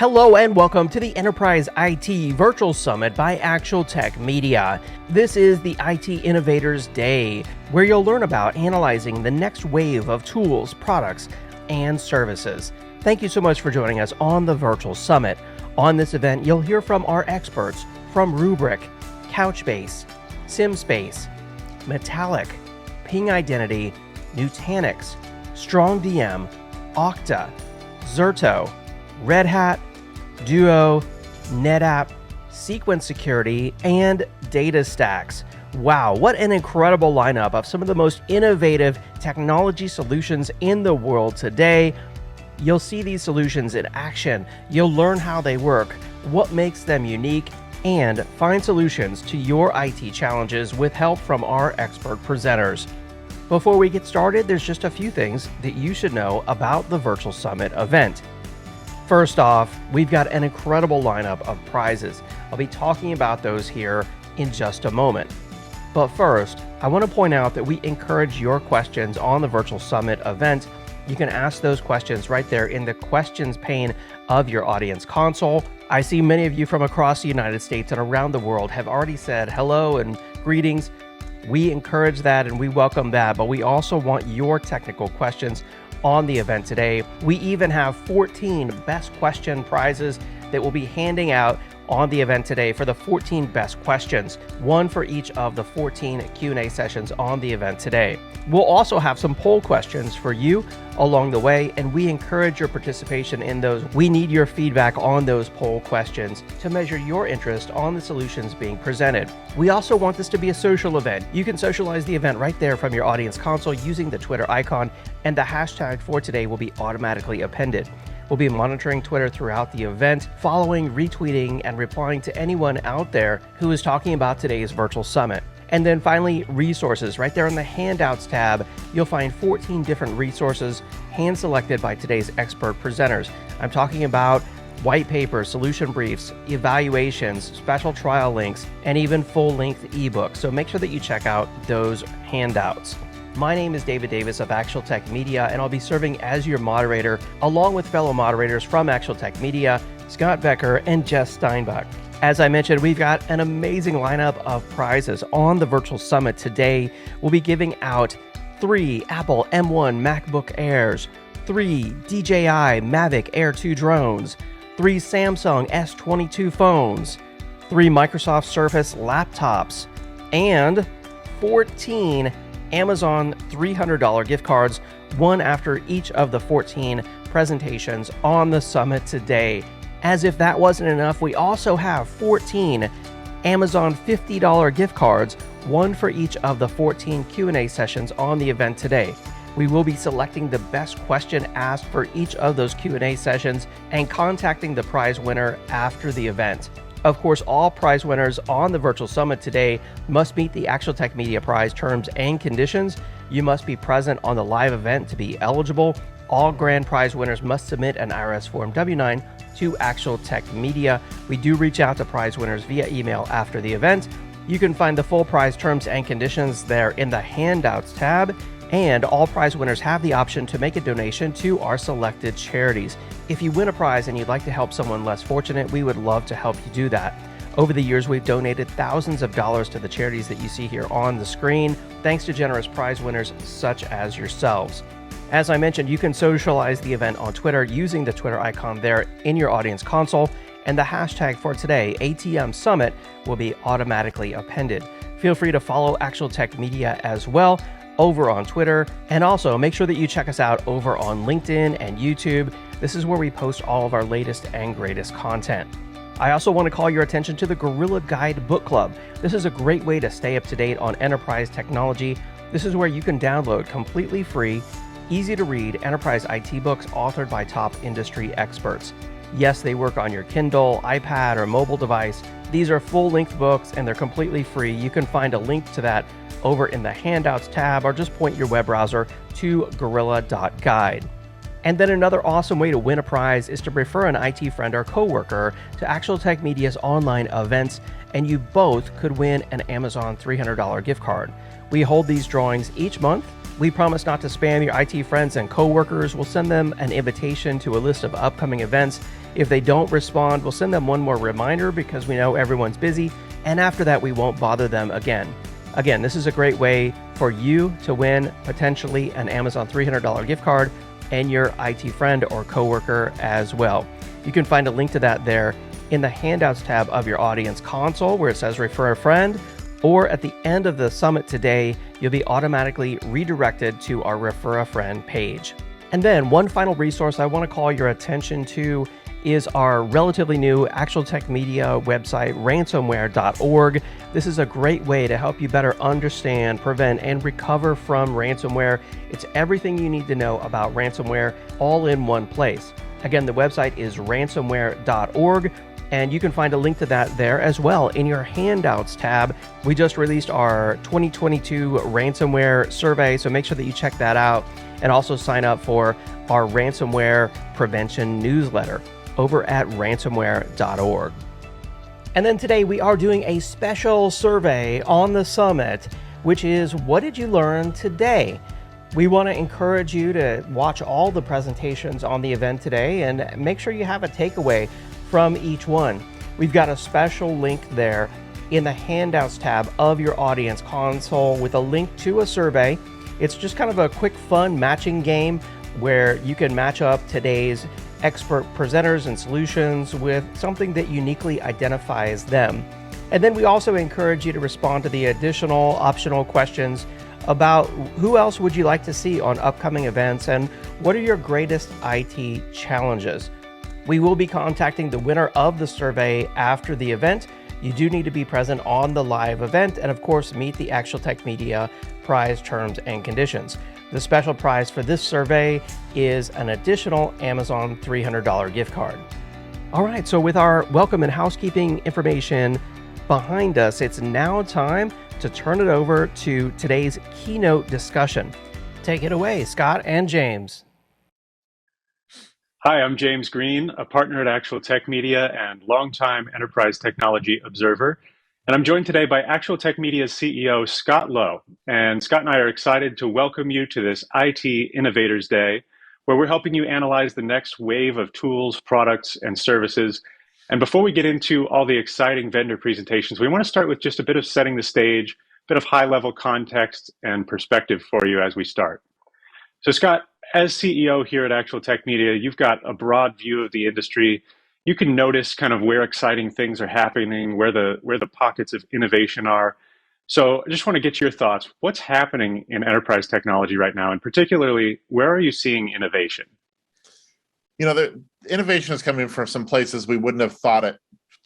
Hello and welcome to the Enterprise IT Virtual Summit by Actual Tech Media. This is the IT Innovators Day, where you'll learn about analyzing the next wave of tools, products, and services. Thank you so much for joining us on the Virtual Summit. On this event, you'll hear from our experts from Rubrik, Couchbase, SimSpace, Metallic, Ping Identity, Nutanix, StrongDM, Okta, Zerto, Red Hat, Duo, NetApp, Sequence Security, and DataStax. Wow, what an incredible lineup of some of the most innovative technology solutions in the world today. You'll see these solutions in action. You'll learn how they work, what makes them unique, and find solutions to your IT challenges with help from our expert presenters. Before we get started, there's just a few things that you should know about the Virtual Summit event. First off, we've got an incredible lineup of prizes. I'll be talking about those here in just a moment. But first, I want to point out that we encourage your questions on the Virtual Summit event. You can ask those questions right there in the questions pane of your audience console. I see many of you from across the United States and around the world have already said hello and greetings. We encourage that and we welcome that, but we also want your technical questions on the event today. We even have 14 best question prizes that we'll be handing out on the event today for the 14 best questions, one for each of the 14 Q&A sessions on the event today. We'll also have some poll questions for you along the way, and we encourage your participation in those. We need your feedback on those poll questions to measure your interest on the solutions being presented. We also want this to be a social event. You can socialize the event right there from your audience console using the Twitter icon, and the hashtag for today will be automatically appended. We'll be monitoring Twitter throughout the event, following, retweeting, and replying to anyone out there who is talking about today's virtual summit. And then finally, resources. Right there in the Handouts tab, you'll find 14 different resources hand-selected by today's expert presenters. I'm talking about white papers, solution briefs, evaluations, special trial links, and even full-length ebooks. So make sure that you check out those handouts. My name is David Davis of Actual Tech Media, and I'll be serving as your moderator, along with fellow moderators from Actual Tech Media, Scott Becker and Jess Steinbach. As I mentioned, we've got an amazing lineup of prizes on the Virtual Summit today. We'll be giving out 3 Apple M1 MacBook Airs, 3 DJI Mavic Air 2 drones, 3 Samsung S22 phones, 3 Microsoft Surface laptops, and 14 Amazon $300 gift cards, one after each of the 14 presentations on the summit today. As if that wasn't enough, we also have 14 Amazon $50 gift cards, one for each of the 14 Q&A sessions on the event today. We will be selecting the best question asked for each of those Q&A sessions and contacting the prize winner after the event. Of course, all prize winners on the Virtual Summit today must meet the Actual Tech Media Prize terms and conditions. You must be present on the live event to be eligible. All grand prize winners must submit an IRS Form W-9 to Actual Tech Media. We do reach out to prize winners via email after the event. You can find the full prize terms and conditions there in the Handouts tab, and all prize winners have the option to make a donation to our selected charities. If you win a prize and you'd like to help someone less fortunate, we would love to help you do that. Over the years, we've donated thousands of dollars to the charities that you see here on the screen, thanks to generous prize winners such as yourselves. As I mentioned, you can socialize the event on Twitter using the Twitter icon there in your audience console, and the hashtag for today, ATM Summit, will be automatically appended. Feel free to follow Actual Tech Media as well over on Twitter, and also make sure that you check us out over on LinkedIn and YouTube. This is where we post all of our latest and greatest content. I also want to call your attention to the Gorilla Guide Book Club. This is a great way to stay up to date on enterprise technology. This is where you can download completely free, easy to read enterprise IT books authored by top industry experts. Yes, they work on your Kindle, iPad, or mobile device. These are full-length books and they're completely free. You can find a link to that over in the Handouts tab, or just point your web browser to gorilla.guide. And then another awesome way to win a prize is to refer an IT friend or coworker to Actual Tech Media's online events, and you both could win an Amazon $300 gift card. We hold these drawings each month. We promise not to spam your IT friends and coworkers. We'll send them an invitation to a list of upcoming events, If they don't respond, we'll send them one more reminder because we know everyone's busy, and after that, we won't bother them again. Again, this is a great way for you to win potentially an Amazon $300 gift card and your IT friend or coworker as well. You can find a link to that there in the Handouts tab of your audience console where it says Refer a Friend, or at the end of the summit today, you'll be automatically redirected to our Refer a Friend page. And then one final resource I want to call your attention to is our relatively new Actual Tech Media website, ransomware.org. This is a great way to help you better understand, prevent, and recover from ransomware. It's everything you need to know about ransomware all in one place. Again, the website is ransomware.org, and you can find a link to that there as well in your Handouts tab. We just released our 2022 ransomware survey, so make sure that you check that out and also sign up for our ransomware prevention newsletter over at ransomware.org. And then today we are doing a special survey on the summit, which is, what did you learn today? We want to encourage you to watch all the presentations on the event today and make sure you have a takeaway from each one. We've got a special link there in the Handouts tab of your audience console with a link to a survey. It's just kind of a quick, fun matching game where you can match up today's expert presenters and solutions with something that uniquely identifies them. And then we also encourage you to respond to the additional optional questions about who else would you like to see on upcoming events and what are your greatest IT challenges. We will be contacting the winner of the survey after the event. You do need to be present on the live event and of course meet the Actual Tech Media prize terms and conditions. The special prize for this survey is an additional Amazon $300 gift card. All right, so with our welcome and housekeeping information behind us, it's now time to turn it over to today's keynote discussion. Take it away, Scott and James. Hi, I'm James Green, a partner at Actual Tech Media and longtime enterprise technology observer. And I'm joined today by Actual Tech Media's CEO, Scott Lowe. And Scott and I are excited to welcome you to this IT Innovators Day, where we're helping you analyze the next wave of tools, products, and services. And before we get into all the exciting vendor presentations, we want to start with just a bit of setting the stage, a bit of high-level context and perspective for you as we start. So Scott, as CEO here at Actual Tech Media, you've got a broad view of the industry. You can notice kind of where exciting things are happening, where the pockets of innovation are. So I just want to get your thoughts. What's happening in enterprise technology right now? And particularly, where are you seeing innovation? You know, the innovation is coming from some places we wouldn't have thought it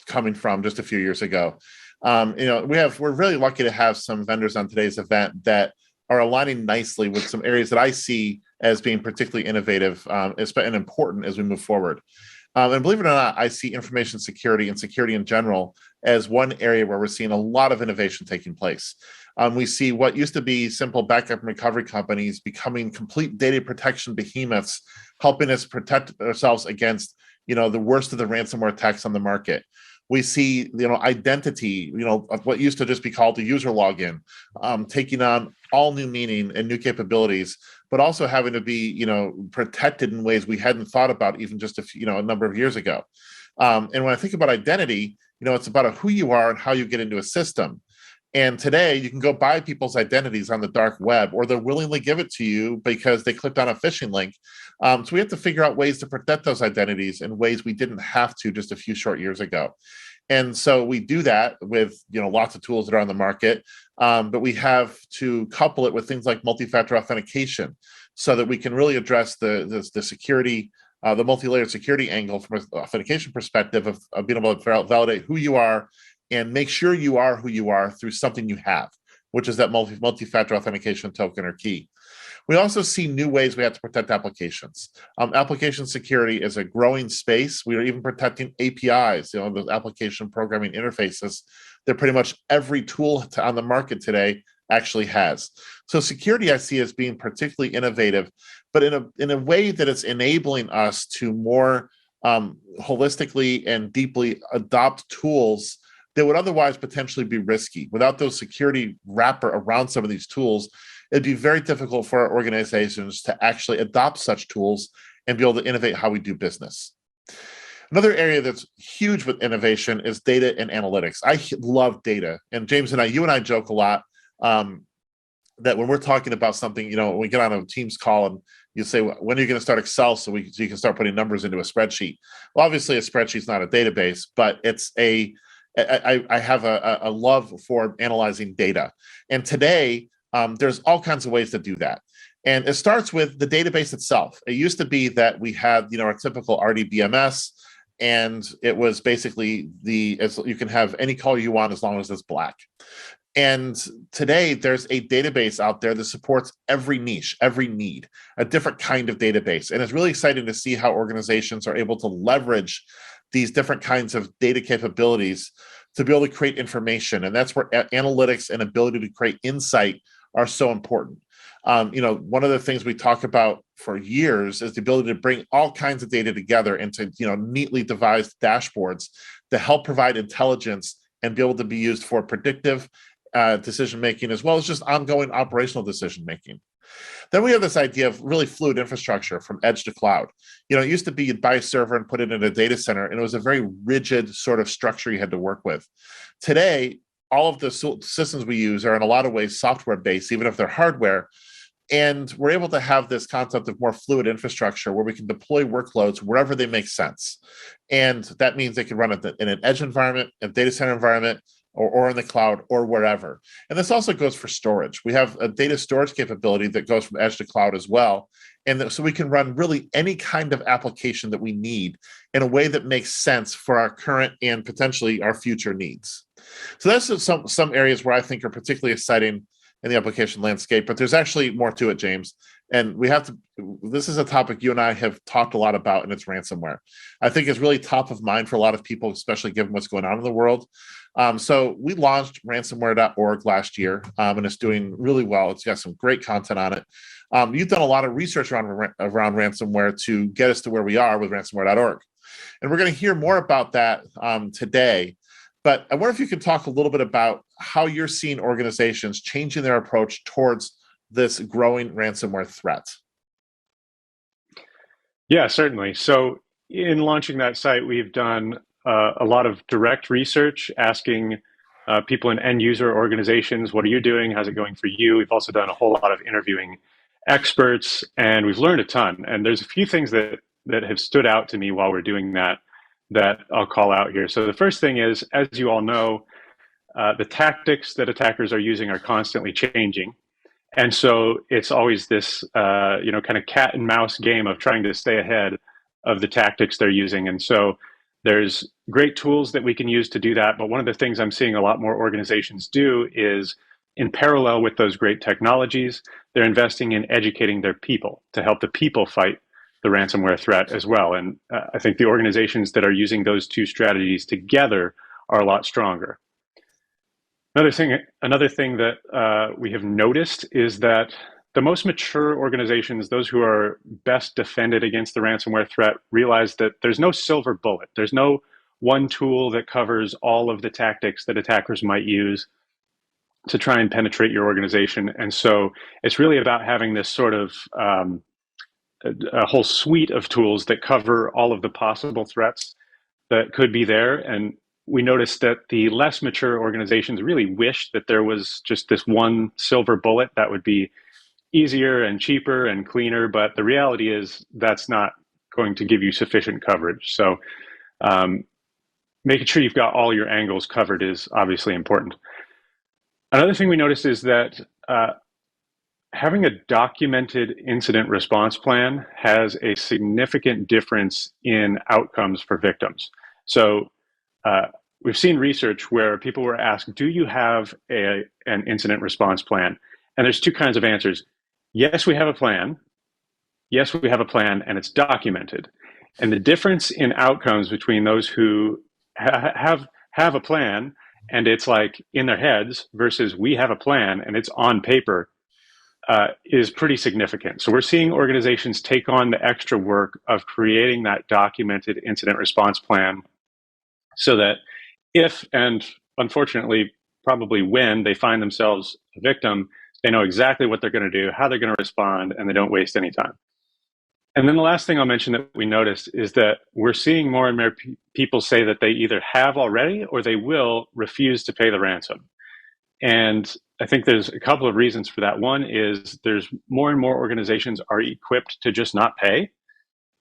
coming from just a few years ago. We're really lucky to have some vendors on today's event that are aligning nicely with some areas that I see as being particularly innovative and important as we move forward. And believe it or not, I see information security and security in general as one area where we're seeing a lot of innovation taking place. We see what used to be simple backup and recovery companies becoming complete data protection behemoths, helping us protect ourselves against, the worst of the ransomware attacks on the market. We see, identity, of what used to just be called the user login, taking on all new meaning and new capabilities, but also having to be, protected in ways we hadn't thought about even just a number of years ago. And when I think about identity, it's about who you are and how you get into a system. And today you can go buy people's identities on the dark web, or they'll willingly give it to you because they clicked on a phishing link. So we have to figure out ways to protect those identities in ways we didn't have to just a few short years ago. And so we do that with lots of tools that are on the market, but we have to couple it with things like multi-factor authentication so that we can really address the security, the multi-layered security angle from an authentication perspective of being able to validate who you are and make sure you are who you are through something you have, which is that multi-factor authentication token or key. We also see new ways we have to protect applications. Application security is a growing space. We are even protecting APIs, the application programming interfaces that pretty much every tool on the market today actually has. So security I see as being particularly innovative, but in a way that it's enabling us to more holistically and deeply adopt tools that would otherwise potentially be risky. Without those security wrapper around some of these tools, it'd be very difficult for our organizations to actually adopt such tools and be able to innovate how we do business. Another area that's huge with innovation is data and analytics. I love data, and James and you and I joke a lot that when we're talking about something, when we get on a Teams call and you say, when are you going to start Excel so you can start putting numbers into a spreadsheet? Well, obviously a spreadsheet's not a database, but I have a love for analyzing data. And today, there's all kinds of ways to do that. And it starts with the database itself. It used to be that we had, our typical RDBMS, and it was basically you can have any color you want as long as it's black. And today there's a database out there that supports every niche, every need, a different kind of database. And it's really exciting to see how organizations are able to leverage these different kinds of data capabilities to be able to create information. And that's where analytics and ability to create insight are so important. One of the things we talk about for years is the ability to bring all kinds of data together into, neatly devised dashboards to help provide intelligence and be able to be used for predictive decision making, as well as just ongoing operational decision making. Then we have this idea of really fluid infrastructure from edge to cloud. It used to be you'd buy a server and put it in a data center, and it was a very rigid sort of structure you had to work with. Today, all of the systems we use are in a lot of ways software based, even if they're hardware. And we're able to have this concept of more fluid infrastructure where we can deploy workloads wherever they make sense. And that means they can run it in an edge environment, a data center environment, or in the cloud, or wherever. And this also goes for storage. We have a data storage capability that goes from edge to cloud as well. And so we can run really any kind of application that we need in a way that makes sense for our current and potentially our future needs. So that's some areas where I think are particularly exciting in the application landscape, but there's actually more to it, James. And this is a topic you and I have talked a lot about, and it's ransomware. I think it's really top of mind for a lot of people, especially given what's going on in the world. So we launched ransomware.org last year, and it's doing really well. It's got some great content on it. You've done a lot of research around ransomware to get us to where we are with ransomware.org. And we're going to hear more about that today. But I wonder if you could talk a little bit about how you're seeing organizations changing their approach towards this growing ransomware threat. Yeah, certainly. So in launching that site, we've done a lot of direct research, asking people in end user organizations, what are you doing? How's it going for you? We've also done a whole lot of interviewing experts, and we've learned a ton. And there's a few things that have stood out to me while we're doing that I'll call out here. So the first thing is, as you all know, the tactics that attackers are using are constantly changing. And so it's always this, kind of cat and mouse game of trying to stay ahead of the tactics they're using. And so there's great tools that we can use to do that. But one of the things I'm seeing a lot more organizations do is, in parallel with those great technologies, they're investing in educating their people to help the people fight the ransomware threat as well. And I think the organizations that are using those two strategies together are a lot stronger. Another thing that we have noticed is that the most mature organizations, those who are best defended against the ransomware threat, realize that there's no silver bullet. There's no one tool that covers all of the tactics that attackers might use to try and penetrate your organization. And so it's really about having this sort of a whole suite of tools that cover all of the possible threats that could be there. And we noticed that the less mature organizations really wish that there was just this one silver bullet that would be easier and cheaper and cleaner. But the reality is that's not going to give you sufficient coverage. So making sure you've got all your angles covered is obviously important. Another thing we noticed is that having a documented incident response plan has a significant difference in outcomes for victims. So we've seen research where people were asked, do you have an incident response plan? And there's two kinds of answers. Yes, we have a plan. Yes, we have a plan, and it's documented. And the difference in outcomes between those who have a plan and it's like in their heads versus we have a plan and it's on paper is pretty significant. So we're seeing organizations take on the extra work of creating that documented incident response plan so that if, and unfortunately, probably when they find themselves a victim, they know exactly what they're going to do, how they're going to respond, and they don't waste any time. And then the last thing I'll mention that we noticed is that we're seeing more and more people say that they either have already or they will refuse to pay the ransom. And I think there's a couple of reasons for that. One is there's more and more organizations are equipped to just not pay.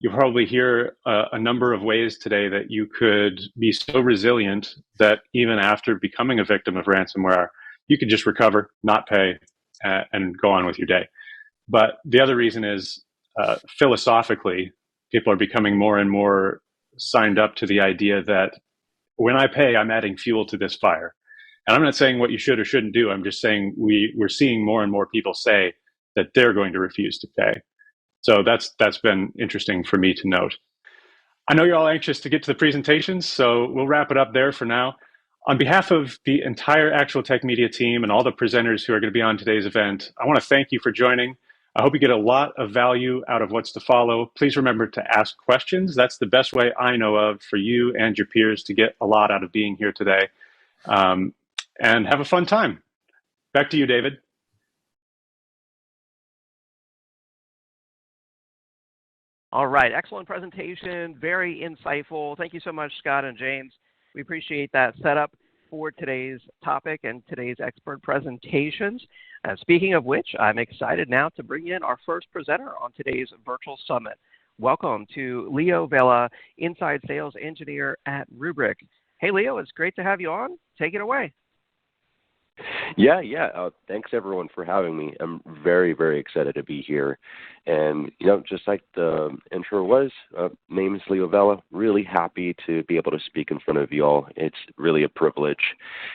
You probably hear a number of ways today that you could be so resilient that even after becoming a victim of ransomware, you could just recover, not pay, and go on with your day. But the other reason is philosophically, people are becoming more and more signed up to the idea that when I pay, I'm adding fuel to this fire. And I'm not saying what you should or shouldn't do. I'm just saying we're seeing more and more people say that they're going to refuse to pay. So that's been interesting for me to note. I know you're all anxious to get to the presentations, so we'll wrap it up there for now. On behalf of the entire Actual Tech Media team and all the presenters who are going to be on today's event, I want to thank you for joining. I hope you get a lot of value out of what's to follow. Please remember to ask questions. That's the best way I know of for you and your peers to get a lot out of being here today. And have a fun time. Back to you, David. All right, excellent presentation, very insightful. Thank you so much, Scott and James. We appreciate that setup for today's topic and today's expert presentations. Speaking of which, I'm excited now to bring in our first presenter on today's virtual summit. Welcome to Leo Vela, Inside Sales Engineer at Rubrik. Hey, Leo, it's great to have you on. Take it away. Yeah. Thanks everyone for having me. I'm very, very excited to be here. And, just like the intro was, name is Leo Vela. Really happy to be able to speak in front of you all. It's really a privilege.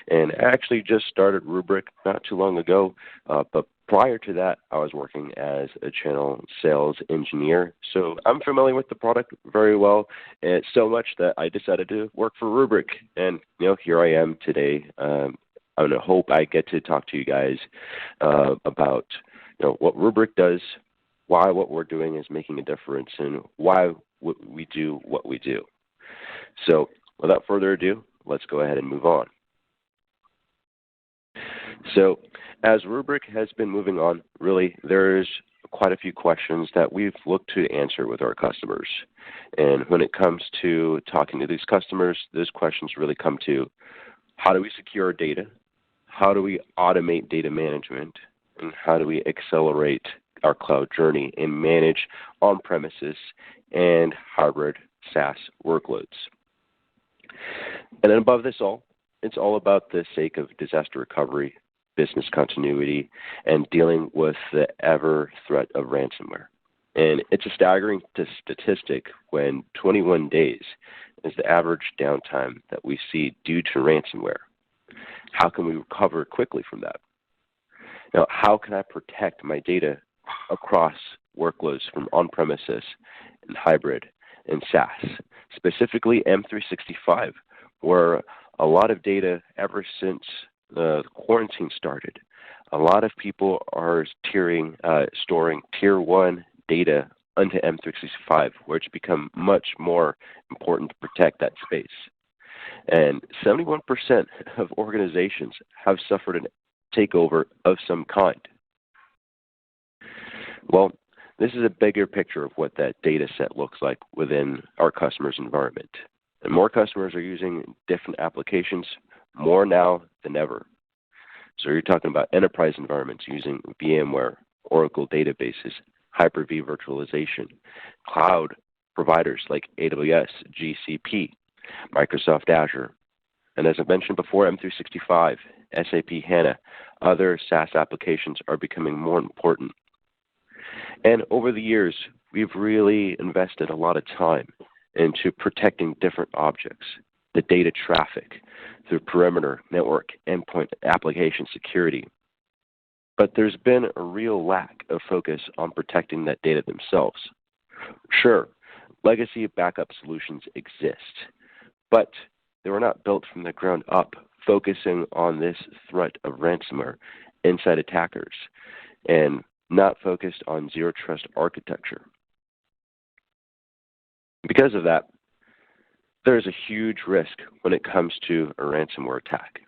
And I actually just started Rubrik not too long ago, but prior to that, I was working as a channel sales engineer. So I'm familiar with the product very well, and so much that I decided to work for Rubrik. And, here I am today. I hope I get to talk to you guys about what Rubrik does, why what we're doing is making a difference, and why we do what we do. So without further ado, let's go ahead and move on. So as Rubrik has been moving on, really there's quite a few questions that we've looked to answer with our customers. And when it comes to talking to these customers, those questions really come to: how do we secure our data? How do we automate data management? And how do we accelerate our cloud journey and manage on-premises and hybrid SaaS workloads? And then above this all, it's all about the sake of disaster recovery, business continuity, and dealing with the ever threat of ransomware. And it's a staggering statistic when 21 days is the average downtime that we see due to ransomware. How can we recover quickly from that? Now, how can I protect my data across workloads from on-premises and hybrid and SaaS, specifically M365, where a lot of data ever since the quarantine started, a lot of people are storing Tier 1 data onto M365, where it's become much more important to protect that space. And 71% of organizations have suffered a takeover of some kind. Well, this is a bigger picture of what that data set looks like within our customers' environment. And more customers are using different applications more now than ever. So you're talking about enterprise environments using VMware, Oracle databases, Hyper-V virtualization, cloud providers like AWS, GCP, Microsoft Azure, and as I mentioned before, M365, SAP HANA, other SaaS applications are becoming more important. And over the years, we've really invested a lot of time into protecting different objects, the data traffic, through perimeter, network, endpoint, application security. But there's been a real lack of focus on protecting that data themselves. Sure, legacy backup solutions exist, but they were not built from the ground up, focusing on this threat of ransomware inside attackers, and not focused on zero trust architecture. Because of that, there's a huge risk when it comes to a ransomware attack.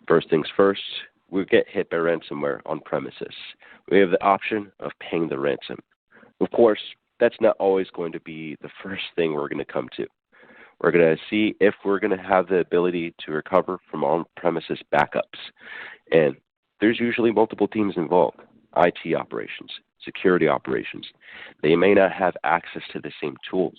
First things first, we get hit by ransomware on premises. We have the option of paying the ransom. Of course, that's not always going to be the first thing we're going to come to. We're going to see if we're going to have the ability to recover from on-premises backups. And there's usually multiple teams involved: IT operations, security operations. They may not have access to the same tools.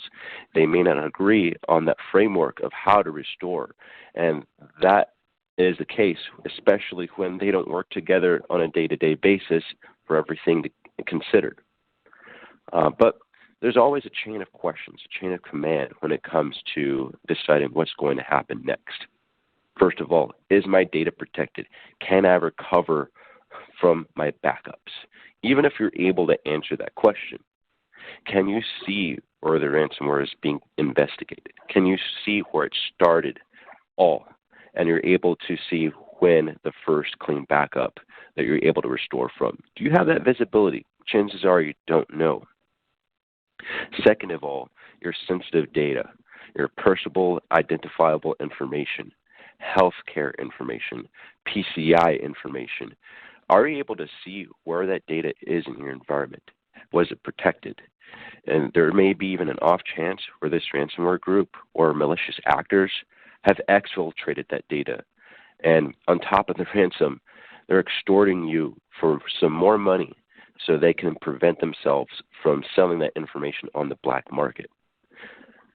They may not agree on that framework of how to restore. And that is the case, especially when they don't work together on a day-to-day basis for everything to consider. But there's always a chain of questions, a chain of command when it comes to deciding what's going to happen next. First of all, is my data protected? Can I recover from my backups? Even if you're able to answer that question, can you see where the ransomware is being investigated? Can you see where it started all? And you're able to see when the first clean backup that you're able to restore from. Do you have that visibility? Chances are you don't know. Second of all, your sensitive data, your personal identifiable information, healthcare information, PCI information. Are you able to see where that data is in your environment? Was it protected? And there may be even an off chance where this ransomware group or malicious actors have exfiltrated that data. And on top of the ransom, they're extorting you for some more money so they can prevent themselves from selling that information on the black market.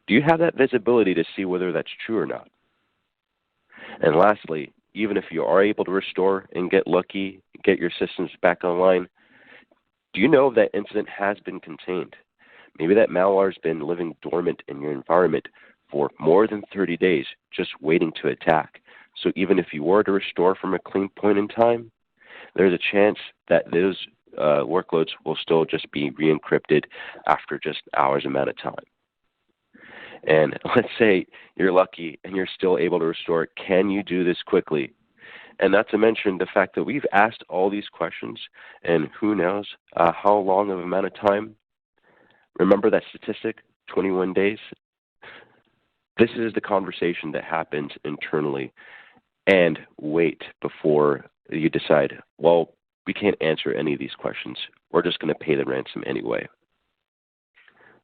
Do you have that visibility to see whether that's true or not? And lastly, even if you are able to restore and get lucky, get your systems back online, do you know that incident has been contained? Maybe that malware has been living dormant in your environment for more than 30 days, just waiting to attack. So even if you were to restore from a clean point in time, there's a chance that those workloads will still just be re-encrypted after just hours amount of time. And let's say you're lucky and you're still able to restore. Can you do this quickly? And not to mention the fact that we've asked all these questions, and who knows how long of amount of time. Remember that statistic, 21 days? This is the conversation that happens internally. And wait before you decide, well, we can't answer any of these questions. We're just going to pay the ransom anyway.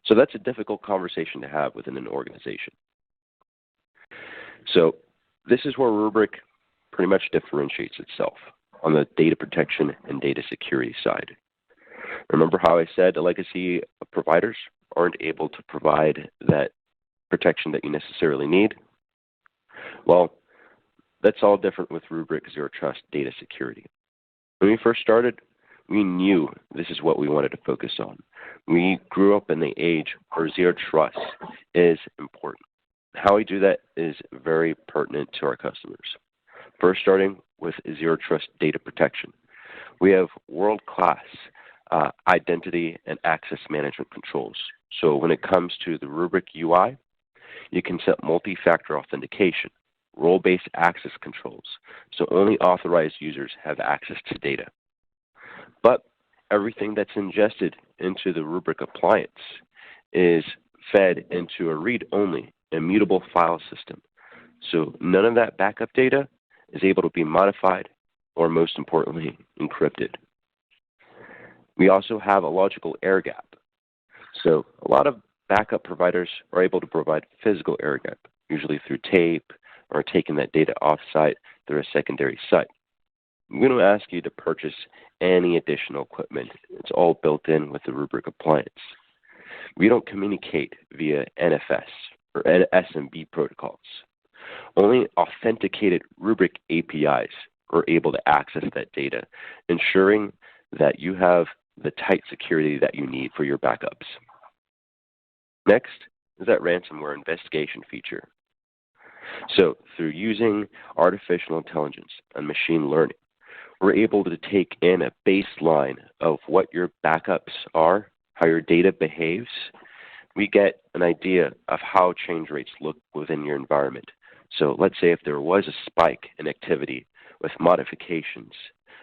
So that's a difficult conversation to have within an organization. So this is where Rubrik pretty much differentiates itself on the data protection and data security side. Remember how I said the legacy providers aren't able to provide that protection that you necessarily need? Well, that's all different with Rubrik Zero Trust Data Security. When we first started, we knew this is what we wanted to focus on. We grew up in the age where zero trust is important. How we do that is very pertinent to our customers. First, starting with zero trust data protection. We have world-class identity and access management controls. So when it comes to the Rubrik UI, you can set multi-factor authentication, role-based access controls, so only authorized users have access to data. But everything that's ingested into the Rubrik appliance is fed into a read-only, immutable file system. So none of that backup data is able to be modified or, most importantly, encrypted. We also have a logical air gap. So a lot of backup providers are able to provide physical air gap, usually through tape or taking that data off-site through a secondary site. We don't ask you to purchase any additional equipment. It's all built in with the Rubrik appliance. We don't communicate via NFS or SMB protocols. Only authenticated Rubrik APIs are able to access that data, ensuring that you have the tight security that you need for your backups. Next is that ransomware investigation feature. So through using artificial intelligence and machine learning, we're able to take in a baseline of what your backups are, how your data behaves. We get an idea of how change rates look within your environment. So let's say if there was a spike in activity with modifications,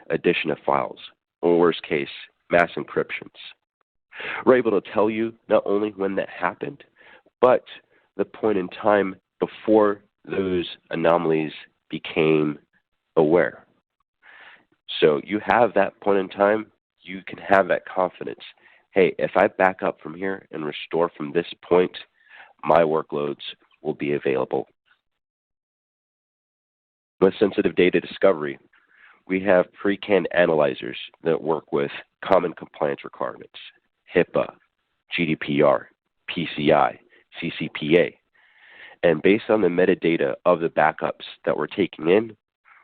addition of files, or worst case, mass encryptions. We're able to tell you not only when that happened, but the point in time before those anomalies became aware. So you have that point in time, you can have that confidence hey, if I back up from here and restore from this point, my workloads will be available. With sensitive data discovery, we have pre-canned analyzers that work with common compliance requirements, HIPAA, GDPR, PCI, CCPA. And based on the metadata of the backups that we're taking in,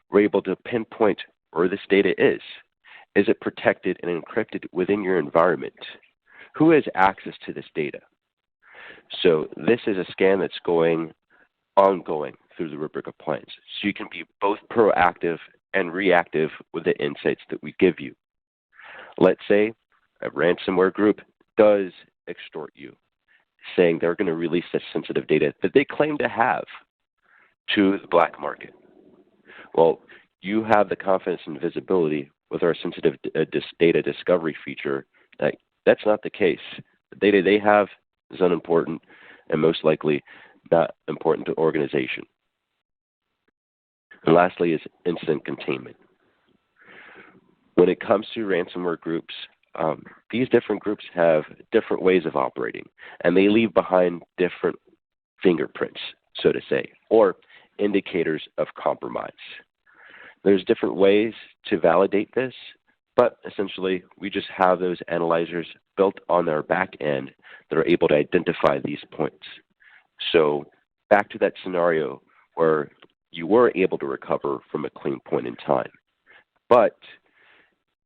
we're able to pinpoint where this data is. Is it protected and encrypted within your environment? Who has access to this data? So this is a scan that's ongoing through the Rubrik appliance. So you can be both proactive and reactive with the insights that we give you. Let's say a ransomware group does extort you, saying they're going to release this sensitive data that they claim to have to the black market. Well, you have the confidence and visibility with our sensitive data discovery feature that that's not the case. The data they have is unimportant and most likely not important to organization. And lastly is incident containment. When it comes to ransomware groups, these different groups have different ways of operating, and they leave behind different fingerprints, so to say, or indicators of compromise. There's different ways to validate this, but essentially we just have those analyzers built on their back end that are able to identify these points. So back to that scenario where you were able to recover from a clean point in time, but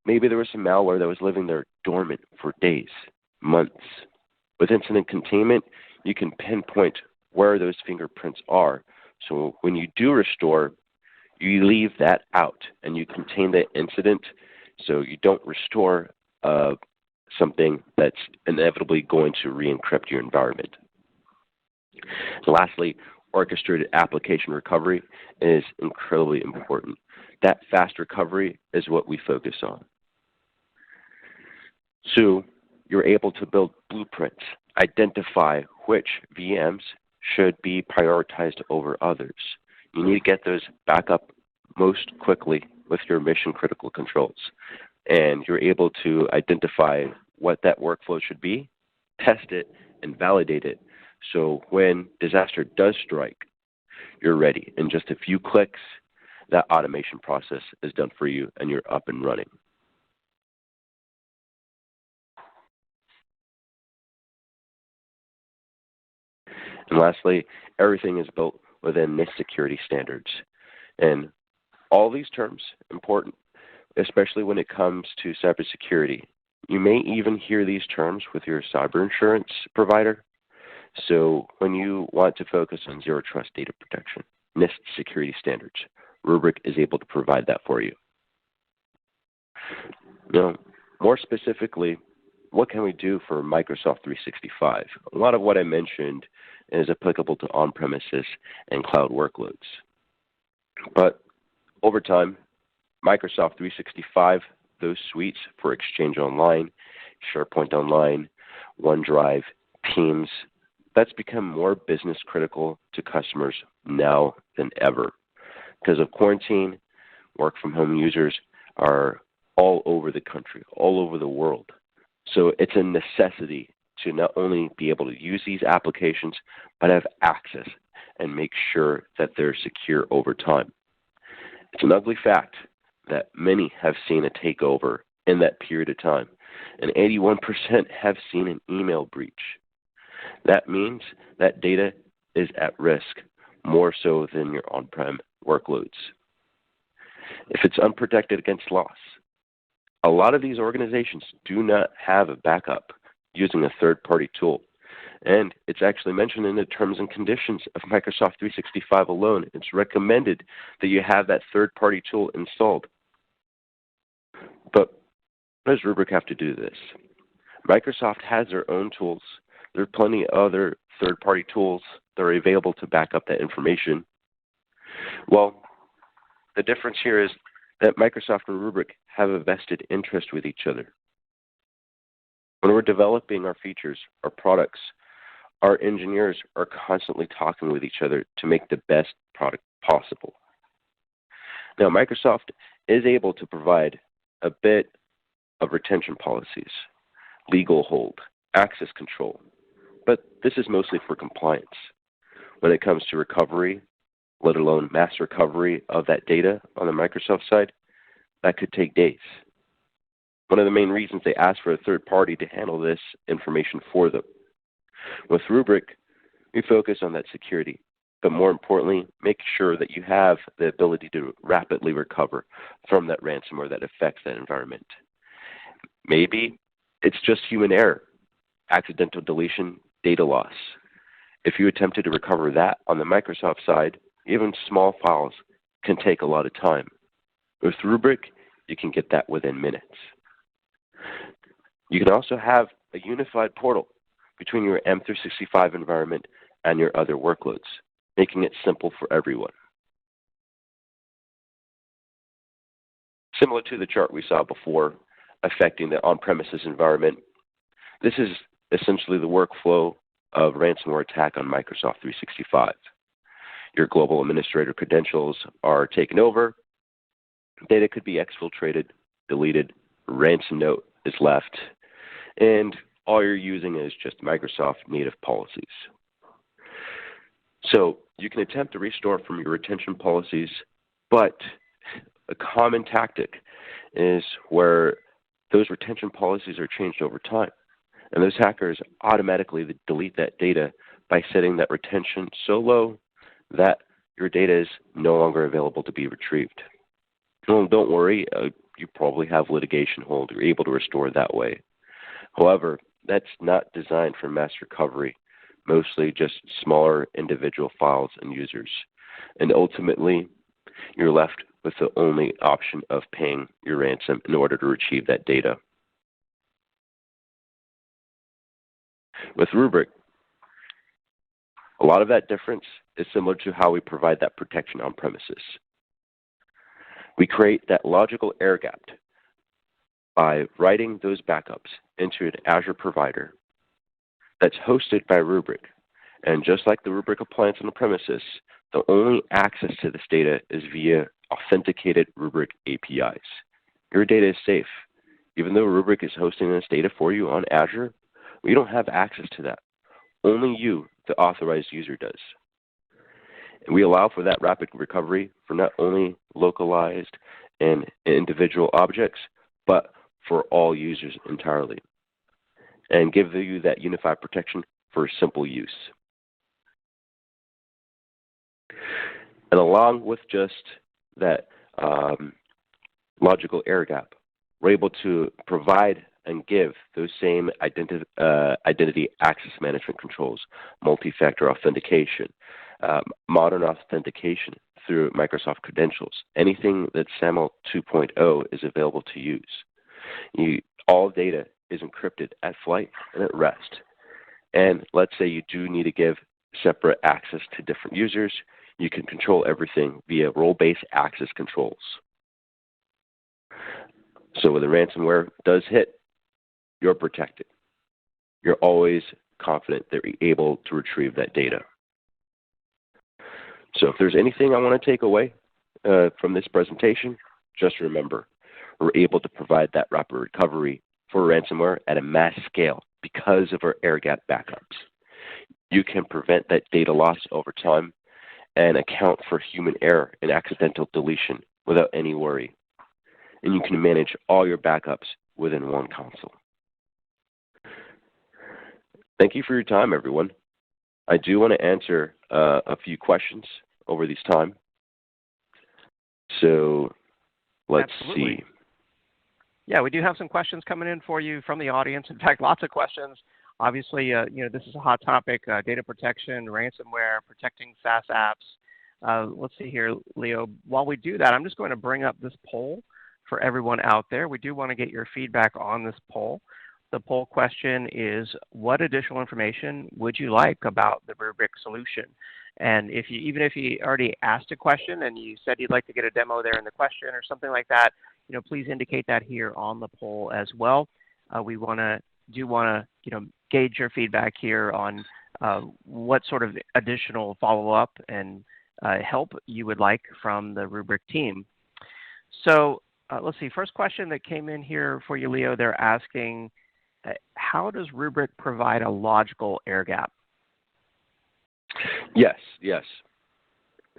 maybe there was some malware that was living there dormant for days, months. With incident containment, you can pinpoint where those fingerprints are. So when you do restore, you leave that out and you contain the incident so you don't restore something that's inevitably going to re-encrypt your environment. And lastly, orchestrated application recovery is incredibly important. That fast recovery is what we focus on. So you're able to build blueprints, identify which VMs should be prioritized over others. You need to get those back up most quickly with your mission critical controls. And you're able to identify what that workflow should be, test it, and validate it. So when disaster does strike, you're ready. In just a few clicks, that automation process is done for you and you're up and running. And lastly, everything is built within NIST security standards. And all these terms important, especially when it comes to cybersecurity. You may even hear these terms with your cyber insurance provider. So when you want to focus on zero trust data protection, NIST security standards, Rubrik is able to provide that for you. Now, more specifically, what can we do for Microsoft 365? A lot of what I mentioned is applicable to on-premises and cloud workloads. But over time, Microsoft 365, those suites for Exchange Online, SharePoint Online, OneDrive, Teams, that's become more business critical to customers now than ever. Because of quarantine, work from home users are all over the country, all over the world. So it's a necessity to not only be able to use these applications, but have access and make sure that they're secure over time. It's an ugly fact that many have seen a takeover in that period of time, and 81% have seen an email breach. That means that data is at risk, more so than your on-prem workloads. If it's unprotected against loss, a lot of these organizations do not have a backup using a third-party tool. And it's actually mentioned in the terms and conditions of Microsoft 365 alone. It's recommended that you have that third-party tool installed. But what does Rubrik have to do this? Microsoft has their own tools. There are plenty of other third-party tools that are available to back up that information. Well, the difference here is that Microsoft and Rubrik have a vested interest with each other. When we're developing our features, our products, our engineers are constantly talking with each other to make the best product possible. Now, Microsoft is able to provide a bit of retention policies. legal hold, access control. But this is mostly for compliance. When it comes to recovery, let alone mass recovery of that data on the Microsoft side, that could take days. One of the main reasons they ask for a third party to handle this information for them. With Rubrik, we focus on that security, but more importantly, make sure that you have the ability to rapidly recover from that ransomware that affects that environment. Maybe it's just human error, accidental deletion, data loss. If you attempted to recover that on the Microsoft side, even small files can take a lot of time. With Rubrik, you can get that within minutes. You can also have a unified portal between your M365 environment and your other workloads, making it simple for everyone. Similar to the chart we saw before, affecting the on-premises environment, this is essentially the workflow of ransomware attack on Microsoft 365. Your global administrator credentials are taken over, data could be exfiltrated, deleted, ransom note is left, and all you're using is just Microsoft native policies. So you can attempt to restore from your retention policies, but a common tactic is where those retention policies are changed over time. And those hackers automatically delete that data by setting that retention so low that your data is no longer available to be retrieved. Well, don't worry, you probably have litigation hold. You're able to restore that way. However, that's not designed for mass recovery, mostly just smaller individual files and users. And ultimately, you're left with the only option of paying your ransom in order to retrieve that data. With Rubrik, a lot of that difference is similar to how we provide that protection on premises. We create that logical air gap by writing those backups into an Azure provider that's hosted by Rubrik. And just like the Rubrik appliance on the premises, the only access to this data is via authenticated Rubrik APIs. Your data is safe. Even though Rubrik is hosting this data for you on Azure, we don't have access to that. Only you, the authorized user, does. And we allow for that rapid recovery for not only localized and individual objects, but for all users entirely, and give you that unified protection for simple use. And along with just that logical air gap, we're able to provide and give those same identity access management controls, multi-factor authentication, modern authentication through Microsoft credentials. Anything that SAML 2.0 is available to use. All data is encrypted at flight and at rest. And let's say you do need to give separate access to different users, you can control everything via role-based access controls. So when the ransomware does hit, you're protected. You're always confident that you're able to retrieve that data. So if there's anything I want to take away from this presentation, just remember, we're able to provide that rapid recovery for ransomware at a mass scale because of our air gap backups. You can prevent that data loss over time and account for human error and accidental deletion without any worry. And you can manage all your backups within one console. Thank you for your time, everyone. I do want to answer a few questions over this time. So let's see. Yeah, we do have some questions coming in for you from the audience. In fact, lots of questions. Obviously, this is a hot topic, data protection, ransomware, protecting SaaS apps. Let's see here, Leo. While we do that, I'm just going to bring up this poll for everyone out there. We do want to get your feedback on this poll. The poll question is, what additional information would you like about the Rubrik solution? And even if you already asked a question and you said you'd like to get a demo there in the question or something like that, please indicate that here on the poll as well. We want to gauge your feedback here on what sort of additional follow-up and help you would like from the Rubrik team. So let's see, first question that came in here for you, Leo, they're asking, how does Rubrik provide a logical air gap? Yes.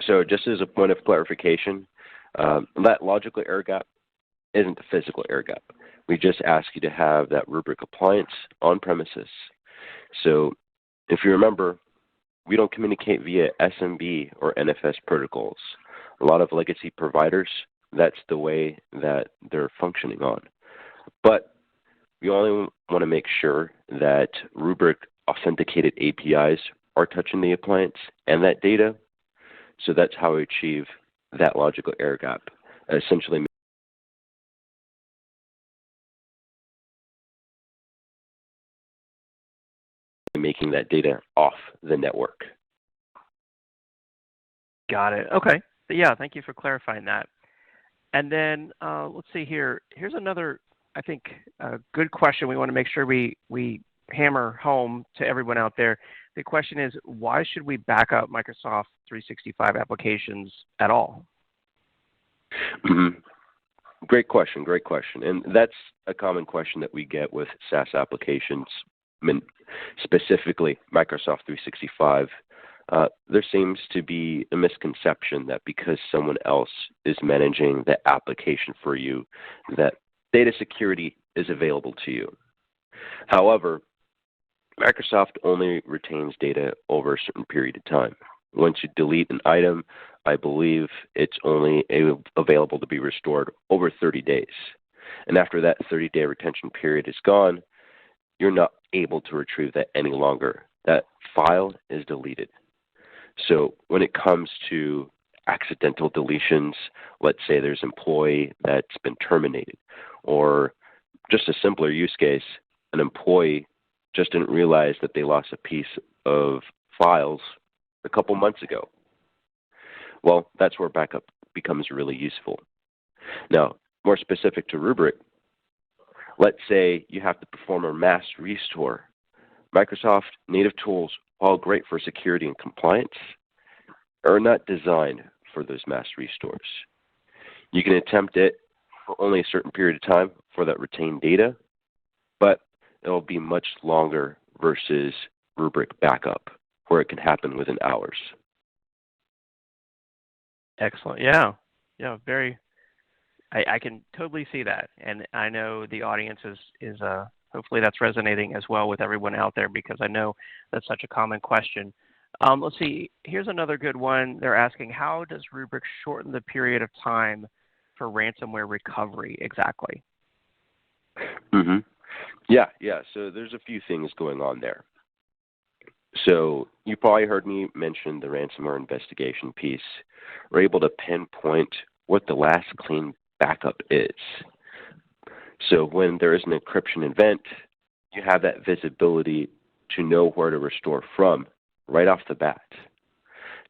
So just as a point of clarification, that logical air gap isn't a physical air gap. We just ask you to have that Rubrik appliance on premises. So if you remember, we don't communicate via SMB or NFS protocols. A lot of legacy providers, that's the way that they're functioning on. But we only want to make sure that Rubrik authenticated APIs are touching the appliance and that data. So that's how we achieve that logical air gap, essentially making that data off the network. Got it. Okay. Yeah, thank you for clarifying that. And then let's see here. Here's another, I think, good question we want to make sure we hammer home to everyone out there. The question is, why should we back up Microsoft 365 applications at all? Mm-hmm. Great question. And that's a common question that we get with SaaS applications, specifically Microsoft 365. There seems to be a misconception that because someone else is managing the application for you, that data security is available to you. However, Microsoft only retains data over a certain period of time. Once you delete an item, I believe it's only available to be restored over 30 days. And after that 30-day retention period is gone, you're not able to retrieve that any longer. That file is deleted. So when it comes to accidental deletions, let's say there's an employee that's been terminated, or just a simpler use case, an employee just didn't realize that they lost a piece of files a couple months ago. Well, that's where backup becomes really useful. Now, more specific to Rubrik, let's say you have to perform a mass restore. Microsoft native tools, while great for security and compliance, are not designed for those mass restores. You can attempt it for only a certain period of time for that retained data, but it will be much longer versus Rubrik backup, where it can happen within hours. Excellent. Yeah, very. I can totally see that, and I know the audience is hopefully that's resonating as well with everyone out there, because I know that's such a common question. Let's see. Here's another good one. They're asking, how does Rubrik shorten the period of time for ransomware recovery exactly? Mm-hmm. Yeah. So there's a few things going on there. So you probably heard me mention the ransomware investigation piece. We're able to pinpoint what the last clean backup is. So when there is an encryption event, you have that visibility to know where to restore from right off the bat.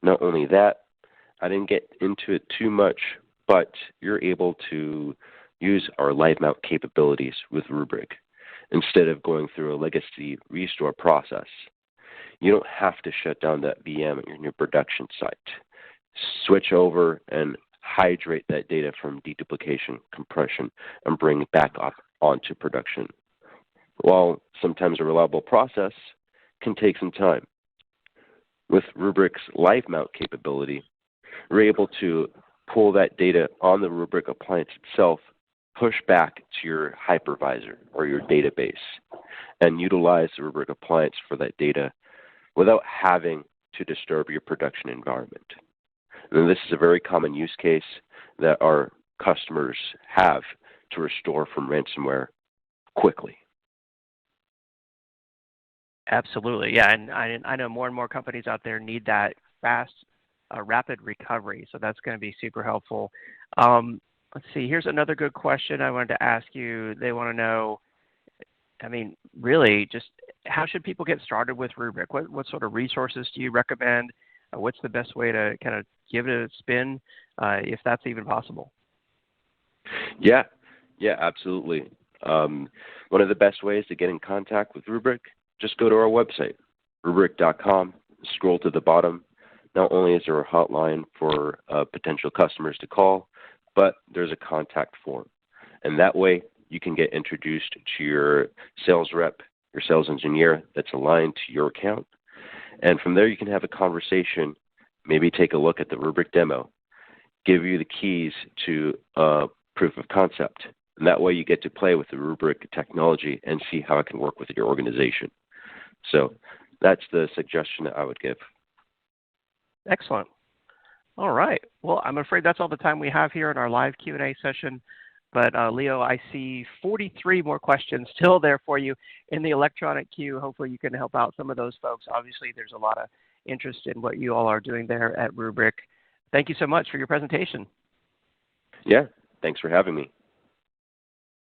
Not only that, I didn't get into it too much, but you're able to use our live mount capabilities with Rubrik instead of going through a legacy restore process. You don't have to shut down that VM in your production site. Switch over and hydrate that data from deduplication, compression, and bring it back up onto production. While sometimes a reliable process can take some time. With Rubrik's live mount capability, we're able to pull that data on the Rubrik appliance itself, push back to your hypervisor or your database, and utilize the Rubrik appliance for that data without having to disturb your production environment. And this is a very common use case that our customers have to restore from ransomware quickly. Absolutely, yeah, and I know more and more companies out there need that fast, rapid recovery, so that's going to be super helpful. Let's see, here's another good question I wanted to ask you. They want to know, really, just how should people get started with Rubrik? What sort of resources do you recommend? What's the best way to kind of give it a spin, if that's even possible? Yeah, absolutely. One of the best ways to get in contact with Rubrik, just go to our website, rubrik.com, scroll to the bottom. Not only is there a hotline for potential customers to call, but there's a contact form. And that way, you can get introduced to your sales rep, your sales engineer that's aligned to your account. And from there, you can have a conversation, maybe take a look at the rubric demo, give you the keys to proof of concept. And that way you get to play with the rubric technology and see how it can work with your organization. So that's the suggestion that I would give. Excellent. All right. Well, I'm afraid that's all the time we have here in our live Q&A session. But Leo, I see 43 more questions still there for you in the electronic queue. Hopefully you can help out some of those folks. Obviously, there's a lot of interest in what you all are doing there at Rubrik. Thank you so much for your presentation. Yeah, thanks for having me.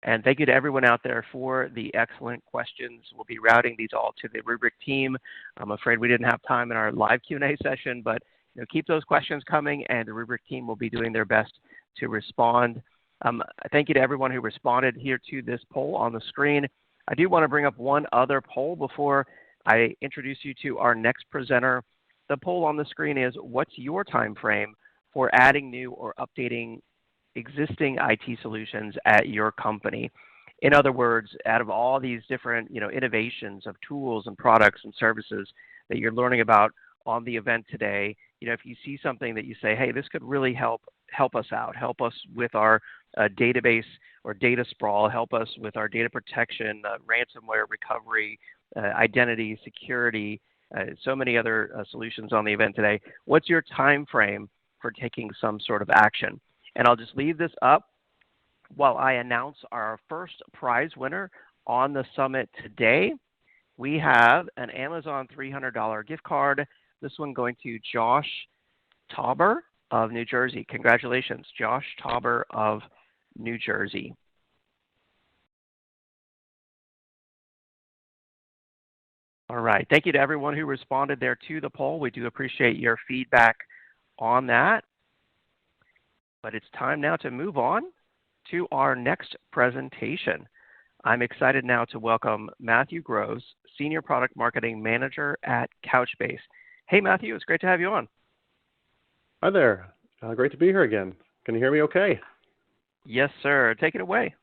And thank you to everyone out there for the excellent questions. We'll be routing these all to the Rubrik team. I'm afraid we didn't have time in our live Q&A session, but keep those questions coming, and the Rubrik team will be doing their best to respond. Thank you to everyone who responded here to this poll on the screen. I do want to bring up one other poll before I introduce you to our next presenter. The poll on the screen is, what's your time frame for adding new or updating existing IT solutions at your company? In other words, out of all these different innovations of tools and products and services that you're learning about on the event today, if you see something that you say, hey, this could really help us out, help us with our database or data sprawl, help us with our data protection, ransomware recovery, identity, security, so many other solutions on the event today. What's your time frame for taking some sort of action? And I'll just leave this up while I announce our first prize winner on the summit today. We have an Amazon $300 gift card. This one going to Josh Tauber of New Jersey. Congratulations, Josh Tauber of New Jersey. All right. Thank you to everyone who responded there to the poll. We do appreciate your feedback on that. But it's time now to move on to our next presentation. I'm excited now to welcome Matthew Groves, Senior Product Marketing Manager at Couchbase. Hey, Matthew, it's great to have you on. Hi there. Great to be here again. Can you hear me okay? Yes, sir. Take it away.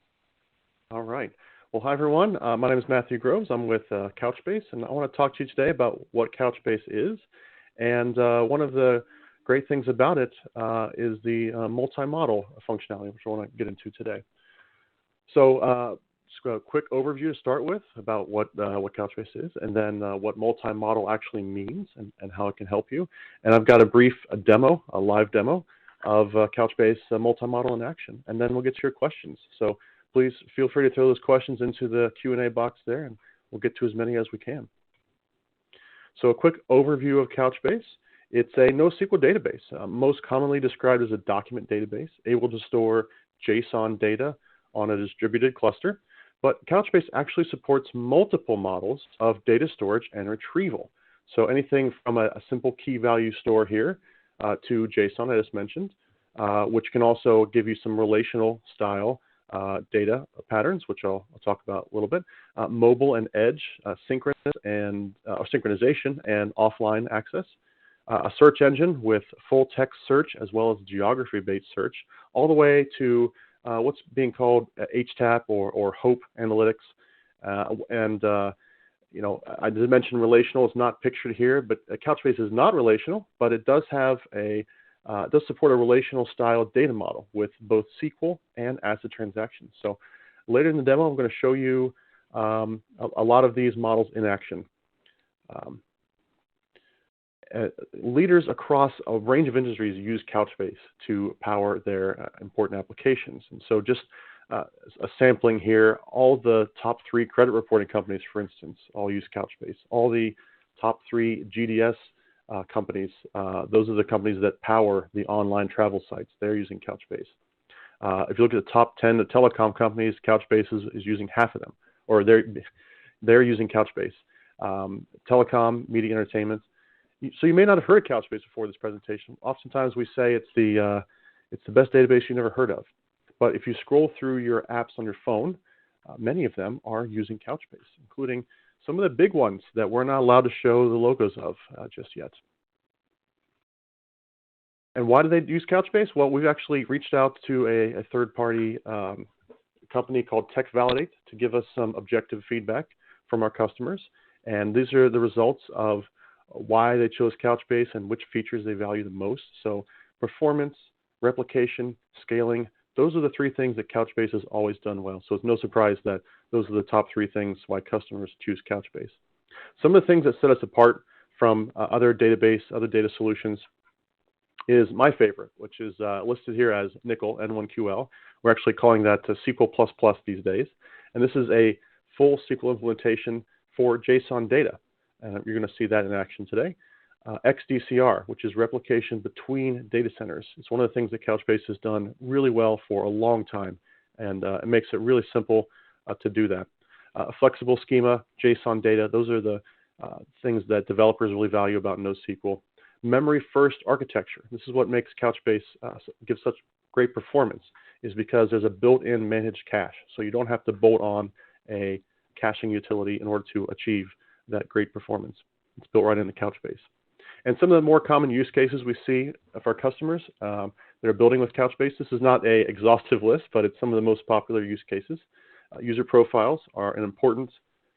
All right. Well, hi, everyone. My name is Matthew Groves. I'm with Couchbase, and I want to talk to you today about what Couchbase is. And one of the great things about it is the multi-model functionality, which I want to get into today. So just a quick overview to start with about what Couchbase is, and then what multi-model actually means and how it can help you. And I've got a brief demo, a live demo of Couchbase multi-model in action, and then we'll get to your questions. So please feel free to throw those questions into the Q&A box there, and we'll get to as many as we can. So a quick overview of Couchbase. It's a NoSQL database, most commonly described as a document database, able to store JSON data on a distributed cluster. But Couchbase actually supports multiple models of data storage and retrieval. So anything from a simple key value store here to JSON, I just mentioned, which can also give you some relational style data patterns, which I'll talk about a little bit. Mobile and edge, synchronization and offline access. A search engine with full text search as well as geography-based search, all the way to what's being called HTAP or HOPE analytics. I did mention relational is not pictured here, but Couchbase is not relational, but it does have does support a relational style data model with both SQL and ACID transactions. So later in the demo, I'm going to show you a lot of these models in action. Leaders across a range of industries use Couchbase to power their important applications. And so just a sampling here, all the top 3 credit reporting companies, for instance, all use Couchbase. All the top 3 GDS companies, those are the companies that power the online travel sites. They're using Couchbase. If you look at the top 10 telecom companies, Couchbase is using half of them, or they're using Couchbase. Telecom, media, entertainment. So you may not have heard of Couchbase before this presentation. Oftentimes we say it's the best database you never heard of. But if you scroll through your apps on your phone, many of them are using Couchbase, including some of the big ones that we're not allowed to show the logos of just yet. And why do they use Couchbase? Well, we've actually reached out to a third-party company called Tech Validate to give us some objective feedback from our customers. And these are the results of why they chose Couchbase and which features they value the most. So performance, replication, scaling, those are the three things that Couchbase has always done well. So it's no surprise that those are the top three things why customers choose Couchbase. Some of the things that set us apart from other data solutions is my favorite, which is listed here as Nickel, N1QL. We're actually calling that SQL++ these days. And this is a full SQL implementation for JSON data. And you're going to see that in action today. XDCR, which is replication between data centers. It's one of the things that Couchbase has done really well for a long time. And it makes it really simple to do that. Flexible schema, JSON data, those are the things that developers really value about NoSQL. Memory first architecture. This is what makes Couchbase give such great performance, is because there's a built-in managed cache. So you don't have to bolt on a caching utility in order to achieve that great performance. It's built right into Couchbase. And some of the more common use cases we see of our customers that are building with Couchbase, this is not an exhaustive list, but it's some of the most popular use cases. User profiles are an important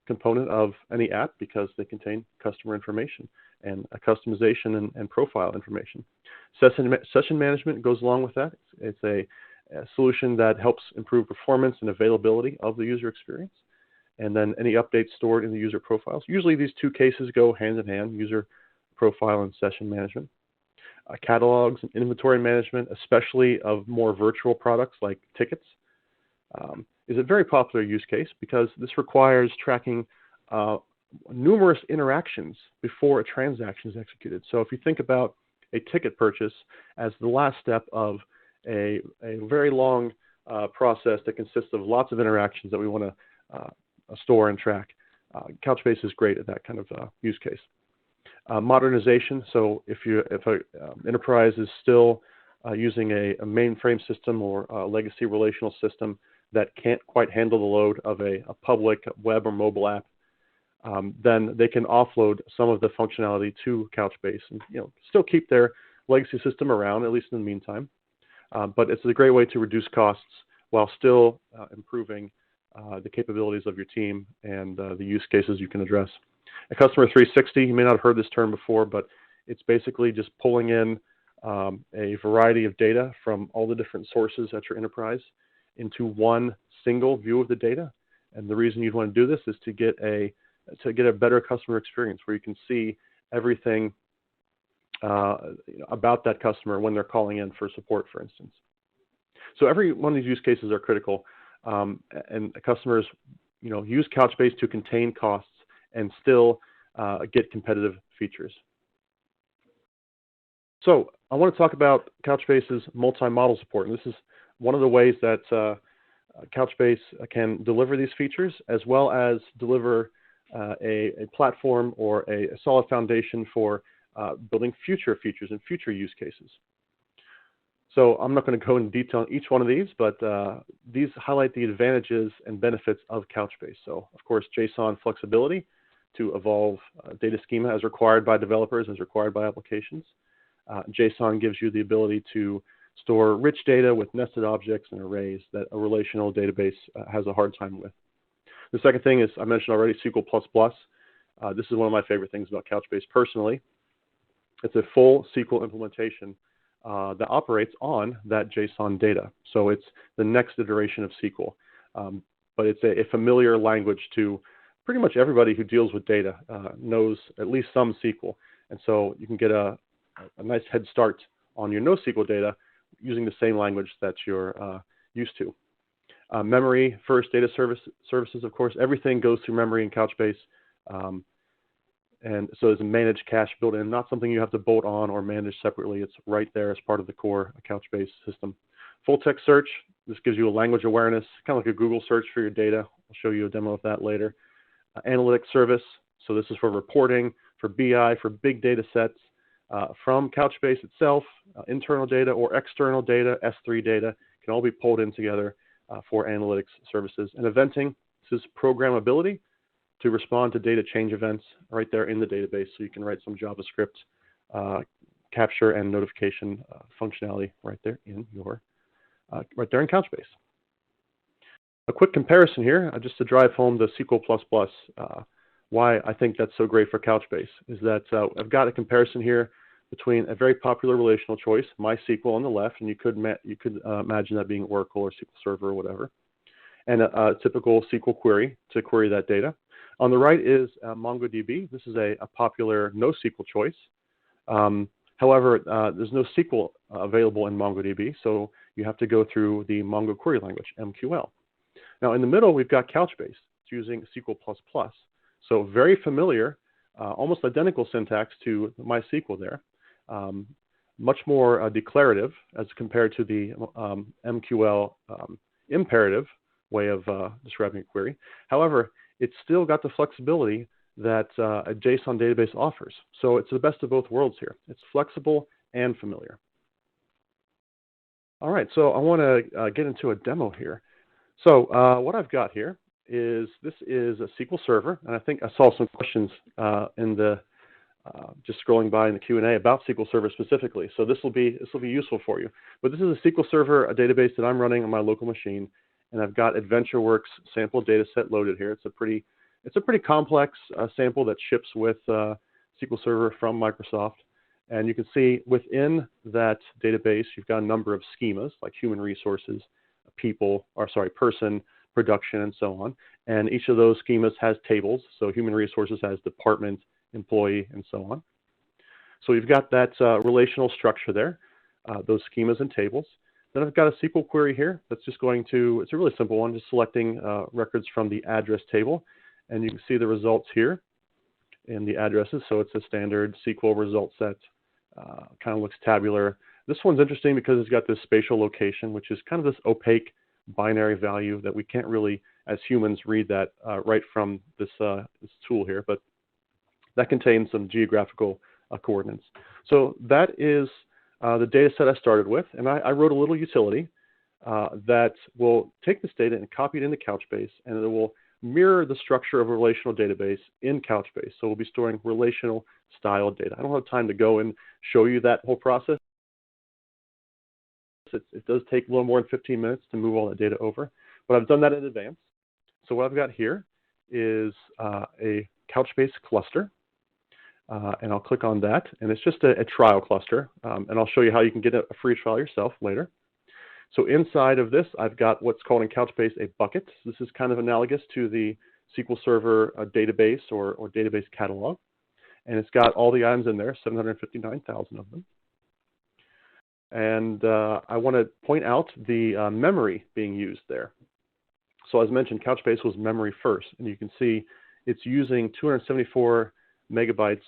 component of any app because they contain customer information and a customization and profile information. Session management goes along with that. It's a solution that helps improve performance and availability of the user experience. And then any updates stored in the user profiles. Usually these two cases go hand in hand, user profile and session management. Catalogs and inventory management, especially of more virtual products like tickets, is a very popular use case because this requires tracking numerous interactions before a transaction is executed. So if you think about a ticket purchase as the last step of a very long process that consists of lots of interactions that we want to store and track, Couchbase is great at that kind of use case. Modernization. So if an enterprise is still using a mainframe system or a legacy relational system that can't quite handle the load of a public web or mobile app, then they can offload some of the functionality to Couchbase and still keep their legacy system around, at least in the meantime. But it's a great way to reduce costs while still improving the capabilities of your team and the use cases you can address. A Customer 360, you may not have heard this term before, but it's basically just pulling in a variety of data from all the different sources at your enterprise into one single view of the data. And the reason you'd want to do this is to get a better customer experience where you can see everything about that customer when they're calling in for support, for instance. So every one of these use cases are critical, and customers use Couchbase to contain costs and still get competitive features. So I want to talk about Couchbase's multi-model support. And this is one of the ways that Couchbase can deliver these features, as well as deliver a platform or a solid foundation for building future features and future use cases. So I'm not going to go into detail on each one of these, but these highlight the advantages and benefits of Couchbase. So, of course, JSON flexibility to evolve data schema as required by developers, as required by applications. JSON gives you the ability to store rich data with nested objects and arrays that a relational database has a hard time with. The second thing is, I mentioned already, SQL++. This is one of my favorite things about Couchbase personally. It's a full SQL implementation that operates on that JSON data. So it's the next iteration of SQL. But it's a familiar language to pretty much everybody who deals with data, knows at least some SQL. And so you can get a nice head start on your NoSQL data using the same language that you're used to. Memory first data services, of course, everything goes through memory in Couchbase. And so there's a managed cache built in, not something you have to bolt on or manage separately. It's right there as part of the core Couchbase system. Full text search, this gives you a language awareness, kind of like a Google search for your data. I'll show you a demo of that later. Analytics service, so this is for reporting, for BI, for big data sets from Couchbase itself, internal data or external data, S3 data, can all be pulled in together for analytics services. And eventing, this is programmability to respond to data change events right there in the database. So you can write some JavaScript capture and notification functionality right there in Couchbase. A quick comparison here, just to drive home the SQL++, why I think that's so great for Couchbase, is that I've got a comparison here between a very popular relational choice, MySQL on the left, and you could imagine that being Oracle or SQL Server or whatever, and a typical SQL query to query that data. On the right is MongoDB. This is a popular NoSQL choice. However, there's no SQL available in MongoDB, so you have to go through the Mongo query language, MQL. Now, in the middle, we've got Couchbase. It's using SQL++. So very familiar, almost identical syntax to MySQL there. Much more declarative as compared to the MQL imperative way of describing a query. However, it's still got the flexibility that a JSON database offers. So it's the best of both worlds here. It's flexible and familiar. All right, so I want to get into a demo here. So what I've got here is this is a SQL Server, and I think I saw some questions in the just scrolling by in the Q&A about SQL Server specifically. So this will be useful for you. But this is a SQL Server, a database that I'm running on my local machine, and I've got AdventureWorks sample data set loaded here. It's a pretty complex sample that ships with SQL Server from Microsoft. And you can see within that database, you've got a number of schemas like human resources, person, production, and so on. And each of those schemas has tables. So human resources has department, employee, and so on. So you've got that relational structure there, those schemas and tables. Then I've got a SQL query here that's just going to, it's a really simple one, just selecting records from the address table. And you can see the results here in the addresses. So it's a standard SQL result set, kind of looks tabular. This one's interesting because it's got this spatial location, which is kind of this opaque binary value that we can't really, as humans, read that right from this tool here, but that contains some geographical coordinates. So that is the data set I started with, and I wrote a little utility that will take this data and copy it into Couchbase, and it will mirror the structure of a relational database in Couchbase. So we'll be storing relational style data. I don't have time to go and show you that whole process. It does take a little more than 15 minutes to move all that data over, but I've done that in advance. So what I've got here is a Couchbase cluster, and I'll click on that, and it's just a trial cluster, and I'll show you how you can get a free trial yourself later. So inside of this, I've got what's called in Couchbase a bucket. This is kind of analogous to the SQL Server database or database catalog, and it's got all the items in there, 759,000 of them. And I want to point out the memory being used there. So as mentioned, Couchbase was memory first, and you can see it's using 274 megabytes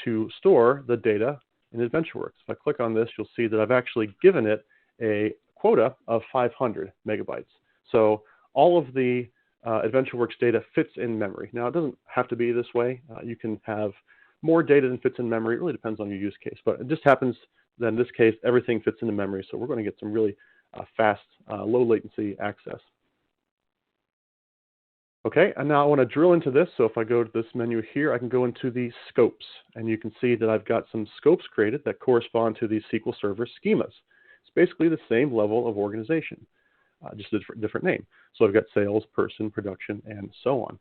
to store the data in AdventureWorks. If I click on this, you'll see that I've actually given it a quota of 500 megabytes. So all of the AdventureWorks data fits in memory. Now, it doesn't have to be this way. You can have more data than fits in memory. It really depends on your use case, but it just happens that in this case, everything fits into memory. So we're going to get some really fast, low latency access. Okay, and now I want to drill into this. So if I go to this menu here, I can go into the scopes, and you can see that I've got some scopes created that correspond to the SQL Server schemas. It's basically the same level of organization, just a different name. So I've got sales, person, production, and so on.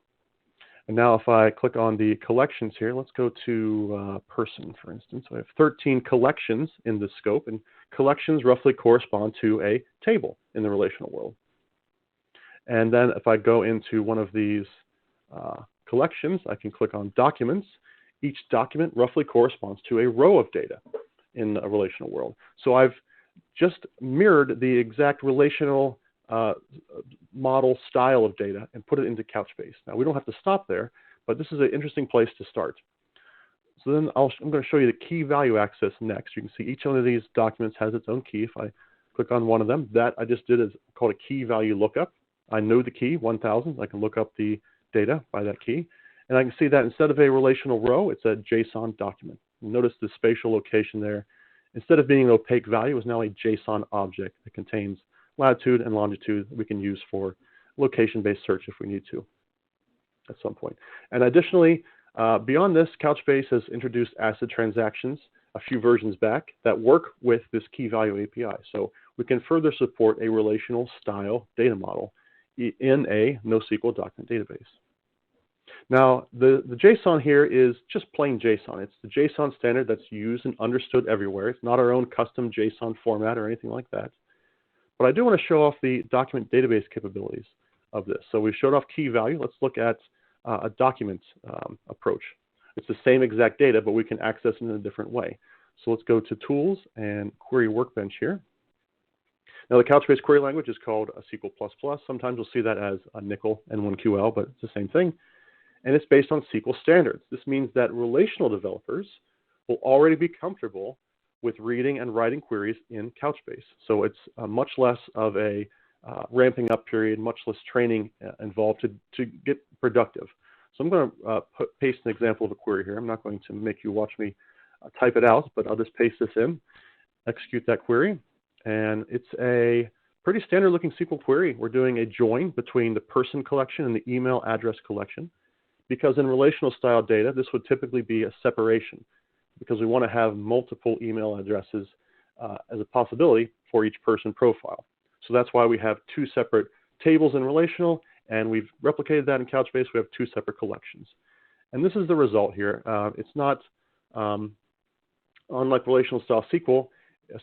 And now if I click on the collections here, let's go to person, for instance. So I have 13 collections in this scope, and collections roughly correspond to a table in the relational world. And then if I go into one of these collections, I can click on documents. Each document roughly corresponds to a row of data in a relational world. So I've just mirrored the exact relational model style of data and put it into Couchbase. Now, we don't have to stop there, but this is an interesting place to start. So then I'm going to show you the key value access next. You can see each one of these documents has its own key. If I click on one of them, that I just did is called a key value lookup. I know the key, 1000. I can look up the data by that key. And I can see that instead of a relational row, it's a JSON document. Notice the spatial location there. Instead of being an opaque value, it's now a JSON object that contains latitude and longitude that we can use for location-based search if we need to at some point. And additionally, beyond this, Couchbase has introduced ACID transactions a few versions back that work with this key value API. So we can further support a relational style data model in a NoSQL document database. Now, the JSON here is just plain JSON. It's the JSON standard that's used and understood everywhere. It's not our own custom JSON format or anything like that. But I do want to show off the document database capabilities of this. So we've showed off key value. Let's look at a document approach. It's the same exact data, but we can access it in a different way. So let's go to Tools and Query Workbench here. Now, the Couchbase query language is called a SQL++. Sometimes you'll see that as a NCL N1QL, but it's the same thing. And it's based on SQL standards. This means that relational developers will already be comfortable with reading and writing queries in Couchbase. So it's much less of a ramping up period, much less training involved to get productive. So I'm going to paste an example of a query here. I'm not going to make you watch me type it out, but I'll just paste this in, execute that query. And it's a pretty standard looking SQL query. We're doing a join between the person collection and the email address collection, because in relational style data, this would typically be a separation, because we want to have multiple email addresses as a possibility for each person profile. So that's why we have two separate tables in relational, and we've replicated that in Couchbase. We have two separate collections. And this is the result here. It's not, unlike relational style SQL,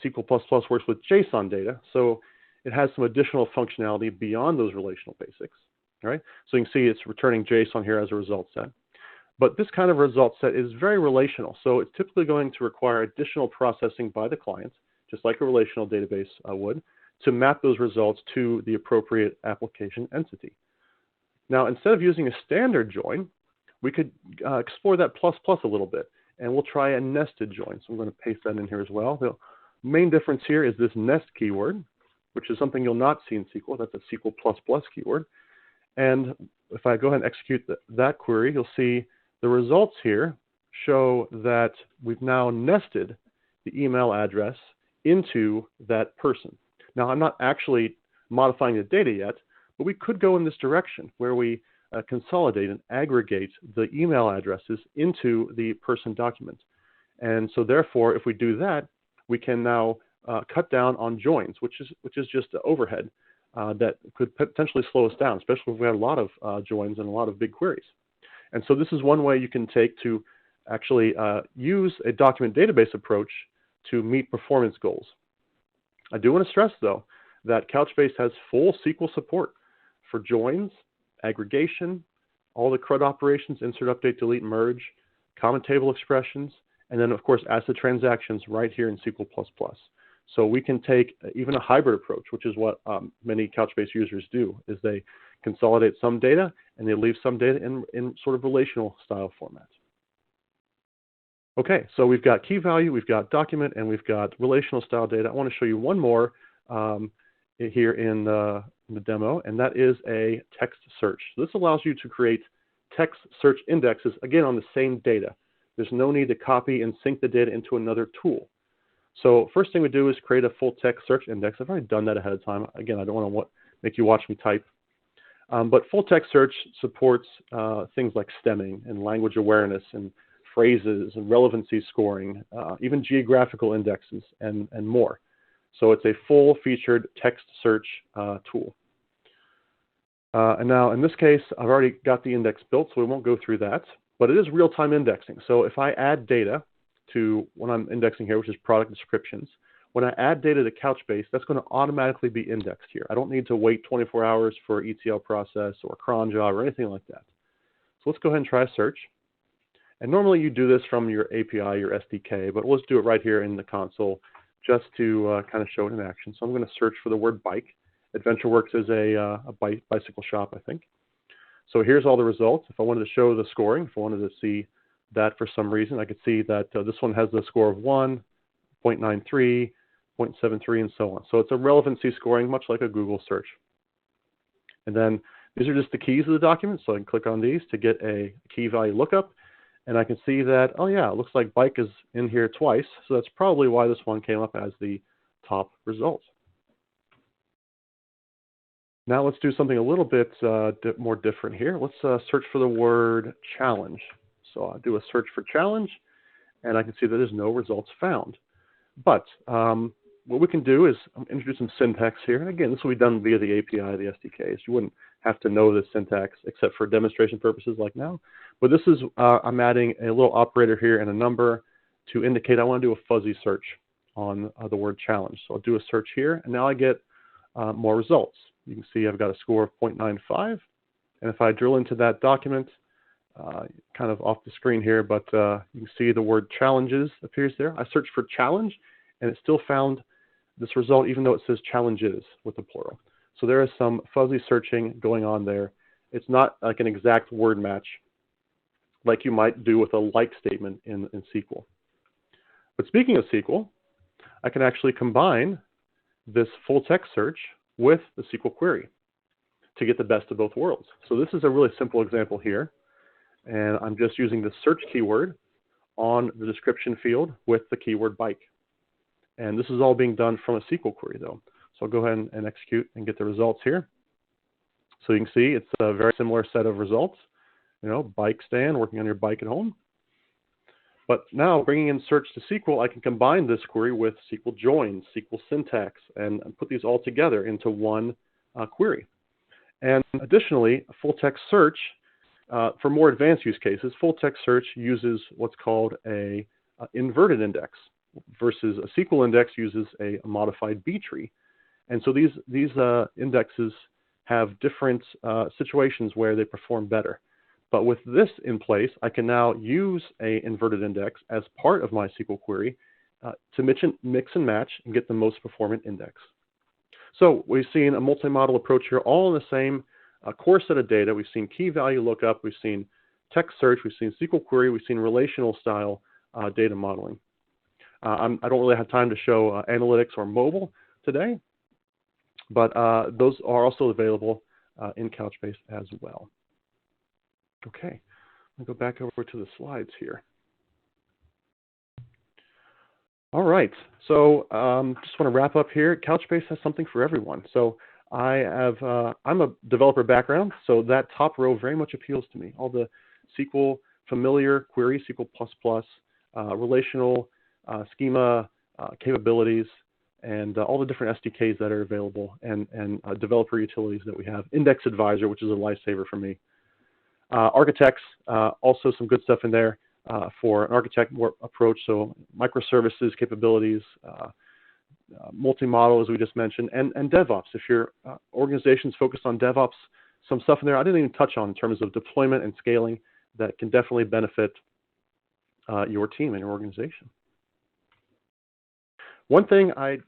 SQL++ works with JSON data, so it has some additional functionality beyond those relational basics. Right? So you can see it's returning JSON here as a result set. But this kind of result set is very relational, so it's typically going to require additional processing by the client, just like a relational database would, to map those results to the appropriate application entity. Now, instead of using a standard join, we could explore that plus a little bit, and we'll try a nested join. So I'm going to paste that in here as well. The main difference here is this nest keyword, which is something you'll not see in SQL. That's a SQL++ keyword. And if I go ahead and execute that query, you'll see the results here show that we've now nested the email address into that person. Now, I'm not actually modifying the data yet, but we could go in this direction where we consolidate and aggregate the email addresses into the person document. And so therefore, if we do that, we can now cut down on joins, which is just the overhead that could potentially slow us down, especially if we had a lot of joins and a lot of big queries. And so this is one way you can take to actually use a document database approach to meet performance goals. I do want to stress, though, that Couchbase has full SQL support for joins, aggregation, all the CRUD operations, insert, update, delete, merge, common table expressions, and then, of course, ACID transactions right here in SQL++. So we can take even a hybrid approach, which is what many Couchbase users do, is they consolidate some data and they leave some data in sort of relational style format. Okay, so we've got key value, we've got document, and we've got relational style data. I want to show you one more here in the demo, and that is a text search. So this allows you to create text search indexes, again, on the same data. There's no need to copy and sync the data into another tool. So first thing we do is create a full text search index. I've already done that ahead of time. Again, I don't want to make you watch me type. But full text search supports things like stemming and language awareness and phrases and relevancy scoring, even geographical indexes and more. So it's a full-featured text search tool. And now in this case, I've already got the index built, so we won't go through that. But it is real-time indexing. So if I add data to what I'm indexing here, which is product descriptions, when I add data to Couchbase, that's going to automatically be indexed here. I don't need to wait 24 hours for ETL process or cron job or anything like that. So let's go ahead and try a search. And normally you do this from your API, your SDK, but let's do it right here in the console just to kind of show it in action. So I'm going to search for the word bike. AdventureWorks is a bicycle shop, I think. So here's all the results. If I wanted to show the scoring, if I wanted to see that for some reason, I could see that this one has the score of 1, 0.93, 0.73, and so on. So it's a relevancy scoring, much like a Google search. And then these are just the keys of the document. So I can click on these to get a key value lookup. And I can see that, oh yeah, it looks like bike is in here twice. So that's probably why this one came up as the top result. Now let's do something a little bit more different here. Let's search for the word challenge. So I'll do a search for challenge, and I can see that there's no results found. But what we can do is introduce some syntax here. And again, this will be done via the API, the SDKs. You wouldn't have to know this syntax except for demonstration purposes like now. But this is, I'm adding a little operator here and a number to indicate I want to do a fuzzy search on the word challenge. So I'll do a search here, and now I get more results. You can see I've got a score of 0.95. And if I drill into that document, kind of off the screen here, but you can see the word challenges appears there. I searched for challenge, and it still found this result, even though it says challenges with the plural. So there is some fuzzy searching going on there. It's not like an exact word match like you might do with a like statement in SQL. But speaking of SQL, I can actually combine this full text search with the SQL query to get the best of both worlds. So this is a really simple example here. And I'm just using the search keyword on the description field with the keyword bike. And this is all being done from a SQL query though. So I'll go ahead and execute and get the results here. So you can see it's a very similar set of results. You know, bike stand, working on your bike at home. But now bringing in search to SQL, I can combine this query with SQL joins, SQL syntax, and put these all together into one query. And additionally, full text search, for more advanced use cases, full text search uses what's called a inverted index versus a SQL index uses a modified B tree. And so these indexes have different situations where they perform better. But with this in place, I can now use a inverted index as part of my SQL query to mix and match and get the most performant index. So we've seen a multi-model approach here, all in the same core set of data. We've seen key value lookup, we've seen text search, we've seen SQL query, we've seen relational style data modeling. I don't really have time to show analytics or mobile today, but those are also available in Couchbase as well. Okay, I'll go back over to the slides here. All right, so just want to wrap up here. Couchbase has something for everyone. So I'm a developer background, so that top row very much appeals to me. All the SQL familiar query, SQL++, relational schema capabilities, and all the different SDKs that are available, and developer utilities that we have. Index Advisor, which is a lifesaver for me. Architects, also some good stuff in there for an architect approach, so microservices capabilities, multi-model, as we just mentioned, and DevOps. If your organization's focused on DevOps, some stuff in there I didn't even touch on in terms of deployment and scaling that can definitely benefit your team and your organization. One thing I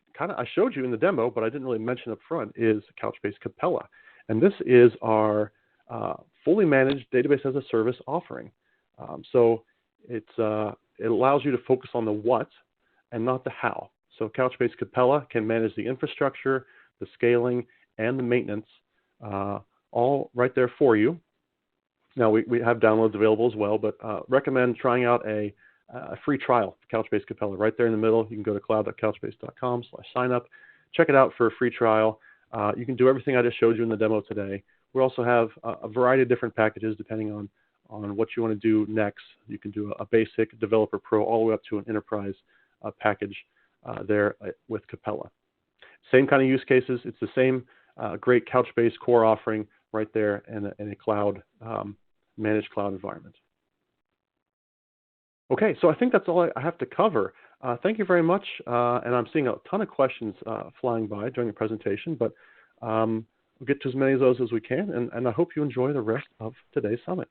showed you in the demo, but I didn't really mention up front, is Couchbase Capella. And this is our fully managed database as a service offering. So it allows you to focus on the what and not the how. So Couchbase Capella can manage the infrastructure, the scaling, and the maintenance all right there for you. Now, we have downloads available as well, but recommend trying out a free trial of Couchbase Capella right there in the middle. You can go to cloud.couchbase.com/signup. Check it out for a free trial. You can do everything I just showed you in the demo today. We also have a variety of different packages depending on what you want to do next. You can do a basic developer pro all the way up to an enterprise package there with Capella. Same kind of use cases. It's the same great Couchbase core offering right there in a cloud, managed cloud environment. Okay, so I think that's all I have to cover. Thank you very much. And I'm seeing a ton of questions flying by during the presentation, but we'll get to as many of those as we can, and I hope you enjoy the rest of today's summit.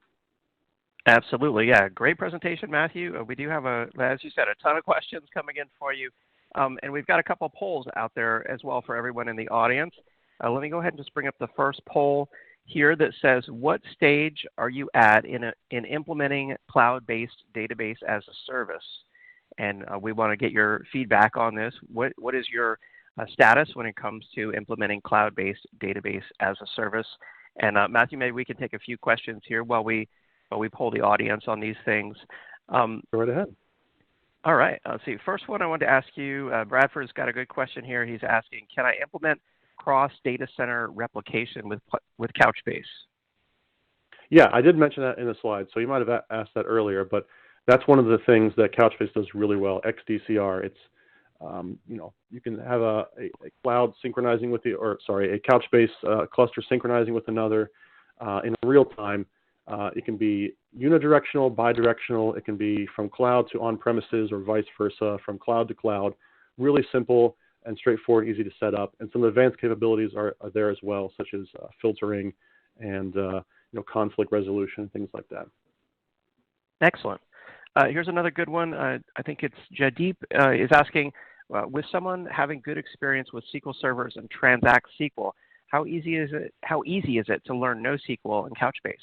Absolutely, yeah. Great presentation, Matthew. We do have, as you said, a ton of questions coming in for you. And we've got a couple polls out there as well for everyone in the audience. Let me go ahead and just bring up the first poll here that says, what stage are you at in implementing cloud-based database as a service? And we want to get your feedback on this. What is your status when it comes to implementing cloud-based database as a service? And Matthew, maybe we can take a few questions here while we poll the audience on these things. Go right ahead. All right. Let's see. First one I wanted to ask you, Bradford's got a good question here. He's asking, can I implement cross data center replication with Couchbase? Yeah, I did mention that in the slide, so you might have asked that earlier, but that's one of the things that Couchbase does really well, XDCR. It's You can have a cloud synchronizing with a Couchbase cluster synchronizing with another in real time. It can be unidirectional, bidirectional. It can be from cloud to on-premises or vice versa, from cloud to cloud. Really simple and straightforward, easy to set up. And some advanced capabilities are there as well, such as filtering and conflict resolution, things like that. Excellent. Here's another good one. I think it's Jadeep is asking, with someone having good experience with SQL servers and Transact SQL, how easy is it to learn NoSQL and Couchbase?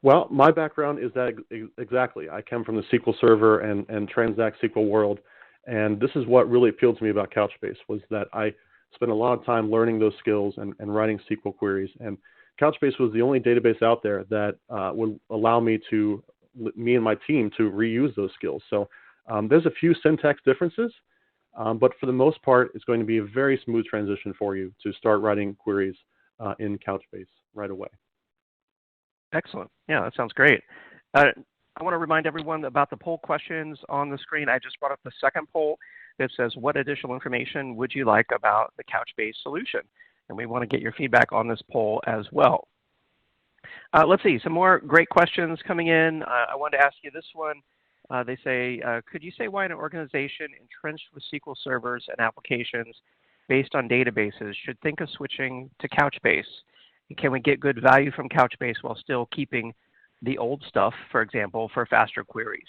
Well, my background is that exactly. I come from the SQL Server and Transact SQL world, and this is what really appealed to me about Couchbase, was that I spent a lot of time learning those skills and writing SQL queries. And Couchbase was the only database out there that would allow me and my team to reuse those skills. So there's a few syntax differences, but for the most part, it's going to be a very smooth transition for you to start writing queries in Couchbase right away. Excellent. Yeah, that sounds great. I want to remind everyone about the poll questions on the screen. I just brought up the second poll that says, what additional information would you like about the Couchbase solution? And we want to get your feedback on this poll as well. Let's see, some more great questions coming in. I wanted to ask you this one. They say, could you say why an organization entrenched with SQL servers and applications based on databases should think of switching to Couchbase? Can we get good value from Couchbase while still keeping the old stuff, for example, for faster queries?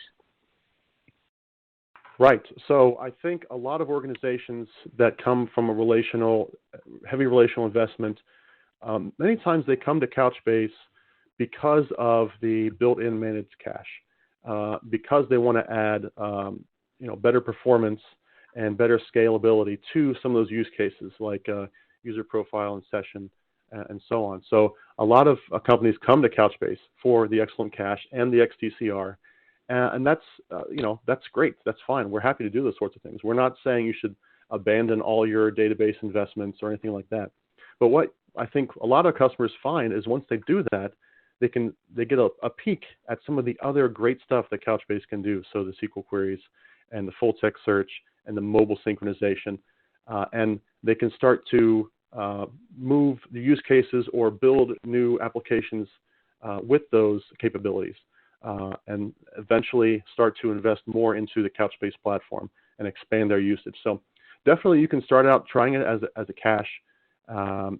Right. So I think a lot of organizations that come from a heavy relational investment, many times they come to Couchbase because of the built-in managed cache, because they want to add better performance and better scalability to some of those use cases like user profile and session and so on. So a lot of companies come to Couchbase for the excellent cache and the XDCR, and that's great. That's fine. We're happy to do those sorts of things. We're not saying you should abandon all your database investments or anything like that. But what I think a lot of customers find is once they do that, they get a peek at some of the other great stuff that Couchbase can do. So the SQL queries and the full text search and the mobile synchronization, and they can start to move the use cases or build new applications with those capabilities, and eventually start to invest more into the Couchbase platform and expand their usage. So definitely you can start out trying it as a cache.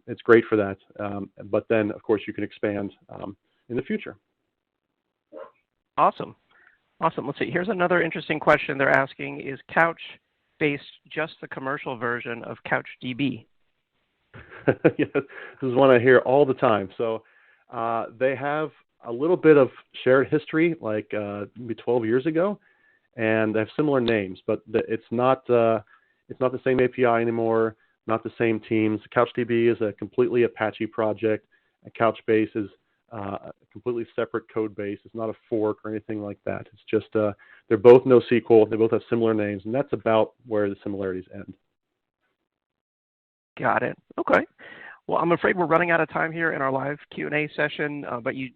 It's great for that, but then of course you can expand in the future. Awesome. Let's see. Here's another interesting question they're asking: is Couchbase just the commercial version of CouchDB? Yes, this is one I hear all the time. So they have a little bit of shared history, like maybe 12 years ago, and they have similar names, but it's not the same API anymore, not the same teams. CouchDB is a completely Apache project, and Couchbase is a completely separate code base. It's not a fork or anything like that. It's just they're both NoSQL. They both have similar names, and that's about where the similarities end. Got it. Okay. Well, I'm afraid we're running out of time here in our live Q&A session, but you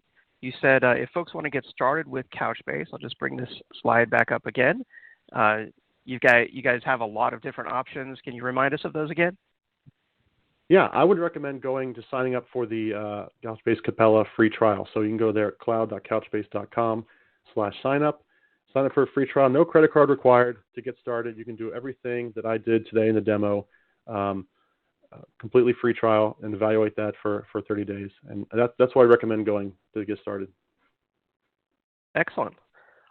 said if folks want to get started with Couchbase, I'll just bring this slide back up again. You guys have a lot of different options. Can you remind us of those again? Yeah, I would recommend signing up for the Couchbase Capella free trial. So you can go there at cloud.couchbase.com/signup. Sign up for a free trial. No credit card required to get started. You can do everything that I did today in the demo. Completely free trial, and evaluate that for 30 days. And that's why I recommend going to get started. Excellent.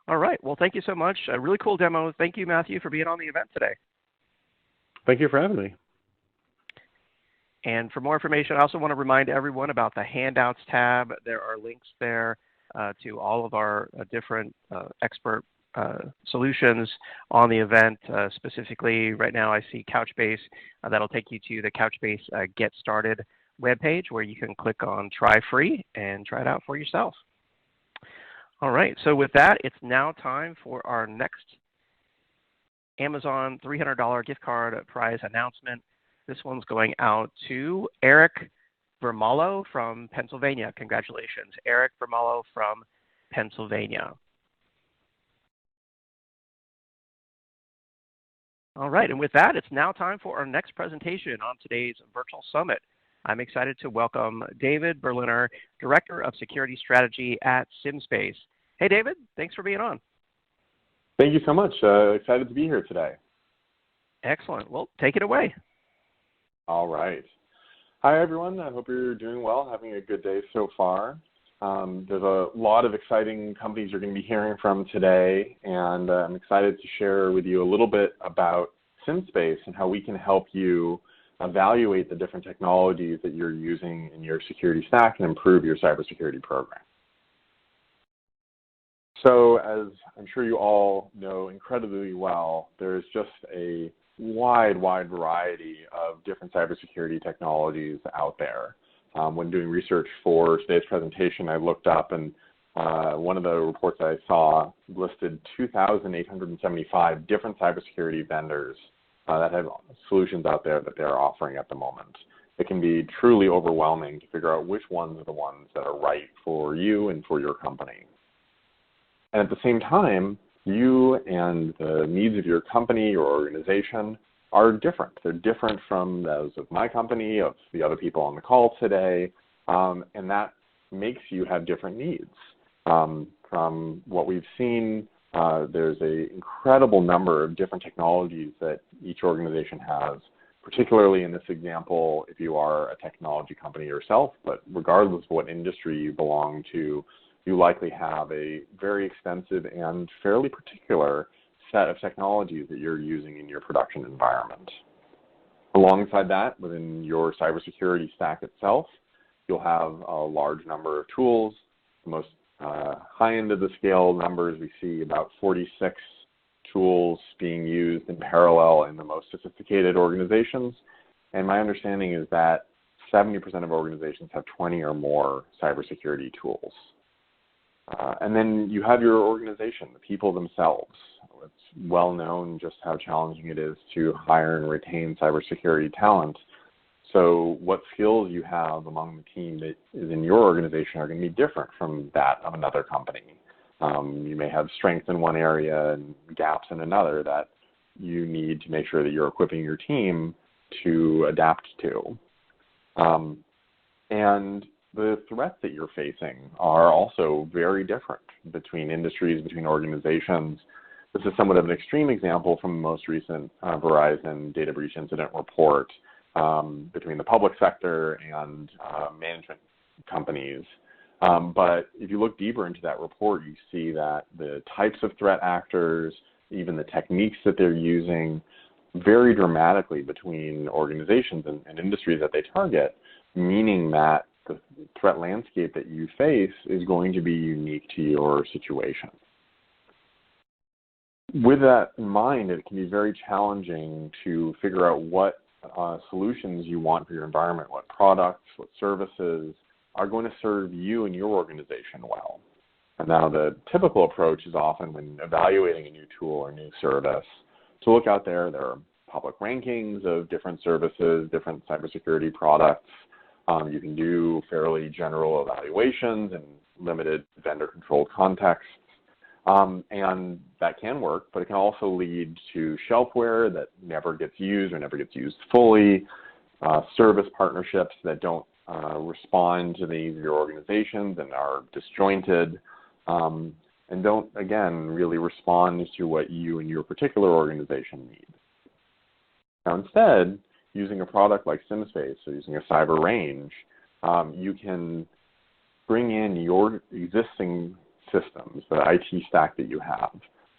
All right. Well, thank you so much. A really cool demo. Thank you, Matthew, for being on the event today. Thank you for having me. And for more information, I also want to remind everyone about the Handouts tab. There are links there to all of our different expert solutions on the event. Specifically, right now I see Couchbase. That'll take you to the Couchbase Get Started webpage, where you can click on Try Free and try it out for yourself. All right, so with that, it's now time for our next Amazon $300 gift card prize announcement. This one's going out to Eric Vermallo from Pennsylvania. Congratulations, Eric Vermallo from Pennsylvania. All right, and with that, it's now time for our next presentation on today's virtual summit. I'm excited to welcome David Berliner, Director of Security Strategy at SimSpace. Hey, David, thanks for being on. Thank you so much. Excited to be here today. Excellent. Well, take it away. All right. Hi, everyone. I hope you're doing well, having a good day so far. There's a lot of exciting companies you're going to be hearing from today, and I'm excited to share with you a little bit about SimSpace and how we can help you evaluate the different technologies that you're using in your security stack and improve your cybersecurity program. So as I'm sure you all know incredibly well, there's just a wide variety of different cybersecurity technologies out there. When doing research for today's presentation, I looked up, and one of the reports I saw listed 2,875 different cybersecurity vendors that have solutions out there that they're offering at the moment. It can be truly overwhelming to figure out which ones are the ones that are right for you and for your company. And at the same time, you and the needs of your company or organization are different. They're different from those of my company, of the other people on the call today, and that makes you have different needs. From what we've seen, there's an incredible number of different technologies that each organization has, particularly in this example, if you are a technology company yourself, but regardless of what industry you belong to, you likely have a very extensive and fairly particular set of technologies that you're using in your production environment. Alongside that, within your cybersecurity stack itself, you'll have a large number of tools. The most high end of the scale numbers, we see about 46 tools being used in parallel in the most sophisticated organizations. And my understanding is that 70% of organizations have 20 or more cybersecurity tools. And then you have your organization, the people themselves. It's well known just how challenging it is to hire and retain cybersecurity talent. So what skills you have among the team that is in your organization are going to be different from that of another company. You may have strengths in one area and gaps in another that you need to make sure that you're equipping your team to adapt to. And the threats that you're facing are also very different between industries, between organizations. This is somewhat of an extreme example from the most recent Verizon data breach incident report between the public sector and management companies. But if you look deeper into that report, you see that the types of threat actors, even the techniques that they're using, vary dramatically between organizations and industries that they target, meaning that the threat landscape that you face is going to be unique to your situation. With that in mind, it can be very challenging to figure out what solutions you want for your environment, what products, what services are going to serve you and your organization well. And now the typical approach is often when evaluating a new tool or new service to look out there. There are public rankings of different services, different cybersecurity products. You can do fairly general evaluations in limited vendor-controlled contexts. And that can work, but it can also lead to shelfware that never gets used or never gets used fully, service partnerships that don't respond to the needs of your organizations and are disjointed, and don't, again, really respond to what you and your particular organization need. Now, instead, using a product like SimSpace or using a cyber range, you can bring in your existing systems, the IT stack that you have,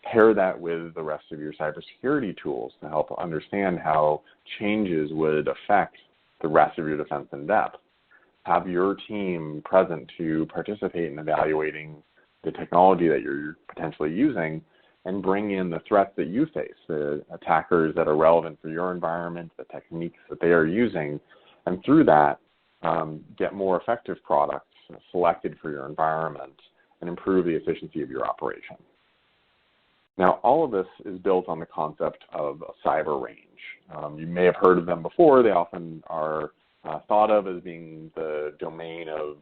pair that with the rest of your cybersecurity tools to help understand how changes would affect the rest of your defense in depth. Have your team present to participate in evaluating the technology that you're potentially using, and bring in the threats that you face, the attackers that are relevant for your environment, the techniques that they are using, and through that, get more effective products selected for your environment and improve the efficiency of your operation. Now, all of this is built on the concept of a cyber range. You may have heard of them before. They often are thought of as being the domain of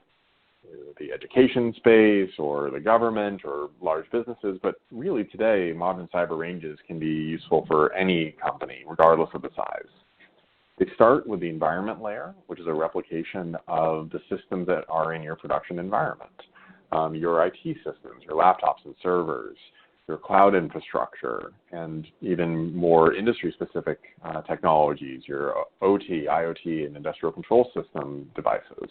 the education space or the government or large businesses, but really today modern cyber ranges can be useful for any company, regardless of the size. They start with the environment layer, which is a replication of the systems that are in your production environment. Your IT systems, your laptops and servers, your cloud infrastructure, and even more industry-specific technologies, your OT, IoT, and industrial control system devices.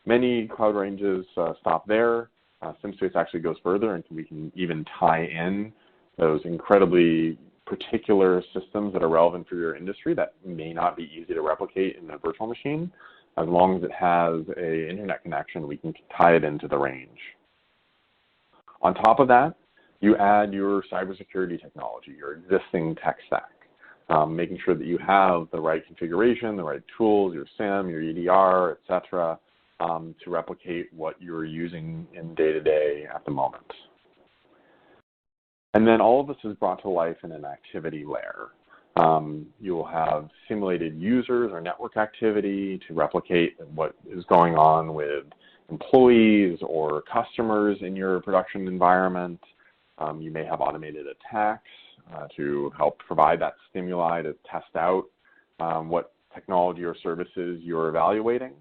Many cloud ranges stop there. SimSpace actually goes further, and we can even tie in those incredibly particular systems that are relevant for your industry that may not be easy to replicate in a virtual machine. As long as it has an internet connection, we can tie it into the range. On top of that, you add your cybersecurity technology, your existing tech stack, making sure that you have the right configuration, the right tools, your SIM, your EDR, et cetera, to replicate what you're using in day-to-day at the moment. And then all of this is brought to life in an activity layer. You will have simulated users or network activity to replicate what is going on with employees or customers in your production environment. You may have automated attacks to help provide that stimuli to test out what technology or services you're evaluating,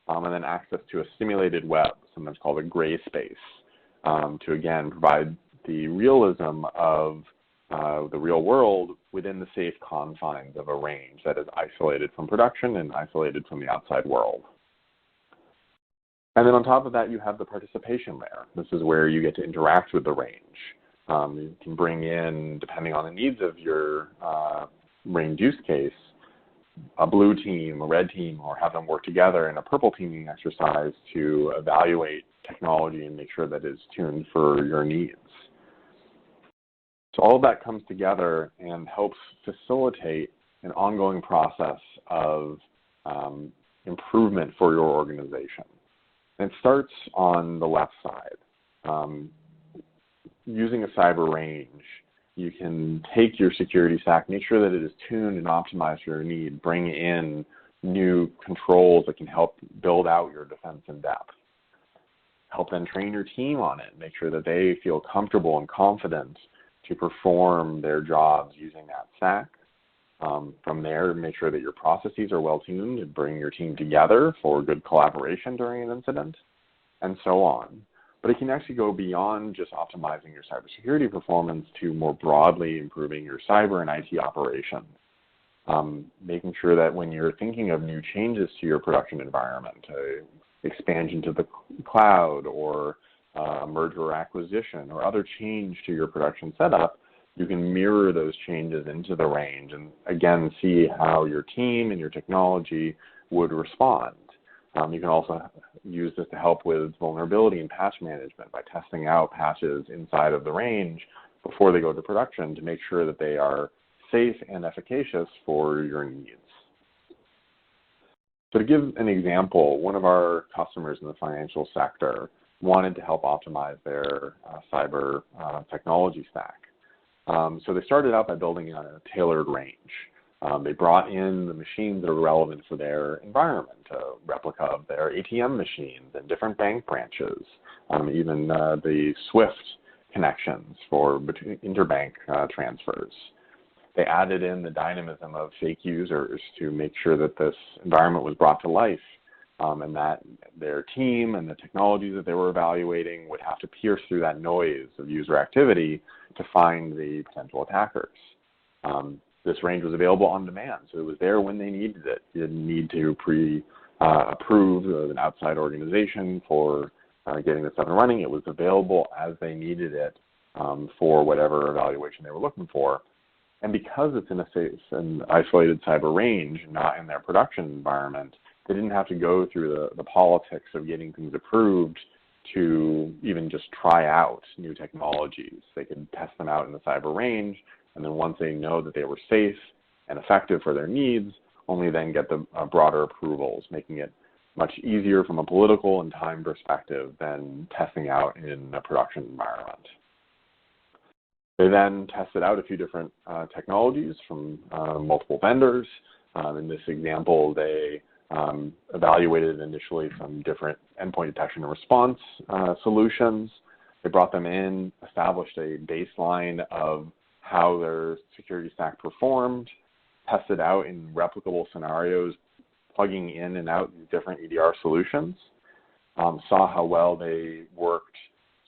and then access to a simulated web, sometimes called a gray space, to again provide the realism of the real world within the safe confines of a range that is isolated from production and isolated from the outside world. And then on top of that, you have the participation layer. This is where you get to interact with the range. You can bring in, depending on the needs of your range use case, a blue team, a red team, or have them work together in a purple teaming exercise to evaluate technology and make sure that it's tuned for your needs. So all of that comes together and helps facilitate an ongoing process of improvement for your organization. And it starts on the left side. Using a cyber range, you can take your security stack, make sure that it is tuned and optimized for your need, bring in new controls that can help build out your defense in depth. Help then train your team on it, make sure that they feel comfortable and confident to perform their jobs using that stack. From there, make sure that your processes are well tuned and bring your team together for good collaboration during an incident, and so on. But it can actually go beyond just optimizing your cybersecurity performance to more broadly improving your cyber and IT operation. Making sure that when you're thinking of new changes to your production environment, expansion to the cloud or a merger or acquisition or other change to your production setup, you can mirror those changes into the range and again see how your team and your technology would respond. You can also use this to help with vulnerability and patch management by testing out patches inside of the range before they go to production to make sure that they are safe and efficacious for your needs. So to give an example, one of our customers in the financial sector wanted to help optimize their cyber technology stack. So they started out by building a tailored range. They brought in the machines that are relevant for their environment, a replica of their ATM machines and different bank branches, even the SWIFT connections for interbank transfers. They added in the dynamism of fake users to make sure that this environment was brought to life and that their team and the technologies that they were evaluating would have to pierce through that noise of user activity to find the potential attackers. This range was available on demand, so it was there when they needed it. You didn't need to pre-approve an outside organization for getting this up and running. It was available as they needed it for whatever evaluation they were looking for. And because it's in a safe and isolated cyber range, not in their production environment, they didn't have to go through the politics of getting things approved to even just try out new technologies. They could test them out in the cyber range, and then once they know that they were safe and effective for their needs, only then get the broader approvals, making it much easier from a political and time perspective than testing out in a production environment. They then tested out a few different technologies from multiple vendors. In this example, they evaluated initially some different endpoint detection and response solutions. They brought them in, established a baseline of how their security stack performed, tested out in replicable scenarios, plugging in and out these different EDR solutions, saw how well they worked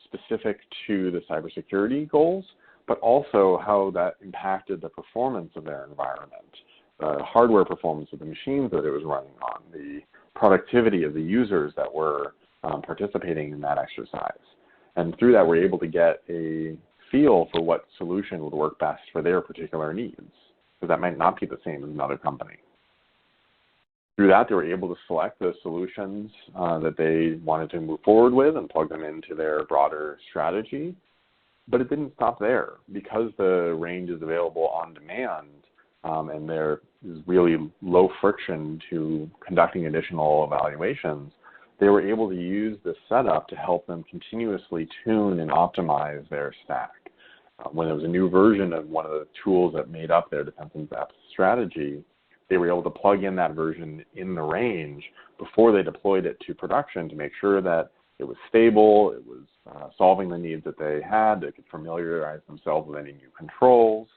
specific to the cybersecurity goals, but also how that impacted the performance of their environment, the hardware performance of the machines that it was running on, the productivity of the users that were participating in that exercise. And through that, we're able to get a feel for what solution would work best for their particular needs, because that might not be the same as another company. Through that, they were able to select the solutions that they wanted to move forward with and plug them into their broader strategy. But it didn't stop there. Because the range is available on demand and there is really low friction to conducting additional evaluations, they were able to use this setup to help them continuously tune and optimize their stack. When there was a new version of one of the tools that made up their defense and depth strategy, they were able to plug in that version in the range before they deployed it to production to make sure that it was stable, it was solving the needs that they had, they could familiarize themselves with any new controls.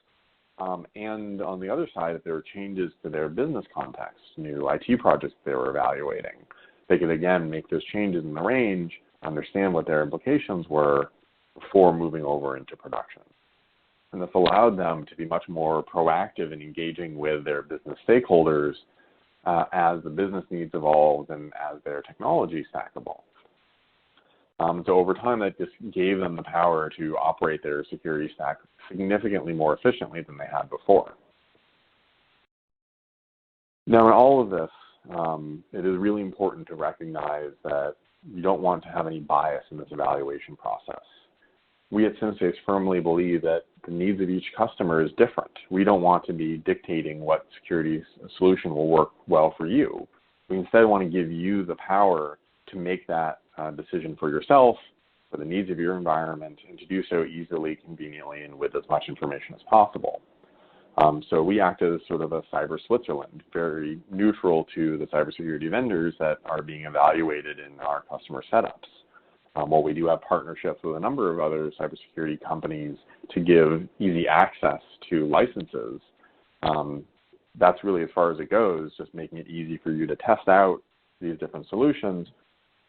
And on the other side, if there were changes to their business context, new IT projects they were evaluating, they could again make those changes in the range, understand what their implications were before moving over into production. And this allowed them to be much more proactive in engaging with their business stakeholders as the business needs evolved and as their technology stack evolved. So over time, that just gave them the power to operate their security stack significantly more efficiently than they had before. Now, in all of this, it is really important to recognize that you don't want to have any bias in this evaluation process. We at SimSpace firmly believe that the needs of each customer is different. We don't want to be dictating what security solution will work well for you. We instead want to give you the power to make that decision for yourself, for the needs of your environment, and to do so easily, conveniently, and with as much information as possible. So we act as sort of a cyber Switzerland, very neutral to the cybersecurity vendors that are being evaluated in our customer setups. While we do have partnerships with a number of other cybersecurity companies to give easy access to licenses, that's really as far as it goes, just making it easy for you to test out these different solutions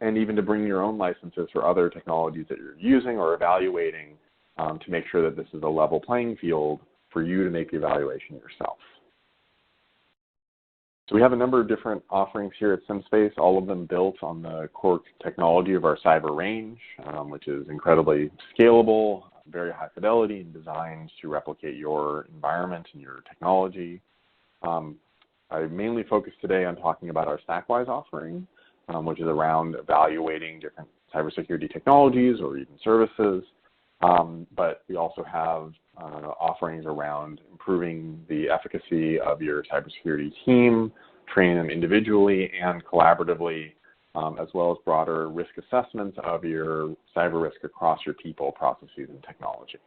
and even to bring your own licenses for other technologies that you're using or evaluating to make sure that this is a level playing field for you to make the evaluation yourself. So we have a number of different offerings here at SimSpace, all of them built on the core technology of our cyber range, which is incredibly scalable, very high fidelity, and designed to replicate your environment and your technology. I mainly focus today on talking about our StackWise offering, which is around evaluating different cybersecurity technologies or even services. But we also have offerings around improving the efficacy of your cybersecurity team, training them individually and collaboratively, as well as broader risk assessments of your cyber risk across your people, processes, and technology.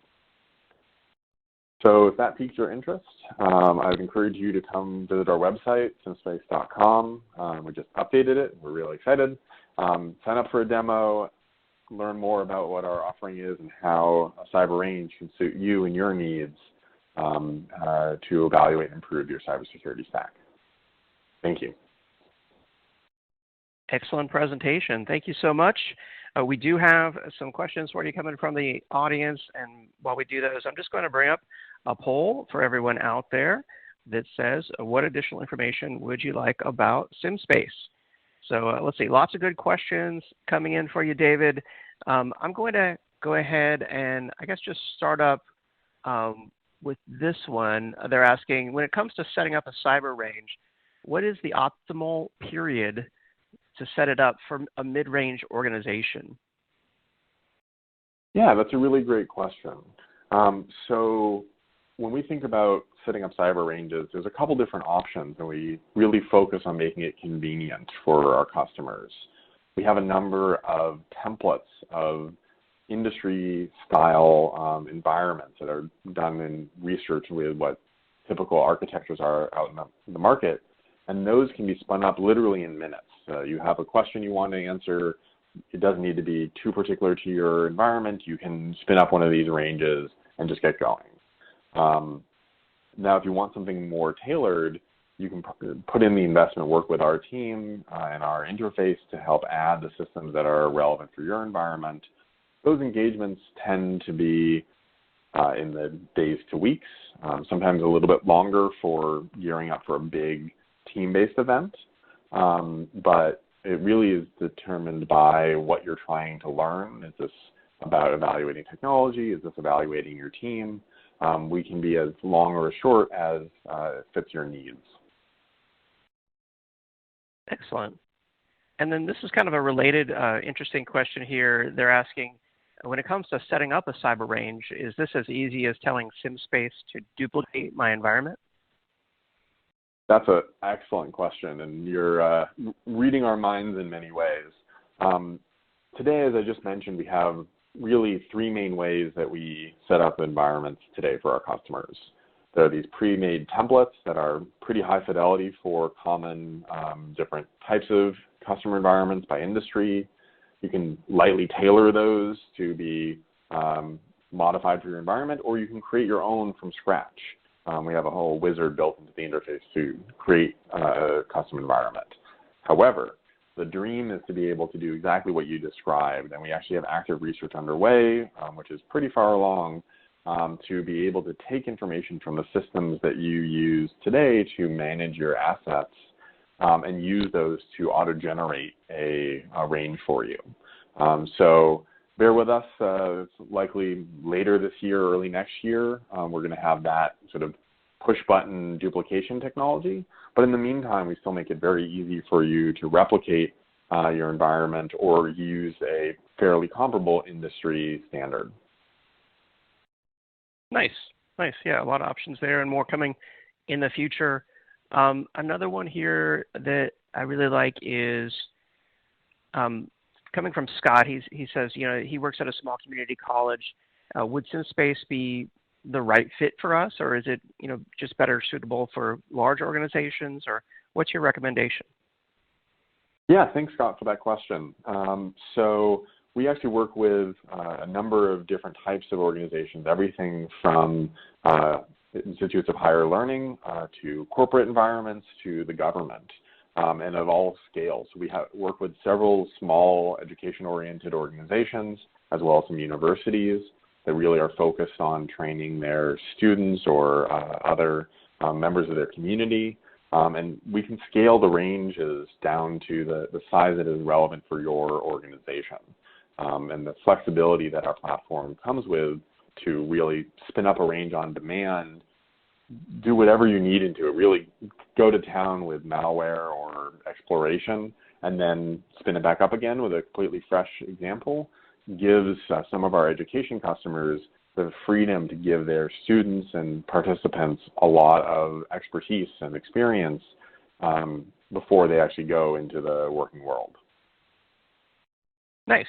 So if that piques your interest, I would encourage you to come visit our website, simspace.com. We just updated it. We're really excited. Sign up for a demo. Learn more about what our offering is and how a cyber range can suit you and your needs to evaluate and improve your cybersecurity stack. Thank you. Excellent presentation. Thank you so much. We do have some questions for you coming from the audience, and while we do those, I'm just going to bring up a poll for everyone out there that says, what additional information would you like about SimSpace? So let's see, lots of good questions coming in for you, David. I'm going to go ahead and I guess just start up with this one. They're asking, when it comes to setting up a cyber range, what is the optimal period to set it up for a mid-range organization? Yeah, that's a really great question. So when we think about setting up cyber ranges, there's a couple different options, and we really focus on making it convenient for our customers. We have a number of templates of industry-style environments that are done in research with what typical architectures are out in the market, And those can be spun up literally in minutes. You have a question you want to answer. It doesn't need to be too particular to your environment. You can spin up one of these ranges and just get going. Now, if you want something more tailored, you can put in the investment, work with our team and our interface to help add the systems that are relevant for your environment. Those engagements tend to be in the days to weeks, sometimes a little bit longer for gearing up for a big team-based event. But it really is determined by what you're trying to learn. Is this about evaluating technology? Is this evaluating your team? We can be as long or as short as it fits your needs. Excellent. And then this is kind of a related, interesting question here. They're asking, when it comes to setting up a cyber range, is this as easy as telling SimSpace to duplicate my environment? That's an excellent question, and you're reading our minds in many ways. Today, as I just mentioned, we have really three main ways that we set up environments today for our customers. There are these pre-made templates that are pretty high fidelity for common different types of customer environments by industry. You can lightly tailor those to be modified for your environment, or you can create your own from scratch. We have a whole wizard built into the interface to create a custom environment. However, the dream is to be able to do exactly what you described, and we actually have active research underway, which is pretty far along, to be able to take information from the systems that you use today to manage your assets and use those to auto-generate a range for you. So bear with us. It's likely later this year, early next year, we're going to have that sort of push-button duplication technology. But in the meantime, we still make it very easy for you to replicate your environment or use a fairly comparable industry standard. Nice, nice. Yeah, a lot of options there and more coming in the future. Another one here that I really like is coming from Scott. He says, you know, he works at a small community college. Would SimSpace be the right fit for us, or is it, you know, just better suitable for large organizations, or what's your recommendation? Yeah, thanks, Scott, for that question. So we actually work with a number of different types of organizations, everything from institutes of higher learning to corporate environments to the government, and of all scales. So we work with several small education-oriented organizations, as well as some universities that really are focused on training their students or other members of their community. And we can scale the ranges down to the size that is relevant for your organization. And the flexibility that our platform comes with to really spin up a range on demand, do whatever you need into it, really go to town with malware or exploration, and then spin it back up again with a completely fresh example, gives some of our education customers the freedom to give their students and participants a lot of expertise and experience before they actually go into the working world. Nice.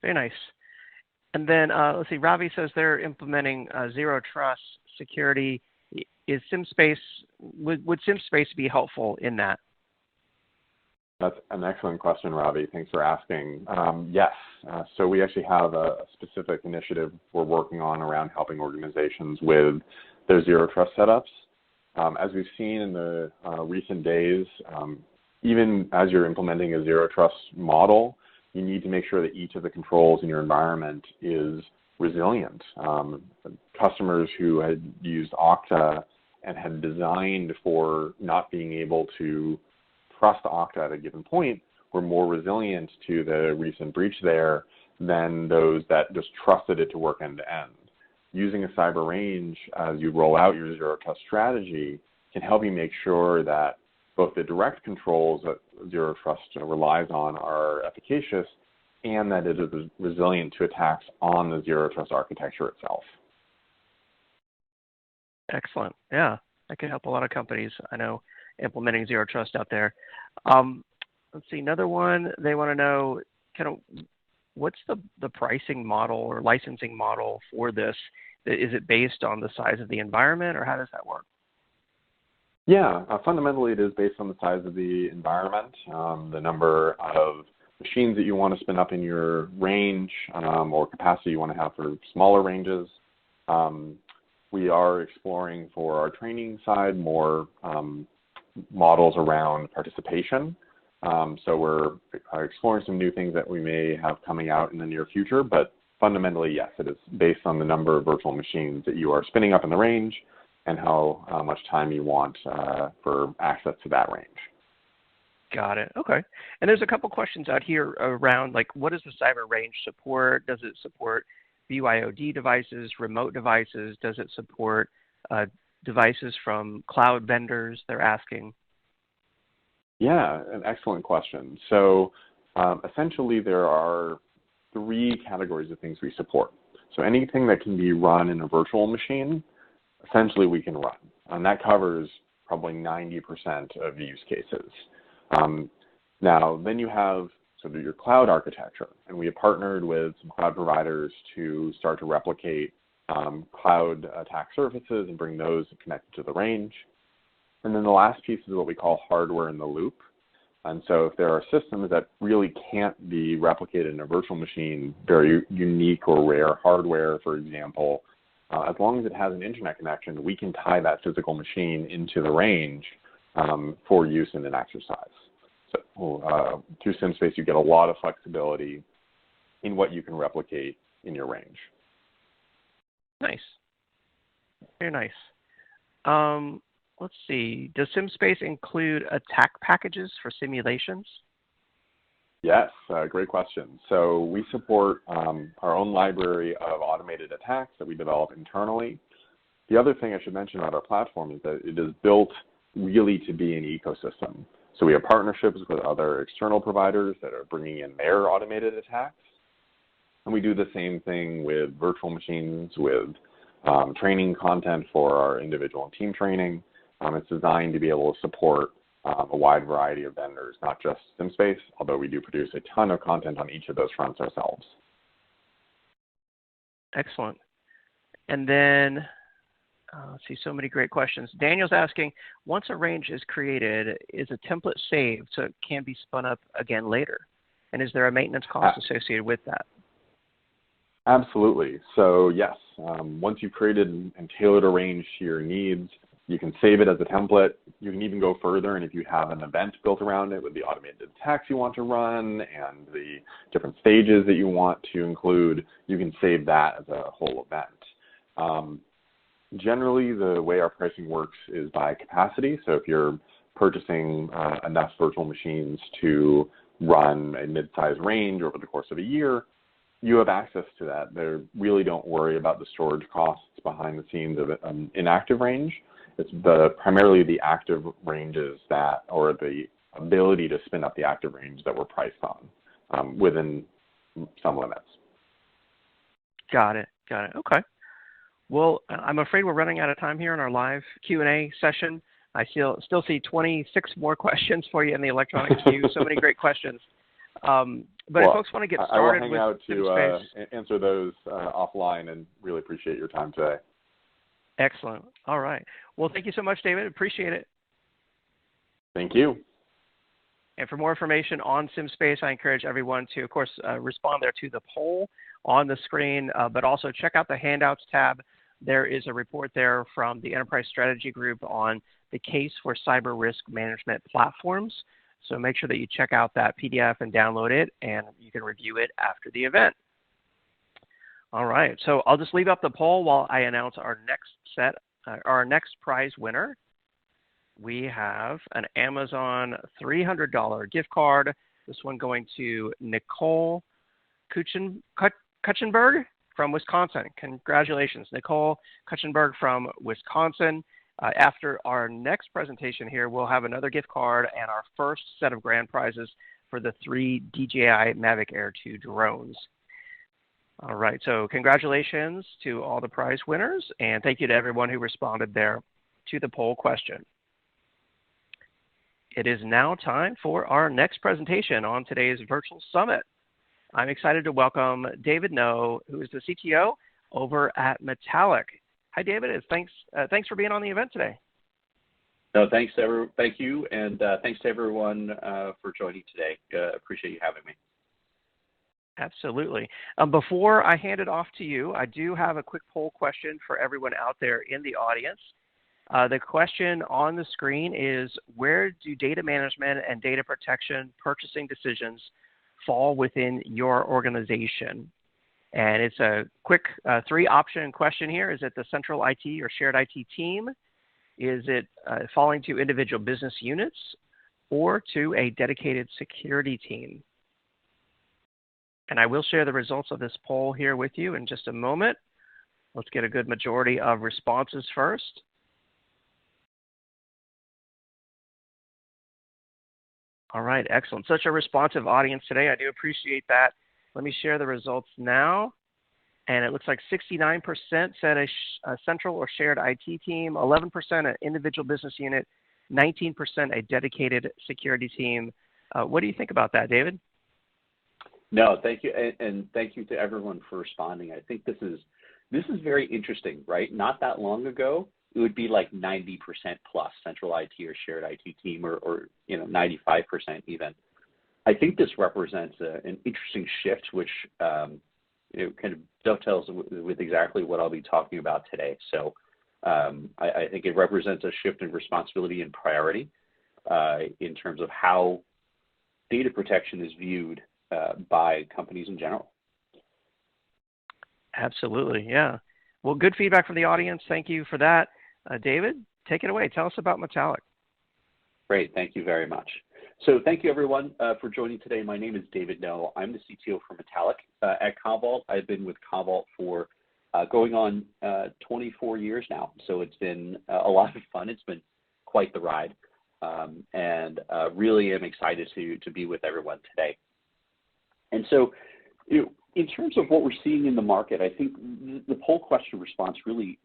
Very nice. And then let's see, Ravi says they're implementing zero trust security. Is SimSpace, would SimSpace be helpful in that? That's an excellent question, Ravi. Thanks for asking. Yes. So we actually have a specific initiative we're working on around helping organizations with their zero trust setups. As we've seen in the recent days, even as you're implementing a zero trust model, you need to make sure that each of the controls in your environment is resilient. Customers who had used Okta and had designed for not being able to trust Okta at a given point were more resilient to the recent breach there than those that just trusted it to work end to end. Using a cyber range as you roll out your zero trust strategy can help you make sure that both the direct controls that zero trust relies on are efficacious and that it is resilient to attacks on the zero trust architecture itself. Excellent. Yeah, that could help a lot of companies, I know, implementing zero trust out there. Let's see, another one, they want to know kind of what's the pricing model or licensing model for this? Is it based on the size of the environment, or how does that work? Yeah, fundamentally it is based on the size of the environment, the number of machines that you want to spin up in your range, or capacity you want to have for smaller ranges. We are exploring for our training side more models around participation. So we're exploring some new things that we may have coming out in the near future, but fundamentally, yes, it is based on the number of virtual machines that you are spinning up in the range and how much time you want for access to that range. Got it. Okay. And there's a couple questions out here around, like, what does the cyber range support? Does it support BYOD devices, remote devices? Does it support devices from cloud vendors, they're asking? Yeah, an excellent question. So essentially there are 3 categories of things we support. So anything that can be run in a virtual machine, essentially we can run. And that covers probably 90% of use cases. Now, then you have sort of your cloud architecture, and we have partnered with some cloud providers to start to replicate cloud attack surfaces and bring those connected to the range. And then the last piece is what we call hardware in the loop. And so if there are systems that really can't be replicated in a virtual machine, very unique or rare hardware, for example, as long as it has an internet connection, we can tie that physical machine into the range for use in an exercise. So through SimSpace, you get a lot of flexibility in what you can replicate in your range. Nice. Very nice. Let's see. Does SimSpace include attack packages for simulations? Yes, great question. So we support our own library of automated attacks that we develop internally. The other thing I should mention about our platform is that it is built really to be an ecosystem. So we have partnerships with other external providers that are bringing in their automated attacks. And we do the same thing with virtual machines, with training content for our individual and team training. It's designed to be able to support a wide variety of vendors, not just SimSpace, although we do produce a ton of content on each of those fronts ourselves. Excellent. And then, let's see, so many great questions. Daniel's asking, once a range is created, is a template saved so it can be spun up again later? And is there a maintenance cost associated with that? Absolutely. So yes, once you've created and tailored a range to your needs, you can save it as a template. You can even go further, and if you have an event built around it with the automated attacks you want to run and the different stages that you want to include, you can save that as a whole event. Generally, the way our pricing works is by capacity. So if you're purchasing enough virtual machines to run a mid-sized range over the course of a year, you have access to that. They really don't worry about the storage costs behind the scenes of an inactive range. It's primarily the active ranges that, or the ability to spin up the active range that we're priced on within some limits. Got it. Got it. Okay. Well, I'm afraid we're running out of time here in our live Q&A session. I still see 26 more questions for you in the electronic queue. So many great questions. But if folks want to get started with I will hang out to answer those offline, and really appreciate your time today. Excellent. All right. Well, thank you so much, David. Appreciate it. Thank you. And for more information on SimSpace, I encourage everyone to, of course, respond there to the poll on the screen, but also check out the Handouts tab. There is a report there from the Enterprise Strategy Group on the case for cyber risk management platforms. So make sure that you check out that PDF and download it, and you can review it after the event. All right, so I'll just leave up the poll while I announce our next prize winner. We have an Amazon $300 gift card. This one going to Nicole Kuchenberg from Wisconsin. Congratulations, Nicole Kuchenberg from Wisconsin. After our next presentation here, we'll have another gift card and our first set of grand prizes for the 3 DJI Mavic Air 2 drones. All right, so congratulations to all the prize winners, and thank you to everyone who responded there to the poll question. It is now time for our next presentation on today's virtual summit. I'm excited to welcome David No, who is the CTO over at Metallic. Hi, David. Thanks for being on the event today. No, thank you, and thanks to everyone for joining today. Appreciate you having me. Absolutely. Before I hand it off to you, I do have a quick poll question for everyone out there in the audience. The question on the screen is, where do data management and data protection purchasing decisions fall within your organization? And it's a quick 3-option question here. Is it the central IT or shared IT team? Is it falling to individual business units or to a dedicated security team? And I will share the results of this poll here with you in just a moment. Let's get a good majority of responses first. All right, excellent. Such a responsive audience today. I do appreciate that. Let me share the results now. And it looks like 69% said a central or shared IT team, 11% an individual business unit, 19% a dedicated security team. What do you think about that, David? No, thank you, and thank you to everyone for responding. I think this is very interesting, right? Not that long ago, it would be like 90% plus central IT or shared IT team, or 95% even. I think this represents an interesting shift, which it kind of dovetails with exactly what I'll be talking about today. So I think it represents a shift in responsibility and priority in terms of how data protection is viewed by companies in general. Absolutely, yeah. Well, good feedback from the audience. Thank you for that. David, take it away. Tell us about Metallic. Great, thank you very much. So thank you everyone for joining today. My name is David No. I'm the CTO for Metallic at Commvault. I've been with Commvault for going on 24 years now. So it's been a lot of fun. It's been quite the ride. And really am excited to be with everyone today. And so, in terms of what we're seeing in the market, I think the poll question response really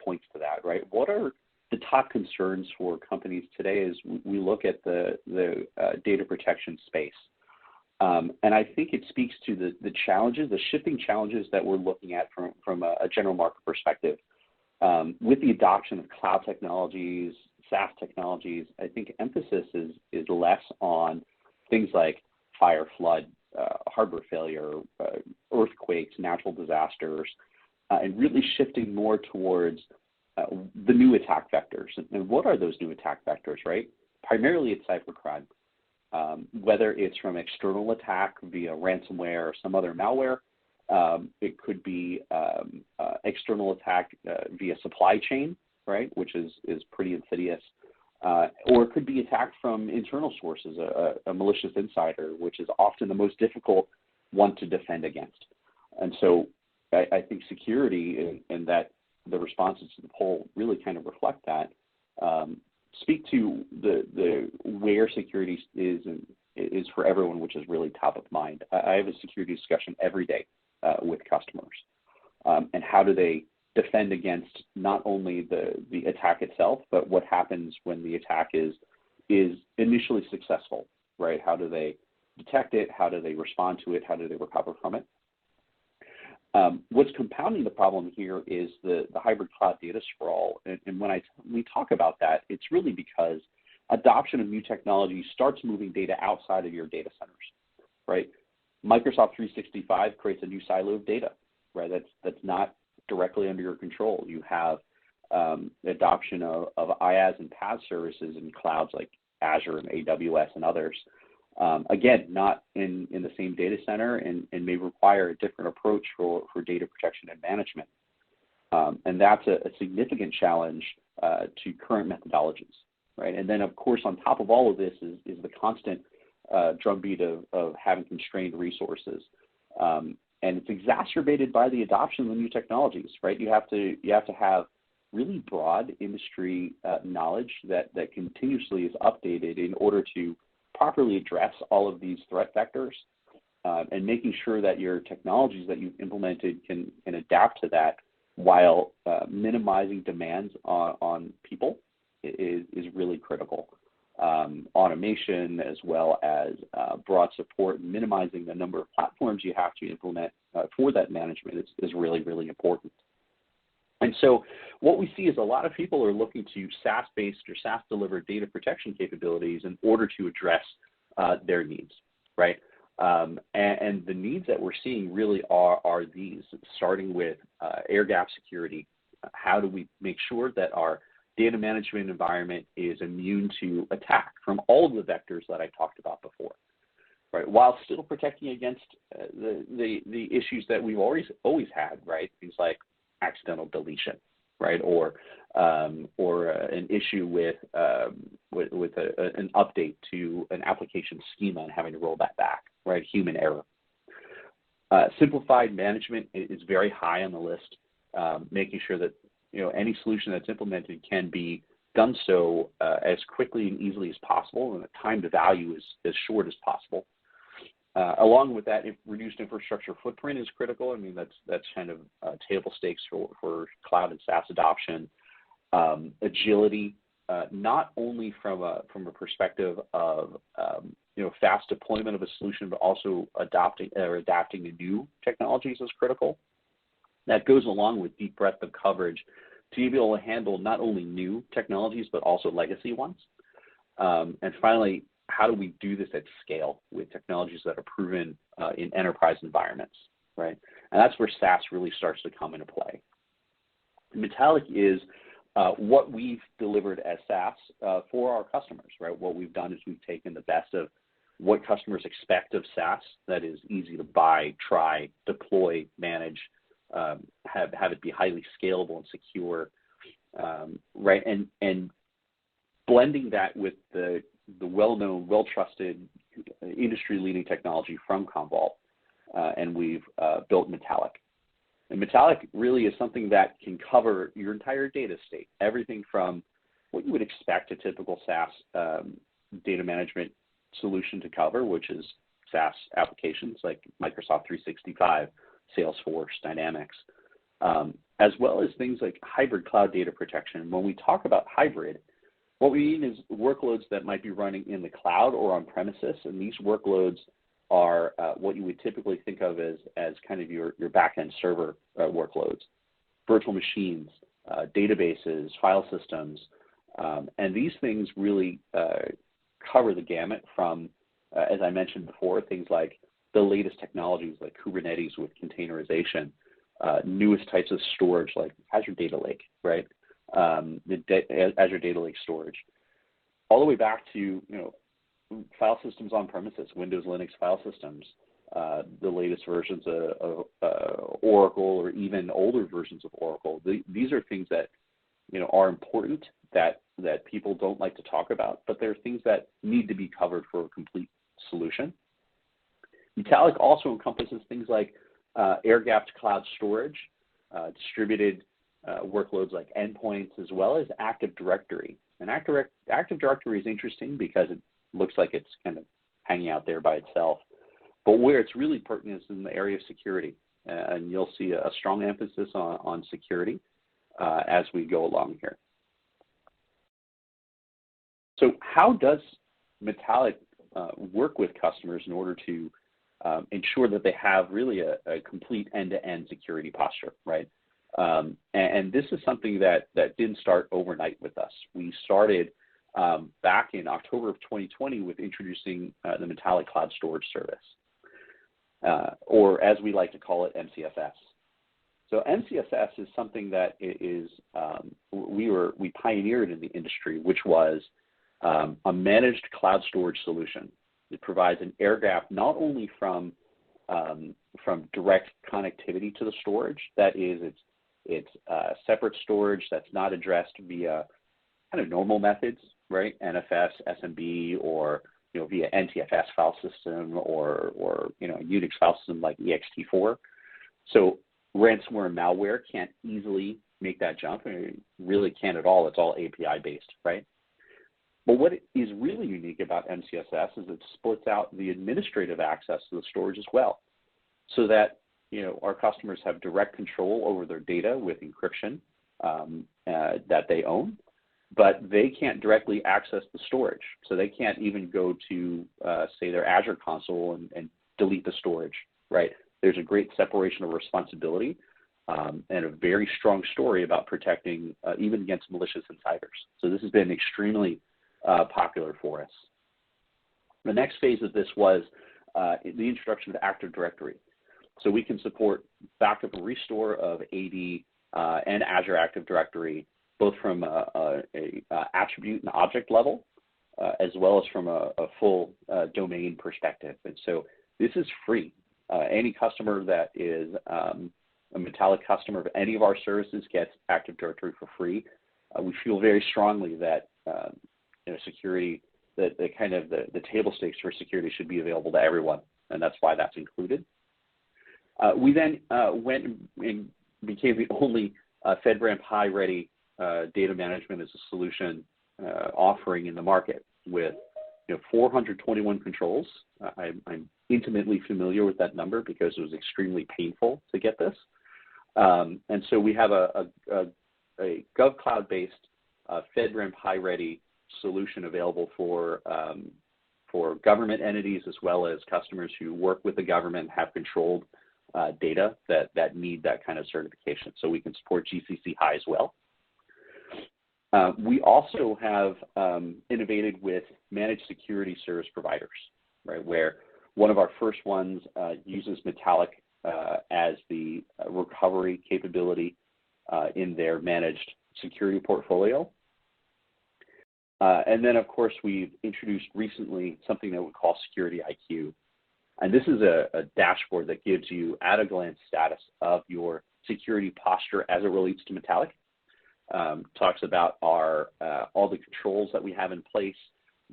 points to that, right? What are the top concerns for companies today as we look at the data protection space? And I think it speaks to the challenges, the shifting challenges that we're looking at from a general market perspective. With the adoption of cloud technologies, SaaS technologies, I think emphasis is less on things like fire, flood, hardware failure, earthquakes, natural disasters, and really shifting more towards the new attack vectors. And what are those new attack vectors, right? Primarily it's cybercrime. Whether it's from external attack via ransomware or some other malware, it could be external attack via supply chain, right, which is pretty insidious. Or it could be attacked from internal sources, a malicious insider, which is often the most difficult one to defend against. And so I think security and that the responses to the poll really kind of reflect that, speak to the where security is for everyone, which is really top of mind. I have a security discussion every day with customers, and how do they defend against not only the attack itself, but what happens when the attack is initially successful, right? How do they detect it? How do they respond to it? How do they recover from it? What's compounding the problem here is the hybrid cloud data sprawl. And when we talk about that, it's really because adoption of new technology starts moving data outside of your data centers, right? Microsoft 365 creates a new silo of data, right? That's not directly under your control. You have the adoption of IaaS and PaaS services in clouds like Azure and AWS and others. Again, not in the same data center and may require a different approach for data protection and management. And that's a significant challenge to current methodologies, right? And then, of course, on top of all of this is the constant drumbeat of having constrained resources. And it's exacerbated by the adoption of the new technologies, right? You have to have really broad industry knowledge that continuously is updated in order to properly address all of these threat vectors, and making sure that your technologies that you've implemented can adapt to that while minimizing demands on people is really critical. Automation as well as broad support, minimizing the number of platforms you have to implement for that management is really, really important. And so what we see is a lot of people are looking to SaaS-based or SaaS-delivered data protection capabilities in order to address their needs, right? And the needs that we're seeing really are these, starting with air gap security. How do we make sure that our data management environment is immune to attack from all of the vectors that I talked about before, right? While still protecting against the issues that we've always had, right? Things like accidental deletion, right? Or an issue with an update to an application schema and having to roll that back, right? Human error. Simplified management is very high on the list, making sure that any solution that's implemented can be done so as quickly and easily as possible, and the time to value is as short as possible. Along with that, reduced infrastructure footprint is critical. I mean, that's kind of table stakes for cloud and SaaS adoption. Agility, not only from a perspective of fast deployment of a solution, but also adapting to new technologies is critical. That goes along with deep breadth of coverage to be able to handle not only new technologies, but also legacy ones. And finally, how do we do this at scale with technologies that are proven in enterprise environments, right? And that's where SaaS really starts to come into play. Metallic is what we've delivered as SaaS for our customers, right? What we've done is we've taken the best of what customers expect of SaaS, that is easy to buy, try, deploy, manage, have it be highly scalable and secure, right? And blending that with the well-known, well-trusted, industry-leading technology from Commvault, and we've built Metallic. And Metallic really is something that can cover your entire data state, everything from what you would expect a typical SaaS data management solution to cover, which is SaaS applications like Microsoft 365, Salesforce, Dynamics, as well as things like hybrid cloud data protection. When we talk about hybrid, what we mean is workloads that might be running in the cloud or on premises, and these workloads are what you would typically think of as kind of your back-end server workloads, virtual machines, databases, file systems, and these things really cover the gamut from, as I mentioned before, things like the latest technologies like Kubernetes with containerization, newest types of storage like Azure Data Lake, right? Azure Data Lake storage, all the way back to file systems on premises, Windows, Linux file systems, the latest versions of Oracle, or even older versions of Oracle. These are things that are important that people don't like to talk about, but they're things that need to be covered for a complete solution. Metallic also encompasses things like air-gapped cloud storage, distributed workloads like endpoints, as well as Active Directory. And Active Directory is interesting because it looks like it's kind of hanging out there by itself. But where it's really pertinent is in the area of security. And you'll see a strong emphasis on security as we go along here. So how does Metallic work with customers in order to ensure that they have really a complete end-to-end security posture, right? And this is something that didn't start overnight with us. We started back in October of 2020 with introducing the Metallic Cloud Storage Service, or as we like to call it, MCSS. So MCSS is something that is we pioneered in the industry, which was a managed cloud storage solution. It provides an air gap not only from direct connectivity to the storage, that is, it's separate storage that's not addressed via kind of normal methods, right? NFS, SMB, or via NTFS file system, or Unix file system like ext4. So ransomware and malware can't easily make that jump. I mean, really can't at all. It's all API based, right? But what is really unique about MCSS is it splits out the administrative access to the storage as well, so that our customers have direct control over their data with encryption that they own, but they can't directly access the storage. So they can't even go to, say, their Azure console and delete the storage, right? There's a great separation of responsibility and a very strong story about protecting even against malicious insiders. So this has been extremely popular for us. The next phase of this was the introduction of Active Directory. So we can support backup and restore of AD and Azure Active Directory, both from a attribute and object level, as well as from a full domain perspective. And so this is free. Any customer that is a Metallic customer of any of our services gets Active Directory for free. We feel very strongly that security, that the table stakes for security should be available to everyone, and that's why that's included. We then went and became the only FedRAMP High ready data management as a solution offering in the market with 421 controls. I'm intimately familiar with that number because it was extremely painful to get this. And so we have a GovCloud-based FedRAMP High ready solution available for government entities as well as customers who work with the government and have controlled data that need that kind of certification. So we can support GCC High as well. We also have innovated with managed security service providers, right, where one of our first ones uses Metallic as the recovery capability in their managed security portfolio. And then, of course, we've introduced recently something that we call Security IQ. And this is a dashboard that gives you at-a-glance status of your security posture as it relates to Metallic. Talks about all the controls that we have in place,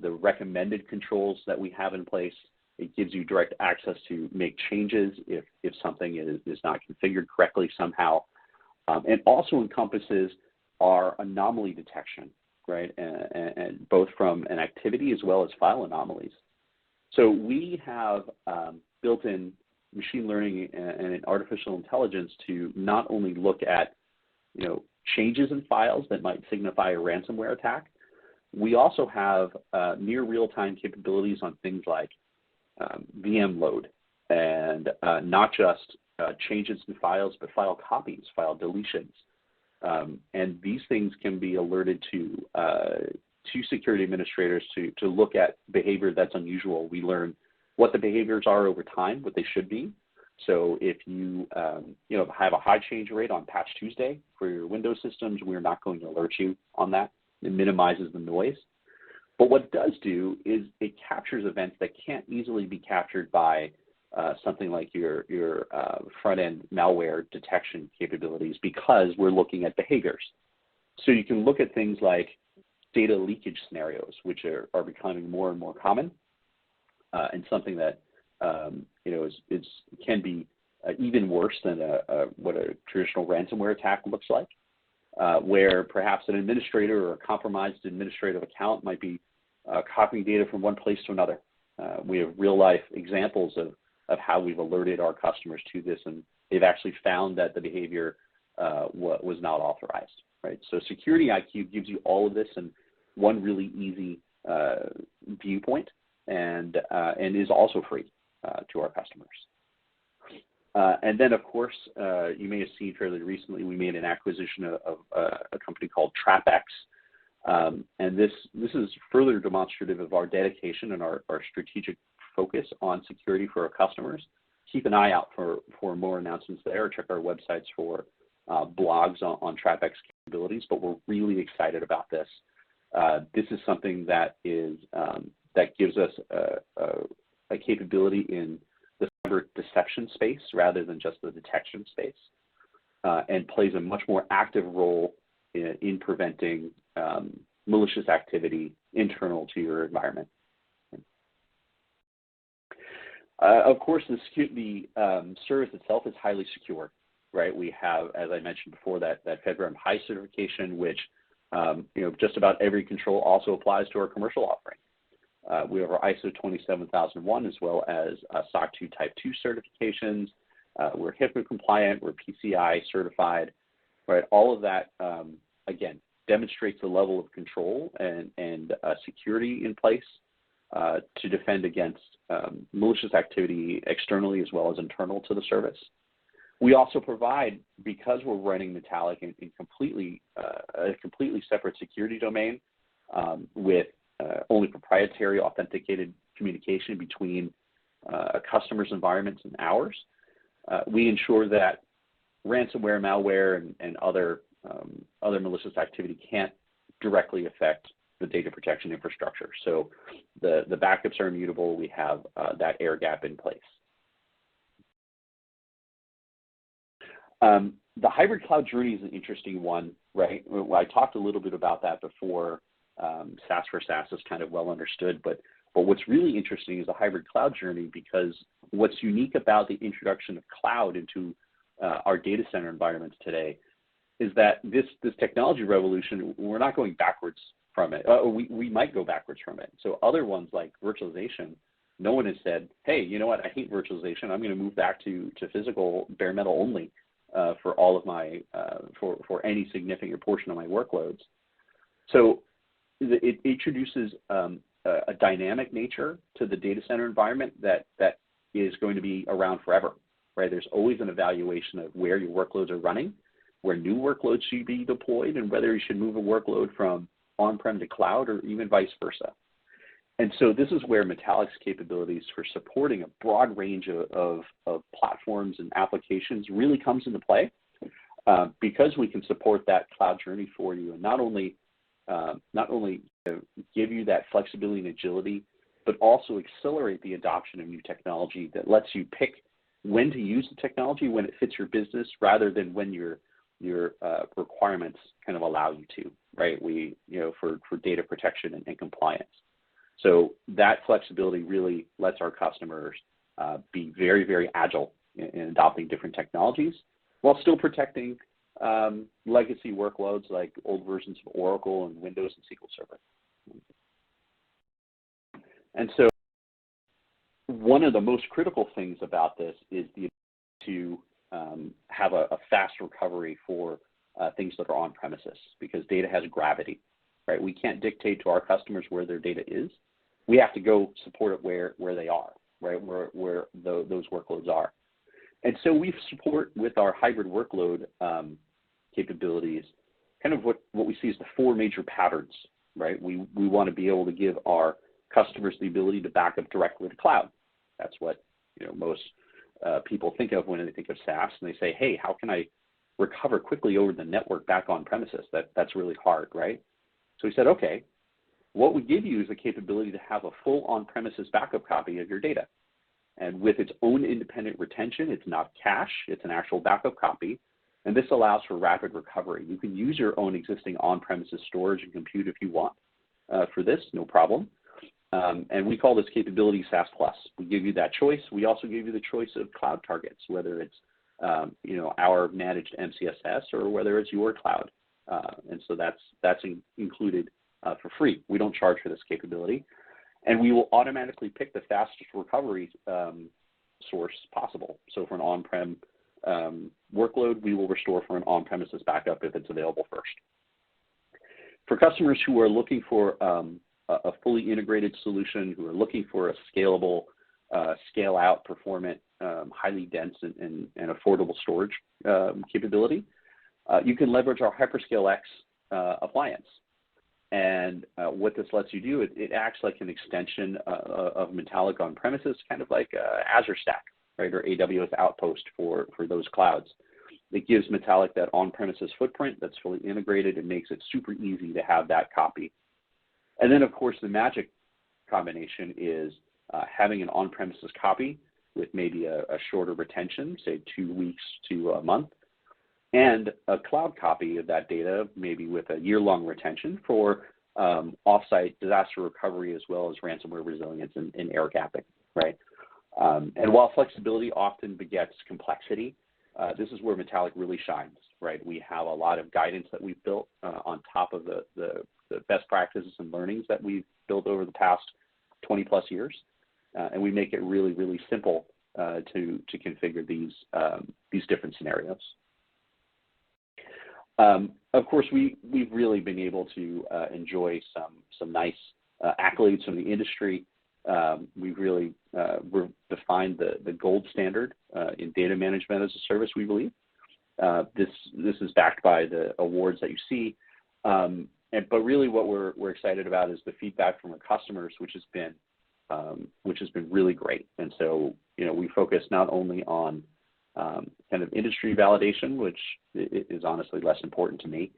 the recommended controls that we have in place. It gives you direct access to make changes if something is not configured correctly somehow. And also encompasses our anomaly detection, right? And both from an activity as well as file anomalies. So we have built in machine learning and artificial intelligence to not only look at, changes in files that might signify a ransomware attack. We also have near real-time capabilities on things like VM load and not just changes in files, but file copies, file deletions. And these things can be alerted to security administrators to look at behavior that's unusual. We learn what the behaviors are over time, what they should be. So if you have a high change rate on Patch Tuesday for your Windows systems, we're not going to alert you on that. It minimizes the noise. But what it does do is it captures events that can't easily be captured by something like your front-end malware detection capabilities because we're looking at behaviors. So you can look at things like data leakage scenarios, which are becoming more and more common, and something that can be even worse than what a traditional ransomware attack looks like, where perhaps an administrator or a compromised administrative account might be copying data from one place to another. We have real-life examples of how we've alerted our customers to this, and they've actually found that the behavior was not authorized. Right? So Security IQ gives you all of this in one really easy viewpoint, and is also free to our customers. And then, of course, you may have seen fairly recently we made an acquisition of a company called TrapX, and this is further demonstrative of our dedication and our strategic focus on security for our customers. Keep an eye out for more announcements there. Check our websites for blogs on TrapX capabilities, but we're really excited about this. This is something that is that gives us a capability in the cyber deception space rather than just the detection space, and plays a much more active role in preventing malicious activity internal to your environment. Of course, the service itself is highly secure, right? We have, as I mentioned before, that FedRAMP High certification, which just about every control also applies to our commercial offering. We have our ISO 27001 as well as SOC 2 Type 2 certifications. We're HIPAA compliant. We're PCI certified. Right? All of that, again, demonstrates the level of control and security in place to defend against malicious activity externally as well as internal to the service. We also provide, because we're running Metallic in a completely separate security domain with only proprietary authenticated communication between a customer's environments and ours, we ensure that ransomware, malware, and other malicious activity can't directly affect the data protection infrastructure. So the backups are immutable. We have that air gap in place. The hybrid cloud journey is an interesting one, right? I talked a little bit about that before. SaaS for SaaS is kind of well understood, but what's really interesting is the hybrid cloud journey, because what's unique about the introduction of cloud into our data center environments today is that this technology revolution, we're not going backwards from it. We might go backwards from it. So other ones like virtualization, no one has said, hey, you know what, I hate virtualization. I'm going to move back to physical bare metal only for all of my, for any significant portion of my workloads. So it introduces a dynamic nature to the data center environment that is going to be around forever, right? There's always an evaluation of where your workloads are running, where new workloads should be deployed, and whether you should move a workload from on-prem to cloud or even vice versa. And so this is where Metallic's capabilities for supporting a broad range of platforms and applications really comes into play, because we can support that cloud journey for you, and not only give you that flexibility and agility, but also accelerate the adoption of new technology that lets you pick when to use the technology, when it fits your business, rather than when your requirements kind of allow you to, right? For data protection and compliance. So that flexibility really lets our customers be very, very agile in adopting different technologies while still protecting legacy workloads like old versions of Oracle and Windows and SQL Server. And so one of the most critical things about this is the ability to have a fast recovery for things that are on premises, because data has gravity, right? We can't dictate to our customers where their data is. We have to go support it where they are, right? Where those workloads are. And so we support with our hybrid workload capabilities kind of what we see as the four major patterns, right? We want to be able to give our customers the ability to back up directly to cloud. That's what most people think of when they think of SaaS, and they say, hey, how can I recover quickly over the network back on premises? That's really hard, right? So we said, okay, what we give you is the capability to have a full on-premises backup copy of your data. And with its own independent retention, it's not cache, it's an actual backup copy. And this allows for rapid recovery. You can use your own existing on-premises storage and compute if you want for this, no problem. And we call this capability SaaS Plus. We give you that choice. We also give you the choice of cloud targets, whether it's our managed MCSS or whether it's your cloud. And so that's included for free. We don't charge for this capability. And we will automatically pick the fastest recovery source possible. So for an on-prem workload, we will restore for an on-premises backup if it's available first. For customers who are looking for a fully integrated solution, who are looking for a scalable, scale-out, performant, highly dense and affordable storage capability, you can leverage our HyperScale X appliance. And what this lets you do, it acts like an extension of Metallic on premises, kind of like Azure Stack, right, or AWS Outpost for those clouds. It gives Metallic that on-premises footprint that's fully integrated and makes it super easy to have that copy. And then, of course, the magic combination is having an on-premises copy with maybe a shorter retention, say 2 weeks to a month, and a cloud copy of that data, maybe with a year-long retention for offsite disaster recovery, as well as ransomware resilience and air gapping, right? And while flexibility often begets complexity, this is where Metallic really shines, right? We have a lot of guidance that we've built on top of the best practices and learnings that we've built over the past 20 plus years. And we make it really, really simple to configure these different scenarios. Of course, we've really been able to enjoy some nice accolades from the industry. We've really we've defined the gold standard in data management as a service, we believe. This is backed by the awards that you see. But really what we're excited about is the feedback from our customers, which has been really great. And so, we focus not only on kind of industry validation, which is honestly less important to me.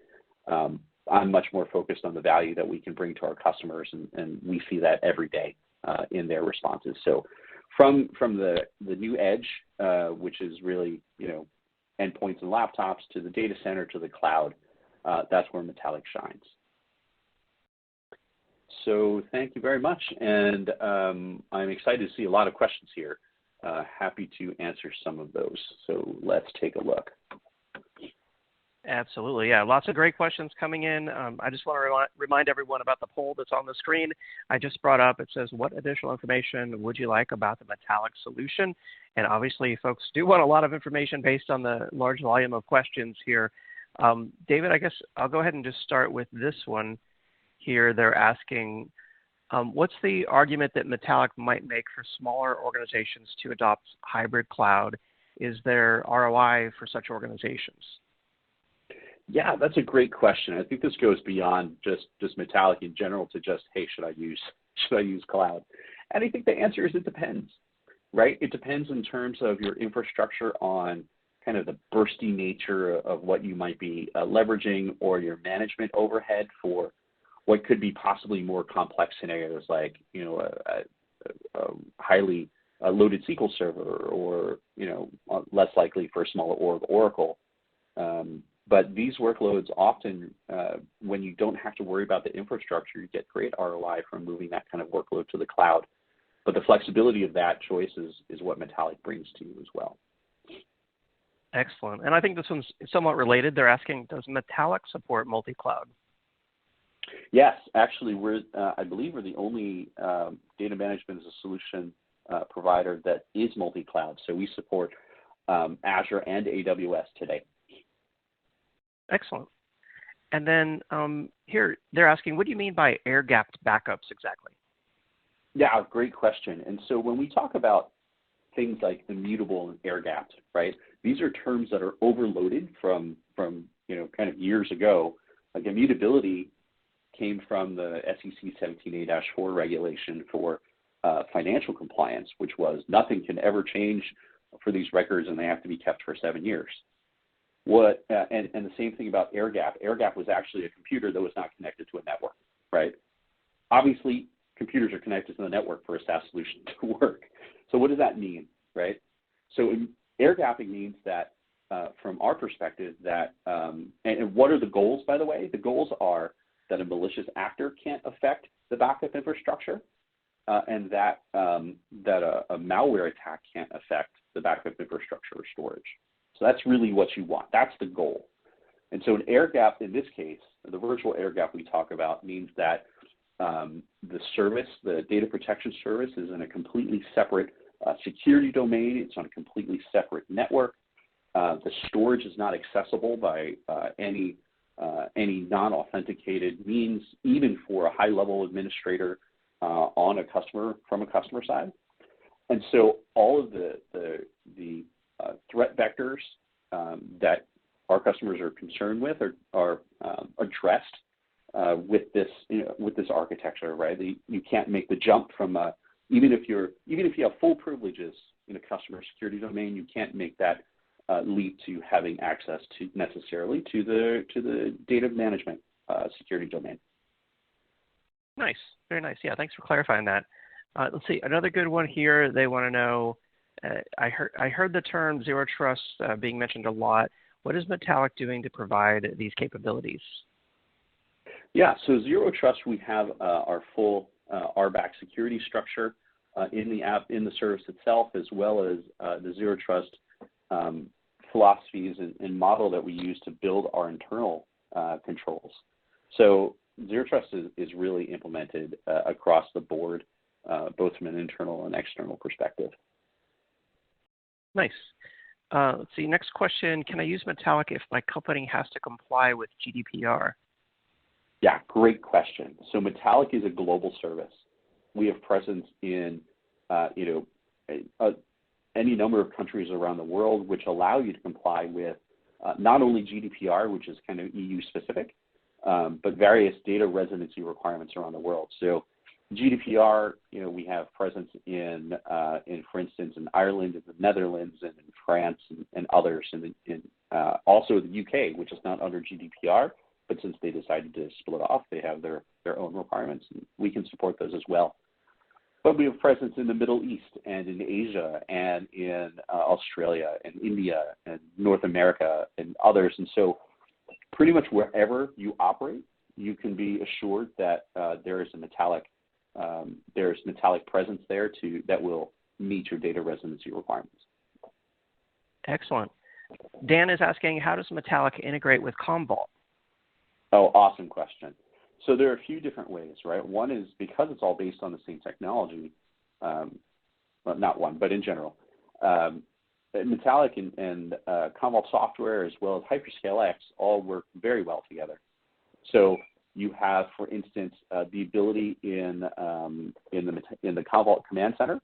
I'm much more focused on the value that we can bring to our customers, and we see that every day in their responses. So from the new edge, which is really, endpoints and laptops, to the data center, to the cloud, that's where Metallic shines. So thank you very much, and I'm excited to see a lot of questions here. Happy to answer some of those. So let's take a look. Absolutely, yeah. Lots of great questions coming in. I just want to remind everyone about the poll that's on the screen. I just brought up, it says, what additional information would you like about the Metallic solution? And obviously, folks do want a lot of information based on the large volume of questions here. David, I guess I'll go ahead and just start with this one here. They're asking, what's the argument that Metallic might make for smaller organizations to adopt hybrid cloud? Is there ROI for such organizations? Yeah, that's a great question. I think this goes beyond just Metallic in general to just, hey, should I use cloud? And I think the answer is it depends, right? It depends in terms of your infrastructure on kind of the bursty nature of what you might be leveraging, or your management overhead for what could be possibly more complex scenarios, like a highly loaded SQL server, or less likely for a smaller org, Oracle. But these workloads often, when you don't have to worry about the infrastructure, you get great ROI from moving that kind of workload to the cloud. But the flexibility of that choice is what Metallic brings to you as well. Excellent. And I think this one's somewhat related. They're asking, does Metallic support multi-cloud? Yes, actually, I believe we're the only data management as a solution provider that is multi-cloud. So we support Azure and AWS today. Excellent. And then here they're asking, what do you mean by air-gapped backups exactly? Yeah, great question. And so when we talk about things like immutable and air-gapped, right, these are terms that are overloaded from kind of years ago. Like immutability came from the SEC 17A-4 regulation for financial compliance, which was nothing can ever change for these records, and they have to be kept for 7 years. And the same thing about air-gap. Air-gap was actually a computer that was not connected to a network, right? Obviously, computers are connected to the network for a SaaS solution to work. So what does that mean, right? So air-gapping means that, from our perspective, that, and what are the goals, by the way? The goals are that a malicious actor can't affect the backup infrastructure, and that a malware attack can't affect the backup infrastructure or storage. So that's really what you want. That's the goal. And so an air gap in this case, the virtual air gap we talk about, means that the service, the data protection service, is in a completely separate security domain. It's on a completely separate network. The storage is not accessible by any non-authenticated means, even for a high-level administrator from a customer side. And so all of the threat vectors that our customers are concerned with are addressed with this architecture, right? You can't make the jump from even if you have full privileges in a customer security domain, you can't make that leap to having access to necessarily to the data management security domain. Nice, very nice. Yeah, thanks for clarifying that. Let's see, another good one here. They want to know. I heard the term zero trust being mentioned a lot. What is Metallic doing to provide these capabilities? Yeah, so zero trust, we have our full RBAC security structure in the app, in the service itself, as well as the zero trust philosophies and model that we use to build our internal controls. So zero trust is really implemented across the board, both from an internal and external perspective. Nice. Let's see, next question. Can I use Metallic if my company has to comply with GDPR? Yeah, great question. So Metallic is a global service. We have presence in, any number of countries around the world, which allow you to comply with not only GDPR, which is kind of EU specific, but various data residency requirements around the world. So GDPR, we have presence in for instance, in Ireland, in the Netherlands, and in France, and others, and in also the UK, which is not under GDPR, but since they decided to split off, they have their own requirements, and we can support those as well. But we have presence in the Middle East and in Asia and in Australia and India and North America and others. And so pretty much wherever you operate, you can be assured that there is a Metallic presence there that will meet your data residency requirements. Excellent. Dan is asking, how does Metallic integrate with Commvault? Oh, awesome question. So there are a few different ways, right? One is because it's all based on the same technology, well, not one, but in general, Metallic and Commvault software as well as HyperScale X all work very well together. So you have, for instance, the ability in the Commvault Command Center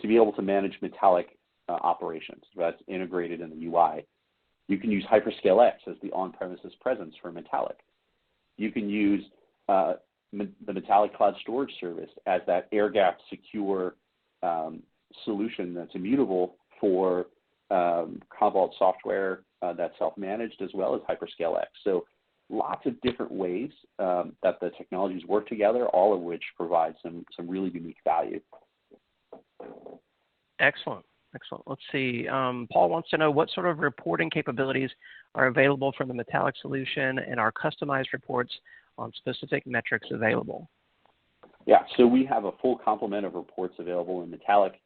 to be able to manage Metallic operations. That's integrated in the UI. You can use HyperScale X as the on-premises presence for Metallic. You can use the Metallic Cloud Storage Service as that air-gapped secure solution that's immutable for Commvault software that's self-managed as well as HyperScale X. So lots of different ways that the technologies work together, all of which provide some really unique value. Excellent. Excellent. Let's see. Paul wants to know what sort of reporting capabilities are available from the Metallic solution, and are customized reports on specific metrics available? Yeah, so we have a full complement of reports available in Metallic.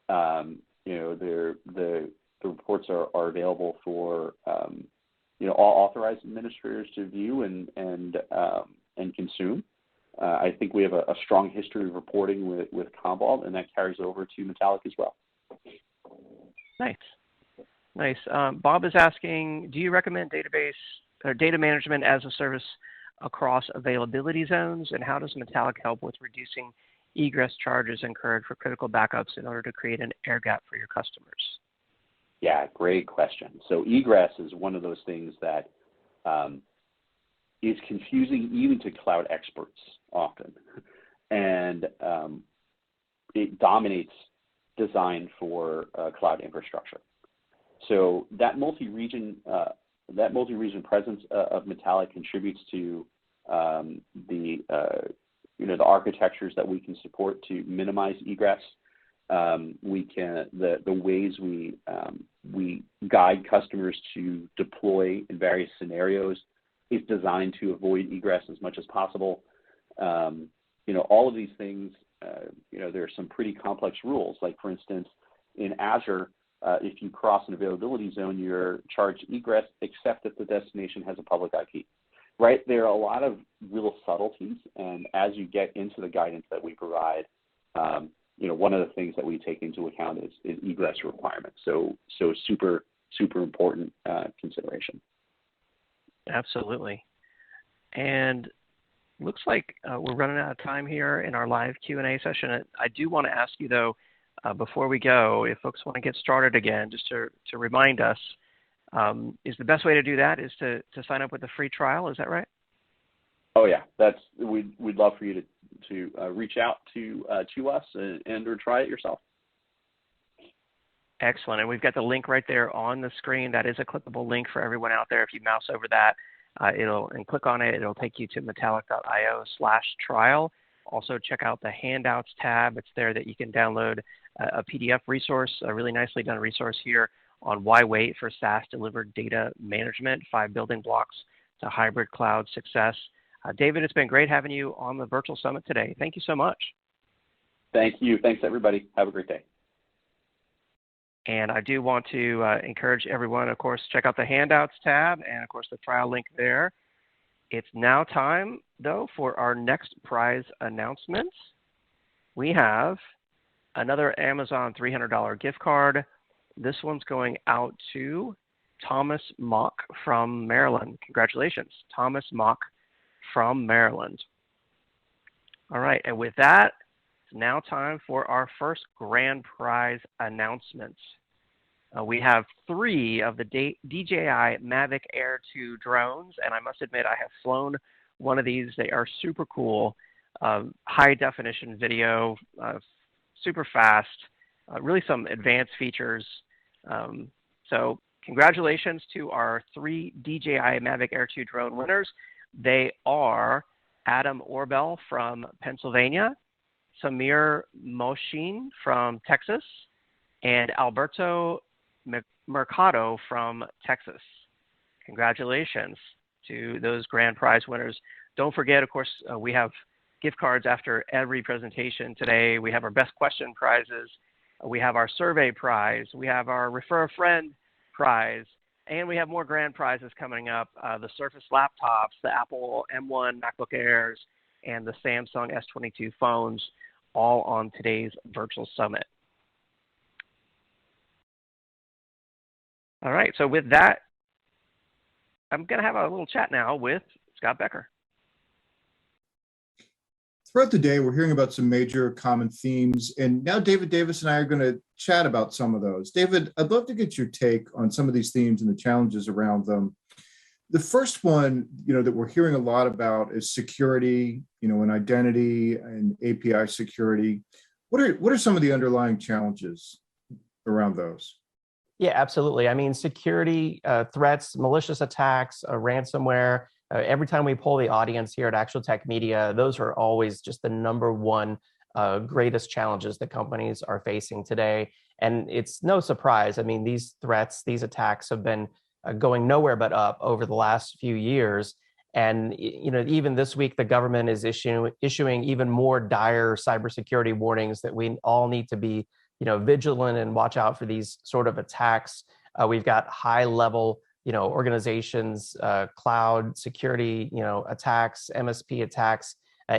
The reports are available for all authorized administrators to view and consume. I think we have a strong history of reporting with Commvault, and that carries over to Metallic as well. Nice. Bob is asking, do you recommend database or data management as a service across availability zones, and how does Metallic help with reducing egress charges incurred for critical backups in order to create an air gap for your customers? Yeah, great question. So egress is one of those things that is confusing even to cloud experts often, and it dominates design for cloud infrastructure. So that multi-region presence of Metallic contributes to the architectures that we can support to minimize egress. The ways we guide customers to deploy in various scenarios is designed to avoid egress as much as possible. All of these things, there are some pretty complex rules. Like, for instance, in Azure, if you cross an availability zone, you're charged egress except if the destination has a public IP, right? There are a lot of real subtleties, and as you get into the guidance that we provide, one of the things that we take into account is egress requirements. So super, super important consideration. Absolutely. And looks like we're running out of time here in our live Q&A session. I do want to ask you, though, before we go, if folks want to get started again, just to remind us, is the best way to do that is to sign up with a free trial? Is that right? Oh yeah, we'd love for you to reach out to us and or try it yourself. Excellent, and we've got the link right there on the screen. That is a clickable link for everyone out there. If you mouse over that, and click on it, it'll take you to metallic.io/trial. Also, check out the Handouts tab. It's there that you can download a PDF resource, a really nicely done resource here on why wait for SaaS delivered data management, 5 building blocks to hybrid cloud success. David, it's been great having you on the virtual summit today. Thank you so much. Thank you. Thanks, everybody. Have a great day. And I do want to encourage everyone, of course, check out the Handouts tab and, of course, the trial link there. It's now time, though, for our next prize announcement. We have another Amazon $300 gift card. This one's going out to Thomas Mock from Maryland. Congratulations, Thomas Mock from Maryland. All right, and with that, now time for our first grand prize announcements. We have 3 of the DJI Mavic Air 2 drones, and I must admit I have flown one of these. They are super cool, high definition video, super fast, really some advanced features. So congratulations to our 3 DJI Mavic Air 2 drone winners. They are Adam Orbell from Pennsylvania, Samir Moshin from Texas, and Alberto Mercado from Texas. Congratulations to those grand prize winners. Don't forget, of course, we have gift cards after every presentation today. We have our best question prizes. We have our survey prize. We have our refer a friend prize. And we have more grand prizes coming up, the Surface laptops, the Apple M1 MacBook Airs, and the Samsung S22 phones, all on today's virtual summit. All right, so with that, I'm going to have a little chat now with Scott Becker. Throughout the day, we're hearing about some major common themes, and now David Davis and I are going to chat about some of those. David, I'd love to get your take on some of these themes and the challenges around them. The first one, that we're hearing a lot about is security, and identity and API security. What are some of the underlying challenges around those? Yeah, absolutely. I mean, security threats, malicious attacks, ransomware. Every time we poll the audience here at Actual Tech Media, those are always just the #1 greatest challenges that companies are facing today. And it's no surprise. I mean, these threats, these attacks have been going nowhere but up over the last few years. And even this week, the government is issuing even more dire cybersecurity warnings that we all need to be vigilant and watch out for these sort of attacks. We've got high-level organizations, cloud security, attacks, MSP attacks,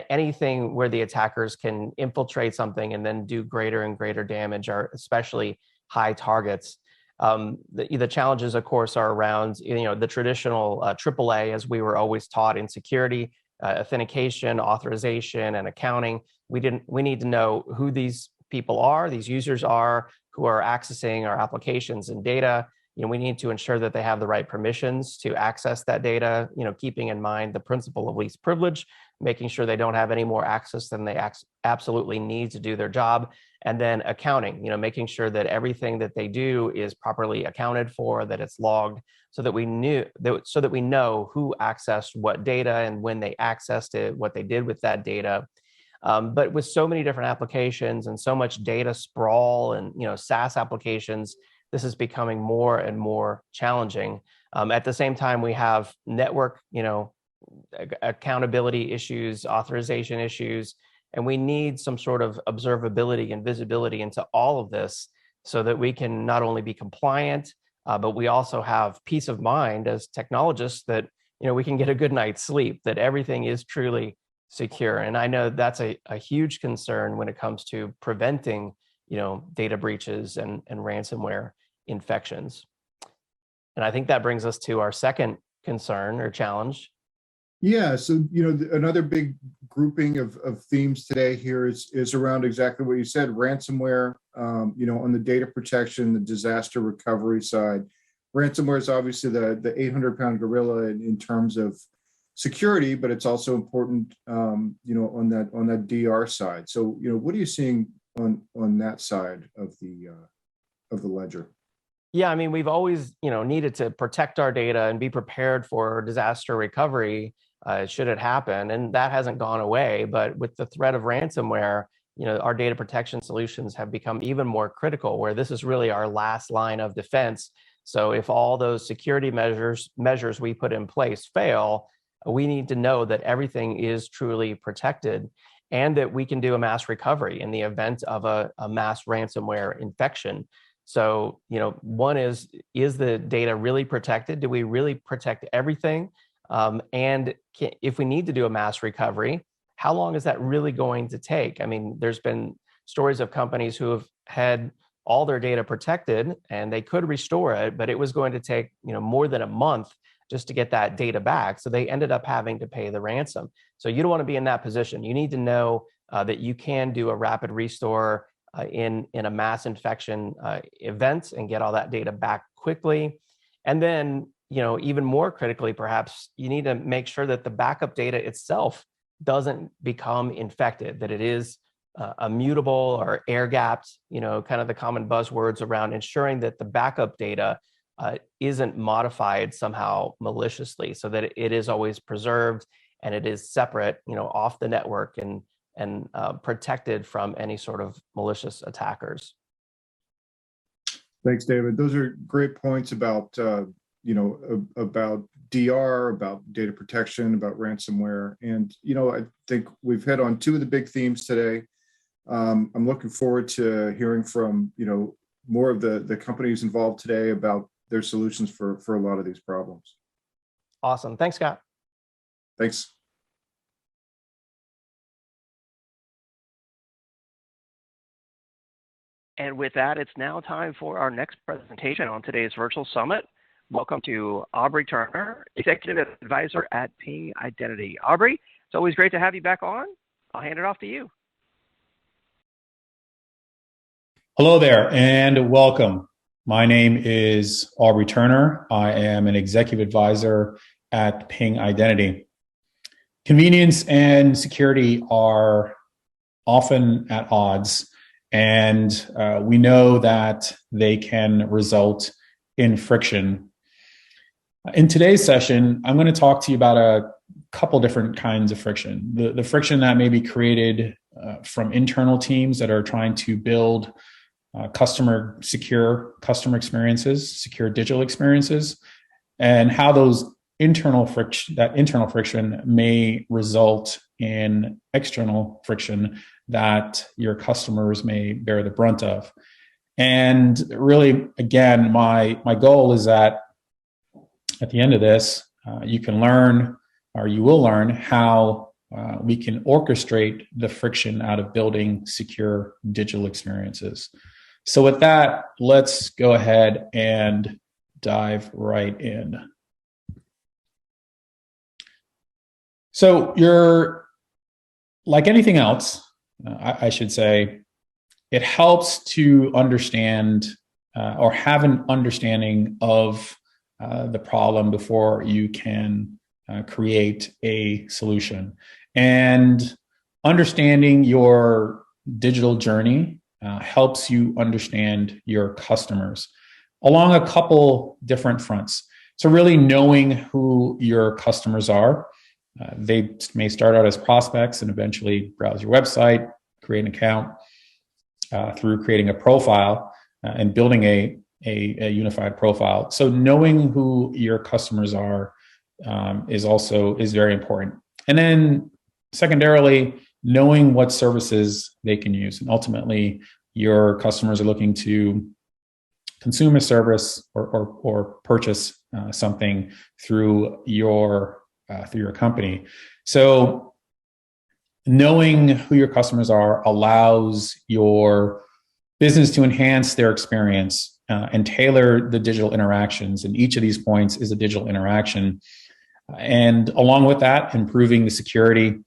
anything where the attackers can infiltrate something and then do greater and greater damage are especially high targets. The challenges, of course, are around the traditional AAA, as we were always taught in security, authentication, authorization, and accounting. We need to know who these people are, these users are, who are accessing our applications and data. We need to ensure that they have the right permissions to access that data, keeping in mind the principle of least privilege, making sure they don't have any more access than they absolutely need to do their job. And then accounting, making sure that everything that they do is properly accounted for, that it's logged, so that we know who accessed what data and when they accessed it, what they did with that data. But with so many different applications and so much data sprawl and SaaS applications, this is becoming more and more challenging. At the same time, we have network, accountability issues, authorization issues, and we need some sort of observability and visibility into all of this so that we can not only be compliant, but we also have peace of mind as technologists that we can get a good night's sleep, that everything is truly secure. And I know that's a huge concern when it comes to preventing data breaches and ransomware infections. And I think that brings us to our second concern or challenge. Yeah, so another big grouping of themes today here is around exactly what you said, ransomware, on the data protection, the disaster recovery side. Ransomware is obviously the 800-pound gorilla in terms of security, but it's also important, on that DR side. So, what are you seeing on that side of the ledger? Yeah, I mean, we've always, needed to protect our data and be prepared for disaster recovery should it happen, and that hasn't gone away. But with the threat of ransomware, our data protection solutions have become even more critical, where this is really our last line of defense. So if all those security measures we put in place fail, we need to know that everything is truly protected and that we can do a mass recovery in the event of a mass ransomware infection. So, one is the data really protected? Do we really protect everything? And if we need to do a mass recovery, how long is that really going to take? I mean, there's been stories of companies who have had all their data protected and they could restore it, but it was going to take, more than a month just to get that data back. So they ended up having to pay the ransom. So you don't want to be in that position. You need to know that you can do a rapid restore in a mass infection event and get all that data back quickly. And then, even more critically, perhaps you need to make sure that the backup data itself doesn't become infected, that it is immutable or air gapped, kind of the common buzzwords around ensuring that the backup data isn't modified somehow maliciously, so that it is always preserved and it is separate, off the network and protected from any sort of malicious attackers. Thanks, David. Those are great points about about DR, about data protection, about ransomware, and I think we've hit on two of the big themes today. I'm looking forward to hearing from more of the companies involved today about their solutions for a lot of these problems. Awesome. Thanks, Scott. Thanks. And with that, it's now time for our next presentation on today's virtual summit. Welcome to Aubrey Turner, Executive Advisor at Ping Identity. Aubrey, it's always great to have you back on. I'll hand it off to you. Hello there and welcome. My name is Aubrey Turner. I am an Executive Advisor at Ping Identity. Convenience and security are often at odds, and we know that they can result in friction. In today's session, I'm going to talk to you about a couple different kinds of friction. The friction that may be created from internal teams that are trying to build secure customer experiences, secure digital experiences, and how those internal friction may result in external friction that your customers may bear the brunt of. And really, again, my goal is that at the end of this, you can learn, or you will learn, how we can orchestrate the friction out of building secure digital experiences. So with that, let's go ahead and dive right in. So you're, like anything else, I should say, it helps to understand or have an understanding of the problem before you can create a solution. And understanding your digital journey helps you understand your customers along a couple different fronts. So really knowing who your customers are. They may start out as prospects and eventually browse your website, create an account through creating a profile and building a unified profile. So knowing who your customers are is very important. And then secondarily, knowing what services they can use. And ultimately, your customers are looking to consume a service or purchase something through your company. So knowing who your customers are allows your business to enhance their experience and tailor the digital interactions. And each of these points is a digital interaction. And along with that, improving the security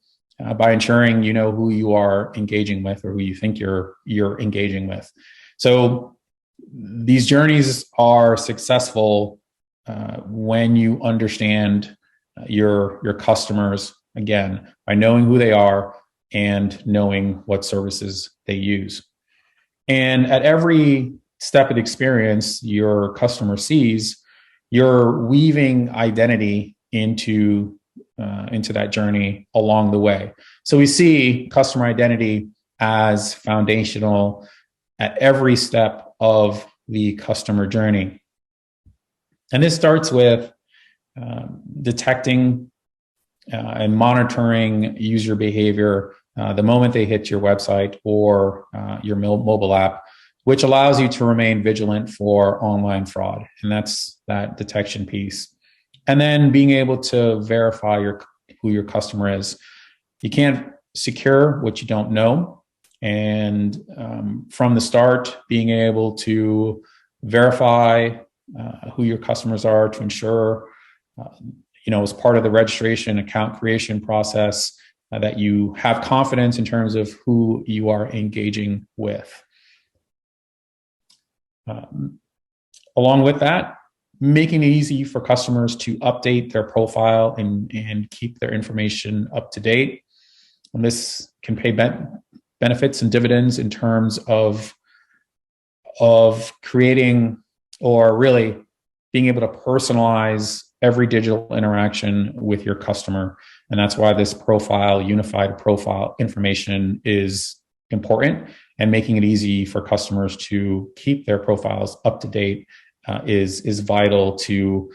by ensuring you know who you are engaging with or who you think you're engaging with. So these journeys are successful when you understand your customers, again, by knowing who they are and knowing what services they use. And at every step of the experience your customer sees, you're weaving identity into that journey along the way. So we see customer identity as foundational at every step of the customer journey. And this starts with detecting and monitoring user behavior the moment they hit your website or your mobile app, which allows you to remain vigilant for online fraud. And that's that detection piece. And then being able to verify who your customer is. You can't secure what you don't know. And from the start, being able to verify who your customers are to ensure, as part of the registration account creation process, that you have confidence in terms of who you are engaging with. Along with that, making it easy for customers to update their profile and keep their information up to date. And this can pay benefits and dividends in terms of creating, or really being able to personalize every digital interaction with your customer. And that's why this unified profile information is important, and making it easy for customers to keep their profiles up to date is vital to,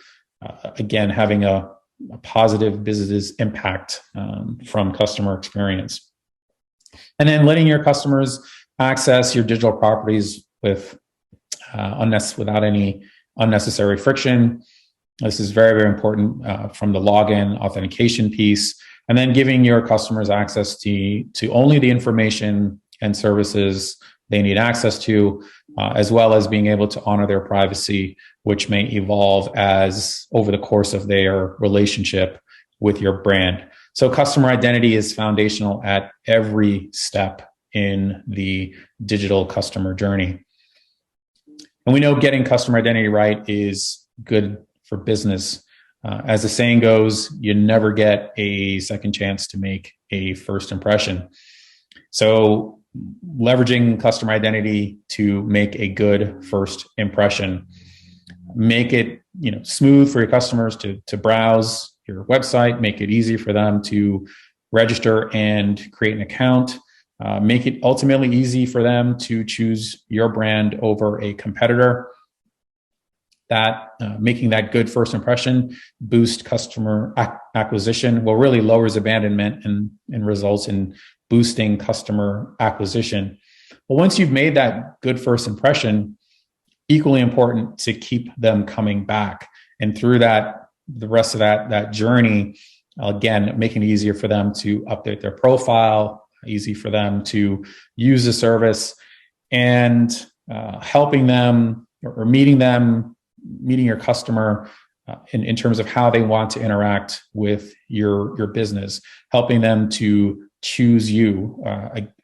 again, having a positive business impact from customer experience. And then letting your customers access your digital properties without any unnecessary friction. This is very, very important from the login authentication piece. And then giving your customers access to only the information and services they need access to, as well as being able to honor their privacy, which may evolve over the course of their relationship with your brand. So customer identity is foundational at every step in the digital customer journey. And we know getting customer identity right is good for business. As the saying goes, you never get a second chance to make a first impression. So leveraging customer identity to make a good first impression, make it smooth for your customers to browse your website, make it easy for them to register and create an account, make it ultimately easy for them to choose your brand over a competitor. That making that good first impression boost customer acquisition, really lowers abandonment and results in boosting customer acquisition. But once you've made that good first impression, equally important to keep them coming back. And through that, the rest of that journey, again, making it easier for them to update their profile, easy for them to use the service, and helping them or meeting your customer in terms of how they want to interact with your business, helping them to choose you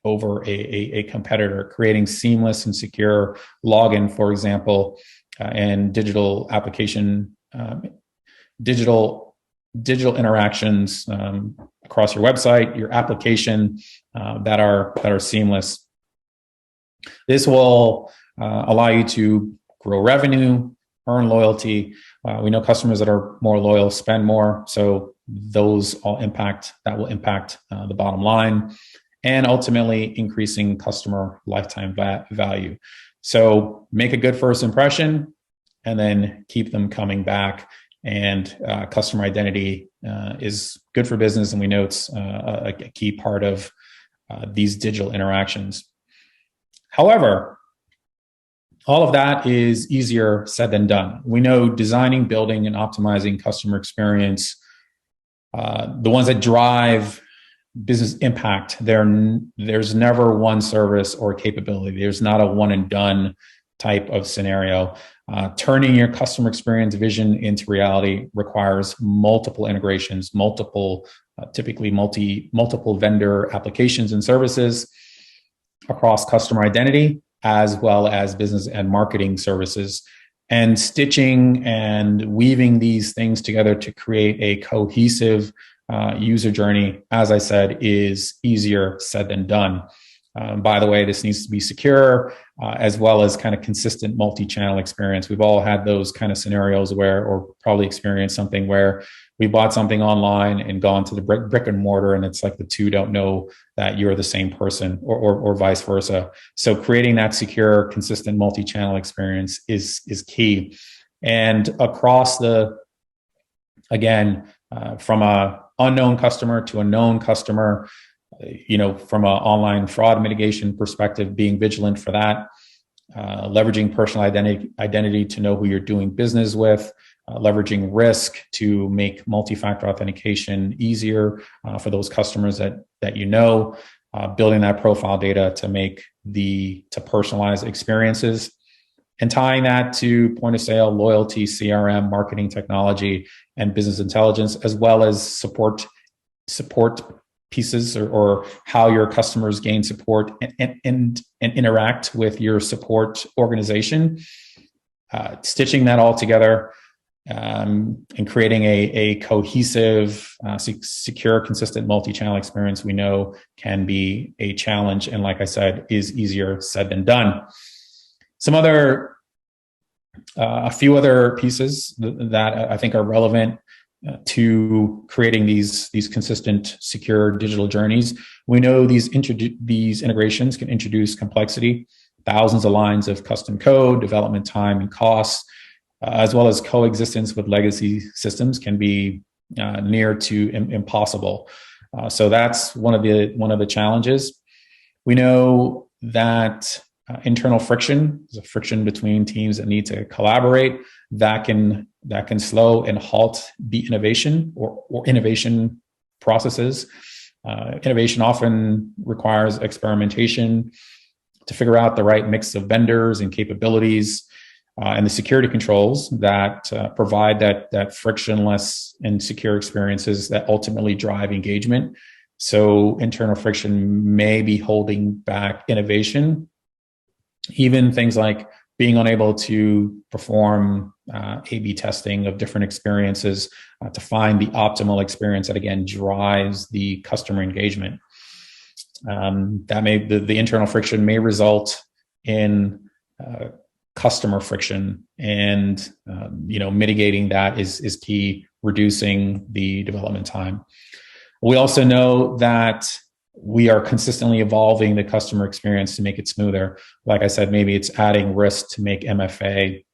over a competitor, creating seamless and secure login, for example, and digital application, digital interactions across your website, your application that are seamless. This will allow you to grow revenue, earn loyalty. We know customers that are more loyal spend more, so those all will impact the bottom line, and ultimately increasing customer lifetime value. So make a good first impression, and then keep them coming back. And customer identity is good for business, and we know it's a key part of these digital interactions. However, all of that is easier said than done. We know designing, building, and optimizing customer experience, the ones that drive business impact, there's never one service or capability. There's not a one and done type of scenario. Turning your customer experience vision into reality requires multiple integrations, typically multiple vendor applications and services across customer identity, as well as business and marketing services, and stitching and weaving these things together to create a cohesive user journey, as I said, is easier said than done. By the way, this needs to be secure, as well as kind of consistent multi-channel experience. We've all had those kind of scenarios or probably experienced something where we bought something online and gone to the brick and mortar, and it's like the two don't know that you're the same person, or vice versa. So creating that secure, consistent multi-channel experience is key. And across from a unknown customer to a known customer, from an online fraud mitigation perspective, being vigilant for that, leveraging personal identity to know who you're doing business with, leveraging risk to make multi-factor authentication easier for those customers that building that profile data to personalize experiences, and tying that to point of sale, loyalty, CRM, marketing technology, and business intelligence, as well as support pieces or how your customers gain support and interact with your support organization. Stitching that all together and creating a cohesive, secure, consistent multi-channel experience we know can be a challenge. And like I said, is easier said than done. A few other pieces that I think are relevant to creating these consistent, secure digital journeys. We know these integrations can introduce complexity, thousands of lines of custom code, development time and costs, as well as coexistence with legacy systems can be near to impossible. So that's one of the challenges. We know that internal friction is a friction between teams that need to collaborate that can slow and halt the innovation or innovation processes. Innovation often requires experimentation to figure out the right mix of vendors and capabilities, and the security controls that provide that frictionless and secure experiences that ultimately drive engagement. So internal friction may be holding back innovation. Even things like being unable to perform A/B testing of different experiences to find the optimal experience that again drives the customer engagement. The internal friction may result in customer friction, and mitigating that is key, reducing the development time. We also know that we are consistently evolving the customer experience to make it smoother. Like I said, maybe it's adding risk to make MFA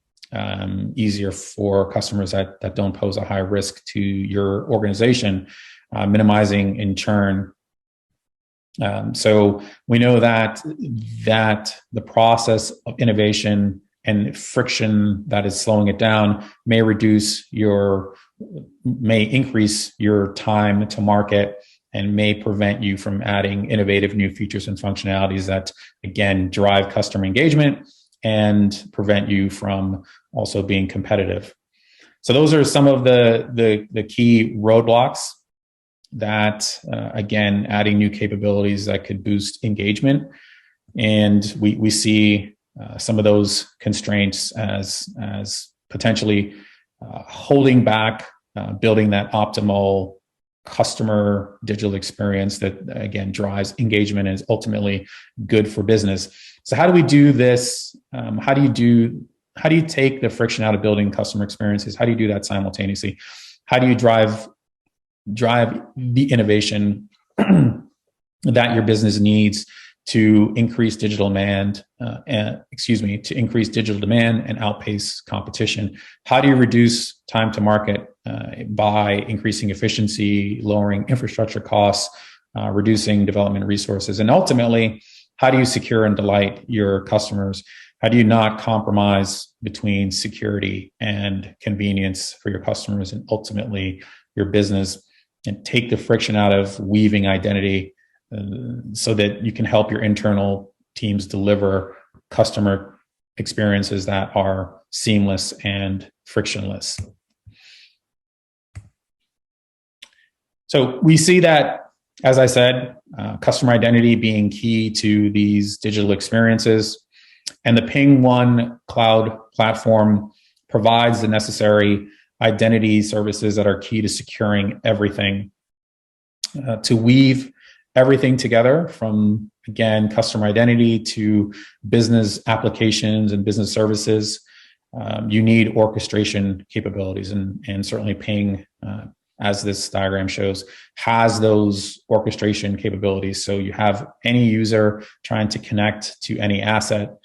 easier for customers that don't pose a high risk to your organization, minimizing in churn. So we know that the process of innovation and friction that is slowing it down may increase your time to market and may prevent you from adding innovative new features and functionalities that, again, drive customer engagement and prevent you from also being competitive. So those are some of the key roadblocks that, again, adding new capabilities that could boost engagement. And we see some of those constraints as potentially holding back building that optimal customer digital experience that, again, drives engagement and is ultimately good for business. So how do we do this? How do you take the friction out of building customer experiences? How do you do that simultaneously? How do you drive the innovation that your business needs to increase digital demand, to increase digital demand and outpace competition? How do you reduce time to market by increasing efficiency, lowering infrastructure costs, reducing development resources? And ultimately, how do you secure and delight your customers? How do you not compromise between security and convenience for your customers and ultimately your business, and take the friction out of weaving identity so that you can help your internal teams deliver customer experiences that are seamless and frictionless? So we see that, as I said, customer identity being key to these digital experiences, and the Ping One cloud platform provides the necessary identity services that are key to securing everything, to weave everything together from, again, customer identity to business applications and business services. You need orchestration capabilities, and certainly Ping, as this diagram shows, has those orchestration capabilities. So you have any user trying to connect to any asset,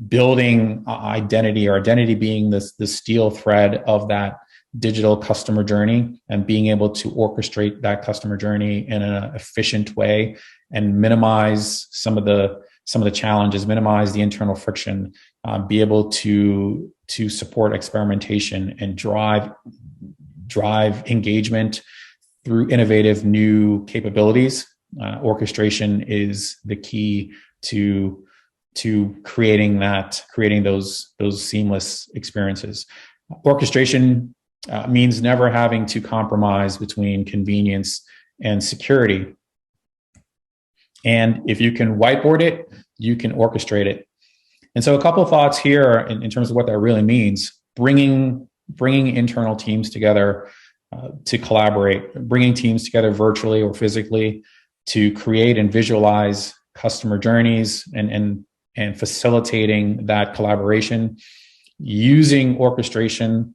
building identity, or identity being the steel thread of that digital customer journey, and being able to orchestrate that customer journey in an efficient way and minimize some of the challenges, minimize the internal friction, be able to support experimentation and drive engagement through innovative new capabilities. Orchestration is the key to creating those seamless experiences. Orchestration means never having to compromise between convenience and security. And if you can whiteboard it, you can orchestrate it. And so a couple of thoughts here in terms of what that really means: bringing internal teams together to collaborate, bringing teams together virtually or physically to create and visualize customer journeys and facilitating that collaboration, using orchestration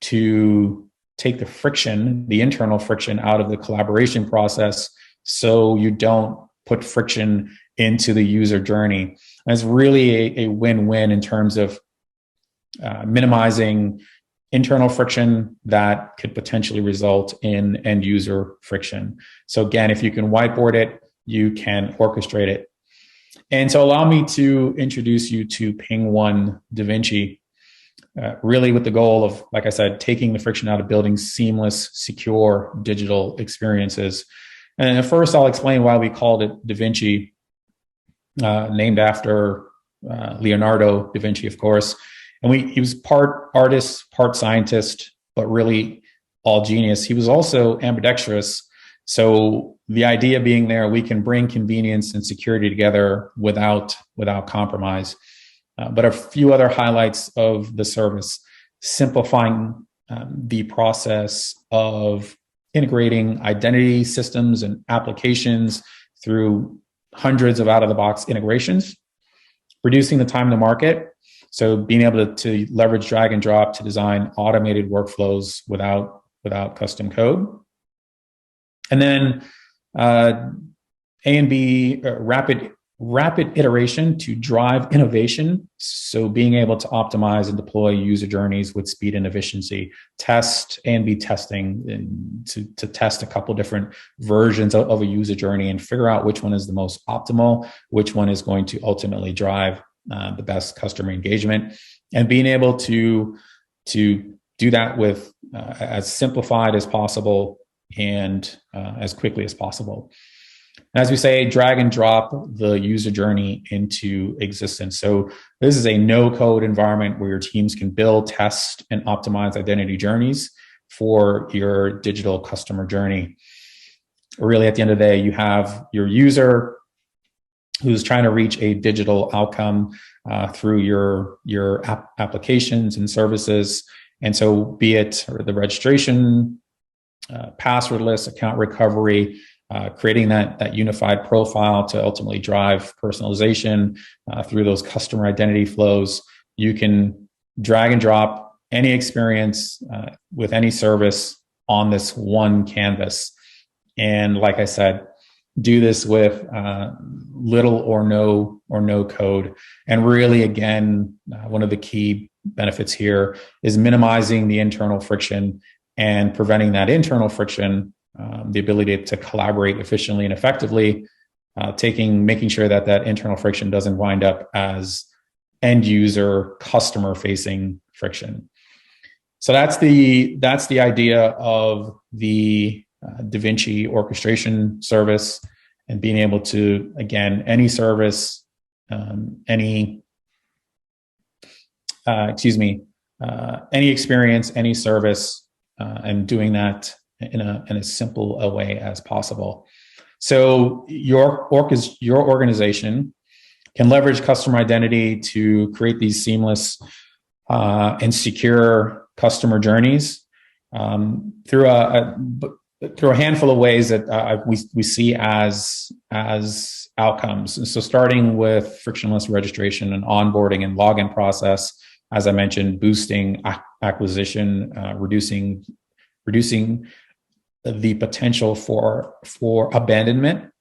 to take the friction, the internal friction, out of the collaboration process so you don't put friction into the user journey. And it's really a win-win in terms of minimizing internal friction that could potentially result in end user friction. So again, if you can whiteboard it, you can orchestrate it. And so allow me to introduce you to Ping One DaVinci, really with the goal of, like I said, taking the friction out of building seamless, secure digital experiences. And first, I'll explain why we called it DaVinci, named after Leonardo da Vinci, of course. And he was part artist, part scientist, but really all genius. He was also ambidextrous. So the idea being there, we can bring convenience and security together without compromise. But a few other highlights of the service: simplifying the process of integrating identity systems and applications through hundreds of out-of-the-box integrations, reducing the time to market. So being able to leverage drag and drop to design automated workflows without custom code. And then A and B, rapid iteration to drive innovation. So being able to optimize and deploy user journeys with speed and efficiency. Test A and B testing to test a couple different versions of a user journey and figure out which one is the most optimal, which one is going to ultimately drive the best customer engagement, and being able to do that with as simplified as possible and as quickly as possible. As we say, drag and drop the user journey into existence. So this is a no-code environment where your teams can build, test, and optimize identity journeys for your digital customer journey. Really, at the end of the day, you have your user who's trying to reach a digital outcome through your applications and services. And so be it the registration, passwordless account recovery, creating that unified profile to ultimately drive personalization through those customer identity flows. You can drag and drop any experience with any service on this one canvas. And like I said, do this with little or no code. And really, again, one of the key benefits here is minimizing the internal friction and preventing that internal friction, the ability to collaborate efficiently and effectively, making sure that internal friction doesn't wind up as end user customer facing friction. So that's the idea of the DaVinci orchestration service, and being able to, again, any service, any experience, any service, and doing that in a simple a way as possible. So your organization can leverage customer identity to create these seamless and secure customer journeys through a handful of ways that we see as outcomes. And so starting with frictionless registration and onboarding and login process, as I mentioned, boosting acquisition, reducing the potential for abandonment,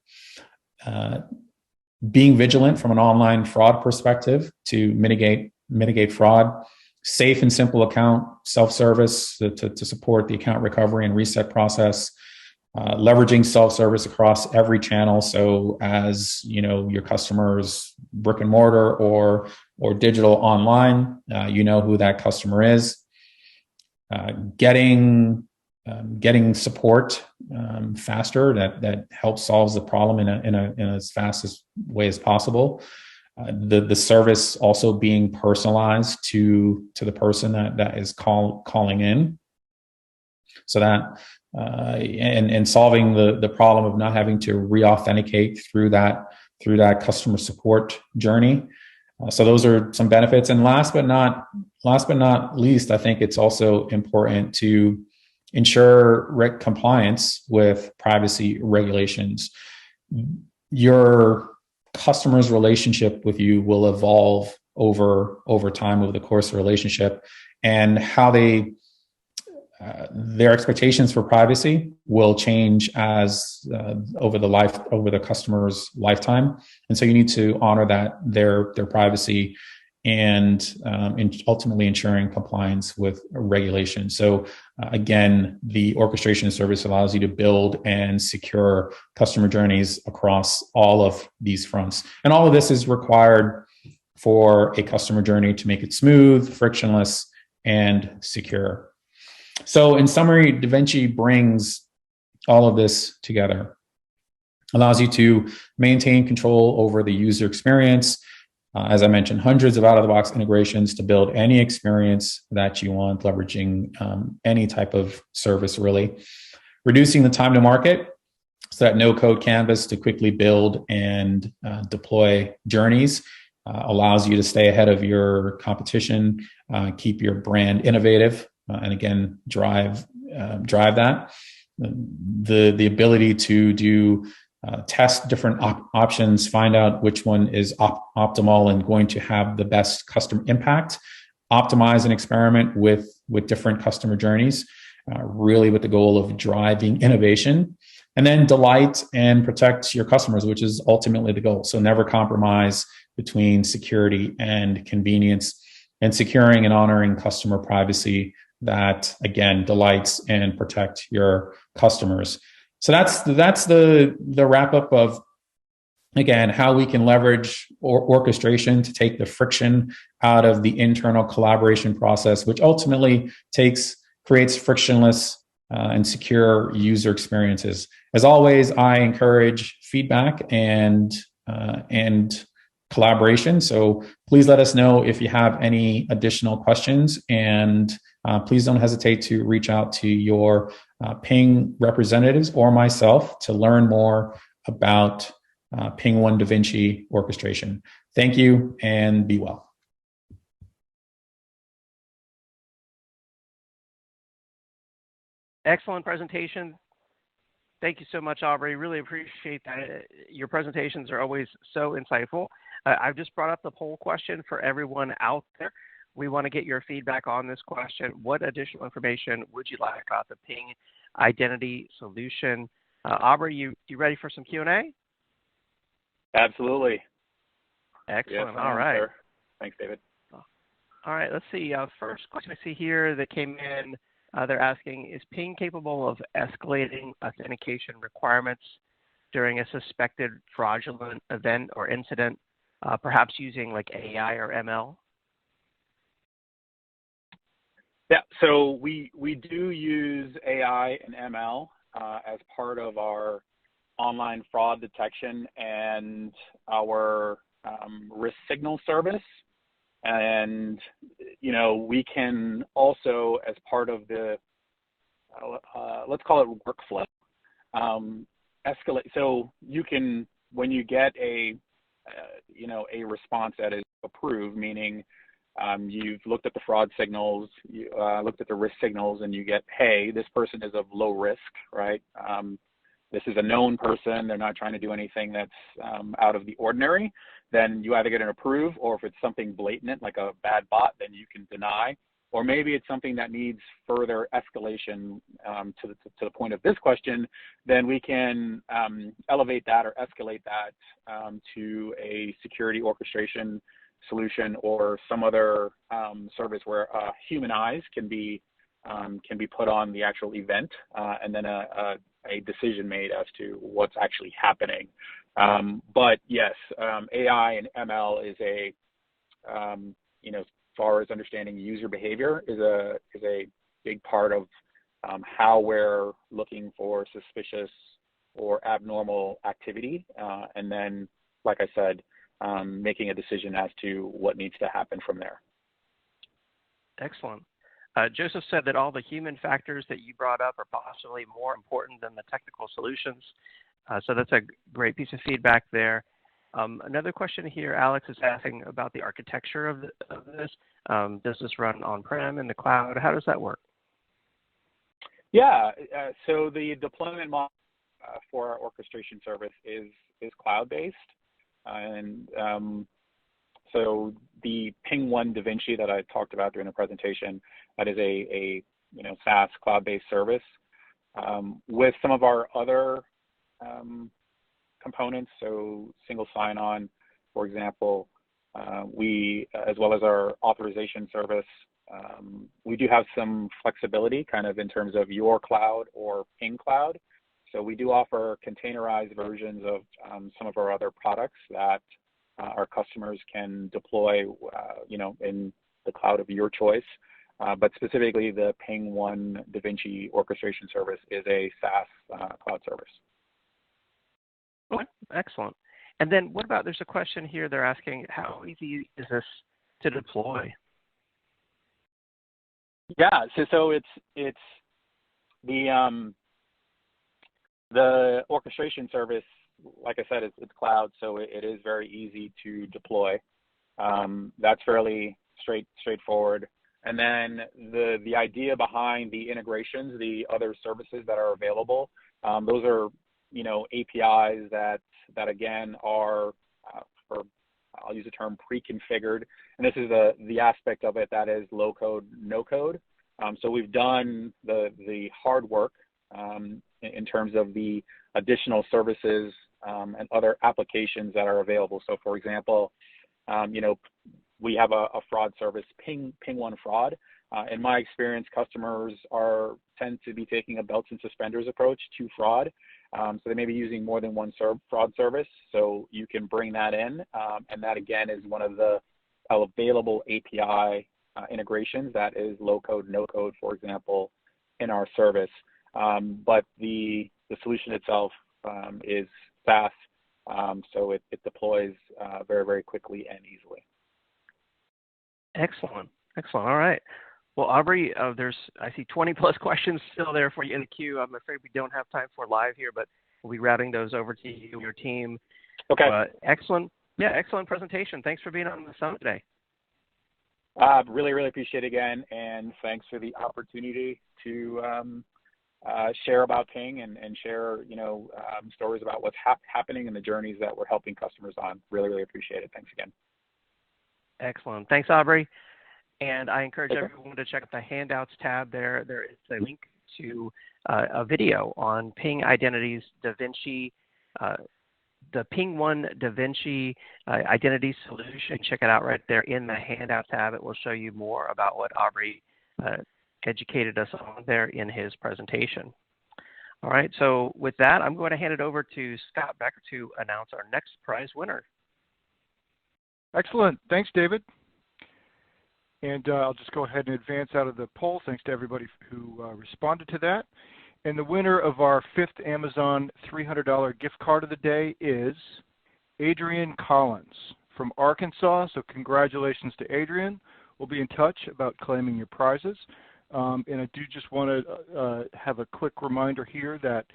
being vigilant from an online fraud perspective to mitigate fraud, safe and simple account self-service to support the account recovery and reset process, leveraging self-service across every channel. So as you know, your customers brick and mortar or digital online, you know who that customer is. Getting support faster that helps solves the problem in as fast as way as possible. The service also being personalized to the person that is calling in. So that and solving the problem of not having to re-authenticate through that customer support journey. So those are some benefits. And last but not least, I think it's also important to ensure compliance with privacy regulations. Your customer's relationship with you will evolve over time, over the course of the relationship, and how their expectations for privacy will change as over the customer's lifetime. And so you need to honor their privacy and ultimately ensuring compliance with regulation. So again, the orchestration service allows you to build and secure customer journeys across all of these fronts. And all of this is required for a customer journey to make it smooth, frictionless, and secure. So in summary, DaVinci brings all of this together. Allows you to maintain control over the user experience. As I mentioned, hundreds of out-of-the-box integrations to build any experience that you want, leveraging any type of service, really. Reducing the time to market, so that no-code canvas to quickly build and deploy journeys allows you to stay ahead of your competition, keep your brand innovative, and again, drive that. The ability to do test different options, find out which one is optimal and going to have the best customer impact, optimize and experiment with different customer journeys, really with the goal of driving innovation, and then delight and protect your customers, which is ultimately the goal. So never compromise between security and convenience, and securing and honoring customer privacy that, again, delights and protect your customers. So that's the wrap up of, again, how we can leverage orchestration to take the friction out of the internal collaboration process, which ultimately creates frictionless and secure user experiences. As always, I encourage feedback and collaboration. So please let us know if you have any additional questions, and please don't hesitate to reach out to your Ping representatives or myself to learn more about Ping One DaVinci orchestration. Thank you and be well. Excellent presentation. Thank you so much, Aubrey. Really appreciate that. Your presentations are always so insightful. I've just brought up the poll question for everyone out there. We want to get your feedback on this question. What additional information would you like about the Ping identity solution? Aubrey, you ready for some Q&A? Absolutely. Excellent. Yes, all right. Sir. Thanks, David. All right. Let's see. First question I see here that came in. They're asking, is Ping capable of escalating authentication requirements during a suspected fraudulent event or incident, perhaps using like AI or ML? Yeah, so we do use AI and ML as part of our online fraud detection and our risk signal service. And, you know, we can also, as part of the, let's call it workflow, escalate. So you can, when you get a response that is approved, meaning you've looked at the fraud signals, you looked at the risk signals, and you get, hey, this person is of low risk, right? This is a known person. They're not trying to do anything that's out of the ordinary. Then you either get an approve, or if it's something blatant, like a bad bot, then you can deny. Or maybe it's something that needs further escalation to the point of this question, then we can elevate that or escalate that to a security orchestration solution or some other service where human eyes can be put on the actual event and then a decision made as to what's actually happening. But yes, AI and ML is as far as understanding user behavior is a big part of how we're looking for suspicious or abnormal activity, and then, like I said, making a decision as to what needs to happen from there. Excellent. Joseph said that all the human factors that you brought up are possibly more important than the technical solutions. So that's a great piece of feedback there. Another question here, Alex is asking about the architecture of this. Does this run on-prem, in the cloud? How does that work? Yeah, so the deployment model for our orchestration service is cloud-based. And so the Ping1 DaVinci that I talked about during the presentation, that is a SaaS cloud-based service. With some of our other components, so single sign-on, for example, we, as well as our authorization service, we do have some flexibility kind of in terms of your cloud or Ping cloud. So we do offer containerized versions of some of our other products that our customers can deploy, in the cloud of your choice. But specifically, the Ping1 DaVinci orchestration service is a SaaS cloud service. Okay, excellent. And then what about, there's a question here, they're asking, how easy is this to deploy? Yeah, so it's the orchestration service, like I said, it's cloud, so it is very easy to deploy. That's fairly straightforward. And then the idea behind the integrations, the other services that are available, those are APIs that again are I'll use the term pre-configured, and this is the aspect of it that is low code, no code. So we've done the hard work in terms of the additional services and other applications that are available. So for example, we have a fraud service, Ping1 Fraud. In my experience, customers tend to be taking a belts and suspenders approach to fraud. So they may be using more than one fraud service. So you can bring that in, and that again is one of the available API integrations that is low code, no code, for example, in our service. But the solution itself is SaaS, so it deploys very, very quickly and easily. Excellent. All right. Well, Aubrey, I see 20 plus questions still there for you in the queue. I'm afraid we don't have time for live here, but we'll be routing those over to you and your team. Okay. Excellent. Yeah, excellent presentation. Thanks for being on the summit today. Really, really appreciate it again, and thanks for the opportunity to share about Ping and share, stories about what's happening and the journeys that we're helping customers on. Really, really appreciate it. Thanks again. Excellent. Thanks, Aubrey. And I encourage everyone to check out the handouts tab there. There is a link to a video on Ping Identity's DaVinci, the Ping1 DaVinci identity solution. Check it out right there in the handout tab. It will show you more about what Aubrey educated us on there in his presentation. All right, so with that, I'm going to hand it over to Scott Becker to announce our next prize winner. Excellent. Thanks, David. And I'll just go ahead and advance out of the poll. Thanks to everybody who responded to that. And the winner of our 5th Amazon $300 gift card of the day is Adrian Collins from Arkansas. So congratulations to Adrian. We'll be in touch about claiming your prizes. And I do just want to have a quick reminder here that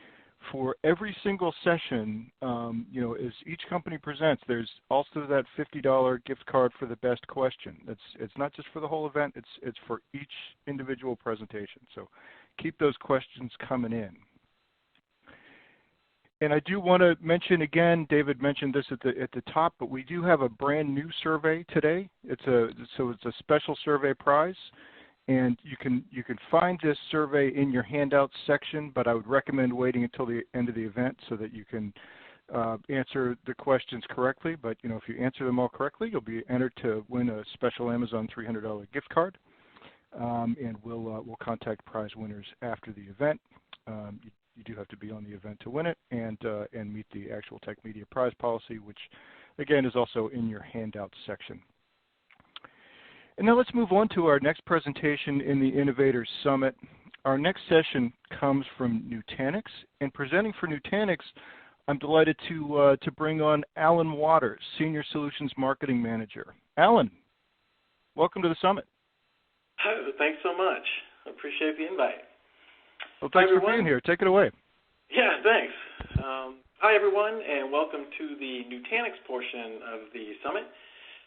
for every single session, as each company presents, there's also that $50 gift card for the best question. It's not just for the whole event, it's for each individual presentation. So keep those questions coming in. And I do want to mention again, David mentioned this at the top, but we do have a brand new survey today. It's a special survey prize. And you can find this survey in your handouts section, but I would recommend waiting until the end of the event so that you can answer the questions correctly. But if you answer them all correctly, you'll be entered to win a special Amazon $300 gift card. And we'll contact prize winners after the event. You do have to be on the event to win it and meet the actual Tech Media prize policy, which again is also in your handouts section. And now let's move on to our next presentation in the Innovator Summit. Our next session comes from Nutanix, and presenting for Nutanix, I'm delighted to bring on Alan Waters, Senior Solutions Marketing Manager. Alan, welcome to the Summit. Oh, thanks so much. I appreciate the invite. Well, thanks for being here. Take it away. Yeah, thanks. Hi, everyone, and welcome to the Nutanix portion of the summit.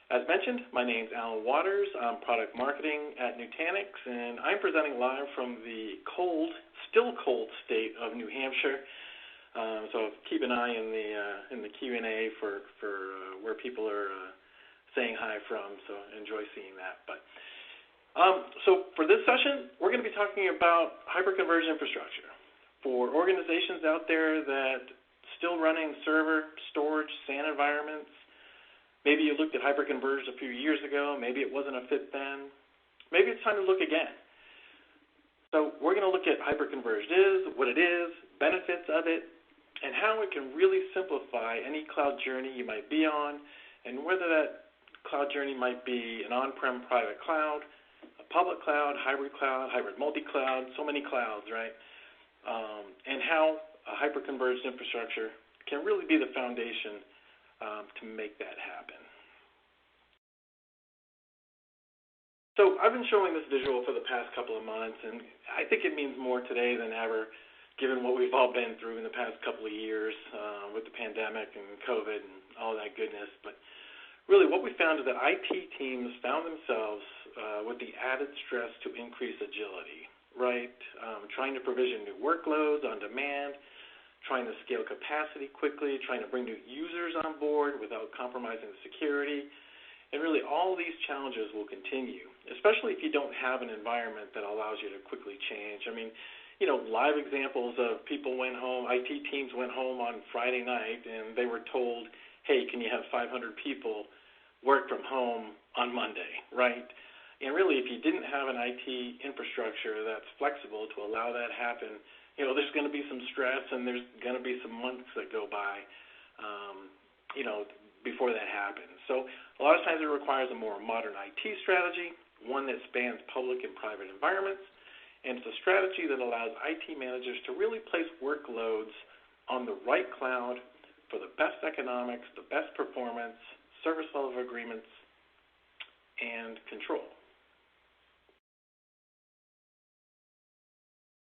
As mentioned, my name's Alan Waters. I'm product marketing at Nutanix, and I'm presenting live from the still cold state of New Hampshire. So keep an eye in the Q&A for where people are saying hi from. So enjoy seeing that. But so for this session, we're going to be talking about hyperconverged infrastructure for organizations out there that still running server, storage, SAN environments. Maybe you looked at hyperconverged a few years ago. Maybe it wasn't a fit then. Maybe it's time to look again. So we're going to look at hyperconverged what it is, benefits of it, and how it can really simplify any cloud journey you might be on, and whether that cloud journey might be an on-prem private cloud, a public cloud, hybrid multi-cloud, so many clouds, right? And how a hyperconverged infrastructure can really be the foundation to make that happen. So I've been showing this visual for the past couple of months, and I think it means more today than ever, given what we've all been through in the past couple of years with the pandemic and COVID and all that goodness. But really what we found is that IT teams found themselves with the added stress to increase agility, right? Trying to provision new workloads on demand, trying to scale capacity quickly, trying to bring new users on board without compromising the security. And really all these challenges will continue, especially if you don't have an environment that allows you to quickly change. I mean, you know, live examples of people went home, IT teams went home on Friday night and they were told, hey, can you have 500 people work from home on Monday, right? And really, if you didn't have an IT infrastructure that's flexible to allow that happen, you know, there's going to be some stress and there's going to be some months that go by, you know, before that happens. So a lot of times it requires a more modern IT strategy, one that spans public and private environments, and it's a strategy that allows IT managers to really place workloads on the right cloud for the best economics, the best performance, service level agreements, and control.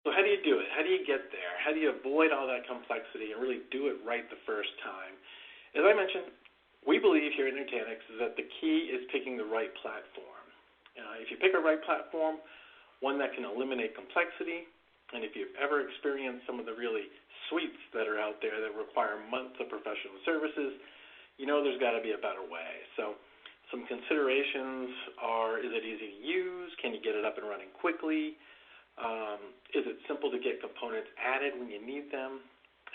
So how do you do it? How do you get there? How do you avoid all that complexity and really do it right the first time? As I mentioned, we believe here at Nutanix is that the key is picking the right platform. If you pick a right platform, one that can eliminate complexity, and if you've ever experienced some of the really suites that are out there that require months of professional services, you know there's got to be a better way. So some considerations are, is it easy to use? Can you get it up and running quickly? Is it simple to get components added when you need them?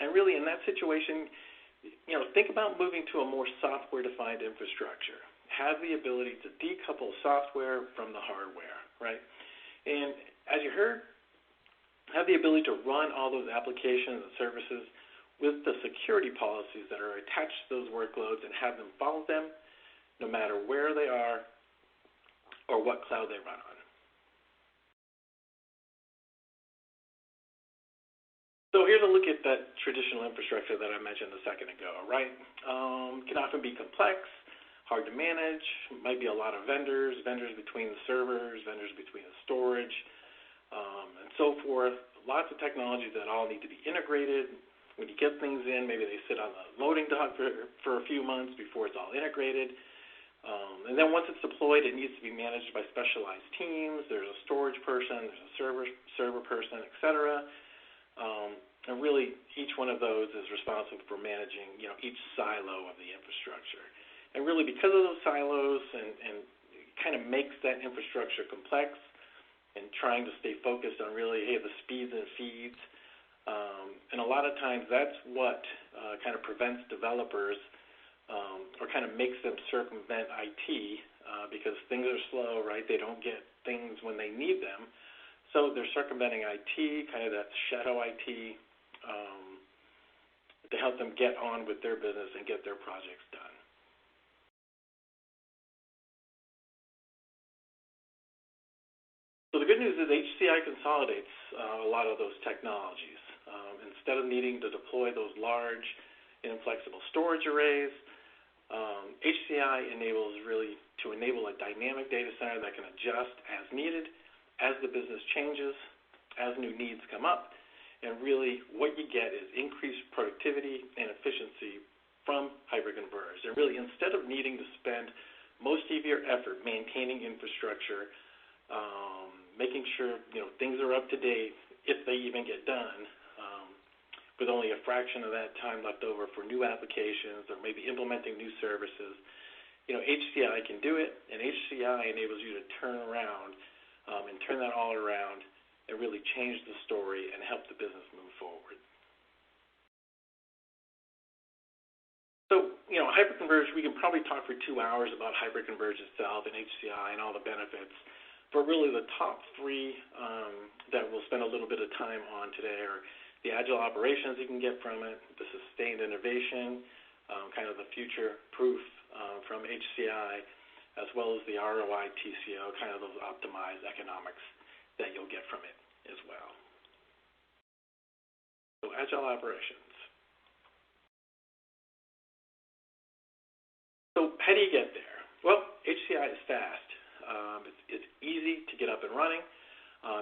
And really in that situation, you know, think about moving to a more software-defined infrastructure. Have the ability to decouple software from the hardware, right? And as you heard, have the ability to run all those applications and services with the security policies that are attached to those workloads and have them follow them no matter where they are or what cloud they run on. So here's a look at that traditional infrastructure that I mentioned a second ago, right? Can often be complex, hard to manage, might be a lot of vendors between the servers, vendors between the storage, and so forth. Lots of technologies that all need to be integrated. When you get things in, maybe they sit on the loading dock for a few months before it's all integrated. And then once it's deployed, it needs to be managed by specialized teams. There's a storage person, there's a server person, et cetera. And really, each one of those is responsible for managing, you know, each silo of the infrastructure. And really, because of those silos, and it kind of makes that infrastructure complex, and trying to stay focused on really, hey, the speeds and feeds. And a lot of times, that's what kind of prevents developers, or kind of makes them circumvent IT, because things are slow, right? They don't get things when they need them. So they're circumventing IT, kind of that shadow IT, to help them get on with their business and get their projects done. So the good news is HCI consolidates a lot of those technologies. Instead of needing to deploy those large, inflexible storage arrays, HCI enables a dynamic data center that can adjust as needed as the business changes, as new needs come up, and really what you get is increased productivity and efficiency from hyperconverged. And really, instead of needing to spend most of your effort maintaining infrastructure, making sure things are up to date, if they even get done, with only a fraction of that time left over for new applications or maybe implementing new services, HCI can do it, and HCI enables you to turn around and turn that all around and really change the story and help the business move forward. So, hyperconverged, we can probably talk for 2 hours about hyperconverged itself and HCI and all the benefits. But really the top three that we'll spend a little bit of time on today are the agile operations you can get from it, the sustained innovation, kind of the future proof from HCI, as well as the ROI TCO, kind of those optimized economics that you'll get from it as well. So agile operations. So how do you get there? Well, HCI is fast. It's easy to get up and running.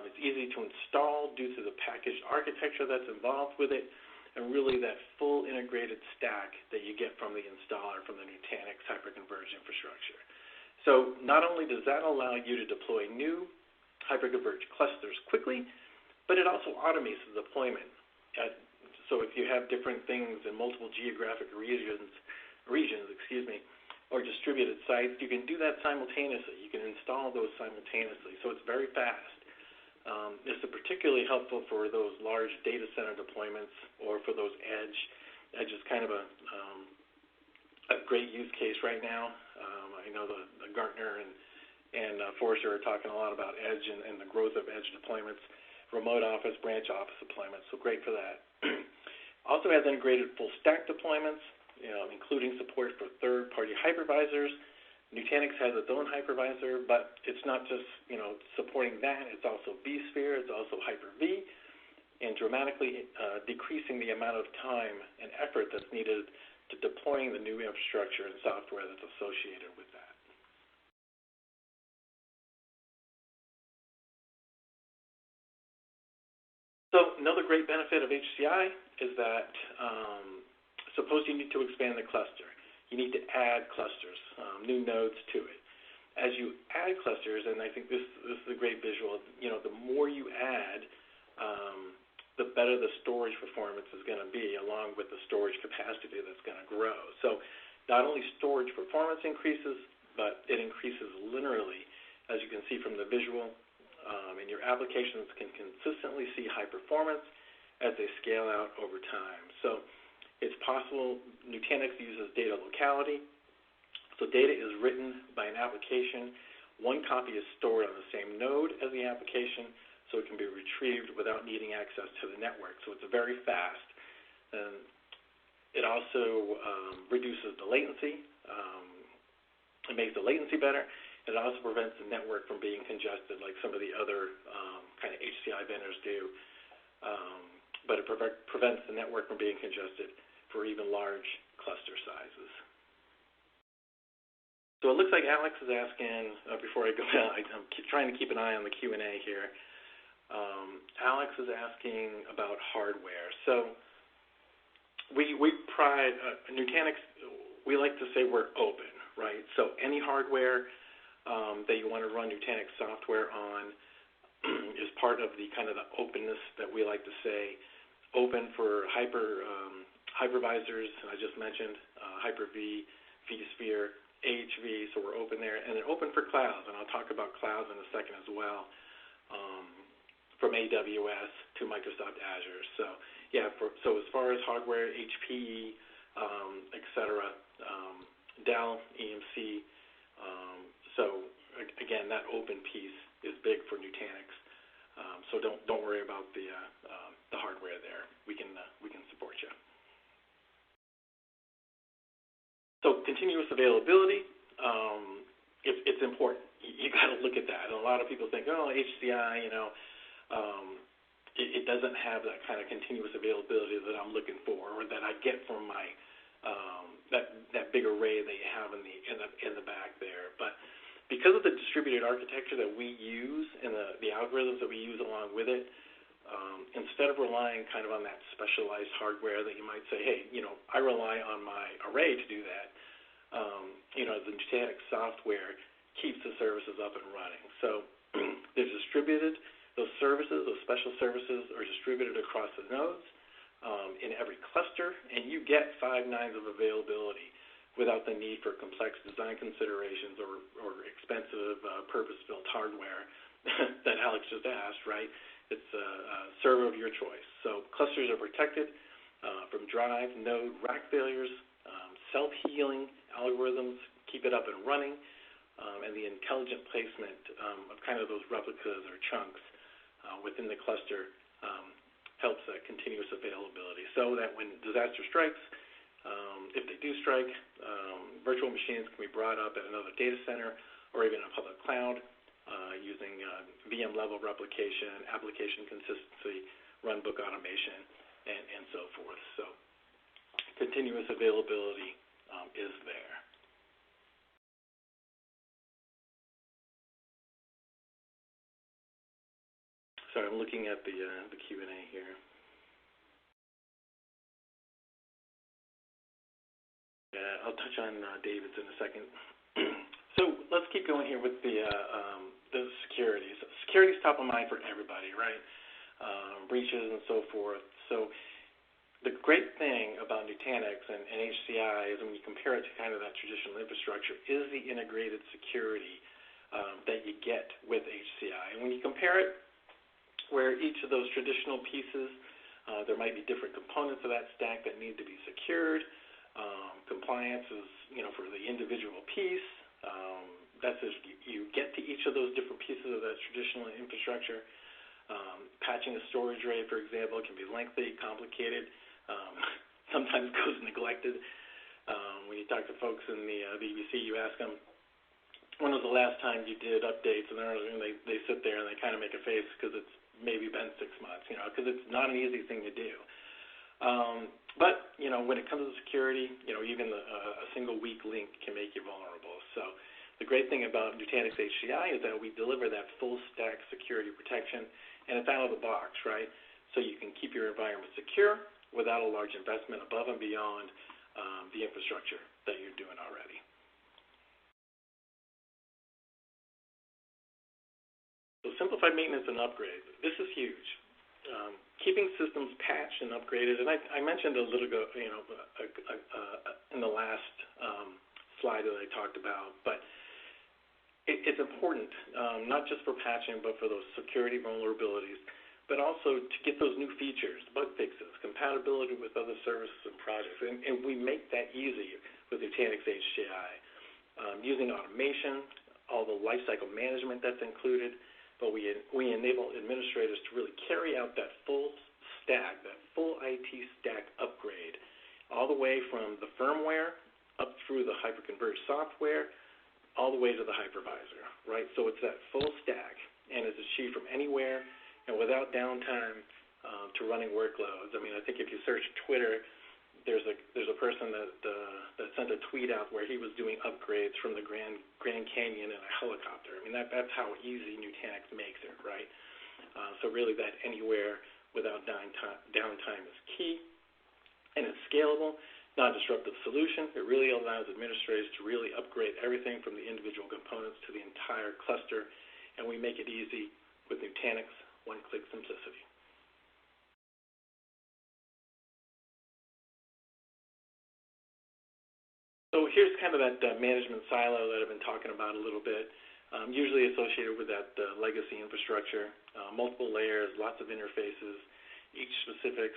It's easy to install due to the packaged architecture that's involved with it, and really that full integrated stack that you get from the installer from the Nutanix hyperconverged infrastructure. So not only does that allow you to deploy new hyperconverged clusters quickly, but it also automates the deployment. So if you have different things in multiple geographic regions, or distributed sites, you can do that simultaneously. You can install those simultaneously, so it's very fast. This is particularly helpful for those large data center deployments or for those edge. Edge is kind of a great use case right now. I know the Gartner and Forrester are talking a lot about edge and the growth of edge deployments, remote office, branch office deployments, so great for that. Also has integrated full stack deployments, including support for third-party hypervisors. Nutanix has its own hypervisor, but it's not just supporting that. It's also vSphere. It's also Hyper-V, and dramatically decreasing the amount of time and effort that's needed to deploying the new infrastructure and software that's associated with that. So another great benefit of HCI is that suppose you need to expand the cluster. You need to add clusters, new nodes to it. As you add clusters, and I think this is a great visual, the more you add, the better the storage performance is going to be, along with the storage capacity that's going to grow. So not only storage performance increases, but it increases linearly, as you can see from the visual, and your applications can consistently see high performance as they scale out over time. So it's possible. Nutanix uses data locality. So data is written by an application. One copy is stored on the same node as the application, so it can be retrieved without needing access to the network. So it's very fast. It also reduces the latency. It makes the latency better. It also prevents the network from being congested like some of the other kind of HCI vendors do. But it prevents the network from being congested for even large cluster sizes. So it looks like Alex is asking, before I go down, I'm trying to keep an eye on the Q&A here. Alex is asking about hardware. So we pride, Nutanix, we like to say we're open, right? So any hardware that you want to run Nutanix software on is part of the kind of the openness that we like to say. Open for hypervisors, I just mentioned, Hyper-V, vSphere, AHV, so we're open there. And then open for clouds, and I'll talk about clouds in a second as well, from AWS to Microsoft Azure. So yeah, so as far as hardware, HPE, et cetera, Dell, EMC, so again, that open piece is big for Nutanix. So don't worry about the hardware there. We can support you. So continuous availability, it's important. You got to look at that. And a lot of people think, oh, HCI, it doesn't have that kind of continuous availability that I'm looking for, or that I get from my that big array that you have in the back there. But because of the distributed architecture that we use and the algorithms that we use along with it, instead of relying kind of on that specialized hardware that you might say, hey, I rely on my array to do that, the Nutanix software keeps the services up and running. So they're distributed. Those services, those special services, are distributed across the nodes in every cluster, and you get 5 nines of availability without the need for complex design considerations or expensive purpose-built hardware that Alex just asked, right? It's a server of your choice. So clusters are protected from drive, node, rack failures, self-healing algorithms keep it up and running, and the intelligent placement of kind of those replicas or chunks within the cluster helps that continuous availability so that when disaster strikes, if they do strike, virtual machines can be brought up at another data center or even a public cloud using VM-level replication, application consistency, runbook automation, and so forth. So continuous availability is there. Sorry, I'm looking at the Q&A here. I'll touch on David's in a second. So let's keep going here with the security. So security is top of mind for everybody, right? Breaches and so forth. So the great thing about Nutanix and HCI is when you compare it to kind of that traditional infrastructure is the integrated security that you get with HCI. And when you compare it, where each of those traditional pieces, there might be different components of that stack that need to be secured. Compliance is, for the individual piece. That's if you get to each of those different pieces of that traditional infrastructure. Patching a storage array, for example, can be lengthy, complicated, sometimes goes neglected. When you talk to folks in the BBC, you ask them, when was the last time you did updates? And they sit there and they kind of make a face because it's maybe been 6 months, because it's not an easy thing to do. But, when it comes to security, even a single weak link can make you vulnerable. So the great thing about Nutanix HCI is that we deliver that full stack security protection, and it's out of the box, right? So you can keep your environment secure without a large investment above and beyond the infrastructure that you're doing already. So simplified maintenance and upgrades. This is huge. Keeping systems patched and upgraded, and I mentioned a little ago, in the last slide that I talked about, but it's important, not just for patching, but for those security vulnerabilities, but also to get those new features, bug fixes, compatibility with other services and projects, and we make that easy with Nutanix HCI. Using automation, all the lifecycle management that's included, but we enable administrators to really carry out that full stack, that full IT stack upgrade, all the way from the firmware up through the hyperconverged software, all the way to the hypervisor, right? So it's that full stack, and it's achieved from anywhere and without downtime to running workloads. I mean, I think if you search Twitter, there's a person that sent a tweet out where he was doing upgrades from the Grand Canyon in a helicopter. I mean, that's how easy Nutanix makes it, right? So really that anywhere without downtime is key. And it's scalable, non-disruptive solution. It really allows administrators to really upgrade everything from the individual components to the entire cluster. And we make it easy with Nutanix one-click simplicity. So here's kind of that management silo that I've been talking about a little bit, usually associated with that legacy infrastructure, multiple layers, lots of interfaces. Each specific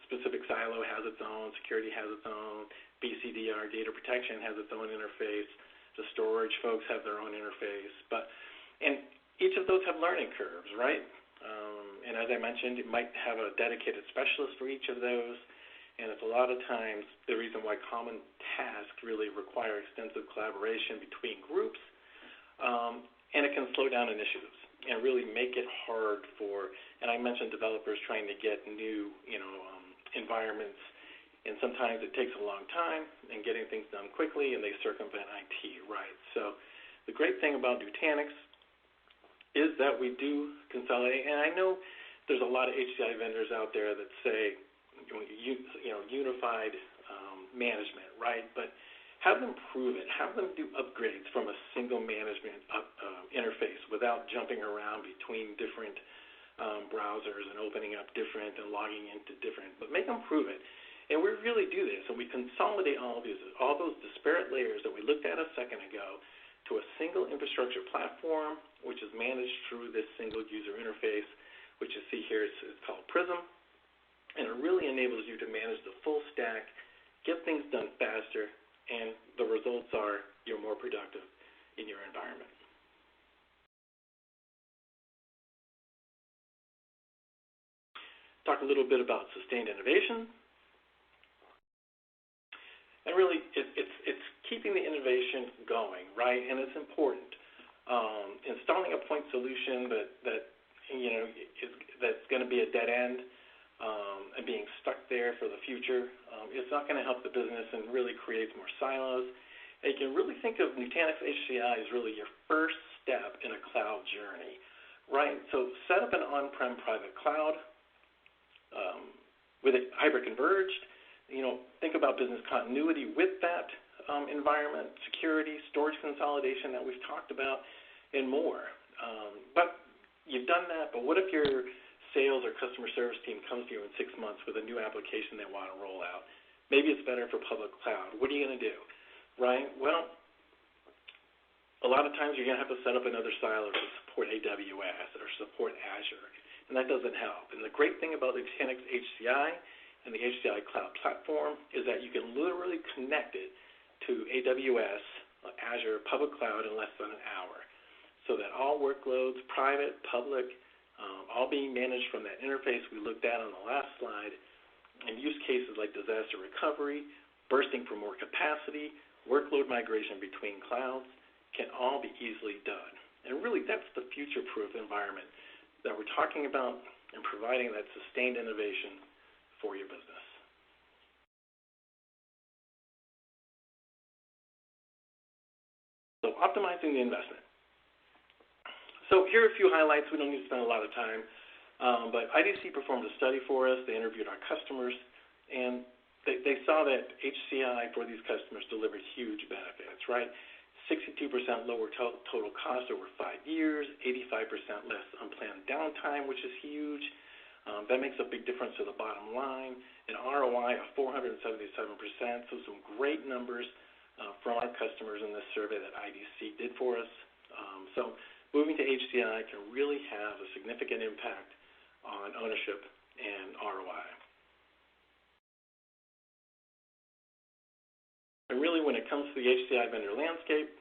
specific silo has its own, security has its own, BCDR, data protection, has its own interface. The storage folks have their own interface, and each of those have learning curves, right? And as I mentioned, it might have a dedicated specialist for each of those. And it's a lot of times the reason why common tasks really require extensive collaboration between groups, and it can slow down initiatives and really make it hard for, and I mentioned developers trying to get new, environments and sometimes it takes a long time in getting things done quickly, and they circumvent IT, right? So the great thing about Nutanix is that we do consolidate, and I know there's a lot of HCI vendors out there that say, unified management, right? But have them prove it. Have them do upgrades from a single management interface without jumping around between different browsers and opening up different and logging into different. But make them prove it. And we really do this, and we consolidate all those disparate layers that we looked at a second ago to a single infrastructure platform, which is managed through this single user interface, which you see here is called Prism. And it really enables you to manage the full stack, get things done faster, and the results are you're more productive in your environment. Talk a little bit about sustained innovation. And really, it's keeping the innovation going, right? And it's important. Installing a point solution that's going to be a dead end and being stuck there for the future, it's not going to help the business and really creates more silos. And you can really think of Nutanix HCI as really your first step in a cloud journey, right? So set up an on-prem private cloud with it hybrid converged. Think about business continuity with that environment, security, storage consolidation that we've talked about, and more. But you've done that, but what if your sales or customer service team comes to you in 6 months with a new application they want to roll out? Maybe it's better for public cloud. What are you going to do, right? Well, a lot of times you're going to have to set up another silo to support AWS or support Azure, and that doesn't help. And the great thing about the Nutanix HCI and the HCI Cloud Platform is that you can literally connect it to AWS, Azure, public cloud in less than an hour, so that all workloads, private, public, all being managed from that interface we looked at on the last slide, and use cases like disaster recovery, bursting for more capacity, workload migration between clouds can all be easily done. And really, that's the future-proof environment that we're talking about and providing that sustained innovation for your business. So optimizing the investment. So here are a few highlights. We don't need to spend a lot of time, but IDC performed a study for us. They interviewed our customers, and they saw that HCI for these customers delivered huge benefits, right? 62% lower total cost over 5 years, 85% less unplanned downtime, which is huge. That makes a big difference to the bottom line. An ROI of 477%, so some great numbers from our customers in this survey that IDC did for us. So moving to HCI can really have a significant impact on ownership and ROI. And really, when it comes to the HCI vendor landscape,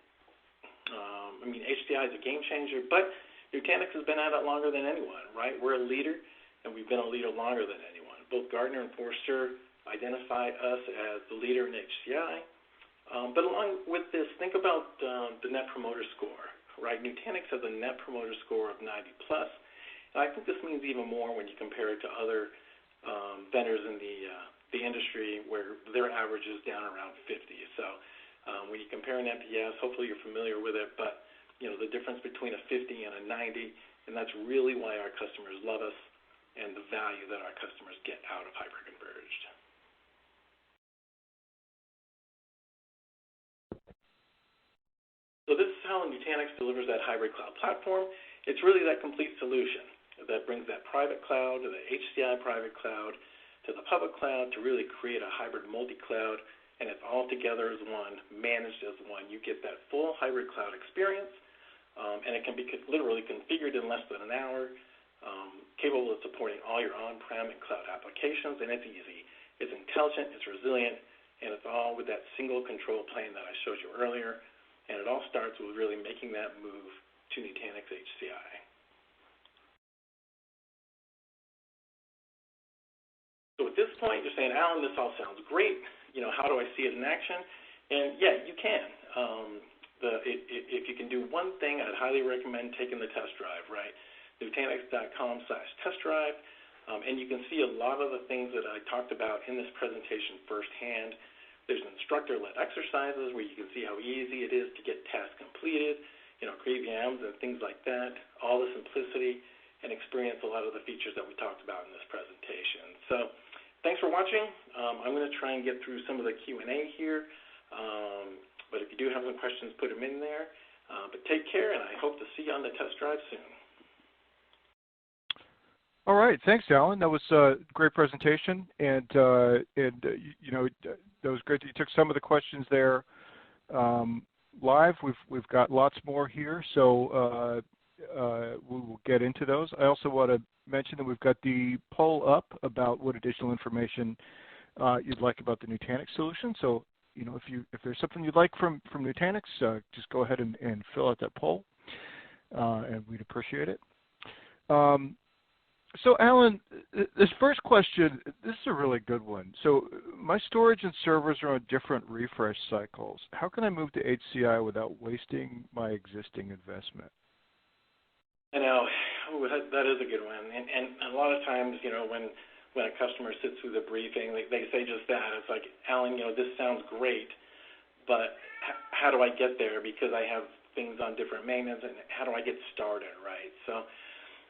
HCI is a game changer, but Nutanix has been at it longer than anyone, right? We're a leader, and we've been a leader longer than anyone. Both Gartner and Forrester identified us as the leader in HCI. But along with this, think about the Net Promoter Score, right? Nutanix has a Net Promoter Score of 90+, and I think this means even more when you compare it to other vendors in the industry where their average is down around 50. So when you compare an NPS, hopefully you're familiar with it, but the difference between a 50 and a 90, and that's really why our customers love us and the value that our customers get out of hyperconverged. So this is how Nutanix delivers that hybrid cloud platform. It's really that complete solution that brings that private cloud to the HCI private cloud to the public cloud to really create a hybrid multi-cloud, and it's all together as one, managed as one. You get that full hybrid cloud experience, and it can be literally configured in less than an hour, capable of supporting all your on-prem and cloud applications, and it's easy. It's intelligent, it's resilient, and it's all with that single control plane that I showed you earlier, and it all starts with really making that move to Nutanix HCI. So at this point, you're saying, Alan, this all sounds great. How do I see it in action? And yeah, you can. If you can do one thing, I'd highly recommend taking the test drive, right? Nutanix.com/test drive. And you can see a lot of the things that I talked about in this presentation firsthand. There's instructor-led exercises where you can see how easy it is to get tasks completed, create VMs and things like that, all the simplicity, and experience a lot of the features that we talked about in this presentation. So thanks for watching. I'm going to try and get through some of the Q&A here, but if you do have some questions, put them in there. But take care, and I hope to see you on the test drive soon. All right, thanks, Alan. That was a great presentation, and that was great that you took some of the questions there live. We've got lots more here, so we will get into those. I also want to mention that we've got the poll up about what additional information you'd like about the Nutanix solution. So, if there's something you'd like from Nutanix, just go ahead and fill out that poll, and we'd appreciate it. So, Alan, this first question, this is a really good one. So, my storage and servers are on different refresh cycles. How can I move to HCI without wasting my existing investment? I know, that is a good one. And a lot of times, when a customer sits through the briefing, they say just that. It's like, Alan, this sounds great, but how do I get there? Because I have things on different maintenance, and how do I get started, right? So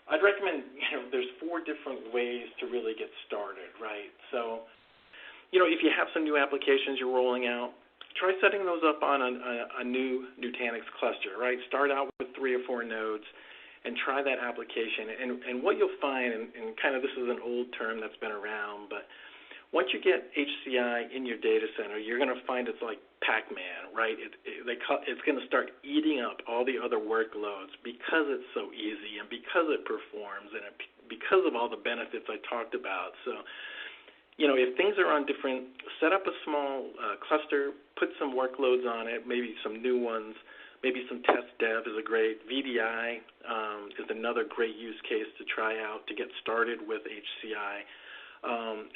I'd recommend, there's 4 different ways to really get started, right? So, if you have some new applications you're rolling out, try setting those up on a new Nutanix cluster, right? Start out with 3 or 4 nodes and try that application. And what you'll find, and kind of this is an old term that's been around, but once you get HCI in your data center, you're going to find it's like Pac-Man, right? It's going to start eating up all the other workloads because it's so easy and because it performs and because of all the benefits I talked about. So, if things are on different, set up a small cluster, put some workloads on it, maybe some new ones. Maybe some test dev is a great. VDI is another great use case to try out to get started with HCI.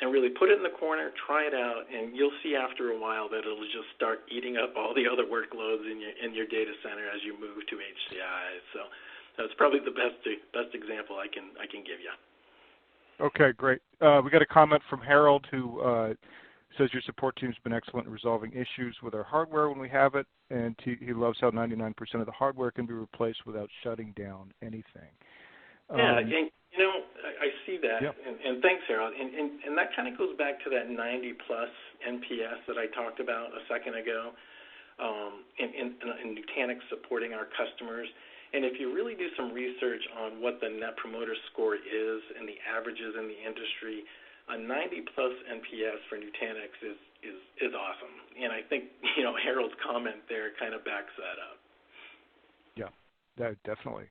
And really put it in the corner, try it out, and you'll see after a while that it'll just start eating up all the other workloads in your data center as you move to HCI. So that's probably the best example I can give you. Okay, great. We got a comment from Harold who says your support team's been excellent in resolving issues with our hardware when we have it, and he loves how 99% of the hardware can be replaced without shutting down anything. Yeah, I see that, yep. and thanks, Harold. And that kind of goes back to that 90-plus NPS that I talked about a second ago, in Nutanix supporting our customers. And if you really do some research on what the Net Promoter Score is and the averages in the industry, a 90-plus NPS for Nutanix is awesome. And I think, Harold's comment there kind of backs that up. Yeah, definitely.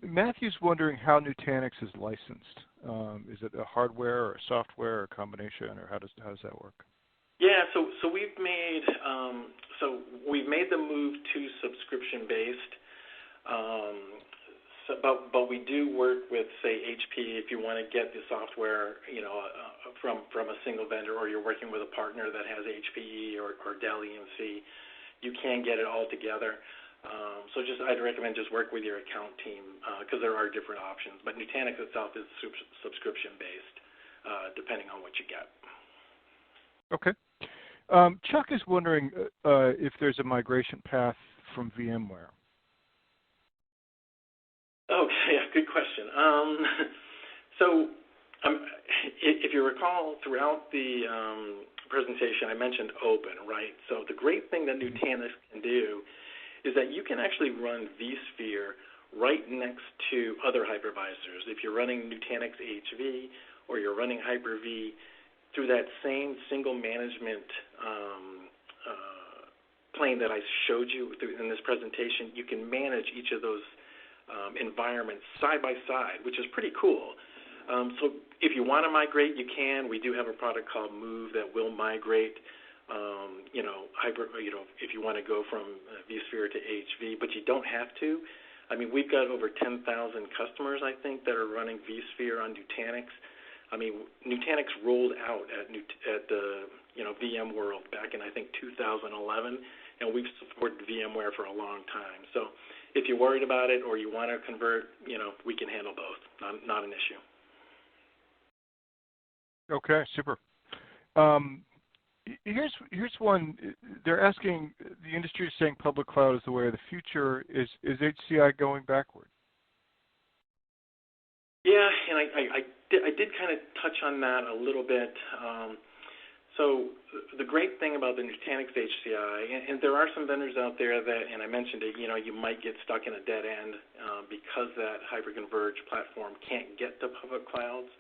Matthew's wondering how Nutanix is licensed. Is it a hardware or a software or a combination, or how does that work? Yeah, so we've made the move to subscription-based. But we do work with, say, HP. If you want to get the software, from a single vendor, or you're working with a partner that has HPE or Dell EMC, you can get it all together. So I'd recommend just work with your account team because there are different options. But Nutanix itself is subscription-based, depending on what you get. Okay. Chuck is wondering if there's a migration path from VMware. Okay, yeah, good question. If you recall, throughout the presentation, I mentioned open, right? So the great thing that Nutanix can do is that you can actually run vSphere right next to other hypervisors. If you're running Nutanix HV or you're running Hyper-V, through that same single management plane that I showed you in this presentation, you can manage each of those environments side by side, which is pretty cool. So if you want to migrate, you can. We do have a product called Move that will migrate. If you want to go from vSphere to HV, but you don't have to. I mean, we've got over 10,000 customers, I think, that are running vSphere on Nutanix. I mean, Nutanix rolled out at VMworld back in, I think, 2011, and we've supported VMware for a long time. So if you're worried about it or you want to convert, we can handle both. Not an issue. Okay, super. Here's one. They're asking, the industry is saying public cloud is the way of the future. Is HCI going backward? Yeah, and I did kind of touch on that a little bit. So the great thing about the Nutanix HCI, and there are some vendors out there that, and I mentioned it, you might get stuck in a dead end because that hyperconverged platform can't get to public clouds.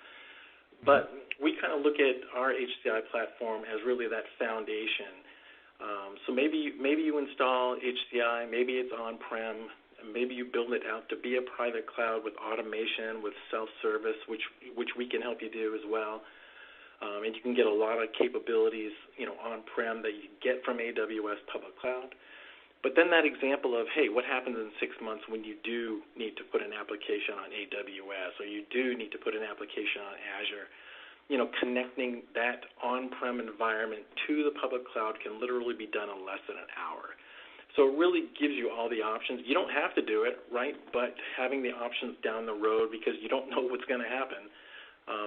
But we kind of look at our HCI platform as really that foundation. So maybe you install HCI, maybe it's on-prem, maybe you build it out to be a private cloud with automation, with self-service, which we can help you do as well. And you can get a lot of capabilities, on-prem that you get from AWS public cloud. But then that example of, hey, what happens in 6 months when you do need to put an application on AWS or you do need to put an application on Azure? Connecting that on-prem environment to the public cloud can literally be done in less than an hour. So it really gives you all the options. You don't have to do it, right? But having the options down the road, because you don't know what's going to happen,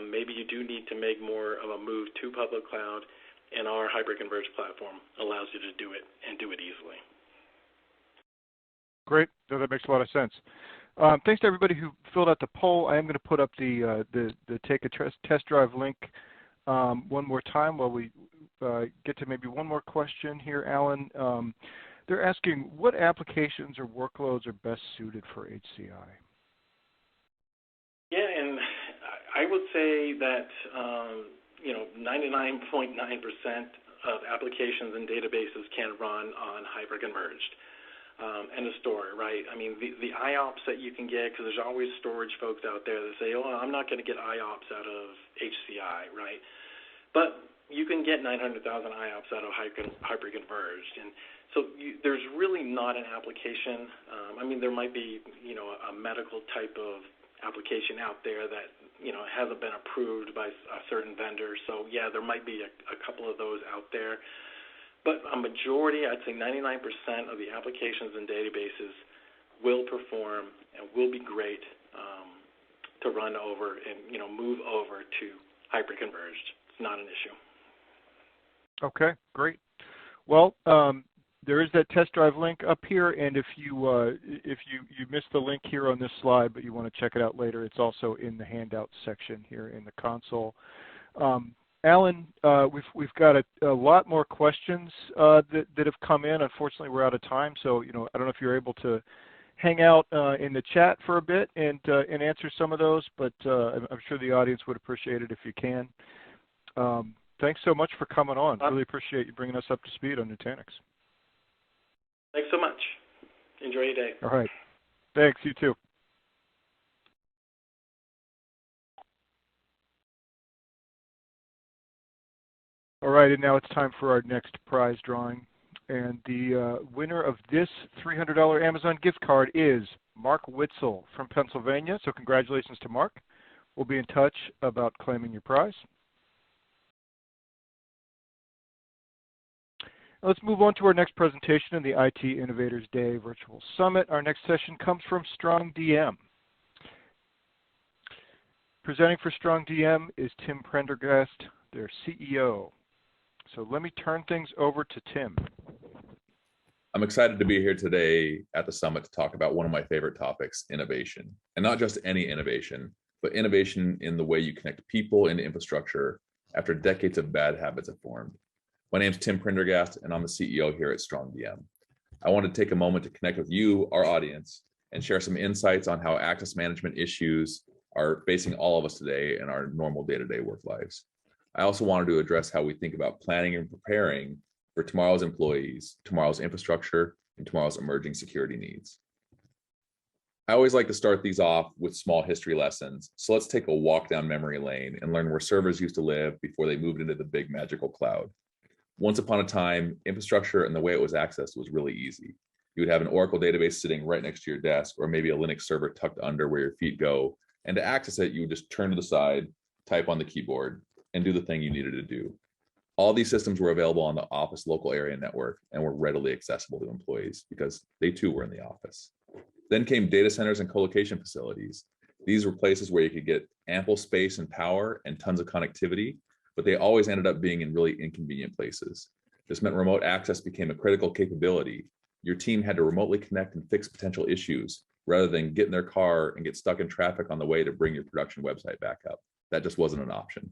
maybe you do need to make more of a move to public cloud, and our hyperconverged platform allows you to do it and do it easily. Great. No, that makes a lot of sense. Thanks to everybody who filled out the poll. I am going to put up the take a test drive link one more time while we get to maybe one more question here, Alan. They're asking, what applications or workloads are best suited for HCI? Yeah, and I would say that 99.9% of applications and databases can run on hyperconverged. End of story, right? I mean, the IOPS that you can get, because there's always storage folks out there that say, oh, I'm not going to get IOPS out of HCI, right? But you can get 900,000 IOPS out of hyperconverged. And so there's really not an application. There might be, a medical type of application out there that, hasn't been approved by a certain vendor. So, yeah, there might be a couple of those out there. But a majority, I'd say 99% of the applications and databases will perform and will be great to run over and, move over to hyperconverged. It's not an issue. Okay, great. Well, there is that test drive link up here, and if you missed the link here on this slide, but you want to check it out later, it's also in the handout section here in the console. Alan, we've got a lot more questions that have come in. Unfortunately, we're out of time, so I don't know if you're able to hang out in the chat for a bit and answer some of those, but I'm sure the audience would appreciate it if you can. Thanks so much for coming on. Really appreciate you bringing us up to speed on Nutanix. Thanks so much. Enjoy your day. All right. Thanks. You too. All right, and now it's time for our next prize drawing. And the winner of this $300 Amazon gift card is Mark Witzel from Pennsylvania. So congratulations to Mark. We'll be in touch about claiming your prize. Now let's move on to our next presentation in the IT Innovators Day Virtual Summit. Our next session comes from StrongDM. Presenting for StrongDM is Tim Prendergast, their CEO. So let me turn things over to Tim. I'm excited to be here today at the summit to talk about one of my favorite topics, innovation. And not just any innovation, but innovation in the way you connect people and infrastructure after decades of bad habits have formed. My name is Tim Prendergast, and I'm the CEO here at StrongDM. I want to take a moment to connect with you, our audience, and share some insights on how access management issues are facing all of us today in our normal day-to-day work lives. I also wanted to address how we think about planning and preparing for tomorrow's employees, tomorrow's infrastructure, and tomorrow's emerging security needs. I always like to start these off with small history lessons. So let's take a walk down memory lane and learn where servers used to live before they moved into the big magical cloud. Once upon a time, infrastructure and the way it was accessed was really easy. You would have an Oracle database sitting right next to your desk, or maybe a Linux server tucked under where your feet go. And to access it, you would just turn to the side, type on the keyboard, and do the thing you needed to do. All these systems were available on the office local area network and were readily accessible to employees because they too were in the office. Then came data centers and colocation facilities. These were places where you could get ample space and power and tons of connectivity, but they always ended up being in really inconvenient places. This meant remote access became a critical capability. Your team had to remotely connect and fix potential issues rather than get in their car and get stuck in traffic on the way to bring your production website back up. That just wasn't an option.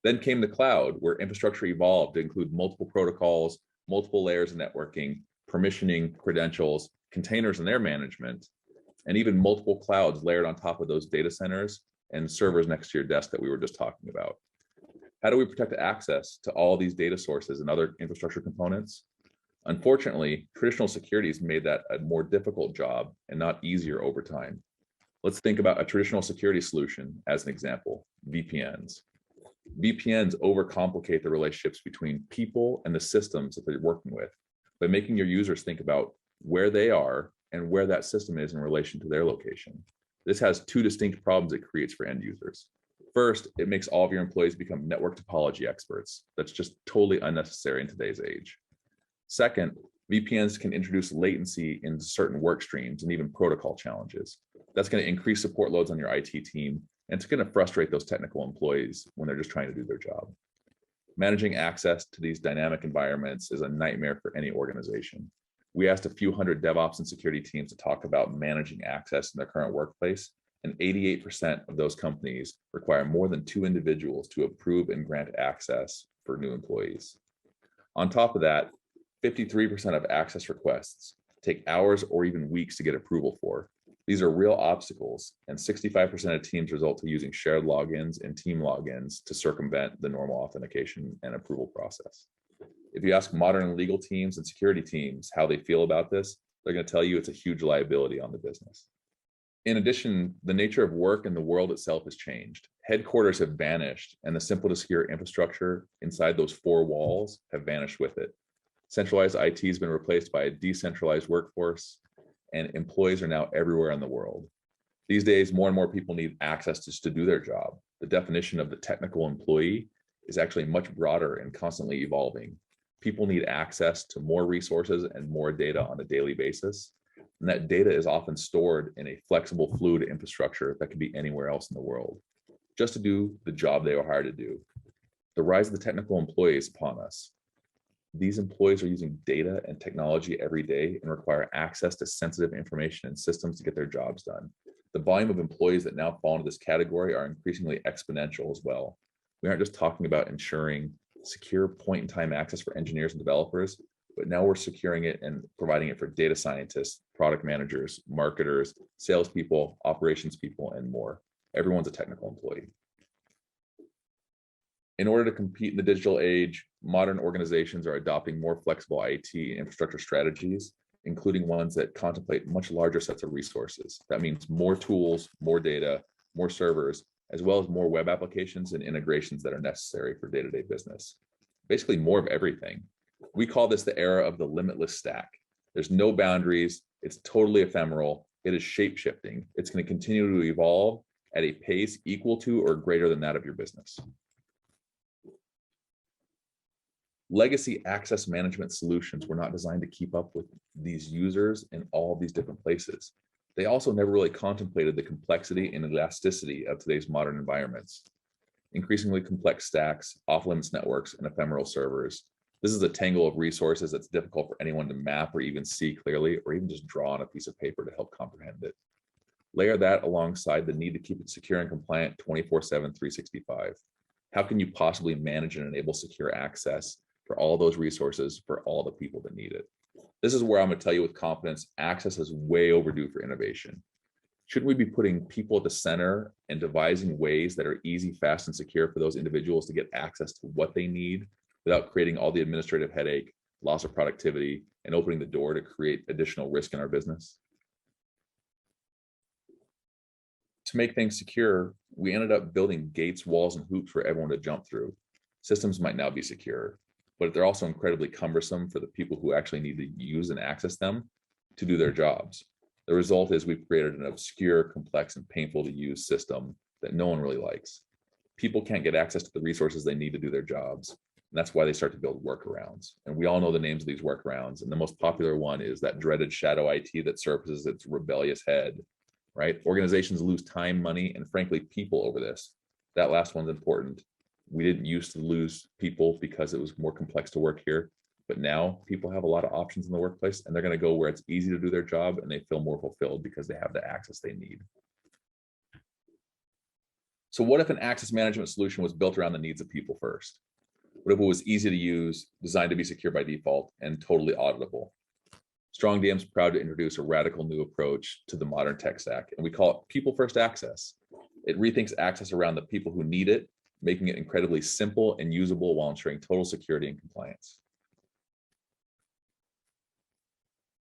Then came the cloud, where infrastructure evolved to include multiple protocols, multiple layers of networking, permissioning, credentials, containers and their management, and even multiple clouds layered on top of those data centers and servers next to your desk that we were just talking about. How do we protect access to all these data sources and other infrastructure components? Unfortunately, traditional security has made that a more difficult job and not easier over time. Let's think about a traditional security solution as an example, VPNs. VPNs overcomplicate the relationships between people and the systems that they're working with by making your users think about where they are and where that system is in relation to their location. This has two distinct problems it creates for end users. First, it makes all of your employees become network topology experts. That's just totally unnecessary in today's age. Second, VPNs can introduce latency into certain work streams and even protocol challenges. That's going to increase support loads on your IT team, and it's going to frustrate those technical employees when they're just trying to do their job. Managing access to these dynamic environments is a nightmare for any organization. We asked a few hundred DevOps and security teams to talk about managing access in their current workplace, and 88% of those companies require more than 2 individuals to approve and grant access for new employees. On top of that, 53% of access requests take hours or even weeks to get approval for. These are real obstacles, and 65% of teams result to using shared logins and team logins to circumvent the normal authentication and approval process. If you ask modern legal teams and security teams how they feel about this, they're going to tell you it's a huge liability on the business. In addition, the nature of work and the world itself has changed. Headquarters have vanished, and the simple to secure infrastructure inside those 4 walls have vanished with it. Centralized IT has been replaced by a decentralized workforce, and employees are now everywhere in the world. These days, more and more people need access just to do their job. The definition of the technical employee is actually much broader and constantly evolving. People need access to more resources and more data on a daily basis. And that data is often stored in a flexible, fluid infrastructure that could be anywhere else in the world, just to do the job they were hired to do. The rise of the technical employee is upon us. These employees are using data and technology every day and require access to sensitive information and systems to get their jobs done. The volume of employees that now fall into this category are increasingly exponential as well. We aren't just talking about ensuring secure point-in-time access for engineers and developers, but now we're securing it and providing it for data scientists, product managers, marketers, salespeople, operations people, and more. Everyone's a technical employee. In order to compete in the digital age, modern organizations are adopting more flexible IT infrastructure strategies, including ones that contemplate much larger sets of resources. That means more tools, more data, more servers, as well as more web applications and integrations that are necessary for day-to-day business. Basically, more of everything. We call this the era of the limitless stack. There's no boundaries. It's totally ephemeral. It is shape-shifting. It's going to continue to evolve at a pace equal to or greater than that of your business. Legacy access management solutions were not designed to keep up with these users in all of these different places. They also never really contemplated the complexity and elasticity of today's modern environments. Increasingly complex stacks, off-limits networks, and ephemeral servers. This is a tangle of resources that's difficult for anyone to map or even see clearly, or even just draw on a piece of paper to help comprehend it. Layer that alongside the need to keep it secure and compliant 24/7, 365. How can you possibly manage and enable secure access for all those resources for all the people that need it? This is where I'm going to tell you with confidence, access is way overdue for innovation. Shouldn't we be putting people at the center and devising ways that are easy, fast, and secure for those individuals to get access to what they need without creating all the administrative headache, loss of productivity, and opening the door to create additional risk in our business? To make things secure, we ended up building gates, walls, and hoops for everyone to jump through. Systems might now be secure, but they're also incredibly cumbersome for the people who actually need to use and access them to do their jobs. The result is we've created an obscure, complex, and painful to use system that no one really likes. People can't get access to the resources they need to do their jobs. And that's why they start to build workarounds. And we all know the names of these workarounds. And the most popular one is that dreaded shadow IT that surfaces its rebellious head, right? Organizations lose time, money, and frankly, people over this. That last one's important. We didn't used to lose people because it was more complex to work here, but now people have a lot of options in the workplace, and they're going to go where it's easy to do their job and they feel more fulfilled because they have the access they need. So what if an access management solution was built around the needs of people first? What if it was easy to use, designed to be secure by default, and totally auditable? StrongDM is proud to introduce a radical new approach to the modern tech stack, and we call it People First Access. It rethinks access around the people who need it, making it incredibly simple and usable while ensuring total security and compliance.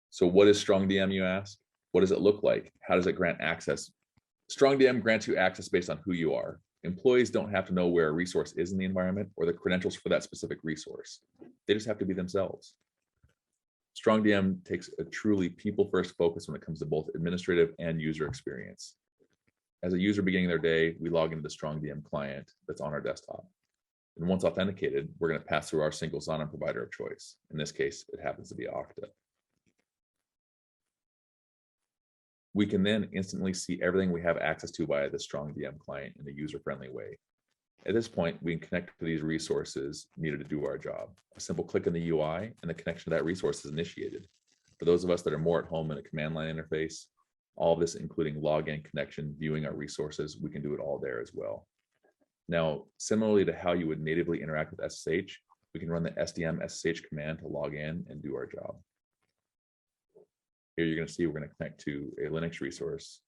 So what is StrongDM, you ask? What does it look like? How does it grant access? StrongDM grants you access based on who you are. Employees don't have to know where a resource is in the environment or the credentials for that specific resource. They just have to be themselves. StrongDM takes a truly people-first focus when it comes to both administrative and user experience. As a user beginning their day, we log into the StrongDM client that's on our desktop. And once authenticated, we're going to pass through our single sign-on provider of choice. In this case, it happens to be Okta. We can then instantly see everything we have access to via the StrongDM client in a user-friendly way. At this point, we can connect to these resources needed to do our job. A simple click in the UI and the connection to that resource is initiated. For those of us that are more at home in a command line interface, all of this, including login, connection, viewing our resources, we can do it all there as well. Now, similarly to how you would natively interact with SSH, we can run the SDM SSH command to log in and do our job. Here you're going to see we're going to connect to a Linux resource,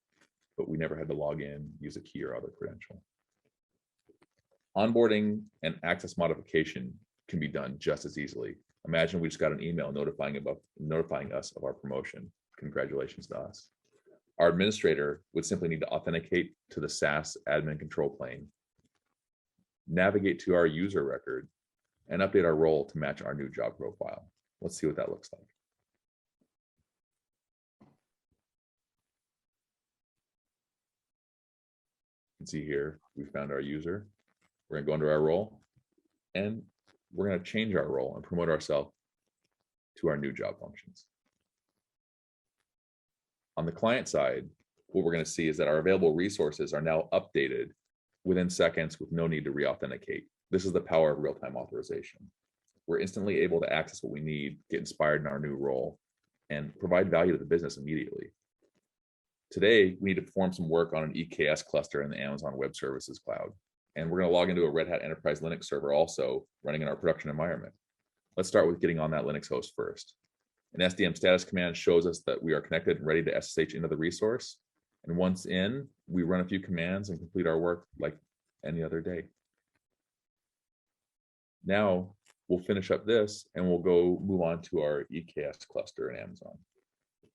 but we never had to log in, use a key or other credential. Onboarding and access modification can be done just as easily. Imagine we just got an email notifying us of our promotion. Congratulations to us. Our administrator would simply need to authenticate to the SaaS admin control plane, navigate to our user record, and update our role to match our new job profile. Let's see what that looks like. You can see here, we found our user. We're going to go into our role, and we're going to change our role and promote ourselves to our new job functions. On the client side, what we're going to see is that our available resources are now updated within seconds with no need to re-authenticate. This is the power of real-time authorization. We're instantly able to access what we need, get inspired in our new role, and provide value to the business immediately. Today, we need to perform some work on an EKS cluster in the Amazon Web Services Cloud. And we're going to log into a Red Hat Enterprise Linux server also running in our production environment. Let's start with getting on that Linux host first. An SDM status command shows us that we are connected and ready to SSH into the resource. And once in, we run a few commands and complete our work like any other day. Now we'll finish up this and we'll go move on to our EKS cluster in Amazon.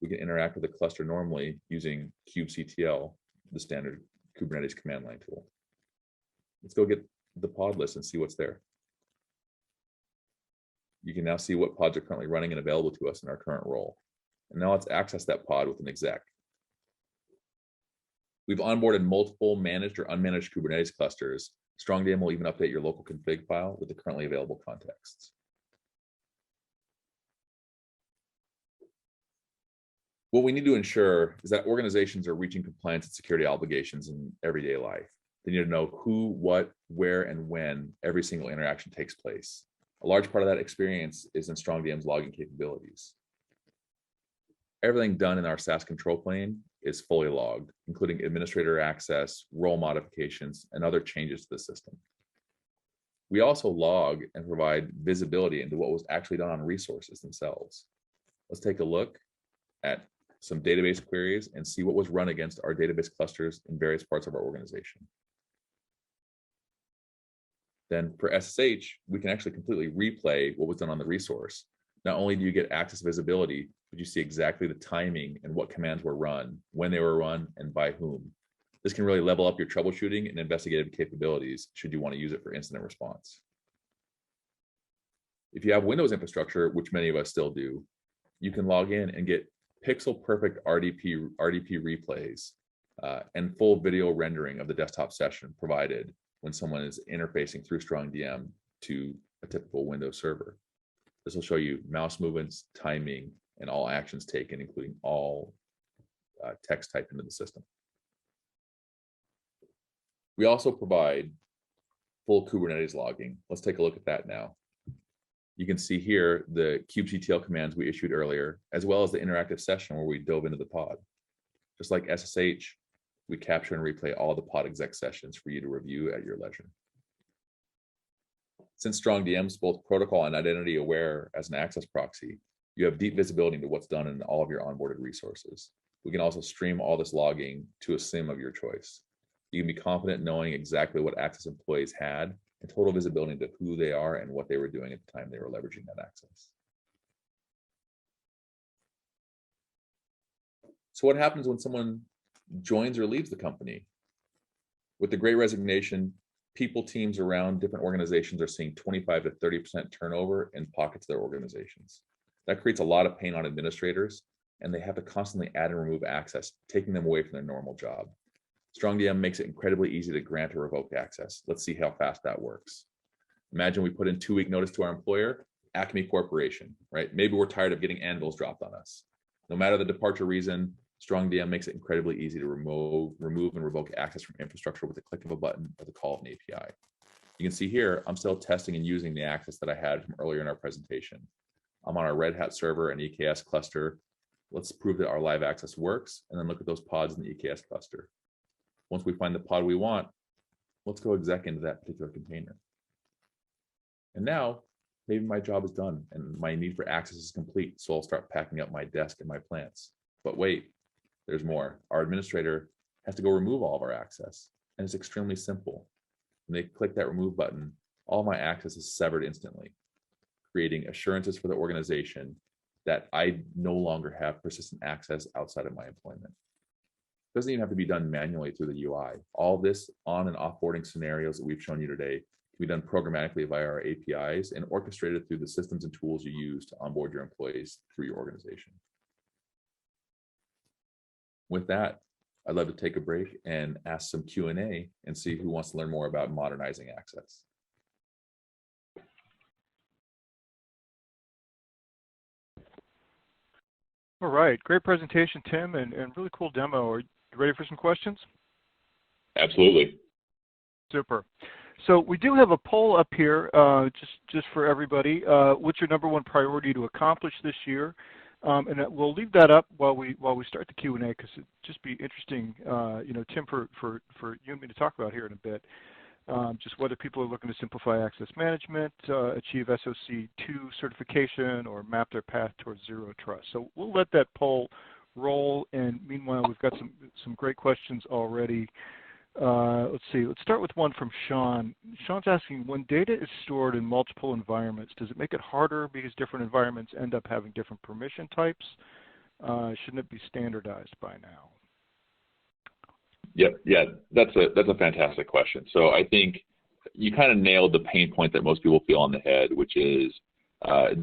We can interact with the cluster normally using kubectl, the standard Kubernetes command line tool. Let's go get the pod list and see what's there. You can now see what pods are currently running and available to us in our current role. And now let's access that pod with an exec. We've onboarded multiple managed or unmanaged Kubernetes clusters. StrongDM will even update your local config file with the currently available contexts. What we need to ensure is that organizations are reaching compliance and security obligations in everyday life. They need to know who, what, where, and when every single interaction takes place. A large part of that experience is in StrongDM's logging capabilities. Everything done in our SaaS control plane is fully logged, including administrator access, role modifications, and other changes to the system. We also log and provide visibility into what was actually done on resources themselves. Let's take a look at some database queries and see what was run against our database clusters in various parts of our organization. Then for SSH, we can actually completely replay what was done on the resource. Not only do you get access visibility, but you see exactly the timing and what commands were run, when they were run, and by whom. This can really level up your troubleshooting and investigative capabilities should you want to use it for incident response. If you have Windows infrastructure, which many of us still do, you can log in and get pixel perfect RDP replays and full video rendering of the desktop session provided when someone is interfacing through StrongDM to a typical Windows server. This will show you mouse movements, timing, and all actions taken, including all text typed into the system. We also provide full Kubernetes logging. Let's take a look at that now. You can see here the kubectl commands we issued earlier, as well as the interactive session where we dove into the pod. Just like SSH, we capture and replay all the pod exec sessions for you to review at your leisure. Since StrongDM is both protocol and identity aware as an access proxy, you have deep visibility into what's done in all of your onboarded resources. We can also stream all this logging to a SIEM of your choice. You can be confident knowing exactly what access employees had and total visibility into who they are and what they were doing at the time they were leveraging that access. So what happens when someone joins or leaves the company? With the Great Resignation, people teams around different organizations are seeing 25 to 30% turnover in pockets of their organizations. That creates a lot of pain on administrators, and they have to constantly add and remove access, taking them away from their normal job. StrongDM makes it incredibly easy to grant or revoke access. Let's see how fast that works. Imagine we put in 2-week notice to our employer, Acme Corporation, right? Maybe we're tired of getting anvils dropped on us. No matter the departure reason, StrongDM makes it incredibly easy to remove and revoke access from infrastructure with a click of a button or the call of an API. You can see here, I'm still testing and using the access that I had from earlier in our presentation. I'm on our Red Hat server and EKS cluster. Let's prove that our live access works, and then look at those pods in the EKS cluster. Once we find the pod we want, let's go exec into that particular container. And now, maybe my job is done and my need for access is complete, so I'll start packing up my desk and my plants. But wait, there's more. Our administrator has to go remove all of our access, and it's extremely simple. When they click that remove button, all my access is severed instantly, creating assurances for the organization that I no longer have persistent access outside of my employment. It doesn't even have to be done manually through the UI. All this on and offboarding scenarios that we've shown you today can be done programmatically via our APIs and orchestrated through the systems and tools you use to onboard your employees through your organization. With that, I'd love to take a break and ask some Q&A and see who wants to learn more about modernizing access. All right, great presentation, Tim, and really cool demo. Are you ready for some questions? Absolutely. Super. So we do have a poll up here, just for everybody. What's your number one priority to accomplish this year? And we'll leave that up while we start the Q&A, because it'd just be interesting, you know, Tim, for you and me to talk about here in a bit. Just whether people are looking to simplify access management, achieve SOC 2 certification, or map their path towards zero trust. So we'll let that poll roll, and meanwhile, we've got some great questions already. Let's see, let's start with one from Sean. Sean's asking, when data is stored in multiple environments, does it make it harder because different environments end up having different permission types? Shouldn't it be standardized by now? Yep, yeah, that's a fantastic question. So I think you kind of nailed the pain point that most people feel on the head, which is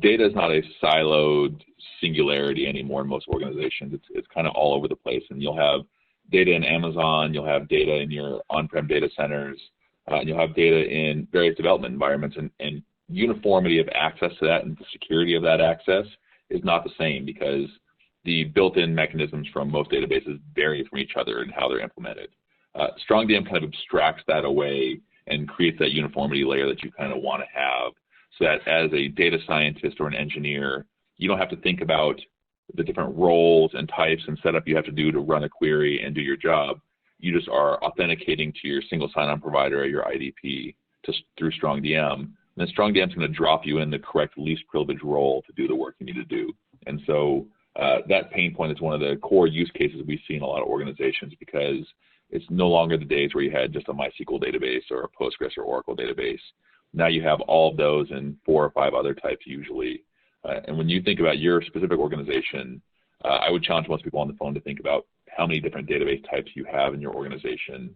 data is not a siloed singularity anymore in most organizations. It's kind of all over the place, and you'll have data in Amazon, you'll have data in your on-prem data centers, and you'll have data in various development environments, and uniformity of access to that and the security of that access is not the same, because the built-in mechanisms from most databases vary from each other and how they're implemented. StrongDM kind of abstracts that away and creates that uniformity layer that you kind of want to have, so that as a data scientist or an engineer, you don't have to think about the different roles and types and setup you have to do to run a query and do your job. You just are authenticating to your single sign-on provider or your IDP through StrongDM. And then StrongDM is going to drop you in the correct least privileged role to do the work you need to do. And so that pain point is one of the core use cases we see in a lot of organizations, because it's no longer the days where you had just a MySQL database or a Postgres or Oracle database. Now you have all of those and 4 or 5 other types usually. And when you think about your specific organization, I would challenge most people on the phone to think about how many different database types you have in your organization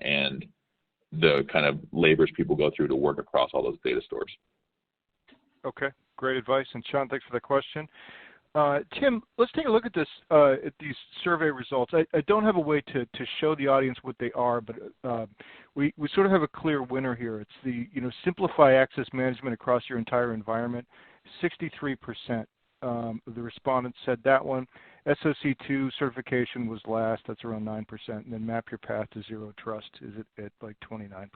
and the kind of labors people go through to work across all those data stores. Okay, great advice. And Sean, thanks for that question. Tim, let's take a look at this, at these survey results. I don't have a way to show the audience what they are, but we sort of have a clear winner here. It's the, simplify access management across your entire environment. 63% of the respondents said that one. SOC2 certification was last, that's around 9%, and then map your path to zero trust is at like 29%.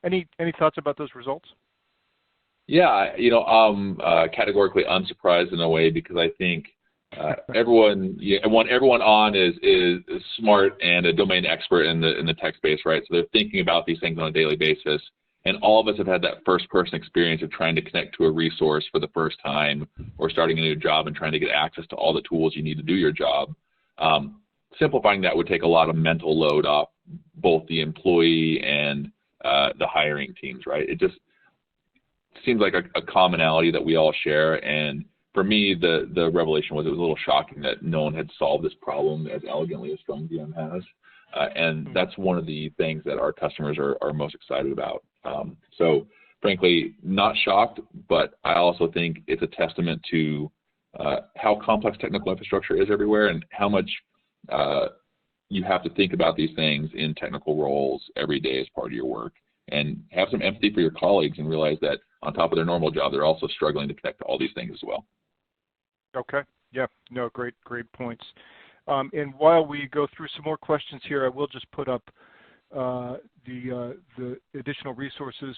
Any thoughts about those results? Yeah, I'm categorically unsurprised in a way because I think everyone on is smart and a domain expert in the tech space, right? So they're thinking about these things on a daily basis. And all of us have had that first-person experience of trying to connect to a resource for the first time or starting a new job and trying to get access to all the tools you need to do your job. Simplifying that would take a lot of mental load off both the employee and the hiring teams, right? It just seems like a commonality that we all share. And for me, the revelation was it was a little shocking that no one had solved this problem as elegantly as StrongDM has. And that's one of the things that our customers are most excited about. So frankly, not shocked, but I also think it's a testament to how complex technical infrastructure is everywhere and how much you have to think about these things in technical roles every day as part of your work, and have some empathy for your colleagues and realize that on top of their normal job, they're also struggling to connect to all these things as well. Okay. Yeah. No, great points. And while we go through some more questions here, I will just put up the additional resources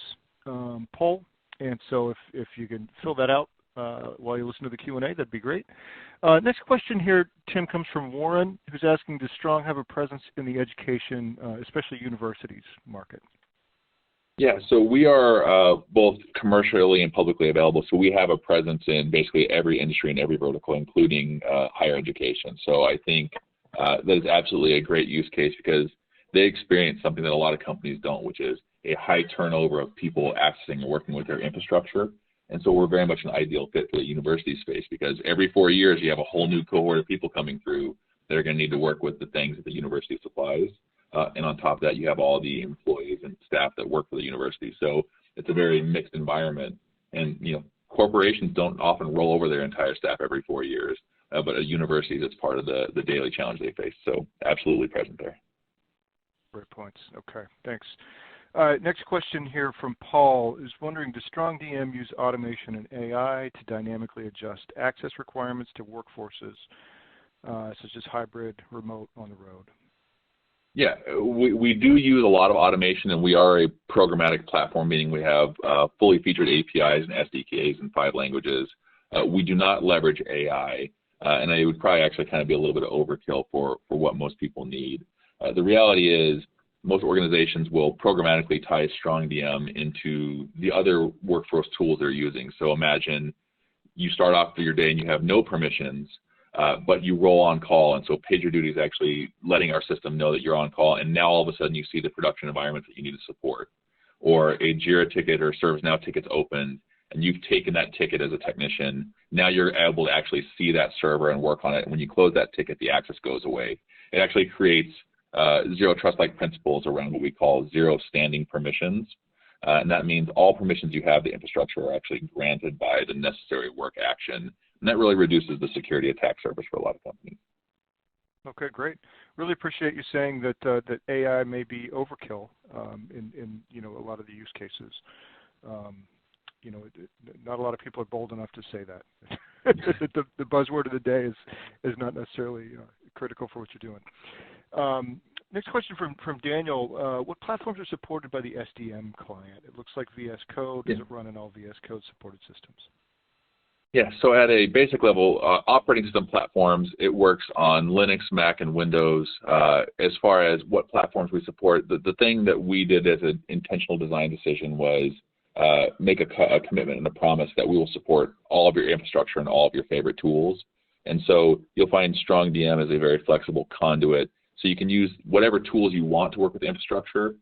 poll. And so if you can fill that out while you listen to the Q&A, that'd be great. Next question here, Tim, comes from Warren, who's asking, does Strong have a presence in the education, especially universities market? Yeah, so we are both commercially and publicly available. So we have a presence in basically every industry and every vertical, including higher education. So I think that is absolutely a great use case because they experience something that a lot of companies don't, which is a high turnover of people accessing and working with their infrastructure. And so we're very much an ideal fit for the university space because every 4 years you have a whole new cohort of people coming through that are going to need to work with the things that the university supplies. And on top of that, you have all the employees and staff that work for the university. So it's a very mixed environment. And, corporations don't often roll over their entire staff every 4 years, but a university that's part of the daily challenge they face. So absolutely present there. Great points. Okay, thanks. Next question here from Paul is wondering, does StrongDM use automation and AI to dynamically adjust access requirements to workforces, such as hybrid, remote, on the road? Yeah, we do use a lot of automation, and we are a programmatic platform, meaning we have fully featured APIs and SDKs in 5 languages. We do not leverage AI, and it would probably actually kind of be a little bit of overkill for what most people need. The reality is most organizations will programmatically tie StrongDM into the other workforce tools they're using. So imagine you start off your day and you have no permissions, but you roll on call, and so PagerDuty is actually letting our system know that you're on call, and now all of a sudden you see the production environment that you need to support. Or a Jira ticket or ServiceNow ticket's opened, and you've taken that ticket as a technician. Now you're able to actually see that server and work on it. And when you close that ticket, the access goes away. It actually creates zero trust-like principles around what we call zero standing permissions. And that means all permissions you have to infrastructure are actually granted by the necessary work action. And that really reduces the security attack surface for a lot of companies. Okay, great. Really appreciate you saying that that AI may be overkill in a lot of the use cases. Not a lot of people are bold enough to say that. the buzzword of the day is not necessarily critical for what you're doing. Next question from Daniel. What platforms are supported by the SDM client? It looks like VS Code. Does it run in all VS Code supported systems? Yeah, so at a basic level, operating system platforms, it works on Linux, Mac, and Windows. As far as what platforms we support, the thing that we did as an intentional design decision was make a commitment and a promise that we will support all of your infrastructure and all of your favorite tools. And so you'll find StrongDM as a very flexible conduit. So you can use whatever tools you want to work with infrastructure,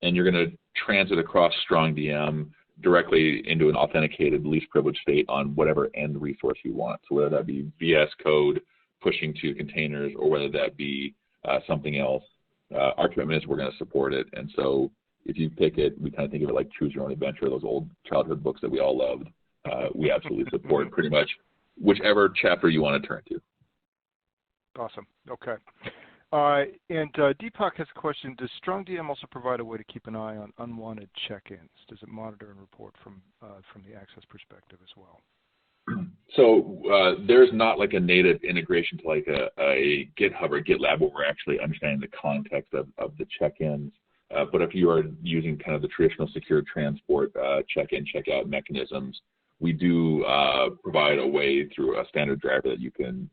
and you're going to transit across StrongDM directly into an authenticated least privileged state on whatever end resource you want. So whether that be VS Code pushing to containers or whether that be something else, our commitment is we're going to support it. And so if you pick it, we kind of think of it like choose your own adventure, those old childhood books that we all loved. We absolutely support pretty much whichever chapter you want to turn to. Awesome. Okay. And Deepak has a question. Does StrongDM also provide a way to keep an eye on unwanted check-ins? Does it monitor and report from the access perspective as well? There's not like a native integration to like a GitHub or GitLab where we're actually understanding the context of the check-ins. But if you are using kind of the traditional secure transport check-in, check-out mechanisms, we do provide a way through a standard driver that you can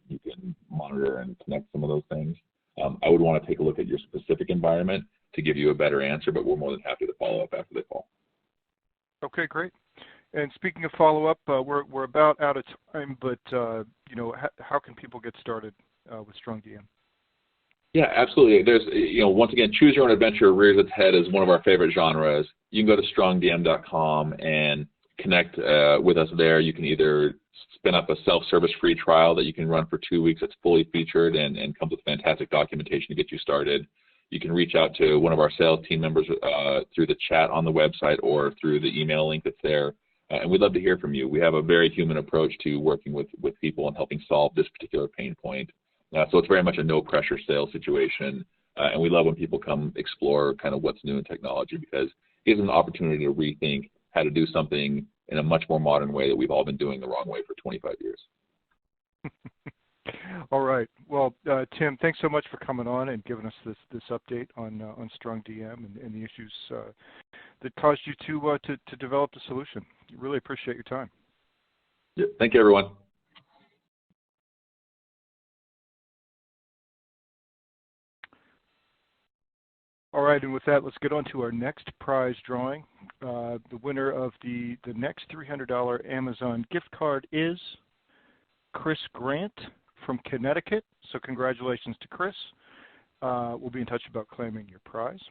monitor and connect some of those things. I would want to take a look at your specific environment to give you a better answer, but we're more than happy to follow up after the call. Okay, great. And speaking of follow-up, we're about out of time, but you know, how can people get started with StrongDM? Yeah, absolutely. There's, you know, once again, choose your own adventure rears its head as one of our favorite genres. You can go to strongdm.com and connect with us there. You can either spin up a self-service free trial that you can run for 2 weeks. It's fully featured and comes with fantastic documentation to get you started. You can reach out to one of our sales team members through the chat on the website or through the email link that's there. And we'd love to hear from you. We have a very human approach to working with people and helping solve this particular pain point. So it's very much a no-pressure sales situation. And we love when people come explore kind of what's new in technology, because it gives them an opportunity to rethink how to do something in a much more modern way that we've all been doing the wrong way for 25 years. All right. Well, Tim, thanks so much for coming on and giving us this update on StrongDM and the issues that caused you to develop the solution. Really appreciate your time. Yeah, thank you, everyone. All right, and with that, let's get on to our next prize drawing. The winner of the next $300 Amazon gift card is Chris Grant from Connecticut. So congratulations to Chris. We'll be in touch about claiming your prize.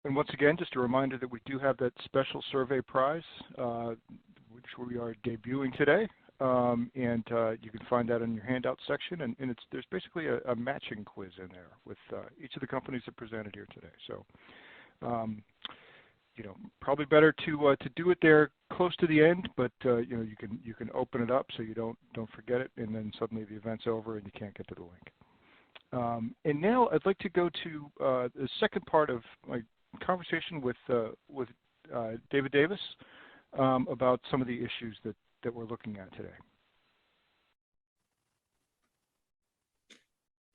And once again, just a reminder that we do have that special survey prize, which we are debuting today. And you can find that in your handout section. And there's basically a matching quiz in there with each of the companies that presented here today. So, you know, probably better to do it there close to the end, but you know, you can open it up so you don't forget it, and then suddenly the event's over and you can't get to the link. And now I'd like to go to the second part of my conversation with David Davis about some of the issues that we're looking at today.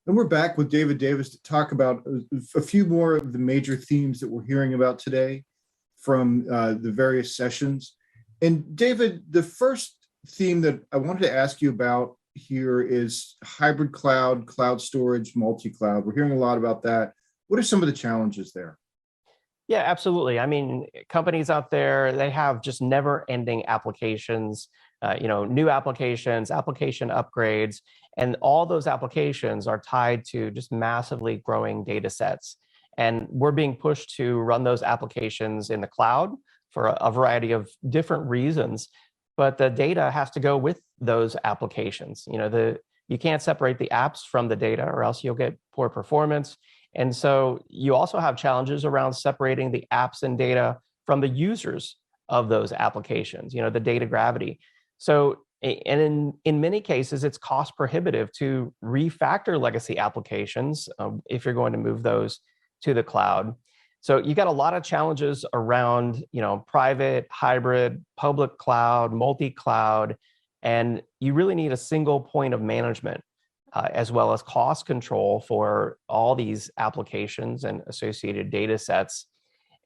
And we're back with David Davis to talk about a few more of the major themes that we're hearing about today from the various sessions. And David, the first theme that I wanted to ask you about here is hybrid cloud, cloud storage, multi-cloud. We're hearing a lot about that. What are some of the challenges there? Yeah, absolutely. I mean, companies out there, they have just never-ending applications, you know, new applications, application upgrades, and all those applications are tied to just massively growing data sets. And we're being pushed to run those applications in the cloud for a variety of different reasons, but the data has to go with those applications. You know, you can't separate the apps from the data or else you'll get poor performance. And so you also have challenges around separating the apps and data from the users of those applications, you know, the data gravity. So, and in many cases, it's cost prohibitive to refactor legacy applications if you're going to move those to the cloud. So you got a lot of challenges around, you know, private, hybrid, public cloud, multi-cloud, and you really need a single point of management. As well as cost control for all these applications and associated data sets.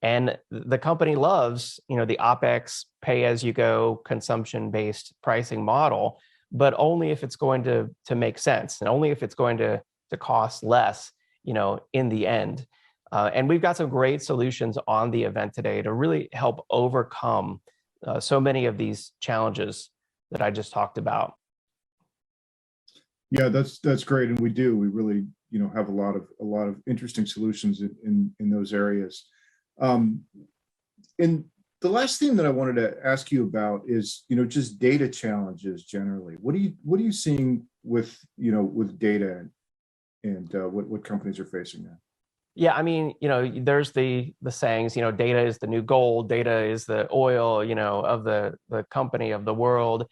And the company loves, you know, the OpEx pay-as-you-go consumption-based pricing model, but only if it's going to make sense and only if it's going to cost less, you know, in the end. And we've got some great solutions on the event today to really help overcome so many of these challenges that I just talked about. Yeah, that's great, and we really, you know, have a lot of interesting solutions in those areas. And the last thing that I wanted to ask you about is, you know, just data challenges generally. What are you seeing with, you know, with data and what companies are facing there? Yeah, I mean, you know, there's the sayings, you know, data is the new gold, data is the oil, you know, of the company, of the world.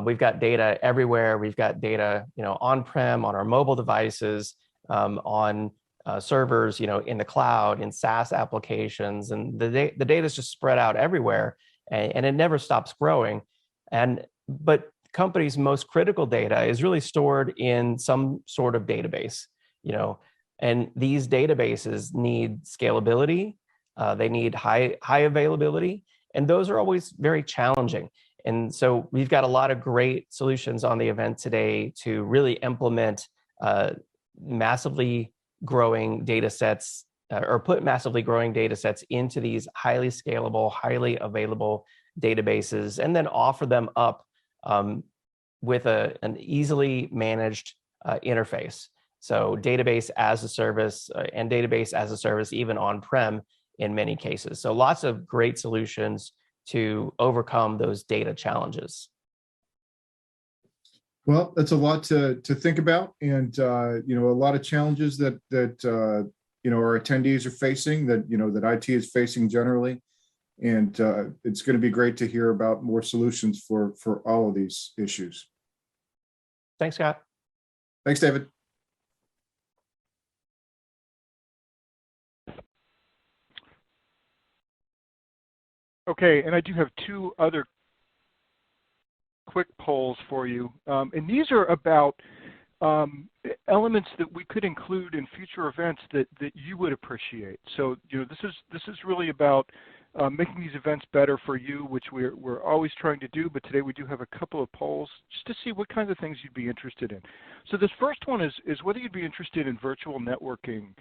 We've got data everywhere. We've got data, you know, on-prem, on our mobile devices, on servers, in the cloud, in SaaS applications, and the data is just spread out everywhere, and it never stops growing. But companies' most critical data is really stored in some sort of database, and these databases need scalability, they need high availability, and those are always very challenging. And so we've got a lot of great solutions on the event today to really implement massively growing data sets, or put massively growing data sets into these highly scalable, highly available databases, and then offer them up with an easily managed interface. So database as a service and database as a service, even on-prem in many cases. So lots of great solutions to overcome those data challenges. Well, that's a lot to think about, and a lot of challenges that our attendees are facing, that that IT is facing generally, and it's going to be great to hear about more solutions for all of these issues. Thanks, Scott. Thanks, David. Okay, and I do have two other quick polls for you, and these are about elements that we could include in future events that you would appreciate. So this is really about making these events better for you, which we're always trying to do, but today we do have a couple of polls just to see what kinds of things you'd be interested in. So this first one is whether you'd be interested in virtual networking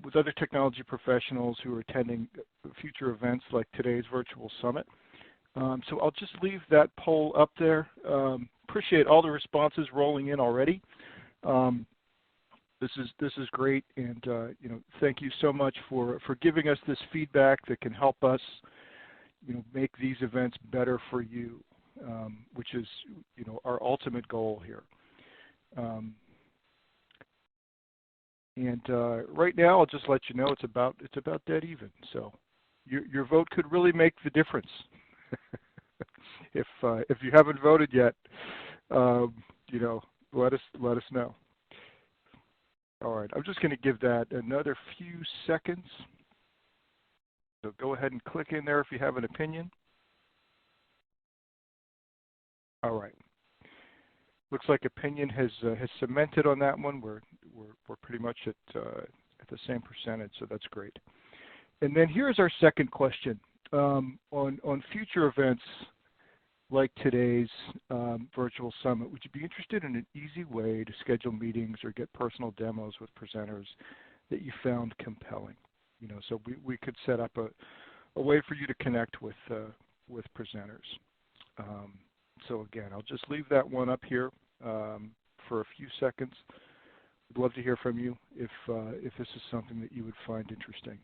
with other technology professionals who are attending future events like today's virtual summit. So I'll just leave that poll up there. Appreciate all the responses rolling in already. This is great, and thank you so much for giving us this feedback that can help us make these events better for you, which is our ultimate goal here. Right now, I'll just let you know it's about dead even. So your vote could really make the difference. If you haven't voted yet, let us know. All right, I'm just going to give that another few seconds. So go ahead and click in there if you have an opinion. All right. Looks like opinion has cemented on that one. We're pretty much at the same percentage, so that's great. And then here's our second question. On future events like today's virtual summit, would you be interested in an easy way to schedule meetings or get personal demos with presenters that you found compelling? So we could set up a way for you to connect with presenters. So again, I'll just leave that one up here for a few seconds. I'd love to hear from you if this is something that you would find interesting.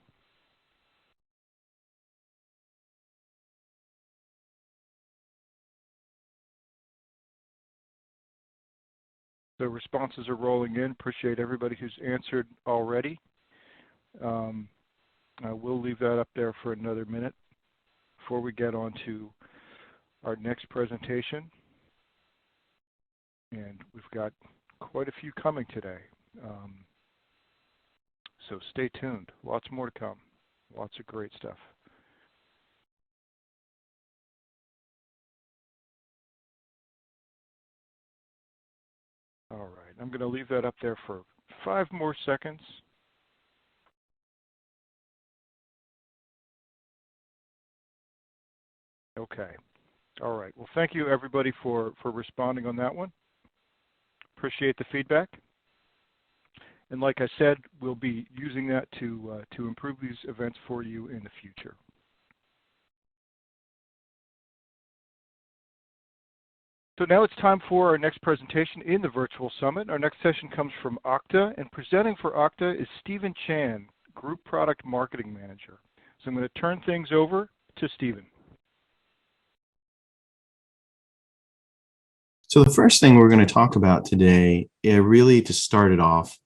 The responses are rolling in. Appreciate everybody who's answered already. I will leave that up there for another minute before we get on to our next presentation. And we've got quite a few coming today. So stay tuned. Lots more to come. Lots of great stuff. All right, I'm going to leave that up there for 5 more seconds. Okay. All right. Well, thank you everybody for responding on that one. Appreciate the feedback. And like I said, we'll be using that to improve these events for you in the future. So now it's time for our next presentation in the virtual summit. Our next session comes from Okta, and presenting for Okta is Stephen Chan, Group Product Marketing Manager. So I'm going to turn things over to Stephen. So the first thing we're going to talk about today, really to start it off,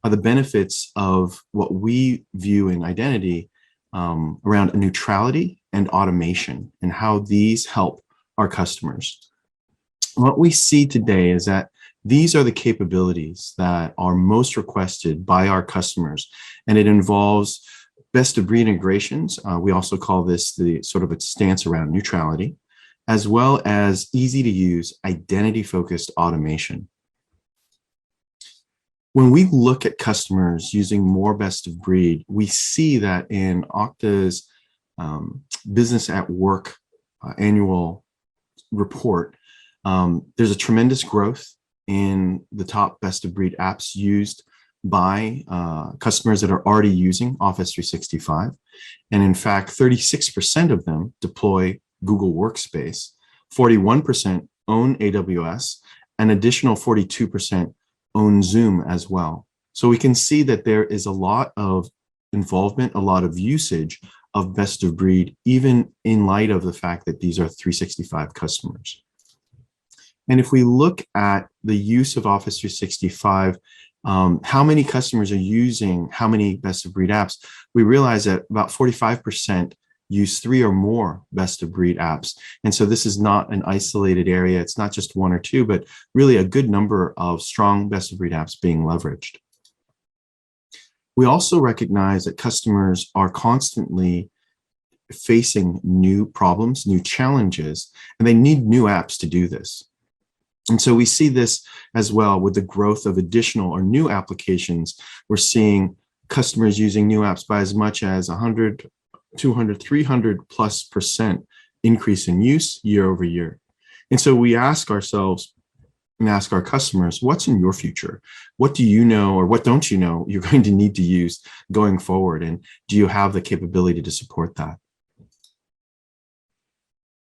are the benefits of what we view in identity around neutrality and automation and how these help our customers. What we see today is that These are the capabilities that are most requested by our customers, and it involves best of breed integrations. We also call this the sort of a stance around neutrality, as well as easy to use identity focused automation. When we look at customers using more best of breed, we see that in Okta's Business at Work annual report, there's a tremendous growth in the top best of breed apps used by customers that are already using Office 365. And in fact, 36% of them deploy Google Workspace, 41% own AWS, an additional 42% own Zoom as well. So we can see that there is a lot of involvement, a lot of usage of best of breed, even in light of the fact that these are 365 customers. And if we look at the use of Office 365, how many customers are using how many best of breed apps, we realize that about 45% use 3 or more best of breed apps. And so this is not an isolated area. It's not just 1 or 2, but really a good number of strong best of breed apps being leveraged. We also recognize that customers are constantly facing new problems, new challenges, and they need new apps to do this. And so we see this as well with the growth of additional or new applications. We're seeing customers using new apps by as much as 100, 200, 300+% increase in use year over year. And so we ask ourselves and ask our customers, what's in your future? What do you know, or what don't you know you're going to need to use going forward? And do you have the capability to support that?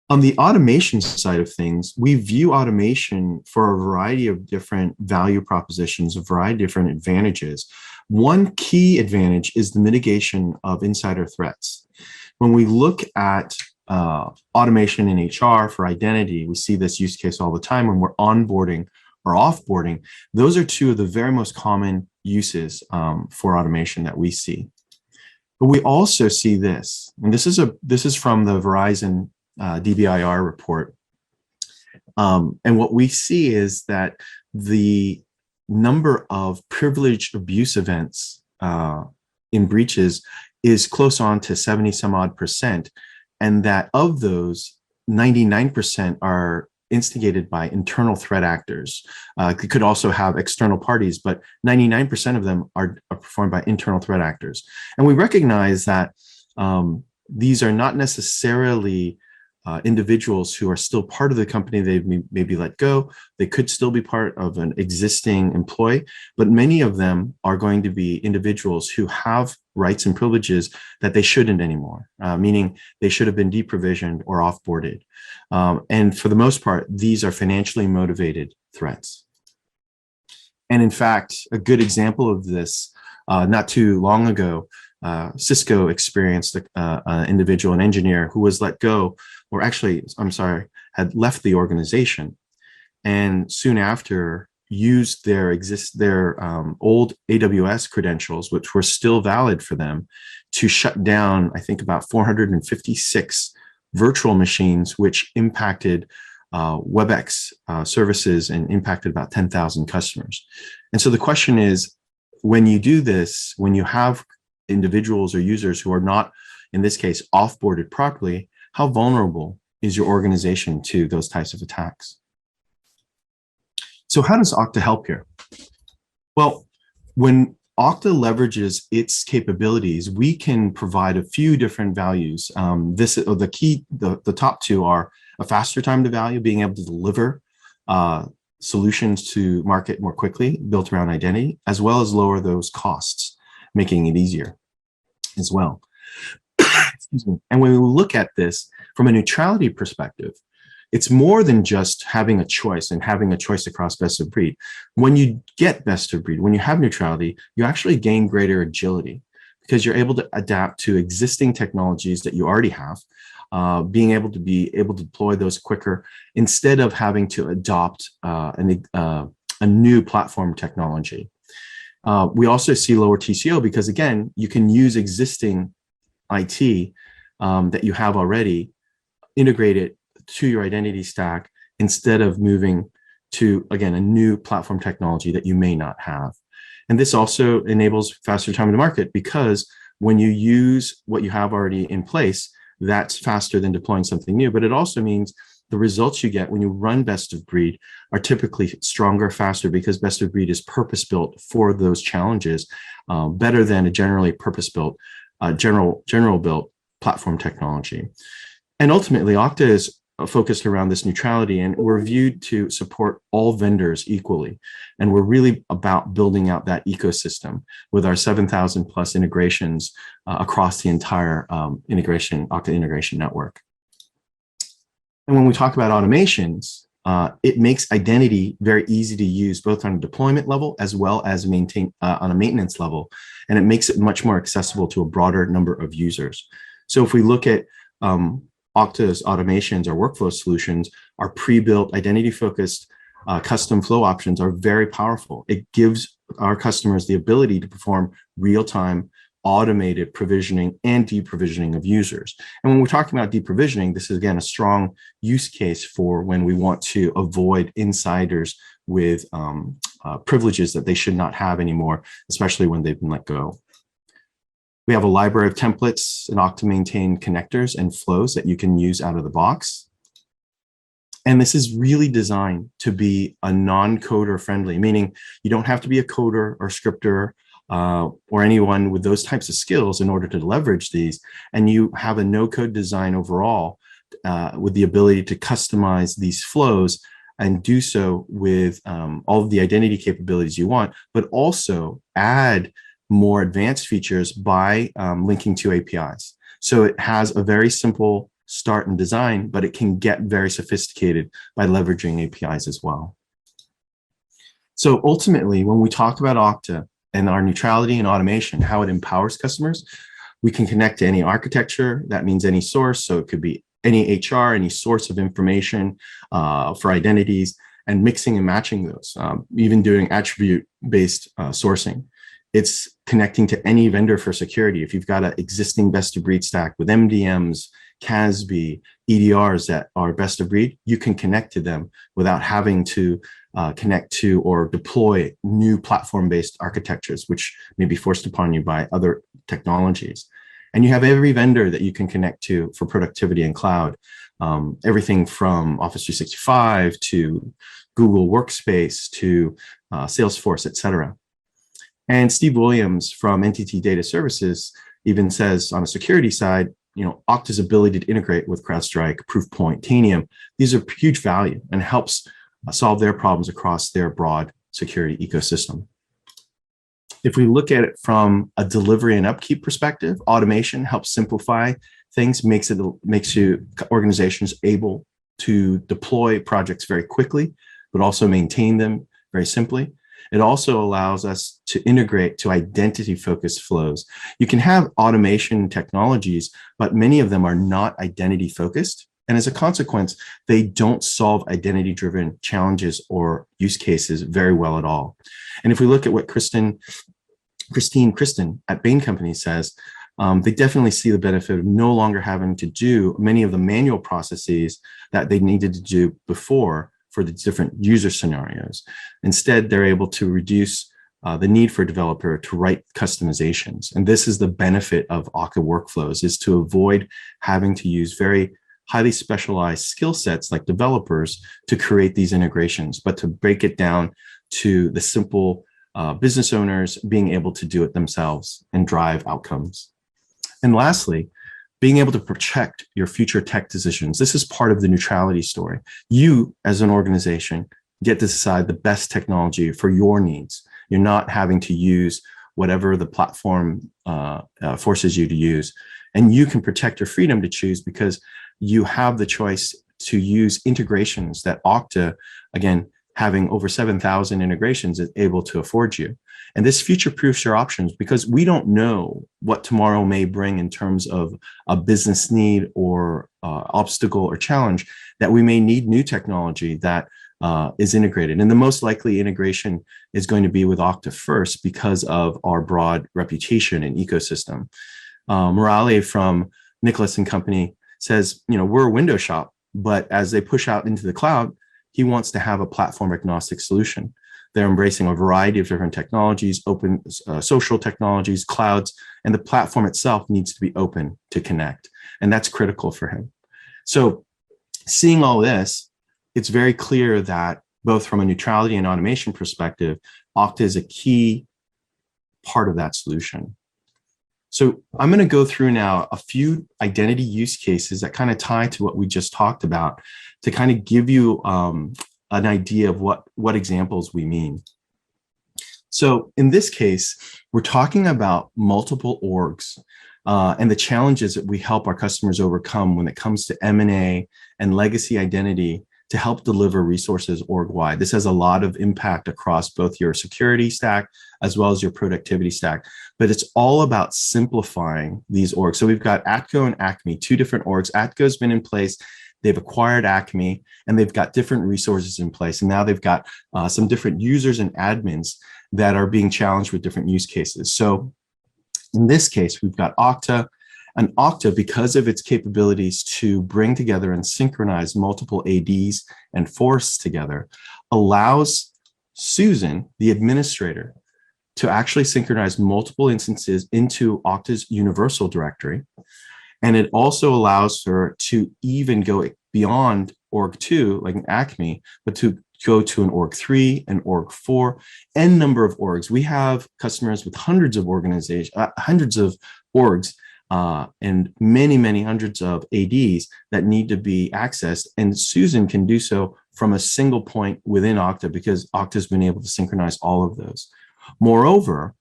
On the automation side of things, we view automation for a variety of different value propositions, a variety of different advantages. One key advantage is the mitigation of insider threats. When we look at automation in HR for identity, we see this use case all the time when we're onboarding or offboarding. Those are two of the very most common uses for automation that we see. But we also see this, and this is from the Verizon DBIR report. And what we see is that the number of privilege abuse events in breaches is close on to 70 some odd percent. And that of those, 99% are instigated by internal threat actors. It could also have external parties, but 99% of them are performed by internal threat actors. And we recognize that these are not necessarily individuals who are still part of the company they've maybe let go. They could still be part of an existing employee, but many of them are going to be individuals who have rights and privileges that they shouldn't anymore, meaning they should have been deprovisioned or offboarded. And for the most part, these are financially motivated threats. And in fact, a good example of this, not too long ago, Cisco experienced an individual, an engineer who was let go, or actually, I'm sorry, had left the organization, and soon after used their old AWS credentials, which were still valid for them, to shut down, I think, about 456 virtual machines, which impacted WebEx services and impacted about 10,000 customers. And so the question is, when you do this, when you have individuals or users who are not, in this case, offboarded properly, how vulnerable is your organization to those types of attacks? So how does Okta help here? Well, when Okta leverages its capabilities, we can provide a few different values. The top two are a faster time to value, being able to deliver solutions to market more quickly, built around identity, as well as lower those costs, making it easier as well. Excuse me. And when we look at this from a neutrality perspective, it's more than just having a choice and having a choice across best of breed. When you get best of breed, when you have neutrality, you actually gain greater agility because you're able to adapt to existing technologies that you already have, being able to deploy those quicker instead of having to adopt a new platform technology. We also see lower TCO because, again, you can use existing IT that you have already, integrate it to your identity stack instead of moving to, again, a new platform technology that you may not have. And this also enables faster time to market, because when you use what you have already in place, that's faster than deploying something new. But it also means the results you get when you run best of breed are typically stronger, faster, because best of breed is purpose-built for those challenges, better than a generally purpose-built, general built platform technology. And ultimately, Okta is focused around this neutrality, and we're viewed to support all vendors equally. And we're really about building out that ecosystem with our 7,000 plus integrations across the entire Okta integration network. And when we talk about automations, it makes identity very easy to use, both on a deployment level as well as on a maintenance level. And it makes it much more accessible to a broader number of users. So if we look at Okta's automations or workflow solutions, our pre-built identity-focused custom flow options are very powerful. It gives our customers the ability to perform real-time automated provisioning and deprovisioning of users. And when we're talking about deprovisioning, this is, again, a strong use case for when we want to avoid insiders with privileges that they should not have anymore, especially when they've been let go. We have a library of templates and Okta maintained connectors and flows that you can use out of the box. And this is really designed to be a non-coder friendly, meaning you don't have to be a coder or scripter or anyone with those types of skills in order to leverage these. And you have a no-code design overall with the ability to customize these flows and do so with all of the identity capabilities you want, but also add more advanced features by linking to APIs. So it has a very simple start and design, but it can get very sophisticated by leveraging APIs as well. So ultimately, when we talk about Okta and our neutrality and automation, how it empowers customers, we can connect to any architecture. That means any source. So it could be any HR, any source of information for identities, and mixing and matching those, even doing attribute-based sourcing. It's connecting to any vendor for security. If you've got an existing best of breed stack with MDMs, CASB, EDRs that are best of breed, you can connect to them without having to connect to or deploy new platform-based architectures, which may be forced upon you by other technologies. And you have every vendor that you can connect to for productivity and cloud, everything from Office 365 to Google Workspace to Salesforce, et cetera. And Steve Williams from NTT Data Services even says on a security side, Okta's ability to integrate with CrowdStrike, Proofpoint, Tanium, these are huge value and helps solve their problems across their broad security ecosystem. If we look at it from a delivery and upkeep perspective, automation helps simplify things, makes you organizations able to deploy projects very quickly, but also maintain them very simply. It also allows us to integrate to identity-focused flows. You can have automation technologies, but many of them are not identity-focused. And as a consequence, they don't solve identity-driven challenges or use cases very well at all. And if we look at what Kristen at Bain Company says, they definitely see the benefit of no longer having to do many of the manual processes that they needed to do before for the different user scenarios. Instead, they're able to reduce the need for a developer to write customizations. And this is the benefit of Okta workflows, is to avoid having to use very highly specialized skill sets like developers to create these integrations, but to break it down to the simple business owners being able to do it themselves and drive outcomes. And lastly, being able to protect your future tech decisions. This is part of the neutrality story. You, as an organization, get to decide the best technology for your needs. You're not having to use whatever the platform forces you to use. And you can protect your freedom to choose because you have the choice to use integrations that Okta, again, having over 7,000 integrations, is able to afford you. And this future-proofs your options because we don't know what tomorrow may bring in terms of a business need or obstacle or challenge that we may need new technology that is integrated. And the most likely integration is going to be with Okta first because of our broad reputation and ecosystem. Morale from Nicholas and Company says, we're a window shop, but as they push out into the cloud, he wants to have a platform agnostic solution. They're embracing a variety of different technologies, open social technologies, clouds, and the platform itself needs to be open to connect. And that's critical for him. So seeing all this, it's very clear that both from a neutrality and automation perspective, Okta is a key part of that solution. So I'm going to go through now a few identity use cases that kind of tie to what we just talked about to kind of give you an idea of what examples we mean. So in this case, we're talking about multiple orgs and the challenges that we help our customers overcome when it comes to M&A and legacy identity to help deliver resources org-wide. This has a lot of impact across both your security stack as well as your productivity stack, but it's all about simplifying these orgs. So we've got Atco and Acme, two different orgs. Atco's been in place. They've acquired Acme, and they've got different resources in place. And now they've got some different users and admins that are being challenged with different use cases. So in this case, we've got Okta. And Okta, because of its capabilities to bring together and synchronize multiple ADs and force together, allows Susan, the administrator, to actually synchronize multiple instances into Okta's universal directory. And it also allows her to even go beyond org 2, like an Acme, but to go to an org 3, an org 4, n number of orgs. We have customers with hundreds of organizations, hundreds of orgs, and many, many hundreds of ADs that need to be accessed. And Susan can do so from a single point within Okta because Okta's been able to synchronize all of those. Moreover,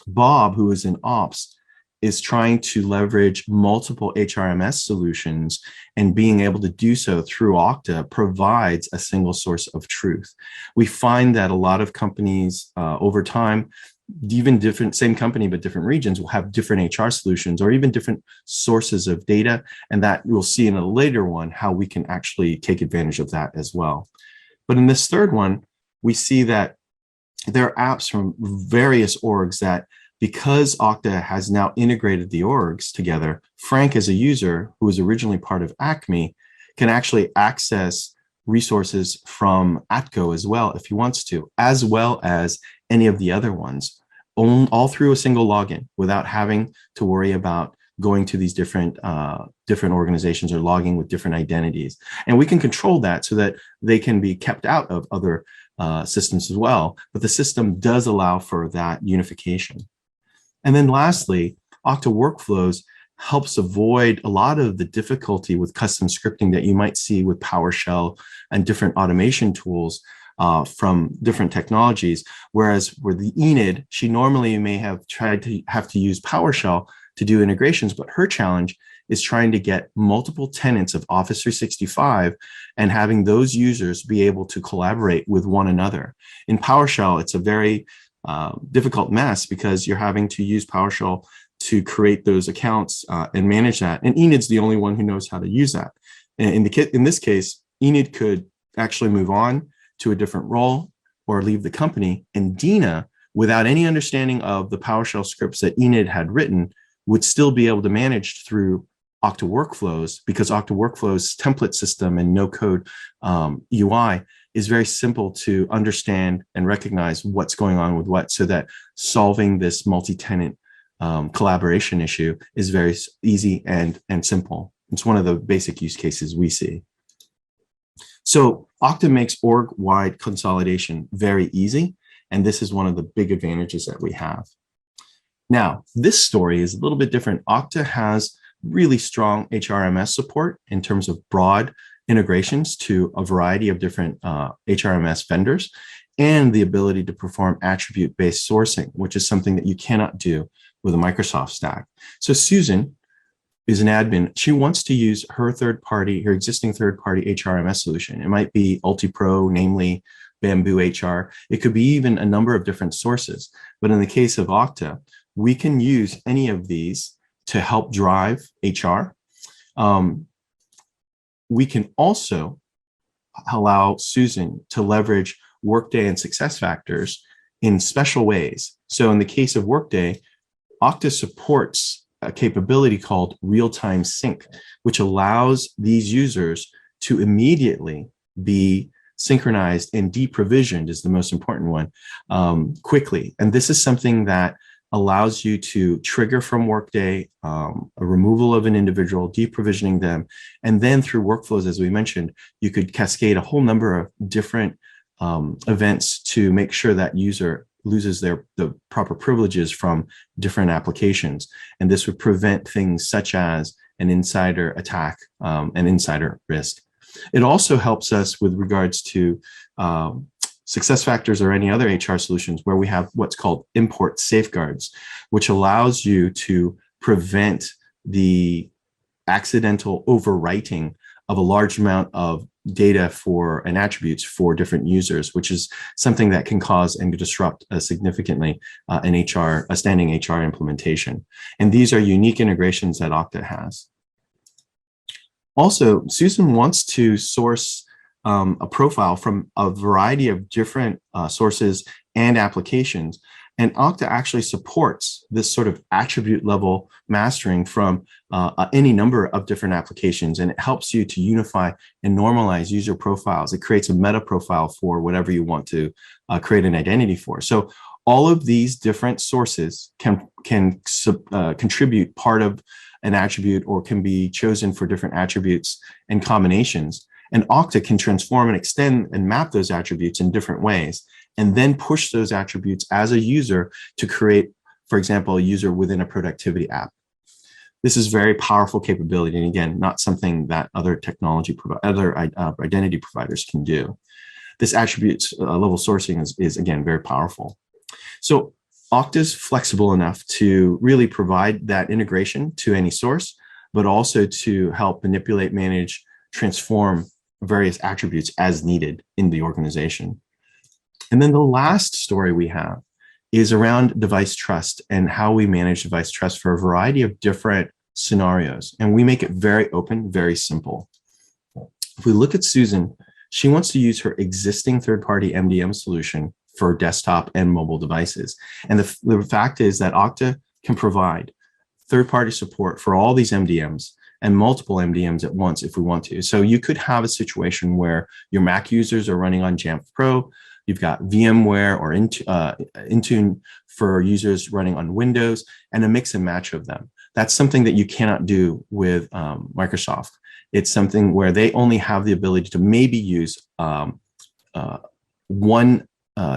Bob, who is in ops, is trying to leverage multiple HRMS solutions, and being able to do so through Okta provides a single source of truth. We find that a lot of companies over time, even different, same company, but different regions will have different HR solutions or even different sources of data. And that we'll see in a later one, how we can actually take advantage of that as well. But in this third one, we see that there are apps from various orgs that, because Okta has now integrated the orgs together, Frank, as a user who was originally part of Acme, can actually access resources from Atco as well if he wants to, as well as any of the other ones, all through a single login without having to worry about going to these different organizations or logging with different identities. And we can control that so that they can be kept out of other systems as well. But the system does allow for that unification. And then lastly, Okta Workflows helps avoid a lot of the difficulty with custom scripting that you might see with PowerShell and different automation tools from different technologies. Whereas with the Enid, she normally may have tried to have to use PowerShell to do integrations, but her challenge is trying to get multiple tenants of Office 365 and having those users be able to collaborate with one another. In PowerShell, it's a very difficult mess because you're having to use PowerShell to create those accounts and manage that. And Enid's the only one who knows how to use that. In this case, Enid could actually move on to a different role or leave the company. And Dina, without any understanding of the PowerShell scripts that Enid had written, would still be able to manage through Okta Workflows, because Okta Workflows template system and no-code UI is very simple to understand and recognize what's going on with what, so that solving this multi-tenant collaboration issue is very easy and simple. It's one of the basic use cases we see. So Okta makes org-wide consolidation very easy, and this is one of the big advantages that we have. Now, this story is a little bit different. Okta has really strong HRMS support in terms of broad integrations to a variety of different HRMS vendors, and the ability to perform attribute-based sourcing, which is something that you cannot do with a Microsoft stack. So Susan is an admin. She wants to use her existing third-party HRMS solution. It might be UltiPro, namely Bamboo HR. It could be even a number of different sources. But in the case of Okta, we can use any of these to help drive HR. We can also allow Susan to leverage Workday and SuccessFactors in special ways. So in the case of Workday, Okta supports a capability called real-time sync, which allows these users to immediately be synchronized, and deprovisioned is the most important one, quickly. And this is something that allows you to trigger from Workday a removal of an individual, deprovisioning them, and then through workflows, as we mentioned, you could cascade a whole number of different events to make sure that user loses the proper privileges from different applications. And this would prevent things such as an insider attack, an insider risk. It also helps us with regards to SuccessFactors or any other HR solutions where we have what's called import safeguards, which allows you to prevent the accidental overwriting of a large amount of data and attributes for different users, which is something that can cause and disrupt significantly a standing HR implementation. And these are unique integrations that Okta has. Also, Susan wants to source a profile from a variety of different sources and applications. And Okta actually supports this sort of attribute level mastering from any number of different applications. And it helps you to unify and normalize user profiles. It creates a meta profile for whatever you want to create an identity for. So all of these different sources can contribute part of an attribute or can be chosen for different attributes and combinations. And Okta can transform and extend and map those attributes in different ways, and then push those attributes as a user to create, for example, a user within a productivity app. This is very powerful capability, and again, not something that other identity providers can do. This attributes level sourcing is again very powerful. So Okta's flexible enough to really provide that integration to any source, but also to help manipulate, manage, transform various attributes as needed in the organization. And then the last story we have is around device trust and how we manage device trust for a variety of different scenarios. And we make it very open, very simple. If we look at Susan, she wants to use her existing third-party MDM solution for desktop and mobile devices. And the fact is that Okta can provide third-party support for all these MDMs and multiple MDMs at once if we want to. So you could have a situation where your Mac users are running on Jamf Pro, you've got VMware or Intune for users running on Windows, and a mix and match of them. That's something that you cannot do with Microsoft. It's something where they only have the ability to maybe use one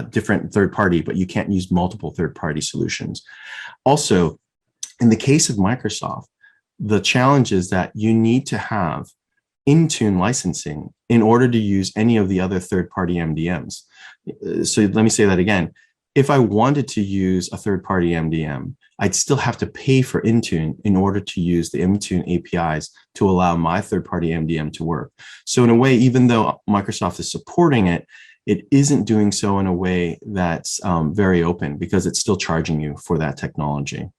different third party, but you can't use multiple third party solutions. Also, in the case of Microsoft, the challenge is that you need to have Intune licensing in order to use any of the other third-party MDMs. So let me say that again. If I wanted to use a third-party MDM, I'd still have to pay for Intune in order to use the Intune APIs to allow my third-party MDM to work. So in a way, even though Microsoft is supporting it, it isn't doing so in a way that's very open because it's still charging you for that technology.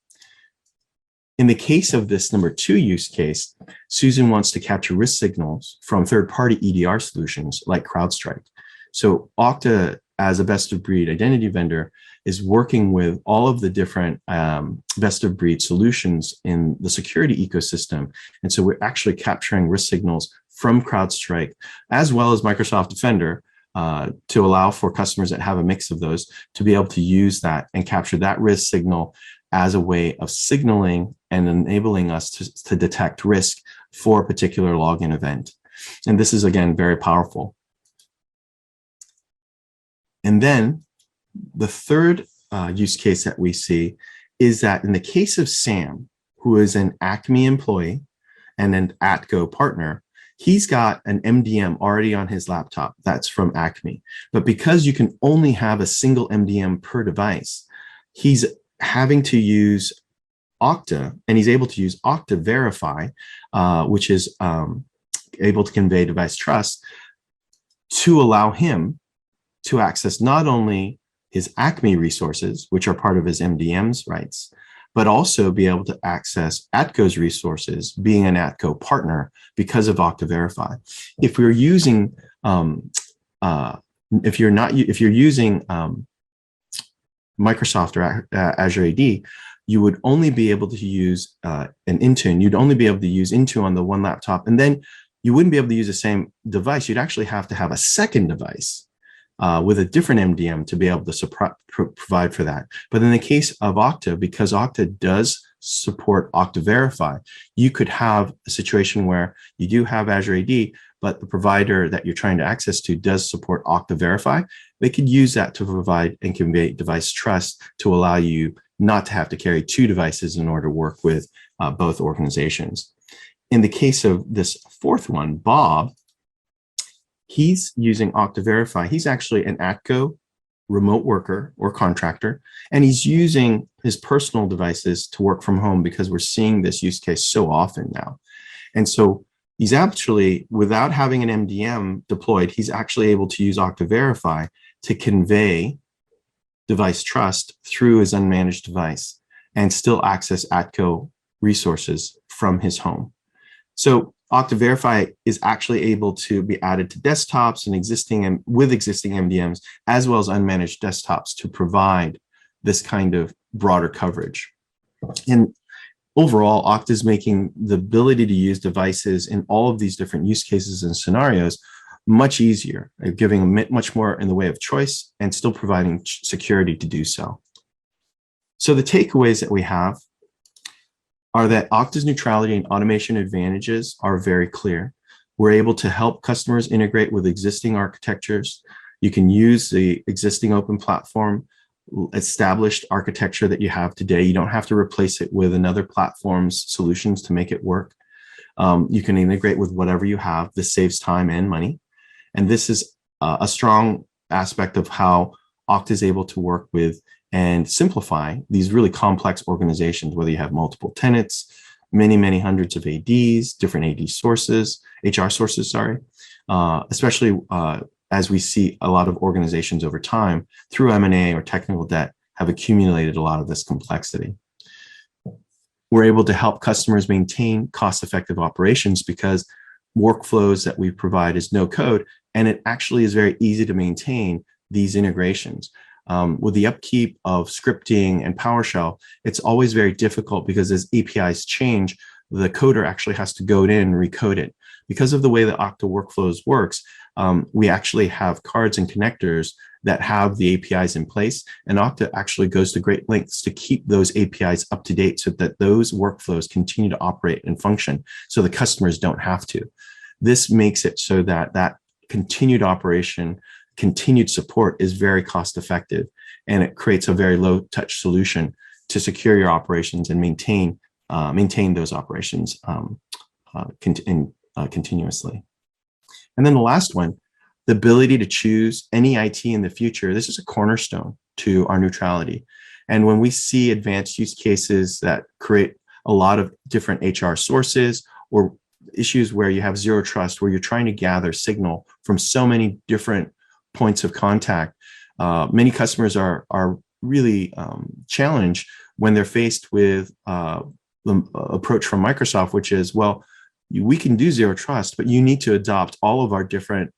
In the case of this number 2 use case, Susan wants to capture risk signals from third-party EDR solutions like CrowdStrike. So Okta, as a best-of-breed identity vendor, is working with all of the different best-of-breed solutions in the security ecosystem. And so we're actually capturing risk signals from CrowdStrike, as well as Microsoft Defender, to allow for customers that have a mix of those to be able to use that and capture that risk signal as a way of signaling and enabling us to detect risk for a particular login event. And this is, again, very powerful. And then the third use case that we see is that in the case of Sam, who is an Acme employee and an AtGo partner, he's got an MDM already on his laptop that's from Acme. But because you can only have a single MDM per device, he's having to use Okta, and he's able to use Okta Verify, which is able to convey device trust, to allow him to access not only his Acme resources, which are part of his MDM's rights, but also be able to access AtGo's resources, being an AtGo partner because of Okta Verify. If we're using, if you're using Microsoft or Azure AD, you would only be able to use an Intune. You'd only be able to use Intune on the one laptop, and then you wouldn't be able to use the same device. You'd actually have to have a second device with a different MDM to be able to provide for that. But in the case of Okta, because Okta does support Okta Verify, you could have a situation where you do have Azure AD, but the provider that you're trying to access to does support Okta Verify. They could use that to provide and convey device trust to allow you not to have to carry two devices in order to work with both organizations. In the case of this fourth one, Bob, he's using Okta Verify. He's actually an ATCO remote worker or contractor, and he's using his personal devices to work from home because we're seeing this use case so often now. And so he's actually, without having an MDM deployed, he's actually able to use Okta Verify to convey device trust through his unmanaged device and still access ATCO resources from his home. So Okta Verify is actually able to be added to desktops and with existing MDMs, as well as unmanaged desktops, to provide this kind of broader coverage. And overall, Okta is making the ability to use devices in all of these different use cases and scenarios much easier, giving much more in the way of choice and still providing security to do so. So the takeaways that we have are that Okta's neutrality and automation advantages are very clear. We're able to help customers integrate with existing architectures. You can use the existing open platform, established architecture that you have today. You don't have to replace it with another platform's solutions to make it work. You can integrate with whatever you have. This saves time and money. And this is a strong aspect of how Okta is able to work with and simplify these really complex organizations, whether you have multiple tenants, many hundreds of ADs, different AD sources, HR sources, sorry, especially as we see a lot of organizations over time through M&A or technical debt have accumulated a lot of this complexity. We're able to help customers maintain cost-effective operations because workflows that we provide is no code, and it actually is very easy to maintain these integrations. With the upkeep of scripting and PowerShell, it's always very difficult because as APIs change, the coder actually has to go in and recode it. Because of the way that Okta Workflows works, we actually have cards and connectors that have the APIs in place, and Okta actually goes to great lengths to keep those APIs up to date so that those workflows continue to operate and function so the customers don't have to. This makes it so that that continued operation, continued support is very cost effective, and it creates a very low touch solution to secure your operations and maintain those operations continuously. And then the last one, the ability to choose any IT in the future. This is a cornerstone to our neutrality. And when we see advanced use cases that create a lot of different HR sources or issues where you have zero trust, where you're trying to gather signal from so many different points of contact, many customers are really challenged when they're faced with the approach from Microsoft, which is, well, we can do zero trust, but you need to adopt all of our different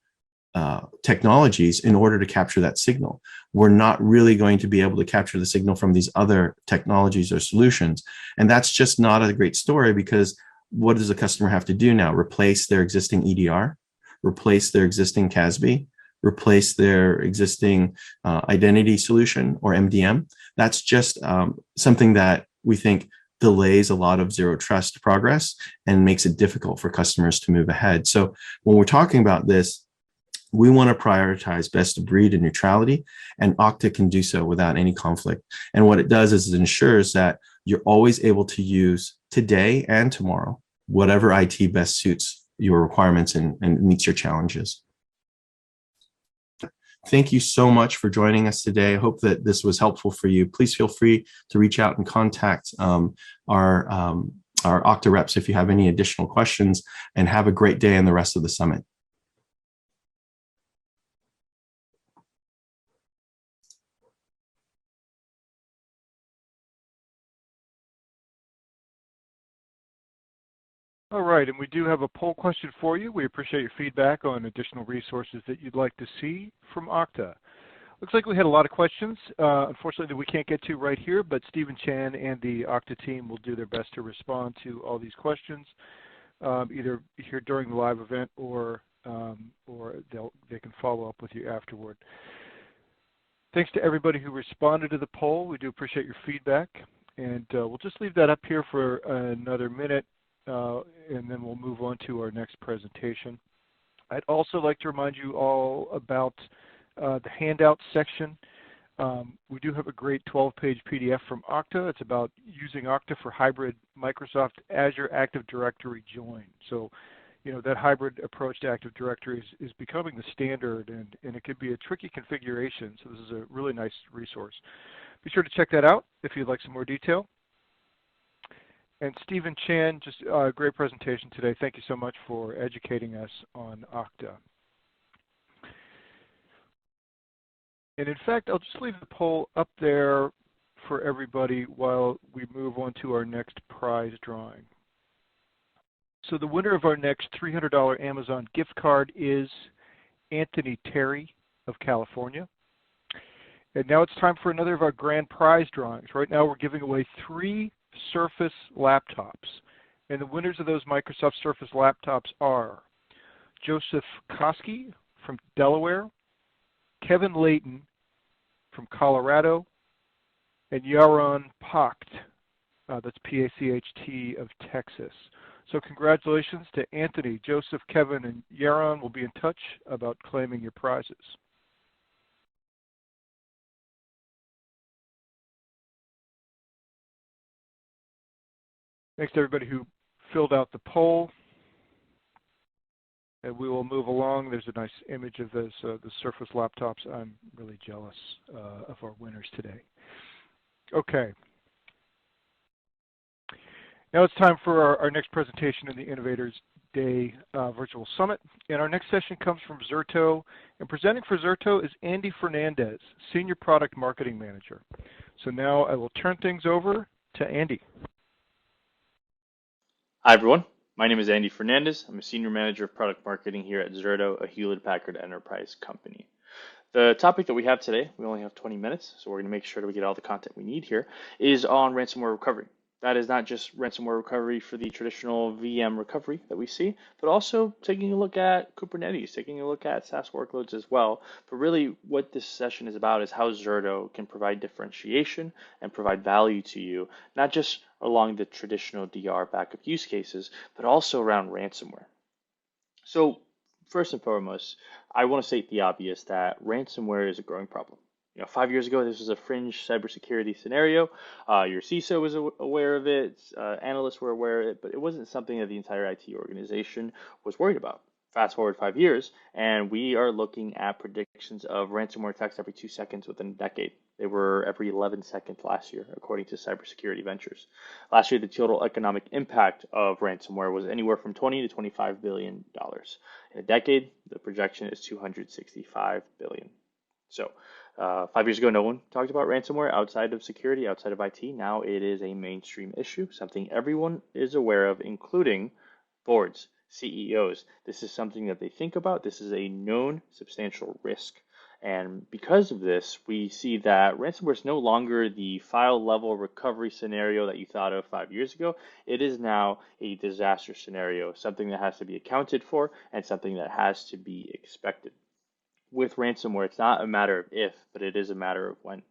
technologies in order to capture that signal. We're not really going to be able to capture the signal from these other technologies or solutions. And that's just not a great story, because what does the customer have to do now? Replace their existing EDR, replace their existing CASB, replace their existing identity solution or MDM. That's just something that we think delays a lot of zero trust progress and makes it difficult for customers to move ahead. So when we're talking about this, we want to prioritize best of breed and neutrality, and Okta can do so without any conflict. And what it does is it ensures that you're always able to use today and tomorrow whatever IT best suits your requirements and meets your challenges. Thank you so much for joining us today. I hope that this was helpful for you. Please feel free to reach out and contact our Okta reps if you have any additional questions, and have a great day and the rest of the summit. All right, and we do have a poll question for you. We appreciate your feedback on additional resources that you'd like to see from Okta. Looks like we had a lot of questions, unfortunately, that we can't get to right here, but Stephen Chan and the Okta team will do their best to respond to all these questions. either here during the live event or they can follow up with you afterward. Thanks to everybody who responded to the poll. We do appreciate your feedback. And we'll just leave that up here for another minute, and then we'll move on to our next presentation. I'd also like to remind you all about the handout section. We do have a great 12-page PDF from Okta. It's about using Okta for hybrid Microsoft Azure Active Directory join. So, you know, that hybrid approach to Active Directory is becoming the standard, and it could be a tricky configuration. So this is a really nice resource. Be sure to check that out if you'd like some more detail. And Stephen Chan, just a great presentation today. Thank you so much for educating us on Okta. And in fact, I'll just leave the poll up there for everybody while we move on to our next prize drawing. So the winner of our next $300 Amazon gift card is Anthony Terry of California. And now it's time for another of our grand prize drawings. Right now we're giving away 3 Surface laptops. And the winners of those Microsoft Surface laptops are Joseph Koski from Delaware, Kevin Layton from Colorado, and Yaron Pacht, that's P-A-C-H-T, of Texas. So congratulations to Anthony, Joseph, Kevin, and Yaron. We'll be in touch about claiming your prizes. Thanks to everybody who filled out the poll. And we will move along. There's a nice image of this, the Surface laptops. I'm really jealous of our winners today. Okay. Now it's time for our next presentation in the Innovators Day Virtual Summit. And our next session comes from Zerto. And presenting for Zerto is Andy Fernandez, Senior Product Marketing Manager. So now I will turn things over to Andy. Hi, everyone. My name is Andy Fernandez. I'm a Senior Manager of Product Marketing here at Zerto, a Hewlett-Packard enterprise company. The topic that we have today, we only have 20 minutes, so we're going to make sure that we get all the content we need here, is on ransomware recovery. That is not just ransomware recovery for the traditional VM recovery that we see, but also taking a look at Kubernetes, taking a look at SaaS workloads as well. But really what this session is about is how Zerto can provide differentiation and provide value to you, not just along the traditional DR backup use cases, but also around ransomware. So first and foremost, I want to state the obvious that ransomware is a growing problem. 5 years ago, this was a fringe cybersecurity scenario. Your CISO was aware of it, analysts were aware of it, but it wasn't something that the entire IT organization was worried about. Fast forward 5 years, and we are looking at predictions of ransomware attacks every 2 seconds within a decade. They were every 11 seconds last year, according to Cybersecurity Ventures. Last year, the total economic impact of ransomware was anywhere from $20 to $25 billion. In a decade, the projection is $265 billion. So 5 years ago, no one talked about ransomware outside of security, outside of IT. Now it is a mainstream issue, something everyone is aware of, including boards, CEOs. This is something that they think about. This is a known substantial risk. And because of this, we see that ransomware is no longer the file level recovery scenario that you thought of 5 years ago. It is now a disaster scenario, something that has to be accounted for and something that has to be expected. With ransomware, it's not a matter of if, but it is a matter of when.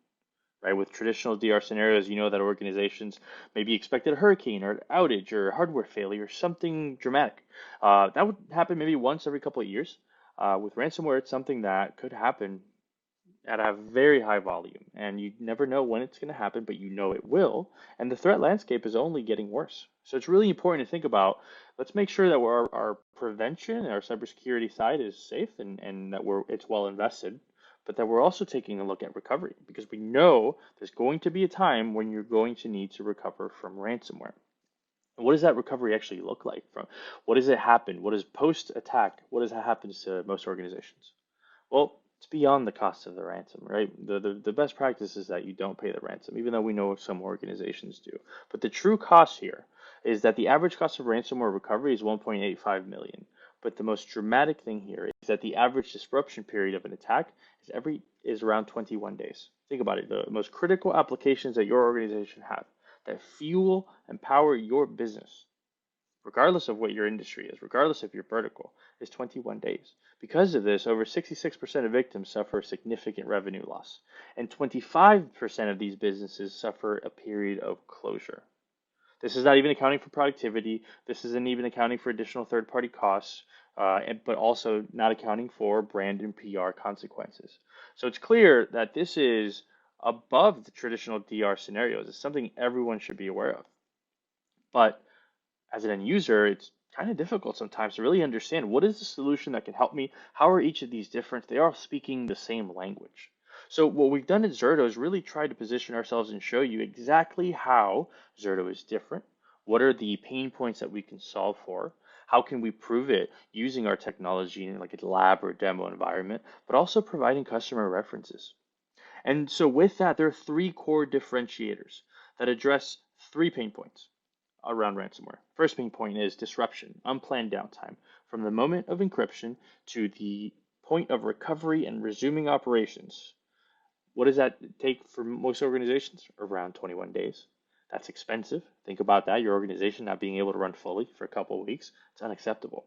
Right? With traditional DR scenarios, you know that organizations maybe expected a hurricane or an outage or a hardware failure or something dramatic. That would happen maybe once every couple of years. With ransomware, it's something that could happen at a very high volume, and you never know when it's going to happen, but you know it will, and the threat landscape is only getting worse. So it's really important to think about, let's make sure that our prevention and our cybersecurity side is safe and that it's well invested, but that we're also taking a look at recovery, because we know there's going to be a time when you're going to need to recover from ransomware. What does that recovery actually look like? What does it happen? What is post-attack? What does that happen to most organizations? Well, it's beyond the cost of the ransom, right? The best practice is that you don't pay the ransom, even though we know some organizations do. But the true cost here is that the average cost of ransomware recovery is $1.85 million. But the most dramatic thing here is that the average disruption period of an attack is around 21 days. Think about it. The most critical applications that your organization have that fuel and power your business regardless of what your industry is, regardless of your vertical, is 21 days. Because of this, over 66% of victims suffer significant revenue loss, and 25% of these businesses suffer a period of closure. This is not even accounting for productivity. This isn't even accounting for additional third-party costs, but also not accounting for brand and PR consequences. So it's clear that this is above the traditional DR scenarios. It's something everyone should be aware of. But as an end user, it's kind of difficult sometimes to really understand what is the solution that can help me? How are each of these different? They are all speaking the same language. So what we've done at Zerto is really try to position ourselves and show you exactly how Zerto is different. What are the pain points that we can solve for? How can we prove it using our technology in like a lab or demo environment, but also providing customer references. And so with that, there are three core differentiators that address three pain points around ransomware. First pain point is disruption, unplanned downtime, from the moment of encryption to the point of recovery and resuming operations. What does that take for most organizations? Around 21 days. That's expensive. Think about that. Your organization not being able to run fully for a couple of weeks. It's unacceptable.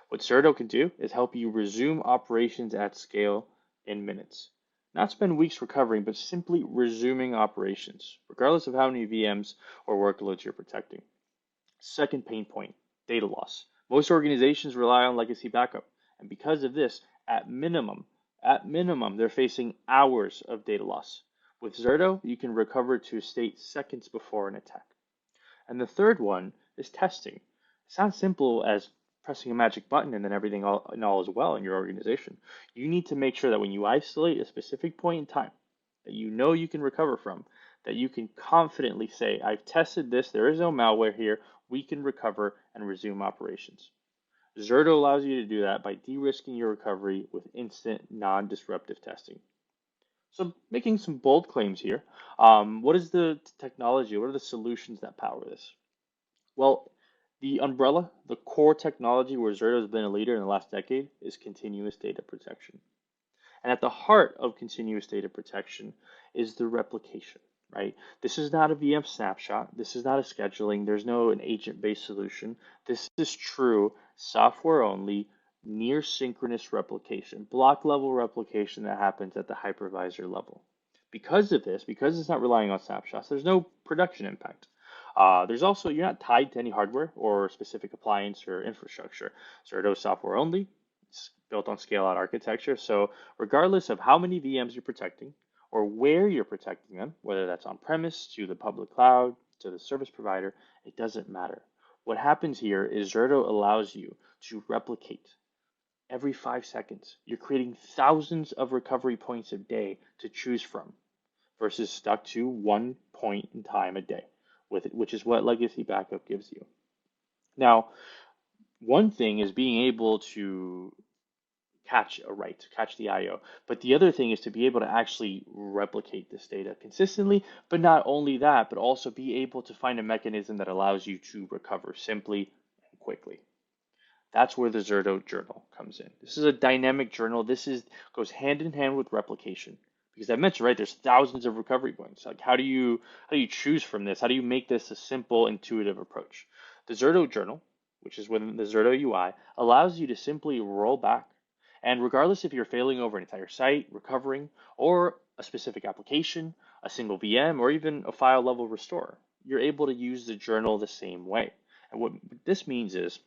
What Zerto can do is help you resume operations at scale in minutes. Not spend weeks recovering, but simply resuming operations, regardless of how many VMs or workloads you're protecting. Second pain point, data loss. Most organizations rely on legacy backup, and because of this, at minimum, they're facing hours of data loss. With Zerto, you can recover to a state seconds before an attack. And the third one is testing. It sounds simple as pressing a magic button and then everything all is well in your organization. You need to make sure that when you isolate a specific point in time that you know you can recover from, that you can confidently say, I've tested this, there is no malware here, we can recover and resume operations. Zerto allows you to do that by de-risking your recovery with instant, non-disruptive testing. So making some bold claims here. What is the technology? What are the solutions that power this? Well, the umbrella, the core technology where Zerto has been a leader in the last decade is continuous data protection. And at the heart of continuous data protection is the replication, right? This is not a VM snapshot. This is not a scheduling. There's no an agent-based solution. This is true software-only, near synchronous replication, block level replication that happens at the hypervisor level. Because of this, because it's not relying on snapshots, there's no production impact. There's also, you're not tied to any hardware or specific appliance or infrastructure. Zerto software only, it's built on scale out architecture. So regardless of how many VMs you're protecting or where you're protecting them, whether that's on premise to the public cloud, to the service provider, it doesn't matter. What happens here is Zerto allows you to replicate every 5 seconds. You're creating thousands of recovery points a day to choose from versus stuck to one point in time a day, which is what legacy backup gives you. Now, one thing is being able to catch a write, catch the IO, but the other thing is to be able to actually replicate this data consistently, but not only that, but also be able to find a mechanism that allows you to recover simply and quickly. That's where the Zerto journal comes in. This is a dynamic journal. This goes hand in hand with replication. Because I mentioned, right, there's thousands of recovery points. Like how do you choose from this? How do you make this a simple, intuitive approach? The Zerto journal, which is within the Zerto UI, allows you to simply roll back. And regardless if you're failing over an entire site, recovering, or a specific application, a single VM, or even a file level restore, you're able to use the journal the same way. And what this means is,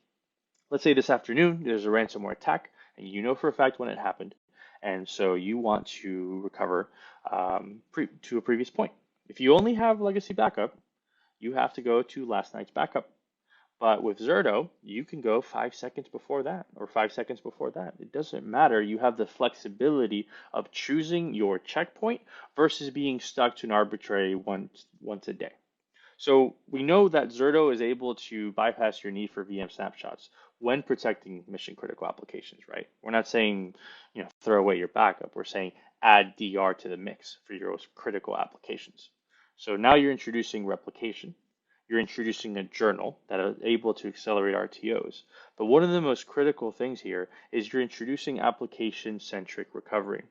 let's say this afternoon, there's a ransomware attack, and you know for a fact when it happened. And so you want to recover to a previous point. If you only have legacy backup, you have to go to last night's backup. But with Zerto, you can go 5 seconds before that or 5 seconds before that. It doesn't matter. You have the flexibility of choosing your checkpoint versus being stuck to an arbitrary once a day. So we know that Zerto is able to bypass your need for VM snapshots when protecting mission critical applications, right? We're not saying, throw away your backup. We're saying add DR to the mix for your most critical applications. So now you're introducing replication. You're introducing a journal that is able to accelerate RTOs. But one of the most critical things here is you're introducing application-centric recovery.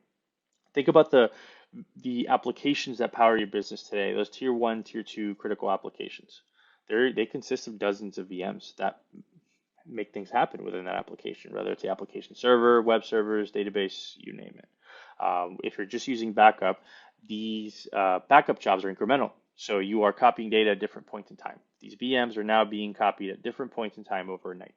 Think about the applications that power your business today, those tier 1, tier 2 critical applications. They consist of dozens of VMs that make things happen within that application, whether it's the application server, web servers, database, you name it. If you're just using backup, these backup jobs are incremental. So you are copying data at different points in time. These VMs are now being copied at different points in time overnight.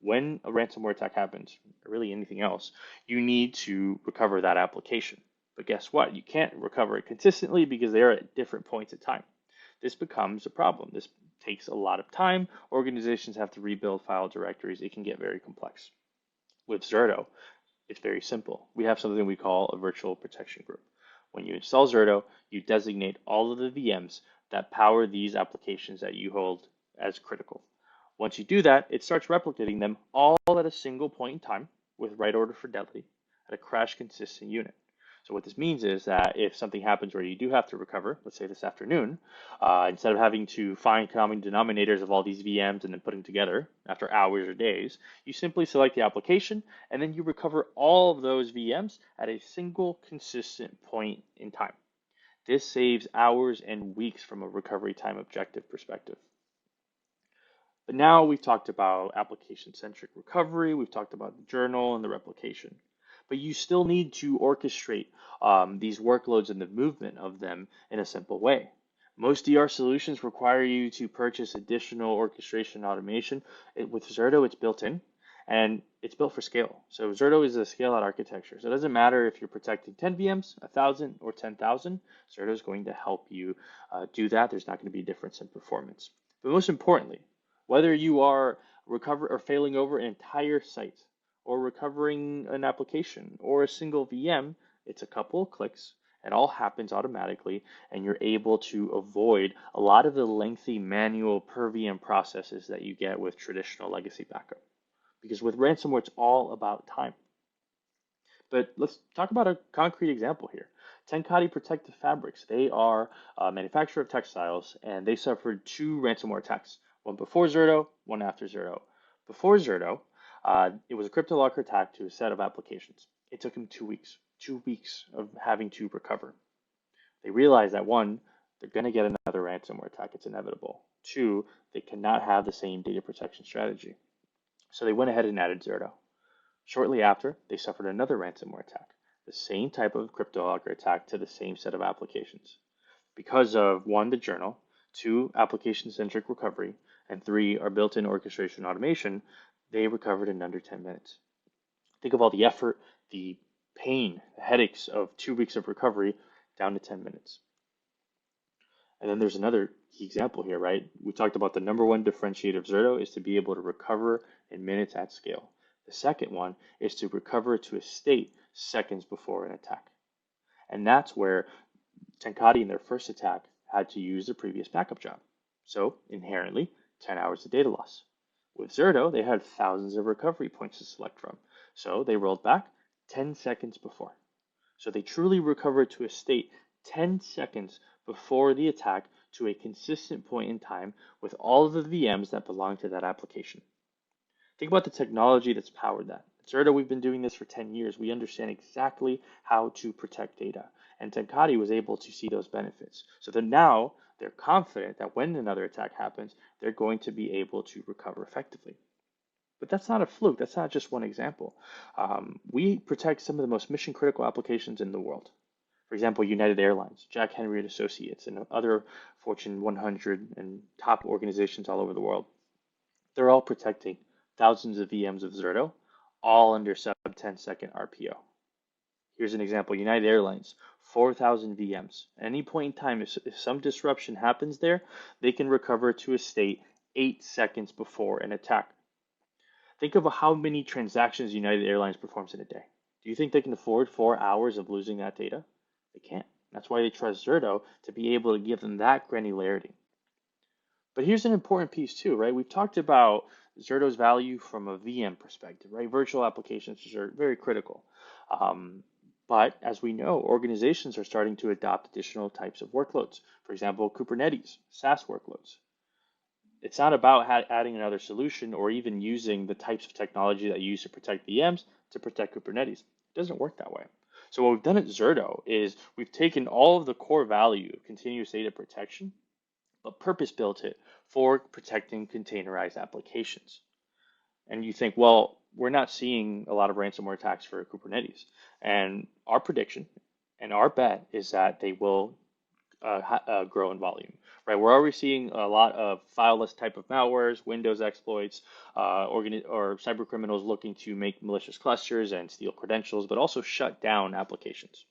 When a ransomware attack happens, or really anything else, you need to recover that application. But guess what? You can't recover it consistently because they are at different points in time. This becomes a problem. This takes a lot of time. Organizations have to rebuild file directories. It can get very complex. With Zerto, it's very simple. We have something we call a virtual protection group. When you install Zerto, you designate all of the VMs that power these applications that you hold as critical. Once you do that, it starts replicating them all at a single point in time with write order fidelity at a crash consistent unit. So what this means is that if something happens where you do have to recover, let's say this afternoon, instead of having to find common denominators of all these VMs and then put them together after hours or days, you simply select the application and then you recover all of those VMs at a single consistent point in time. This saves hours and weeks from a recovery time objective perspective. But now we've talked about application-centric recovery, we've talked about the journal and the replication. But you still need to orchestrate these workloads and the movement of them in a simple way. Most DR solutions require you to purchase additional orchestration automation. With Zerto, it's built in, and it's built for scale. So Zerto is a scale-out architecture. So it doesn't matter if you're protecting 10 VMs, 1,000, or 10,000. Zerto is going to help you do that. There's not going to be a difference in performance. But most importantly, whether you are failing over an entire site, or recovering an application or a single VM, it's a couple of clicks. It all happens automatically, and you're able to avoid a lot of the lengthy manual per VM processes that you get with traditional legacy backup. Because with ransomware, it's all about time. But let's talk about a concrete example here. Tenkati Protective Fabrics. They are a manufacturer of textiles, and they suffered 2 ransomware attacks. One before Zerto, one after Zerto. Before Zerto, it was a CryptoLocker attack to a set of applications. It took them 2 weeks, 2 weeks of having to recover. They realized that 1, they're going to get another ransomware attack. It's inevitable. 2, they cannot have the same data protection strategy. So they went ahead and added Zerto. Shortly after, they suffered another ransomware attack, the same type of CryptoLocker attack to the same set of applications. Because of 1, the journal, 2, application-centric recovery, and 3, our built-in orchestration automation, they recovered in under 10 minutes. Think of all the effort, the pain, the headaches of 2 weeks of recovery down to 10 minutes. And then there's another key example here, right? We talked about the number 1 differentiator of Zerto is to be able to recover in minutes at scale. The second one is to recover to a state seconds before an attack. And that's where Tenkati in their first attack had to use their previous backup job. So inherently, 10 hours of data loss. With Zerto, they had thousands of recovery points to select from. So they rolled back 10 seconds before. So they truly recovered to a state 10 seconds before the attack to a consistent point in time with all of the VMs that belong to that application. Think about the technology that's powered that. At Zerto, we've been doing this for 10 years. We understand exactly how to protect data. And Tenkati was able to see those benefits. So then now they're confident that when another attack happens, they're going to be able to recover effectively. But that's not a fluke. That's not just one example. We protect some of the most mission critical applications in the world. For example, United Airlines, Jack Henry and Associates, and other Fortune 100 and top organizations all over the world. They're all protecting thousands of VMs of Zerto, all under sub 10-second RPO. Here's an example, United Airlines, 4,000 VMs. At any point in time, if some disruption happens there, they can recover to a state 8 seconds before an attack. Think of how many transactions United Airlines performs in a day. Do you think they can afford 4 hours of losing that data? They can't. That's why they trust Zerto to be able to give them that granularity. But here's an important piece too, right? We've talked about Zerto's value from a VM perspective, right? Virtual applications are very critical. But as we know, organizations are starting to adopt additional types of workloads. For example, Kubernetes, SaaS workloads. It's not about adding another solution or even using the types of technology that you use to protect VMs to protect Kubernetes. It doesn't work that way. So what we've done at Zerto is we've taken all of the core value of continuous data protection, but purpose-built it for protecting containerized applications. And you think, well, we're not seeing a lot of ransomware attacks for Kubernetes. And our prediction and our bet is that they will grow in volume, right? We're already seeing a lot of fileless type of malwares, Windows exploits, or cyber criminals looking to make malicious clusters and steal credentials, but also shut down applications.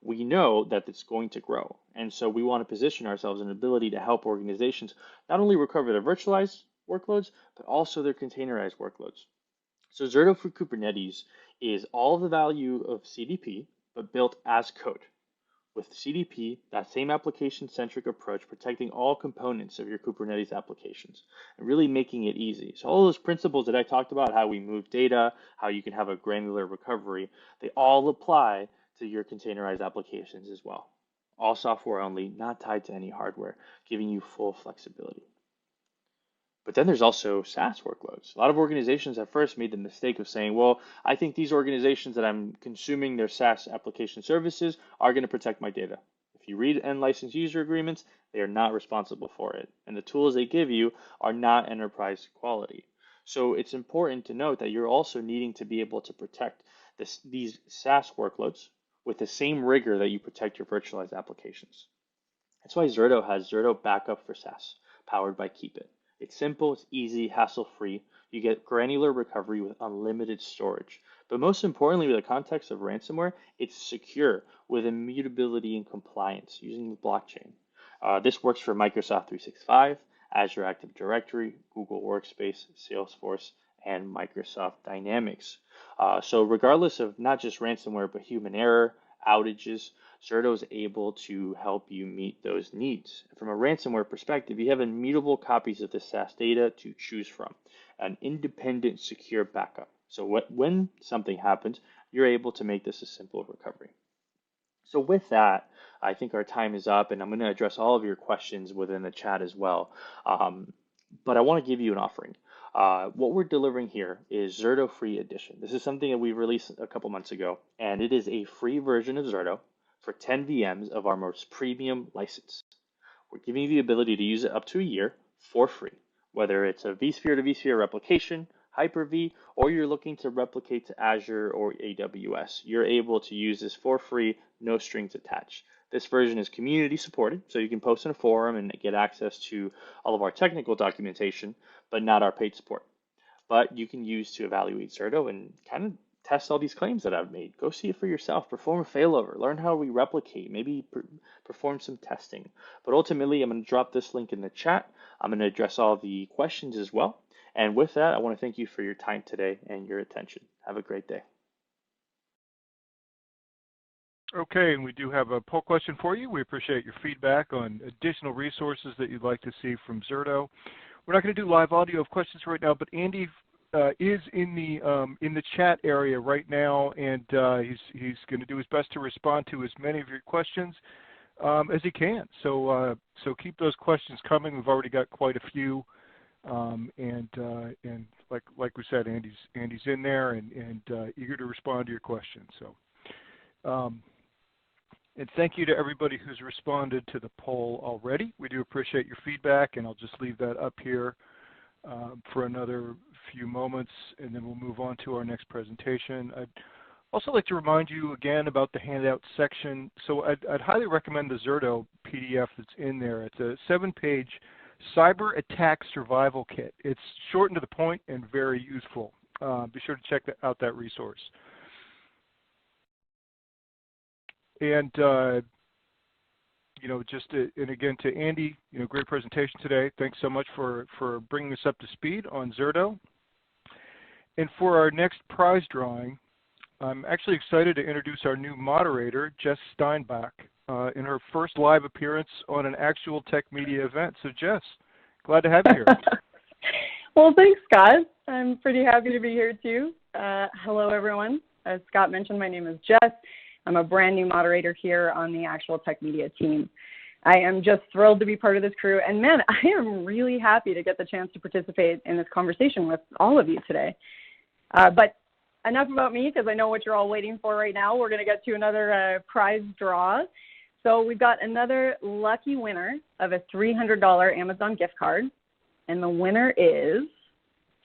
We know that it's going to grow. And so we want to position ourselves in an ability to help organizations not only recover their virtualized workloads, but also their containerized workloads. So Zerto for Kubernetes is all the value of CDP, but built as code. With CDP, that same application-centric approach, protecting all components of your Kubernetes applications and really making it easy. So all those principles that I talked about, how we move data, how you can have a granular recovery, they all apply to your containerized applications as well. All software only, not tied to any hardware, giving you full flexibility. But then there's also SaaS workloads. A lot of organizations at first made the mistake of saying, well, I think these organizations that I'm consuming their SaaS application services are going to protect my data. If you read end license user agreements, they are not responsible for it. And the tools they give you are not enterprise quality. So it's important to note that you're also needing to be able to protect these SaaS workloads with the same rigor that you protect your virtualized applications. That's why Zerto has Zerto Backup for SaaS, powered by Keepit. It's simple, it's easy, hassle-free. You get granular recovery with unlimited storage. But most importantly, with the context of ransomware, it's secure with immutability and compliance using the blockchain. This works for Microsoft 365, Azure Active Directory, Google Workspace, Salesforce, and Microsoft Dynamics. So regardless of not just ransomware, but human error, outages, Zerto is able to help you meet those needs. From a ransomware perspective, you have immutable copies of the SaaS data to choose from, an independent, secure backup. So when something happens, you're able to make this a simple recovery. So with that, I think our time is up, and I'm going to address all of your questions within the chat as well. But I want to give you an offering. What we're delivering here is Zerto Free Edition. This is something that we released a couple months ago, and it is a free version of Zerto for 10 VMs of our most premium license. We're giving you the ability to use it up to a year for free, whether it's a vSphere to vSphere replication, Hyper-V, or you're looking to replicate to Azure or AWS. You're able to use this for free, no strings attached. This version is community supported, so you can post in a forum and get access to all of our technical documentation, but not our paid support. But you can use to evaluate Zerto and kind of test all these claims that I've made. Go see it for yourself, perform a failover, learn how we replicate, maybe perform some testing. But ultimately, I'm going to drop this link in the chat. I'm going to address all the questions as well. And with that, I want to thank you for your time today and your attention. Have a great day. Okay, and we do have a poll question for you. We appreciate your feedback on additional resources that you'd like to see from Zerto. We're not going to do live audio of questions right now, but Andy is in the chat area right now, and he's going to do his best to respond to as many of your questions as he can. So keep those questions coming. We've already got quite a few, and like we said, Andy's in there and eager to respond to your questions. So. And thank you to everybody who's responded to the poll already. We do appreciate your feedback, and I'll just leave that up here for another few moments, and then we'll move on to our next presentation. I'd also like to remind you again about the handout section. So I'd highly recommend the Zerto PDF that's in there. It's a 7-page cyber attack survival kit. It's short and to the point and very useful. Be sure to check out that resource. And, and again, to Andy, great presentation today. Thanks so much for bringing us up to speed on Zerto. And for our next prize drawing, I'm actually excited to introduce our new moderator, Jess Steinbach, in her first live appearance on an actual tech media event. So, Jess, glad to have you here. Well, thanks, Scott. I'm pretty happy to be here, too. Hello, everyone. As Scott mentioned, my name is Jess. I'm a brand new moderator here on the actual tech media team. I am just thrilled to be part of this crew. And man, I am really happy to get the chance to participate in this conversation with all of you today. But enough about me, because I know what you're all waiting for right now. We're going to get to another prize draw. So we've got another lucky winner of a $300 Amazon gift card. And the winner is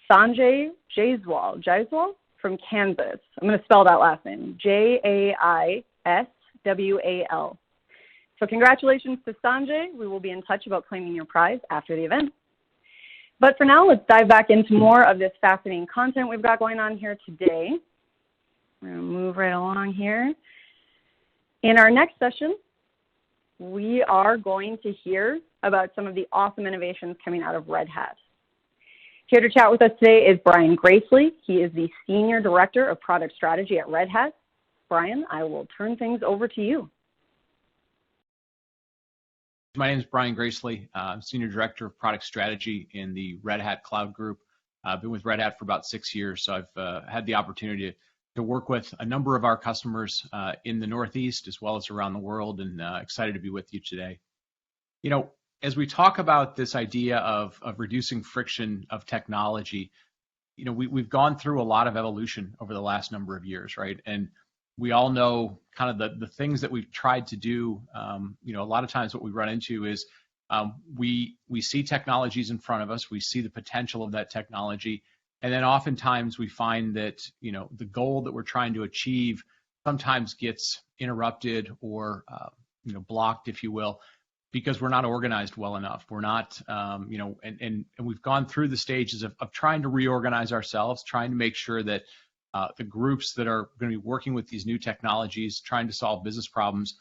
Sanjay Jaiswal from Kansas. I'm going to spell that last name, Jaiswal. So congratulations to Sanjay. We will be in touch about claiming your prize after the event. But for now, let's dive back into more of this fascinating content we've got going on here today. We're going to move right along here. In our next session, we are going to hear about some of the awesome innovations coming out of Red Hat. Here to chat with us today is Brian Gracely. He is the Senior Director of Product Strategy at Red Hat. Brian, I will turn things over to you. My name is Brian Gracely. I'm Senior Director of Product Strategy in the Red Hat Cloud Group. I've been with Red Hat for about 6 years, so I've had the opportunity to work with a number of our customers in the Northeast as well as around the world, and excited to be with you today. You know, as we talk about this idea of reducing friction of technology, you know, we've gone through a lot of evolution over the last number of years, right? And we all know kind of the things that we've tried to do. You know, a lot of times what we run into is we see technologies in front of us, we see the potential of that technology, and then oftentimes we find that, you know, the goal that we're trying to achieve sometimes gets interrupted or, you know, blocked, if you will, because we're not organized well enough. We're not, you know, and we've gone through the stages of trying to reorganize ourselves, trying to make sure that the groups that are going to be working with these new technologies, trying to solve business problems,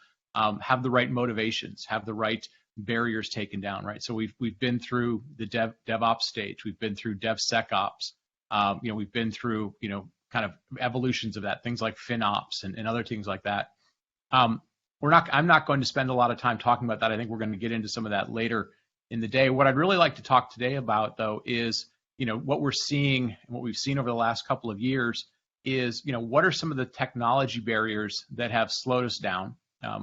have the right motivations, have the right barriers taken down, right? So we've been through the DevOps stage, we've been through DevSecOps, you know, we've been through, you know, kind of evolutions of that, things like FinOps and other things like that. I'm not going to spend a lot of time talking about that. I think we're going to get into some of that later in the day. What I'd really like to talk today about, though, is, you know, what we're seeing and what we've seen over the last couple of years is, you know, what are some of the technology barriers that have slowed us down?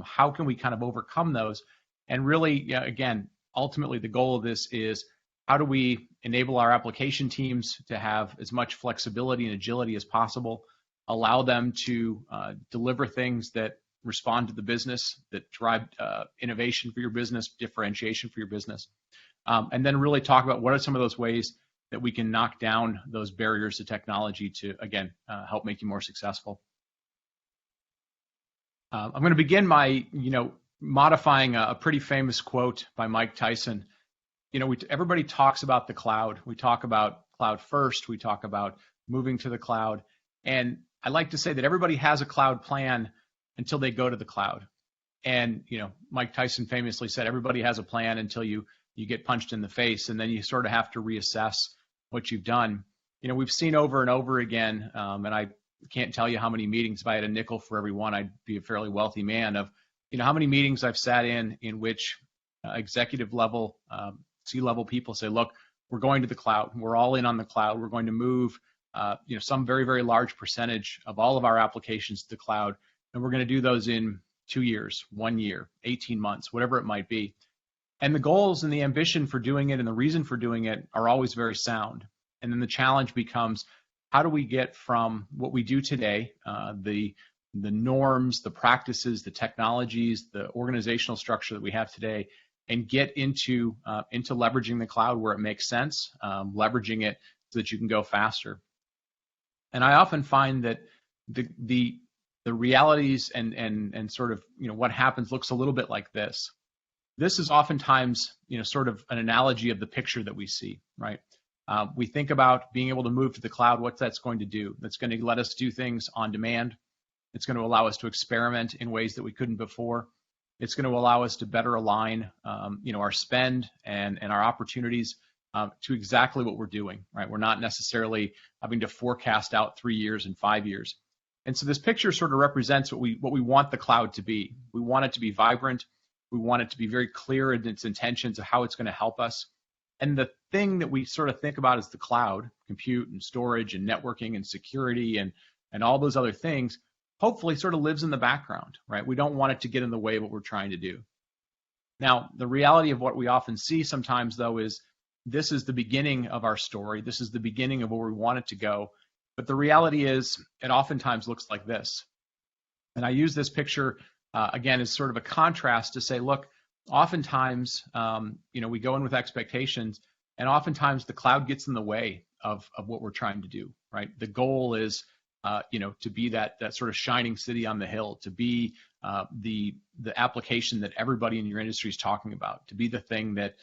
How can we kind of overcome those? And really, again, ultimately the goal of this is how do we enable our application teams to have as much flexibility and agility as possible, allow them to deliver things that respond to the business, that drive innovation for your business, differentiation for your business, and then really talk about what are some of those ways that we can knock down those barriers to technology to, again, help make you more successful. I'm going to begin by, you know, modifying a pretty famous quote by Mike Tyson. You know, everybody talks about the cloud. We talk about cloud first. We talk about moving to the cloud. And I like to say that everybody has a cloud plan until they go to the cloud. And, you know, Mike Tyson famously said, everybody has a plan until you get punched in the face, and then you sort of have to reassess what you've done. You know, we've seen over and over again, and I can't tell you how many meetings, if I had a nickel for every one, I'd be a fairly wealthy man, of, you know, how many meetings I've sat in which executive level, C-level people say, look, we're going to the cloud. We're all in on the cloud. We're going to move, you know, some very, very large percentage of all of our applications to the cloud. And we're going to do those in 2 years, 1 year, 18 months, whatever it might be. And the goals and the ambition for doing it and the reason for doing it are always very sound. And then the challenge becomes, how do we get from what we do today, the norms, the practices, the technologies, the organizational structure that we have today, and get into leveraging the cloud where it makes sense, leveraging it so that you can go faster. And I often find that the realities and sort of, you know, what happens looks a little bit like this. This is oftentimes, you know, sort of an analogy of the picture that we see, right? We think about being able to move to the cloud, what that's going to do. That's going to let us do things on demand. It's going to allow us to experiment in ways that we couldn't before. It's going to allow us to better align, you know, our spend and our opportunities to exactly what we're doing, right? We're not necessarily having to forecast out 3 years and 5 years. And so this picture sort of represents what we want the cloud to be. We want it to be vibrant. We want it to be very clear in its intentions of how it's going to help us. And the thing that we sort of think about as the cloud, compute and storage and networking and security and all those other things, hopefully sort of lives in the background, right? We don't want it to get in the way of what we're trying to do. Now, the reality of what we often see sometimes, though, is this is the beginning of our story. This is the beginning of where we want it to go. But the reality is it oftentimes looks like this. And I use this picture again, is sort of a contrast to say, look, oftentimes, we go in with expectations, and oftentimes the cloud gets in the way of what we're trying to do, right? The goal is, to be that sort of shining city on the hill, to be the application that everybody in your industry is talking about, to be the thing that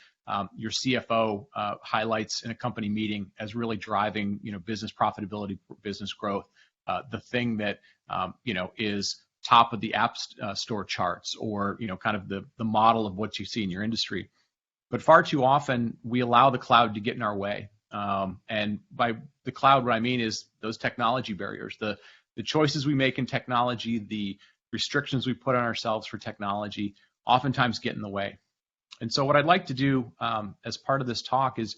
your CFO highlights in a company meeting as really driving, business profitability, business growth, the thing that, is top of the app store charts, or, kind of the model of what you see in your industry. But far too often, we allow the cloud to get in our way. And by the cloud, what I mean is those technology barriers, the choices we make in technology, the restrictions we put on ourselves for technology, oftentimes get in the way. And so what I'd like to do as part of this talk is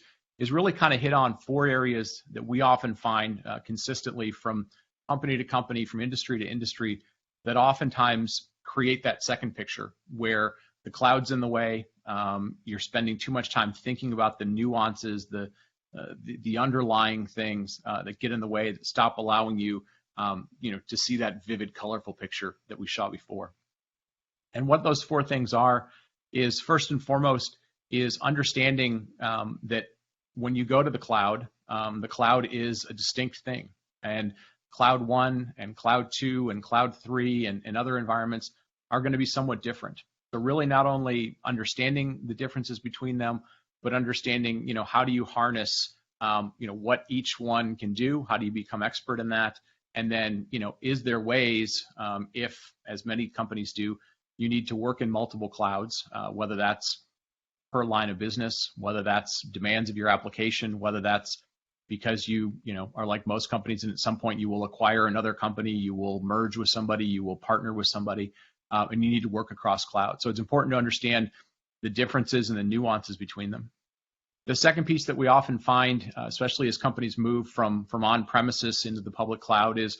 really kind of hit on 4 areas that we often find consistently from company to company, from industry to industry, that oftentimes create that second picture where the cloud's in the way, you're spending too much time thinking about the nuances, the underlying things that get in the way, that stop allowing you, to see that vivid, colorful picture that we saw before. And what those 4 things are is, first and foremost, is understanding that when you go to the cloud is a distinct thing. And Cloud 1 and Cloud 2 and Cloud 3 and other environments are going to be somewhat different. So really not only understanding the differences between them, but understanding, how do you harness, what each one can do? How do you become expert in that? And then, is there ways, if, as many companies do, you need to work in multiple clouds, whether that's per line of business, whether that's demands of your application, whether that's because you are like most companies, and at some point you will acquire another company, you will merge with somebody, you will partner with somebody, and you need to work across clouds. So it's important to understand the differences and the nuances between them. The second piece that we often find, especially as companies move from on-premises into the public cloud, is,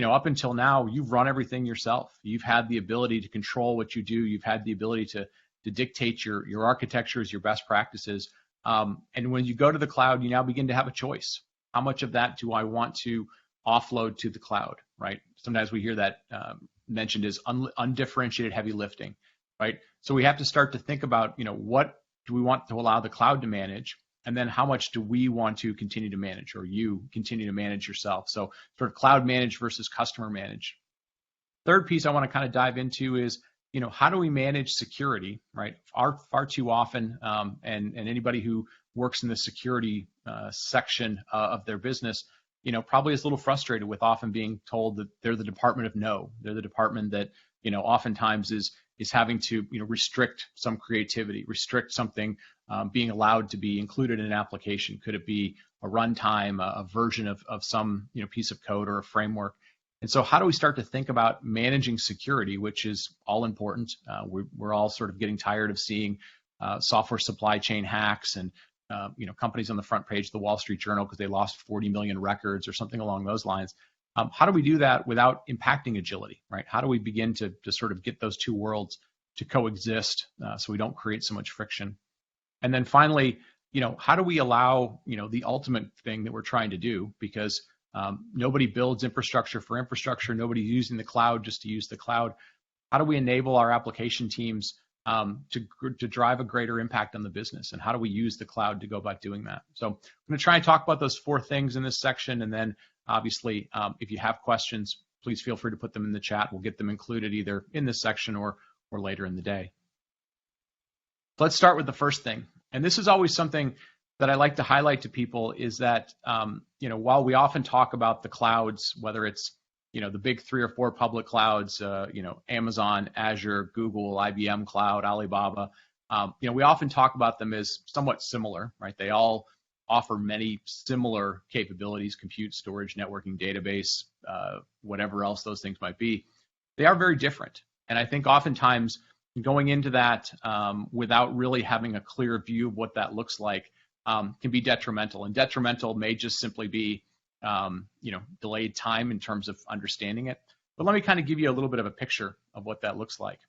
up until now, you've run everything yourself. You've had the ability to control what you do. You've had the ability to dictate your architectures, your best practices. And when you go to the cloud, you now begin to have a choice. How much of that do I want to offload to the cloud, right? Sometimes we hear that mentioned as undifferentiated heavy lifting, right? So we have to start to think about, what do we want to allow the cloud to manage? And then how much do we want to continue to manage, or you continue to manage yourself? So sort of cloud manage versus customer manage. Third piece I want to kind of dive into is, how do we manage security, right? Far too often, and anybody who works in the security section of their business, probably is a little frustrated with often being told that they're the department of no. They're the department that, oftentimes is having to, restrict some creativity, restrict something being allowed to be included in an application. Could it be a runtime, a version of some, piece of code or a framework? And so how do we start to think about managing security, which is all important? We're all sort of getting tired of seeing software supply chain hacks and companies on the front page of the Wall Street Journal because they lost 40 million records or something along those lines. How do we do that without impacting agility, right? How do we begin to sort of get those two worlds to coexist so we don't create so much friction? And then finally, how do we allow, the ultimate thing that we're trying to do? Because nobody builds infrastructure for infrastructure. Nobody's using the cloud just to use the cloud. How do we enable our application teams to drive a greater impact on the business? And how do we use the cloud to go about doing that? So I'm going to try and talk about those 4 things in this section. And then obviously, if you have questions, please feel free to put them in the chat. We'll get them included either in this section or later in the day. Let's start with the first thing. And this is always something that I like to highlight to people is that, while we often talk about the clouds, whether it's, the big 3 or 4 public clouds, Amazon, Azure, Google, IBM Cloud, Alibaba, we often talk about them as somewhat similar, right? They all offer many similar capabilities: compute, storage, networking, database, whatever else those things might be. They are very different. And I think oftentimes going into that without really having a clear view of what that looks like can be detrimental. And detrimental may just simply be, delayed time in terms of understanding it. But let me kind of give you a little bit of a picture of what that looks like.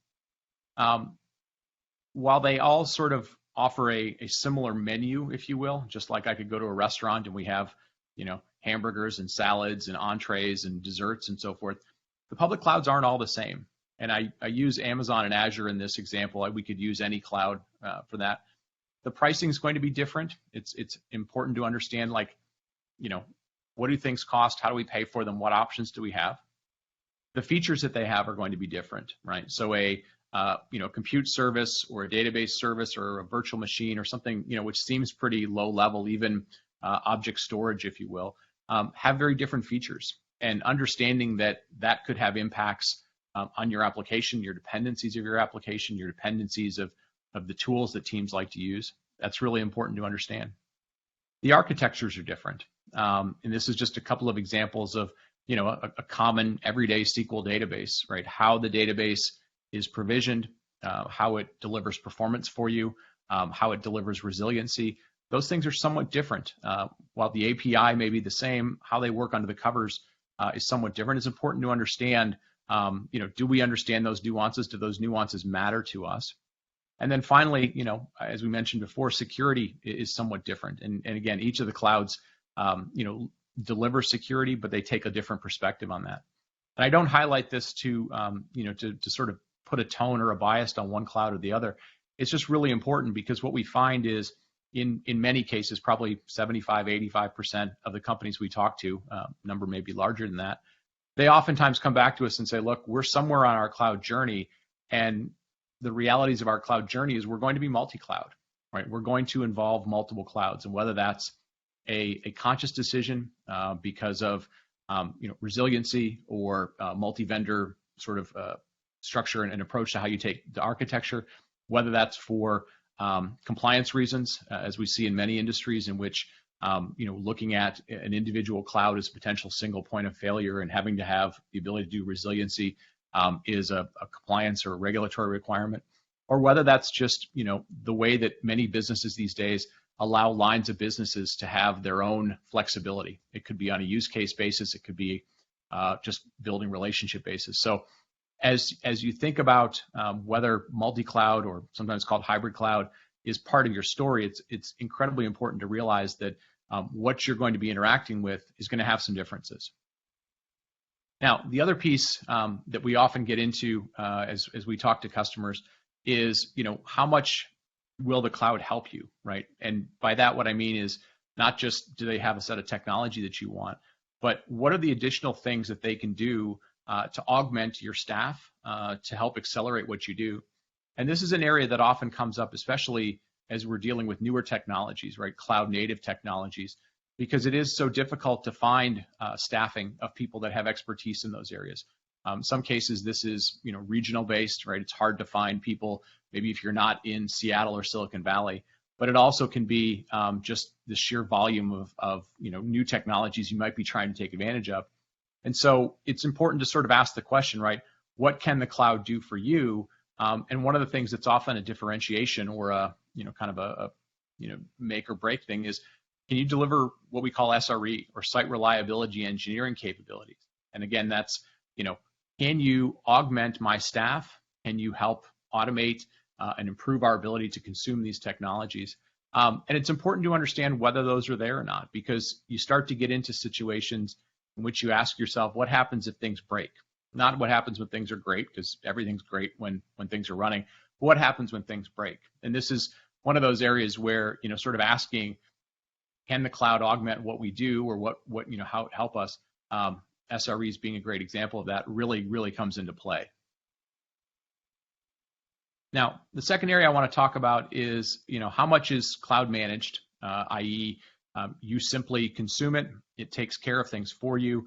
While they all sort of offer a similar menu, if you will, just like I could go to a restaurant and we have, hamburgers and salads and entrees and desserts and so forth, the public clouds aren't all the same. And I use Amazon and Azure in this example. We could use any cloud for that. The pricing is going to be different. It's important to understand, like, what do things cost? How do we pay for them? What options do we have? The features that they have are going to be different, right? So a compute service or a database service or a virtual machine or something, which seems pretty low level, even object storage, if you will, have very different features. And understanding that could have impacts on your application, your dependencies of your application, your dependencies of the tools that teams like to use. That's really important to understand. The architectures are different. And this is just a couple of examples of, a common everyday SQL database, right? How the database is provisioned, how it delivers performance for you, how it delivers resiliency. Those things are somewhat different. While the API may be the same, how they work under the covers is somewhat different. It's important to understand, do we understand those nuances? Do those nuances matter to us? And then finally, as we mentioned before, security is somewhat different. And again, each of the clouds, deliver security, but they take a different perspective on that. And I don't highlight this to sort of put a tone or a bias on one cloud or the other. It's just really important because what we find is in many cases, probably 75, 85% of the companies we talk to, number may be larger than that, they oftentimes come back to us and say, look, we're somewhere on our cloud journey, and the realities of our cloud journey is we're going to be multi-cloud, right? We're going to involve multiple clouds, and whether that's a conscious decision because of resiliency or multi-vendor sort of structure and approach to how you take the architecture, whether that's for compliance reasons, as we see in many industries in which looking at an individual cloud as a potential single point of failure and having to have the ability to do resiliency is a compliance or a regulatory requirement, or whether that's just the way that many businesses these days allow lines of businesses to have their own flexibility. It could be on a use case basis. It could be just building relationship basis. So as you think about whether multi-cloud or sometimes called hybrid cloud is part of your story, it's incredibly important to realize that what you're going to be interacting with is going to have some differences. Now, the other piece that we often get into as we talk to customers is, how much will the cloud help you, right? And by that, what I mean is not just do they have a set of technology that you want, but what are the additional things that they can do to augment your staff, to help accelerate what you do. And this is an area that often comes up, especially as we're dealing with newer technologies, right? Cloud native technologies, because it is so difficult to find staffing of people that have expertise in those areas. Some cases, this is regional based, right? It's hard to find people, maybe if you're not in Seattle or Silicon Valley, but it also can be just the sheer volume of new technologies you might be trying to take advantage of. And so it's important to sort of ask the question, right? What can the cloud do for you? And one of the things that's often a differentiation or a kind of a make or break thing is, can you deliver what we call SRE or site reliability engineering capabilities? And again, that's can you augment my staff? Can you help automate and improve our ability to consume these technologies? And it's important to understand whether those are there or not, because you start to get into situations in which you ask yourself, what happens if things break? Not what happens when things are great, because everything's great when things are running, but what happens when things break? And this is one of those areas where, sort of asking, can the cloud augment what we do, or how it help us? SREs being a great example of that really, really comes into play. Now, the second area I want to talk about is, how much is cloud managed, i.e., you simply consume it. It takes care of things for you.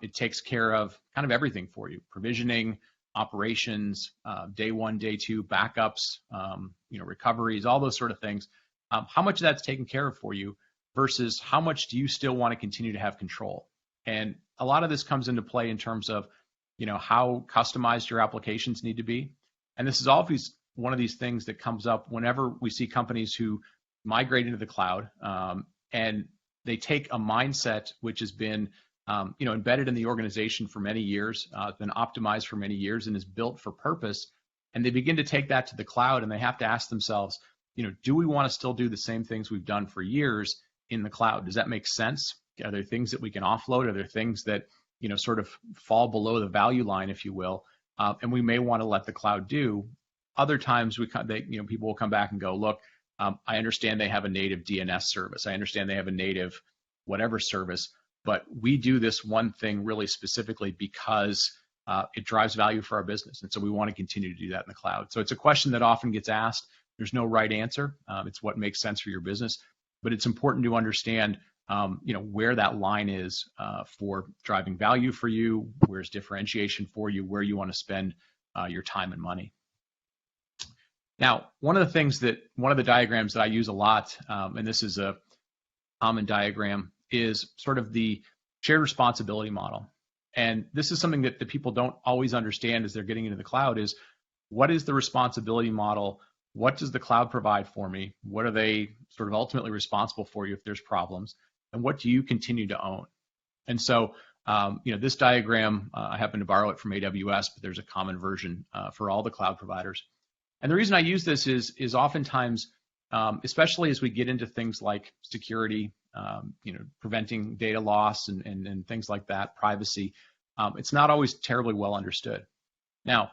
It takes care of kind of everything for you: provisioning, operations, day one, day two, backups, recoveries, all those sort of things. How much of that's taken care of for you versus how much do you still want to continue to have control? And a lot of this comes into play in terms of, how customized your applications need to be. And this is always one of these things that comes up whenever we see companies who migrate into the cloud, and they take a mindset which has been embedded in the organization for many years, been optimized for many years, and is built for purpose. And they begin to take that to the cloud, and they have to ask themselves, do we want to still do the same things we've done for years in the cloud? Does that make sense? Are there things that we can offload? Are there things that sort of fall below the value line, if you will? and we may want to let the cloud do. Other times, people will come back and go, look, I understand they have a native DNS service. I understand they have a native whatever service, but we do this one thing really specifically because it drives value for our business. And so we want to continue to do that in the cloud. So it's a question that often gets asked. There's no right answer. It's what makes sense for your business, but it's important to understand where that line is for driving value for you, where's differentiation for you, where you want to spend your time and money. Now, one of the diagrams that I use a lot, and this is a common diagram, is sort of the shared responsibility model. And this is something that the people don't always understand as they're getting into the cloud is, what is the responsibility model? What does the cloud provide for me? What are they sort of ultimately responsible for you if there's problems? And what do you continue to own? And so, this diagram, I happen to borrow it from AWS, but there's a common version for all the cloud providers. And the reason I use this is oftentimes, especially as we get into things like security, preventing data loss and things like that, privacy, it's not always terribly well understood. Now,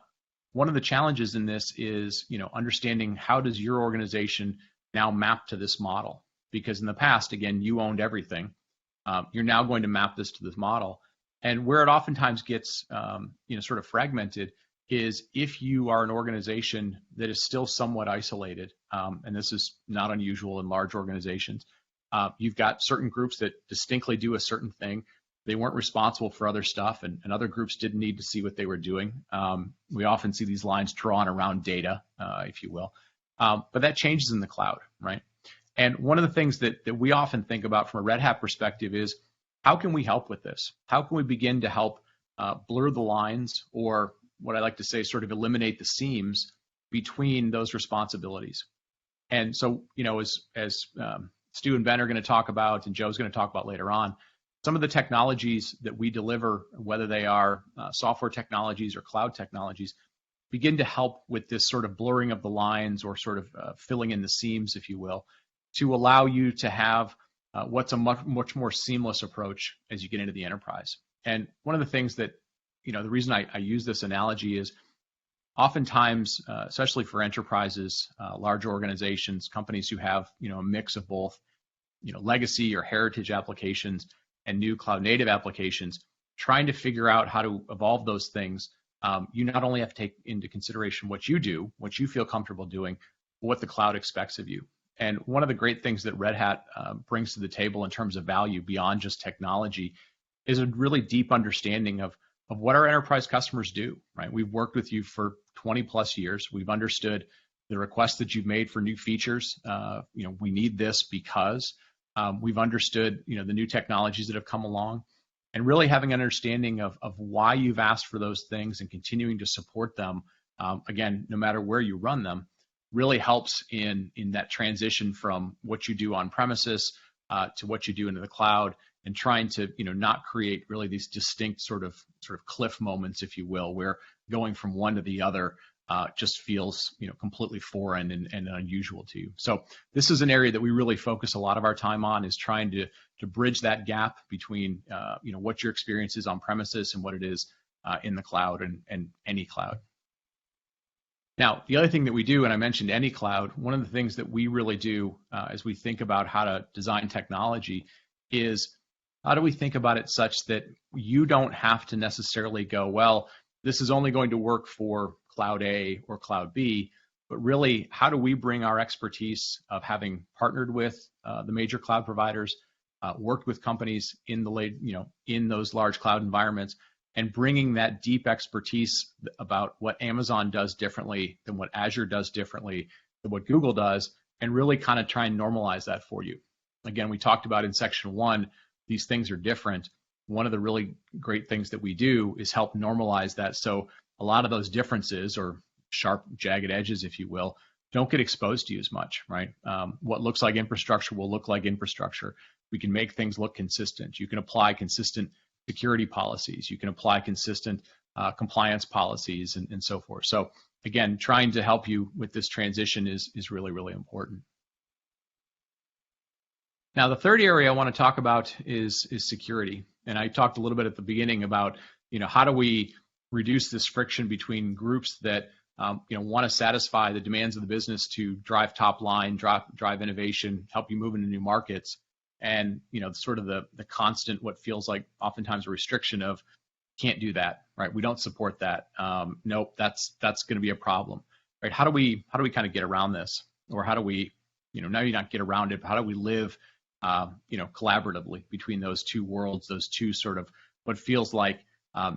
one of the challenges in this is, understanding how does your organization now map to this model? Because in the past, again, you owned everything. You're now going to map this to this model. And where it oftentimes gets, sort of fragmented is if you are an organization that is still somewhat isolated, and this is not unusual in large organizations. You've got certain groups that distinctly do a certain thing. They weren't responsible for other stuff, and other groups didn't need to see what they were doing. We often see these lines drawn around data, if you will. But that changes in the cloud, right? And one of the things that we often think about from a Red Hat perspective is, how can we help with this? How can we begin to help blur the lines, or what I like to say, sort of eliminate the seams between those responsibilities? And so, as Stu and Ben are going to talk about, and Joe's going to talk about later on, some of the technologies that we deliver, whether they are software technologies or cloud technologies, begin to help with this sort of blurring of the lines, or sort of filling in the seams, if you will, to allow you to have what's a much more seamless approach as you get into the enterprise. And one of the things that, the reason I use this analogy is, oftentimes, especially for enterprises, large organizations, companies who have, a mix of both, legacy or heritage applications and new cloud native applications, trying to figure out how to evolve those things, you not only have to take into consideration what you do, what you feel comfortable doing, but what the cloud expects of you. And one of the great things that Red Hat brings to the table in terms of value beyond just technology is a really deep understanding of what our enterprise customers do, right? We've worked with you for 20 plus years. We've understood the requests that you've made for new features. We need this because we've understood, the new technologies that have come along, and really having an understanding of why you've asked for those things and continuing to support them, again, no matter where you run them, really helps in that transition from what you do on premises to what you do into the cloud, and trying to not create really these distinct sort of cliff moments, if you will, where going from one to the other just feels completely foreign and unusual to you. So this is an area that we really focus a lot of our time on, is trying to bridge that gap between what your experience is on premises and what it is in the cloud and any cloud. Now, the other thing that we do, and I mentioned any cloud, one of the things that we really do as we think about how to design technology is, how do we think about it such that you don't have to necessarily go, well, this is only going to work for cloud A or cloud B, but really, how do we bring our expertise of having partnered with the major cloud providers, worked with companies in in those large cloud environments, and bringing that deep expertise about what Amazon does differently than what Azure does differently than what Google does, and really kind of try and normalize that for you. Again, we talked about in section 1, these things are different. One of the really great things that we do is help normalize that, so a lot of those differences, or sharp, jagged edges, if you will, don't get exposed to you as much, right? What looks like infrastructure will look like infrastructure. We can make things look consistent. You can apply consistent security policies. You can apply consistent compliance policies and so forth. So again, trying to help you with this transition is really, really important. Now, the third area I want to talk about is security. And I talked a little bit at the beginning about, how do we reduce this friction between groups that want to satisfy the demands of the business to drive top line, drive innovation, help you move into new markets, and sort of the constant, what feels like oftentimes a restriction of can't do that, right? We don't support that. Nope, that's going to be a problem, right? How do we kind of get around this, or how do we, now you not get around it, but how do we live, collaboratively between those two worlds, those two sort of what feels like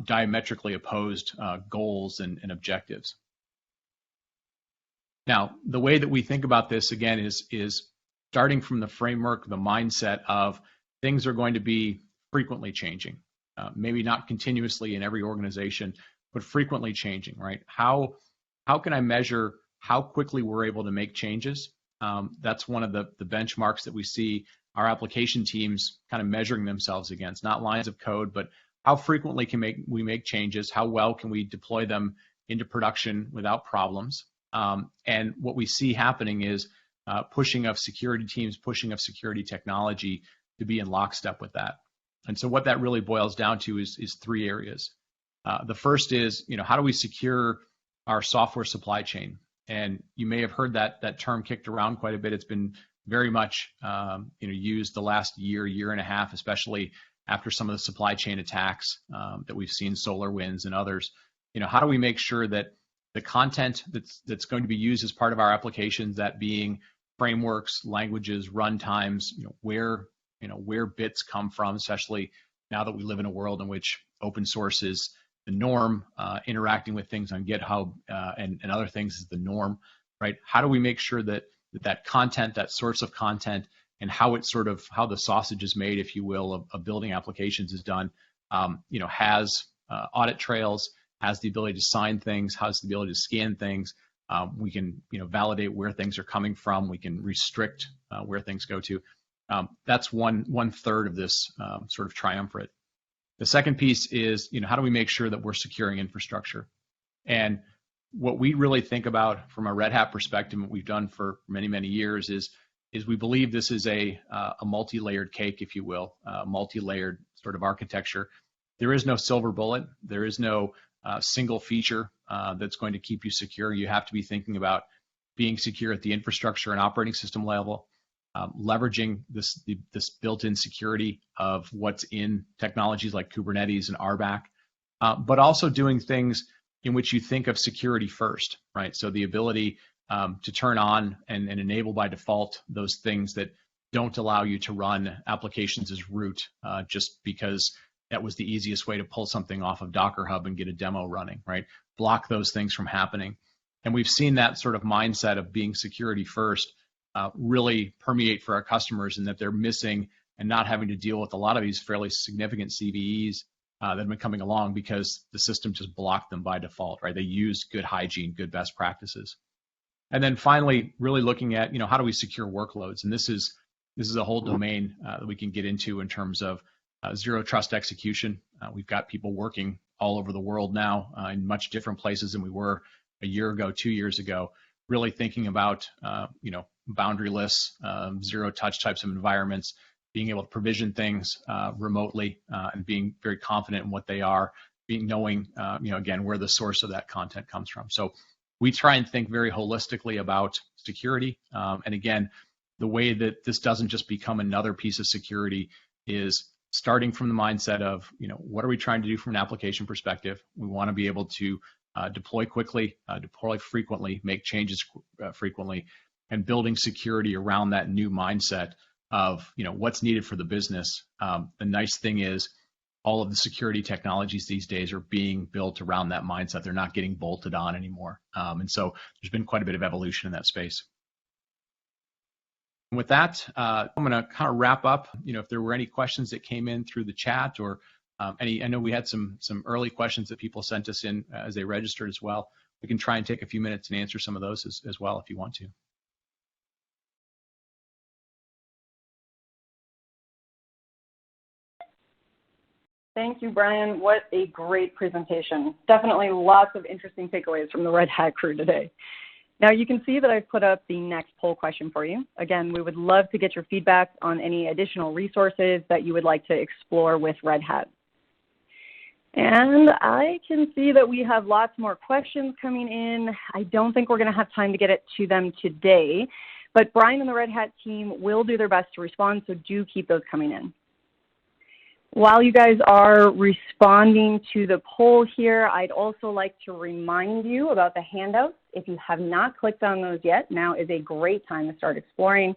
diametrically opposed goals and objectives. Now, the way that we think about this again is starting from the framework, the mindset of things are going to be frequently changing, maybe not continuously in every organization, but frequently changing, right? How can I measure how quickly we're able to make changes? That's one of the benchmarks that we see our application teams kind of measuring themselves against, not lines of code, but how frequently can we make changes? How well can we deploy them into production without problems? And what we see happening is pushing of security teams, pushing of security technology to be in lockstep with that. And so what that really boils down to is three areas. The first is, how do we secure our software supply chain? And you may have heard that term kicked around quite a bit. It's been very much used the last year and a half, especially after some of the supply chain attacks that we've seen, SolarWinds and others. How do we make sure that the content that's going to be used as part of our applications, that being frameworks, languages, runtimes, where bits come from, especially now that we live in a world in which open source is the norm, interacting with things on GitHub and other things is the norm, right? How do we make sure that content, that source of content, and how the sausage is made, if you will, of building applications is done, has audit trails, has the ability to sign things, has the ability to scan things. We can, validate where things are coming from. We can restrict where things go to. That's one third of this sort of triumvirate. The second piece is, how do we make sure that we're securing infrastructure? And what we really think about from a Red Hat perspective, what we've done for many, many years is we believe this is a multi-layered cake, if you will, multi-layered sort of architecture. There is no silver bullet. There is no single feature that's going to keep you secure. You have to be thinking about being secure at the infrastructure and operating system level, leveraging this built-in security of what's in technologies like Kubernetes and RBAC, but also doing things in which you think of security first, right? So the ability to turn on and enable by default those things that don't allow you to run applications as root just because that was the easiest way to pull something off of Docker Hub and get a demo running, right? Block those things from happening. And we've seen that sort of mindset of being security first really permeate for our customers, and that they're missing and not having to deal with a lot of these fairly significant CVEs that have been coming along because the system just blocked them by default, right? They used good hygiene, good best practices. And then finally, really looking at, how do we secure workloads? And this is a whole domain that we can get into in terms of zero trust execution. We've got people working all over the world now in much different places than we were a year ago, 2 years ago, really thinking about, boundaryless, zero touch types of environments, being able to provision things remotely and being very confident in what they are, knowing, again, where the source of that content comes from. So we try and think very holistically about security. And again, the way that this doesn't just become another piece of security is starting from the mindset of, what are we trying to do from an application perspective? We want to be able to deploy quickly, deploy frequently, make changes frequently, and building security around that new mindset of, what's needed for the business. The nice thing is all of the security technologies these days are being built around that mindset. They're not getting bolted on anymore. And so there's been quite a bit of evolution in that space. And with that, I'm going to kind of wrap up. If there were any questions that came in through the chat or I know we had some early questions that people sent us in as they registered as well. We can try and take a few minutes and answer some of those as well if you want to. Thank you, Brian. What a great presentation. Definitely lots of interesting takeaways from the Red Hat crew today. Now you can see that I've put up the next poll question for you. Again, we would love to get your feedback on any additional resources that you would like to explore with Red Hat. And I can see that we have lots more questions coming in. I don't think we're going to have time to get it to them today, but Brian and the Red Hat team will do their best to respond, so do keep those coming in. While you guys are responding to the poll here, I'd also like to remind you about the handouts. If you have not clicked on those yet, now is a great time to start exploring.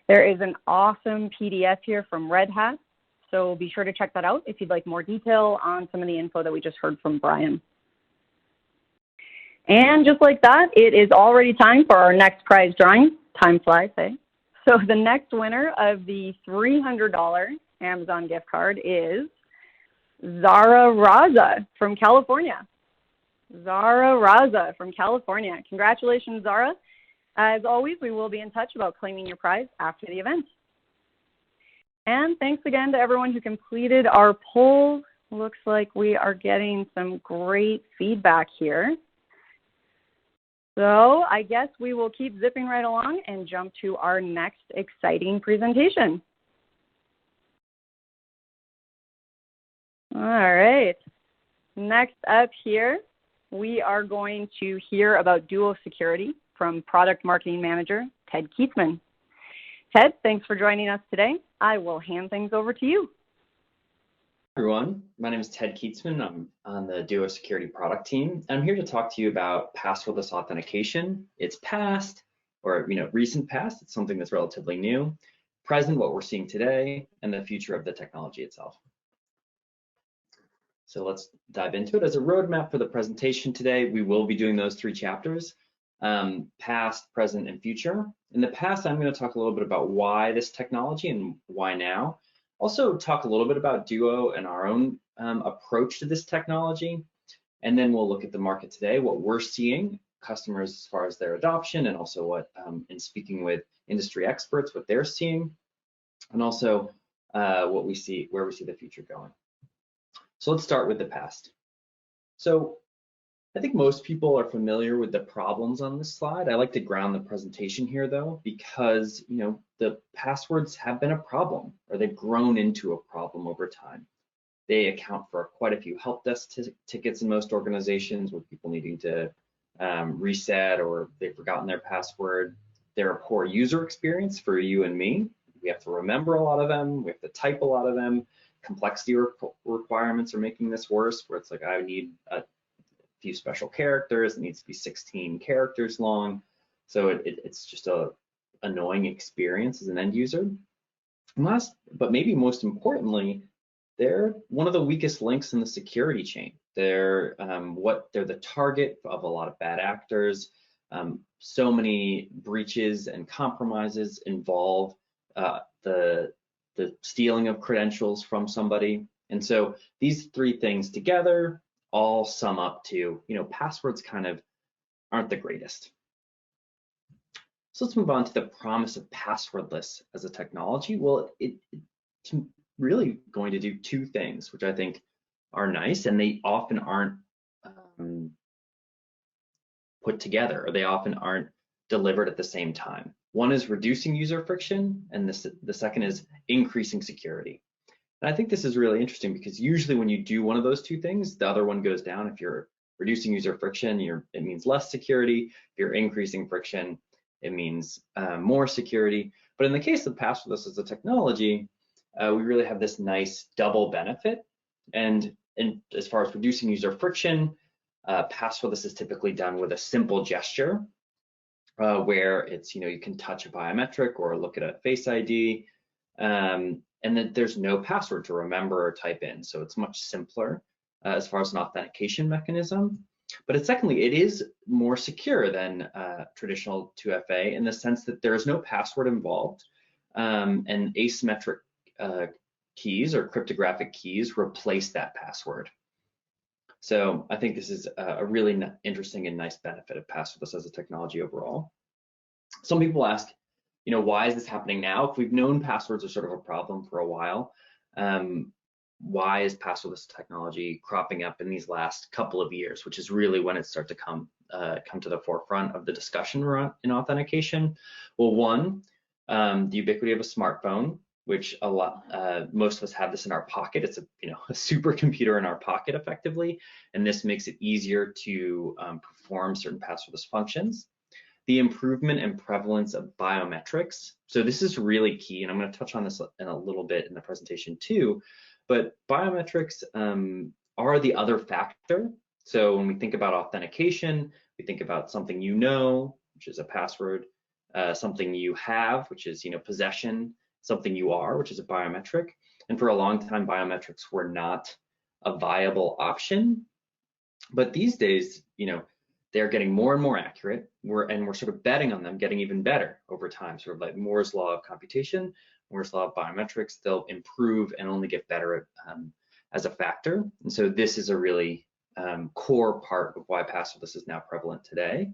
There is an awesome PDF here from Red Hat, so be sure to check that out if you'd like more detail on some of the info that we just heard from Brian. And just like that, it is already time for our next prize drawing. Time flies, eh? So the next winner of the $300 Amazon gift card is Zara Raza from California. Zara Raza from California. Congratulations, Zara. As always, we will be in touch about claiming your prize after the event. And thanks again to everyone who completed our poll. Looks like we are getting some great feedback here. So I guess we will keep zipping right along and jump to our next exciting presentation. All right. Next up here, we are going to hear about Duo Security from Product Marketing Manager, Ted Kietzman. Ted, thanks for joining us today. I will hand things over to you. Hi everyone, my name is Ted Kietzman. I'm on the Duo Security product team. I'm here to talk to you about passwordless authentication. It's past, or recent past. It's something that's relatively new. Present, what we're seeing today, and the future of the technology itself. So let's dive into it. As a roadmap for the presentation today, we will be doing those 3 chapters, past, present, and future. In the past, I'm going to talk a little bit about why this technology and why now. Also talk a little bit about Duo and our own approach to this technology. And then we'll look at the market today, what we're seeing, customers as far as their adoption, and also what, in speaking with industry experts, what they're seeing, and also what we see, where we see the future going. So let's start with the past. So I think most people are familiar with the problems on this slide. I like to ground the presentation here though, because the passwords have been a problem, or they've grown into a problem over time. They account for quite a few help desk tickets in most organizations, with people needing to reset, or they've forgotten their password. They're a poor user experience for you and me. We have to remember a lot of them. We have to type a lot of them. Complexity requirements are making this worse, where it's like I need a few special characters. It needs to be 16 characters long. So it's just a annoying experience as an end user. And last, but maybe most importantly, they're one of the weakest links in the security chain. They're the target of a lot of bad actors. So many breaches and compromises involve the stealing of credentials from somebody. And so these 3 things together all sum up to, passwords kind of aren't the greatest. So let's move on to the promise of passwordless as a technology. Well, it's really going to do 2 things, which I think are nice, and they often aren't put together, or they often aren't delivered at the same time. One is reducing user friction, and the second is increasing security. And I think this is really interesting, because usually when you do one of those 2 things, the other one goes down. If you're reducing user friction, it means less security. If you're increasing friction, it means more security. But in the case of passwordless as a technology, we really have this nice double benefit. And as far as reducing user friction, passwordless is typically done with a simple gesture, where it's, you can touch a biometric or look at a Face ID, and then there's no password to remember or type in. So it's much simpler as far as an authentication mechanism. But secondly, it is more secure than traditional 2FA, in the sense that there is no password involved, and asymmetric keys or cryptographic keys replace that password. So I think this is a really interesting and nice benefit of passwordless as a technology overall. Some people ask, why is this happening now? If we've known passwords are sort of a problem for a while, why is passwordless technology cropping up in these last couple of years, which is really when it starts to come to the forefront of the discussion in authentication? Well, one, the ubiquity of a smartphone, which most of us have this in our pocket. It's a supercomputer in our pocket effectively, and this makes it easier to perform certain passwordless functions. The improvement and prevalence of biometrics. So this is really key, and I'm going to touch on this in a little bit in the presentation too. But biometrics are the other factor. So when we think about authentication, we think about something which is a password, something you have, which is possession, something you are, which is a biometric. And for a long time, biometrics were not a viable option. But these days, they're getting more and more accurate. We're sort of betting on them getting even better over time, sort of like Moore's law of computation, Moore's law of biometrics. They'll improve and only get better as a factor. And so this is a really core part of why passwordless is now prevalent today.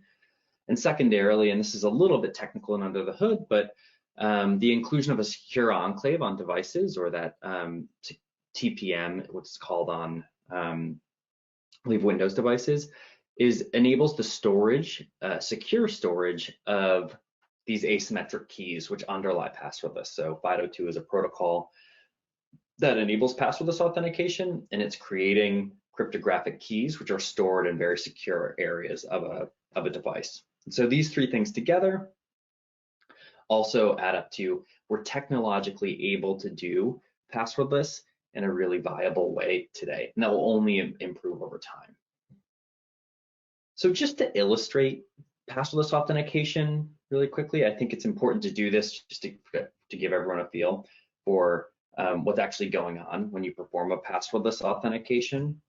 And secondarily, and this is a little bit technical and under the hood, but the inclusion of a secure enclave on devices, or that TPM, what's called on I believe Windows devices, enables the storage, secure storage of these asymmetric keys which underlie passwordless. So FIDO2 is a protocol that enables passwordless authentication, and it's creating cryptographic keys which are stored in very secure areas of a device. And so these three things together also add up to we're technologically able to do passwordless in a really viable way today, and that will only improve over time. So just to illustrate passwordless authentication really quickly, I think it's important to do this just to give everyone a feel for what's actually going on when you perform a passwordless authentication.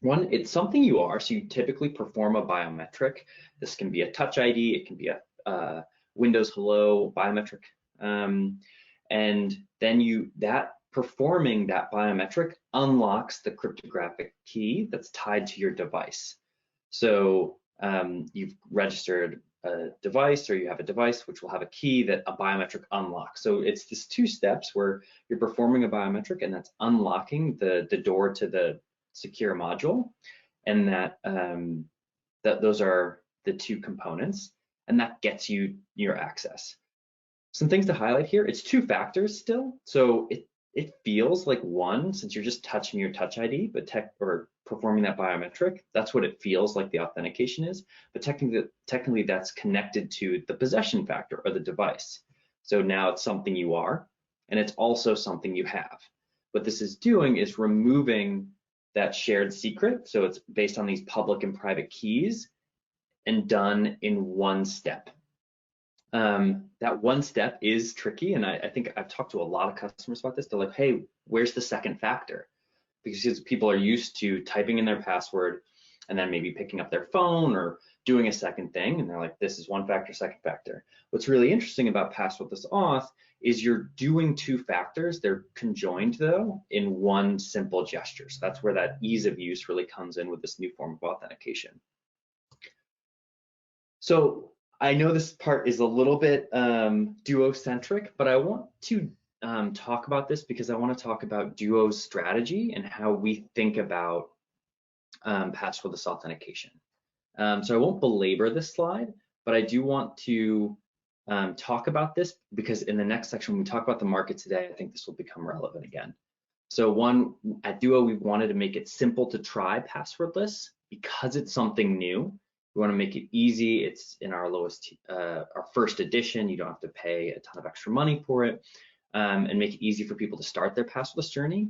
One, it's something you are, so you typically perform a biometric. This can be a Touch ID, it can be a Windows Hello biometric, and then performing that biometric unlocks the cryptographic key that's tied to your device. So you've registered a device, or you have a device which will have a key that a biometric unlocks. So it's this two steps where you're performing a biometric, and that's unlocking the door to the secure module, and that those are the two components, and that gets you your access. Some things to highlight here: it's two factors still, so it feels like one since you're just touching your Touch ID, but performing that biometric, that's what it feels like the authentication is. But technically that's connected to the possession factor, or the device. So now it's something you are, and it's also something you have. What this is doing is removing that shared secret. So it's based on these public and private keys, and done in one step. That one step is tricky, and I think I've talked to a lot of customers about this. They're like, hey, where's the second factor? Because people are used to typing in their password and then maybe picking up their phone or doing a second thing, and they're like, this is one factor, second factor. What's really interesting about passwordless auth is you're doing two factors. They're conjoined though in one simple gesture. So that's where that ease of use really comes in with this new form of authentication. So I know this part is a little bit Duo-centric, but I want to talk about this because I want to talk about Duo's strategy and how we think about passwordless authentication. So I won't belabor this slide, but I do want to talk about this because in the next section, when we talk about the market today, I think this will become relevant again. So one, at Duo, we wanted to make it simple to try passwordless because it's something new. We want to make it easy. It's in our our first edition. You don't have to pay a ton of extra money for it, and make it easy for people to start their passwordless journey.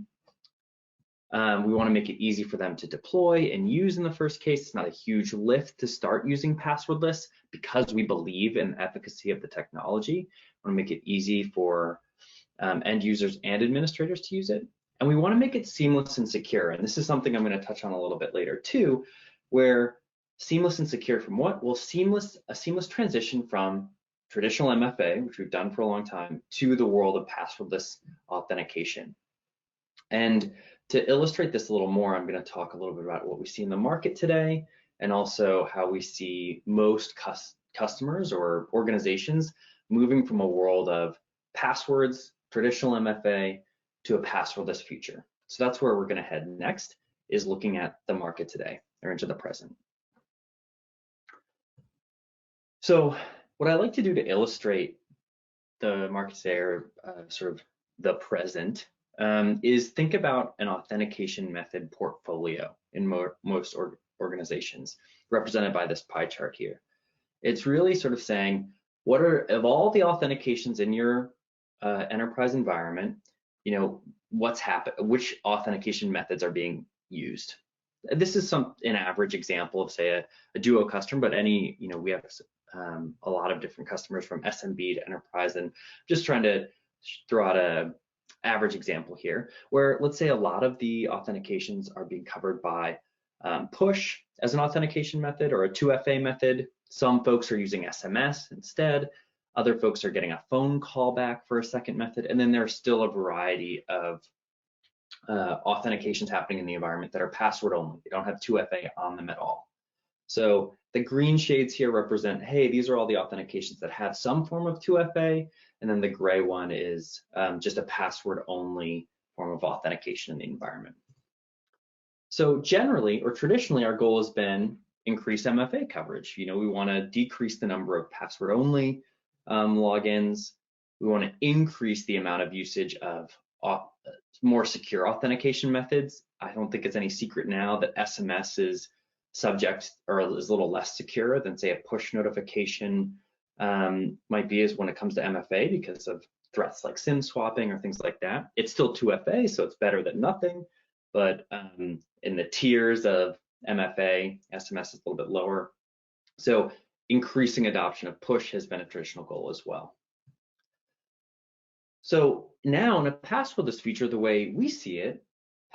We want to make it easy for them to deploy and use in the first case. It's not a huge lift to start using passwordless because we believe in the efficacy of the technology. We want to make it easy for end users and administrators to use it. And we want to make it seamless and secure. And this is something I'm going to touch on a little bit later too, where seamless and secure from what? Well, a seamless transition from traditional MFA, which we've done for a long time, to the world of passwordless authentication. And to illustrate this a little more, I'm going to talk a little bit about what we see in the market today, and also how we see most customers or organizations moving from a world of passwords, traditional MFA, to a passwordless future. So that's where we're going to head next, is looking at the market today, or into the present. So what I like to do to illustrate the market today, or sort of the present, is think about an authentication method portfolio in most organizations, represented by this pie chart here. It's really sort of saying, what are, of all the authentications in your enterprise environment, what's happened, which authentication methods are being used. This is an average example of, say, a Duo customer, but any, we have a lot of different customers from SMB to enterprise, and just trying to throw out a average example here, where let's say a lot of the authentications are being covered by push as an authentication method or a 2FA method. Some folks are using SMS instead. Other folks are getting a phone call back for a second method. And then there's still a variety of authentications happening in the environment that are password only. They don't have 2FA on them at all. So the green shades here represent, hey, these are all the authentications that have some form of 2FA. And then the gray one is just a password only form of authentication in the environment. So generally, or traditionally, our goal has been increase MFA coverage. We want to decrease the number of password only logins. We want to increase the amount of usage of more secure authentication methods. I don't think it's any secret now that SMS is subject or is a little less secure than, say, a push notification might be as when it comes to MFA, because of threats like SIM swapping or things like that. It's still 2FA, so it's better than nothing, but in the tiers of MFA, SMS is a little bit lower. So increasing adoption of push has been a traditional goal as well. So now in a passwordless feature, the way we see it,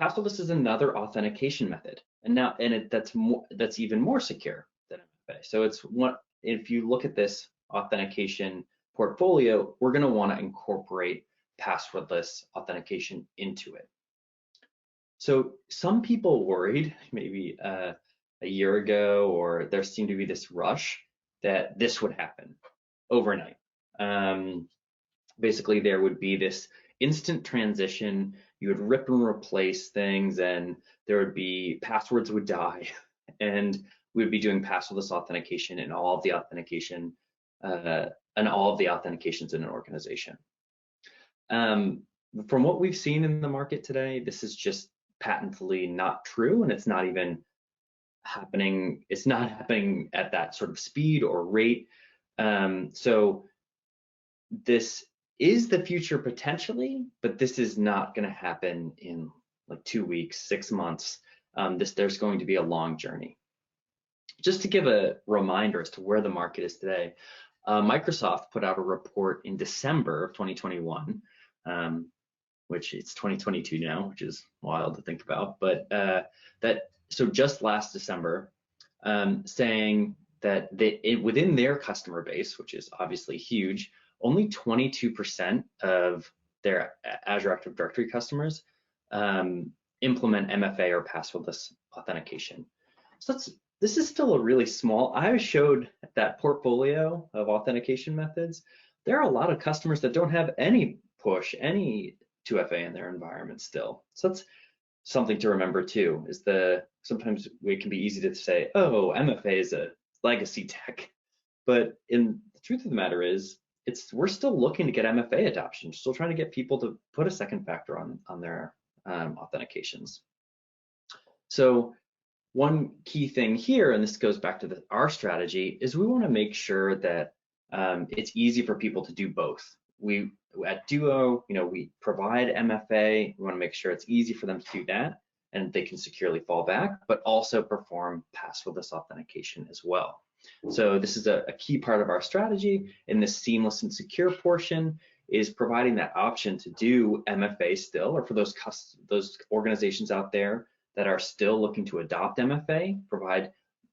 passwordless is another authentication method, and that's even more secure than MFA. So it's one. If you look at this authentication portfolio, we're going to want to incorporate passwordless authentication into it. So some people worried maybe a year ago, or there seemed to be this rush that this would happen overnight. Basically, there would be this instant transition. You would rip and replace things, and there would be passwords would die, and we would be doing passwordless authentication in all of the authentication and all of the authentications in an organization. From what we've seen in the market today, this is just patently not true, and it's not even happening. It's not happening at that sort of speed or rate. So this is the future potentially, but this is not going to happen in like 2 weeks, 6 months. There's going to be a long journey. Just to give a reminder as to where the market is today, Microsoft put out a report in December of 2021, which it's 2022 now, which is wild to think about, but so just last December, saying that within their customer base, which is obviously huge, only 22% of their Azure Active Directory customers implement MFA or passwordless authentication. So this is still a really small. I showed that portfolio of authentication methods. There are a lot of customers that don't have any push, any 2FA in their environment still. So that's something to remember too, is sometimes it can be easy to say, oh, MFA is a legacy tech. But the truth of the matter is, we're still looking to get MFA adoption, still trying to get people to put a second factor on their authentications. So one key thing here, and this goes back to our strategy, is we want to make sure that it's easy for people to do both. We at Duo, we provide MFA. We want to make sure it's easy for them to do that, and they can securely fall back, but also perform passwordless authentication as well. So this is a key part of our strategy in this seamless and secure portion, is providing that option to do MFA still, or for those organizations out there that are still looking to adopt MFA,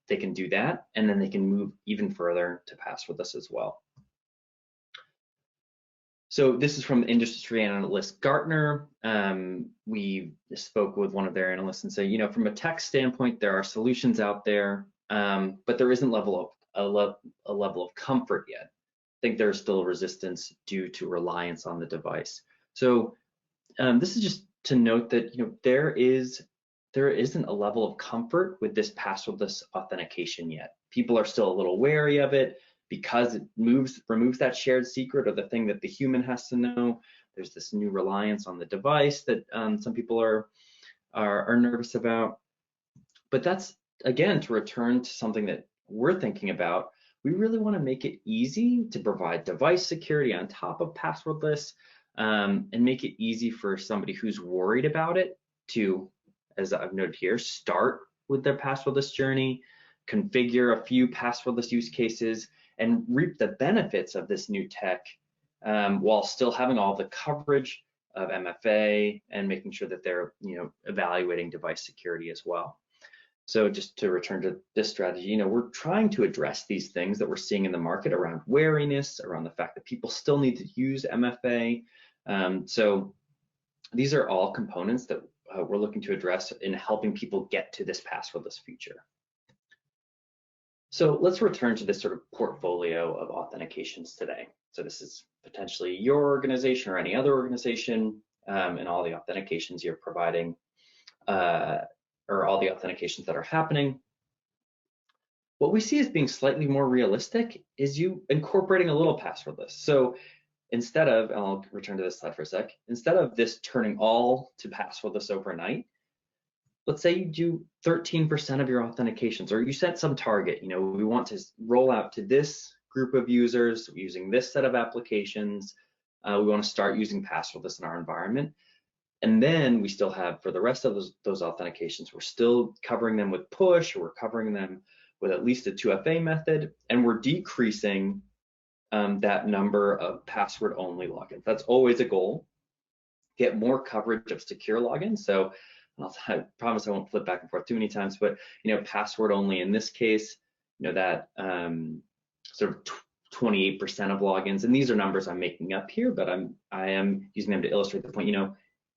they can do that, and then they can move even further to passwordless as well. So this is from industry analyst Gartner. We spoke with one of their analysts and say, from a tech standpoint, there are solutions out there, but there isn't a level of comfort yet. I think there's still resistance due to reliance on the device. So this is just to note that there isn't a level of comfort with this passwordless authentication yet. People are still a little wary of it, because it removes that shared secret, or the thing that the human has to know. There's this new reliance on the device that some people are nervous about. But that's, again, to return to something that we're thinking about, we really want to make it easy to provide device security on top of passwordless, and make it easy for somebody who's worried about it to, as I've noted here, start with their passwordless journey, configure a few passwordless use cases, and reap the benefits of this new tech while still having all the coverage of MFA and making sure that they're evaluating device security as well. So just to return to this strategy, we're trying to address these things that we're seeing in the market around wariness, around the fact that people still need to use MFA. So these are all components that we're looking to address in helping people get to this passwordless future. So let's return to this sort of portfolio of authentications today. So this is potentially your organization or any other organization, and all the authentications you're providing, or all the authentications that are happening. What we see as being slightly more realistic is you incorporating a little passwordless. So instead of, and I'll return to this slide for a sec, instead of this turning all to passwordless overnight, let's say you do 13% of your authentications, or you set some target, we want to roll out to this group of users using this set of applications. We want to start using passwordless in our environment. And then we still have, for the rest of those authentications, we're still covering them with push, or we're covering them with at least a 2FA method, and we're decreasing that number of password-only logins. That's always a goal. Get more coverage of secure logins. So I promise I won't flip back and forth too many times, but password-only in this case, that sort of 28% of logins, and these are numbers I'm making up here, but I am using them to illustrate the point.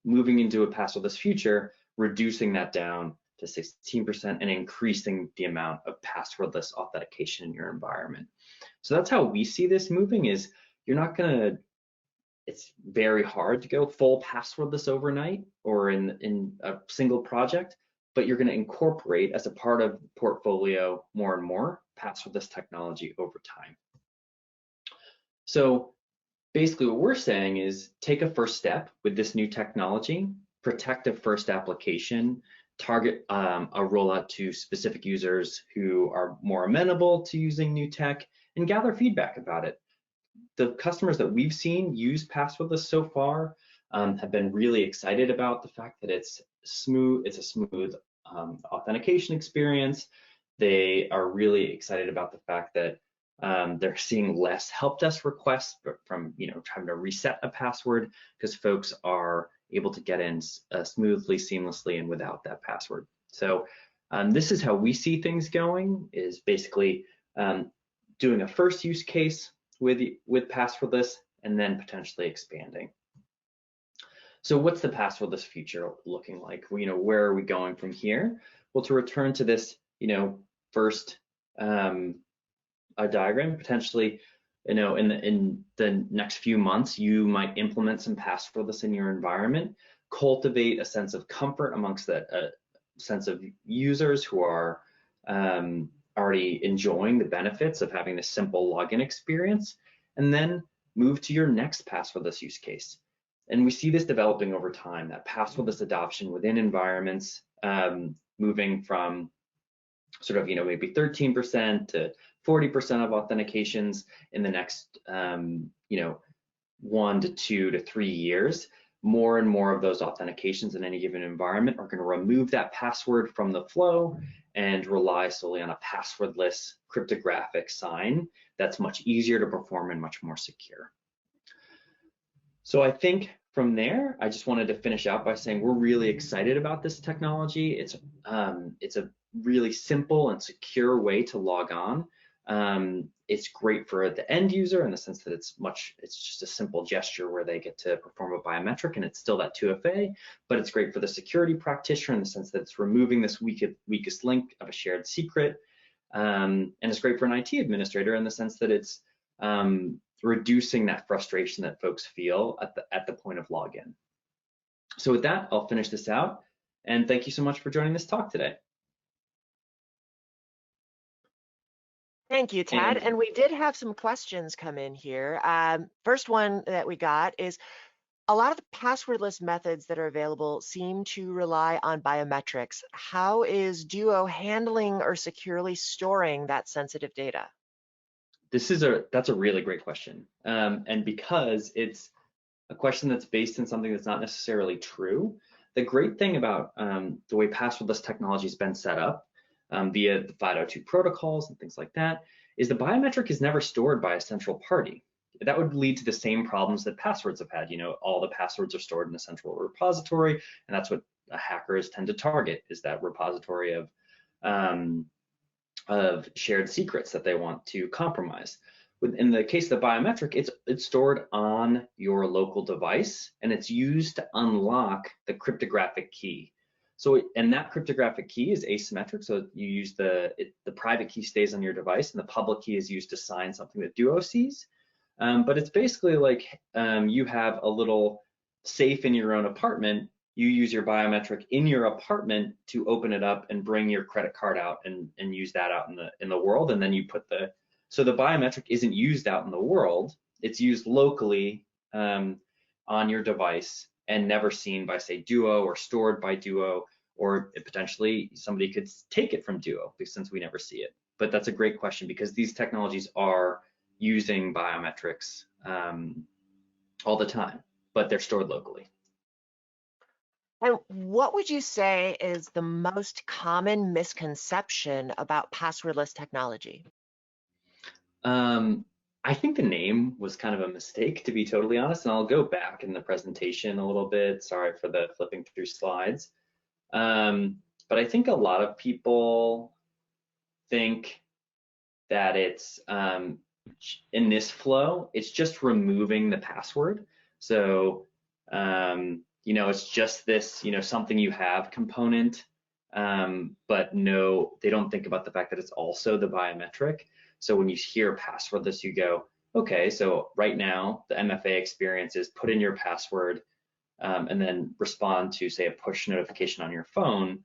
Moving into a passwordless future, reducing that down to 16% and increasing the amount of passwordless authentication in your environment. So that's how we see this moving. Is you're not gonna, it's very hard to go full passwordless overnight or in a single project, but you're gonna incorporate as a part of the portfolio more and more passwordless technology over time. So basically what we're saying is take a first step with this new technology, protect a first application, target a rollout to specific users who are more amenable to using new tech, and gather feedback about it. The customers that we've seen use passwordless so far have been really excited about the fact that it's smooth. It's a smooth authentication experience. They are really excited about the fact that they're seeing less help desk requests from trying to reset a password, because folks are able to get in smoothly, seamlessly, and without that password. So this is how we see things going, is basically doing a first use case with passwordless and then potentially expanding. So what's the passwordless future looking like? Where are we going from here? Well, to return to this, first a diagram, potentially, in the next few months, you might implement some passwordless in your environment, cultivate a sense of comfort amongst that sense of users who are already enjoying the benefits of having this simple login experience, and then move to your next passwordless use case. And we see this developing over time, that passwordless adoption within environments, moving from sort of maybe 13% to 40% of authentications in the next 1 to 2 to 3 years. More and more of those authentications in any given environment are going to remove that password from the flow and rely solely on a passwordless cryptographic sign that's much easier to perform and much more secure. So I think from there, I just wanted to finish out by saying we're really excited about this technology. It's a really simple and secure way to log on. It's great for the end user in the sense that it's just a simple gesture where they get to perform a biometric, and it's still that 2FA, but it's great for the security practitioner in the sense that it's removing this weakest link of a shared secret. And it's great for an IT administrator in the sense that it's reducing that frustration that folks feel at the point of login. So with that, I'll finish this out, and thank you so much for joining this talk today. Thank you, Tad. And we did have some questions come in here. First one that we got is, A lot of the passwordless methods that are available seem to rely on biometrics. How is Duo handling or securely storing that sensitive data? That's a really great question. And because it's a question that's based in something that's not necessarily true, the great thing about the way passwordless technology has been set up via the 502 protocols and things like that is the biometric is never stored by a central party. That would lead to the same problems that passwords have had. All the passwords are stored in a central repository, and that's what hackers tend to target, is that repository of shared secrets that they want to compromise. In the case of the biometric, it's stored on your local device, and it's used to unlock the cryptographic key. And that cryptographic key is asymmetric, so you use the private key stays on your device, and the public key is used to sign something that Duo sees. But it's basically like you have a little safe in your own apartment. You use your biometric in your apartment to open it up and bring your credit card out and use that out in the world, and then you put so the biometric isn't used out in the world. It's used locally on your device and never seen by, say, Duo, or stored by Duo, or potentially somebody could take it from Duo, since we never see it. But that's a great question, because these technologies are using biometrics all the time, but they're stored locally. And what would you say is the most common misconception about passwordless technology? I think the name was kind of a mistake, to be totally honest, and I'll go back in the presentation a little bit. Sorry for the flipping through slides. But I think a lot of people think that it's, in this flow, it's just removing the password. So, it's just this, something you have component, but no, they don't think about the fact that it's also the biometric. So when you hear passwordless, you go, okay, so right now the MFA experience is put in your password and then respond to, say, a push notification on your phone.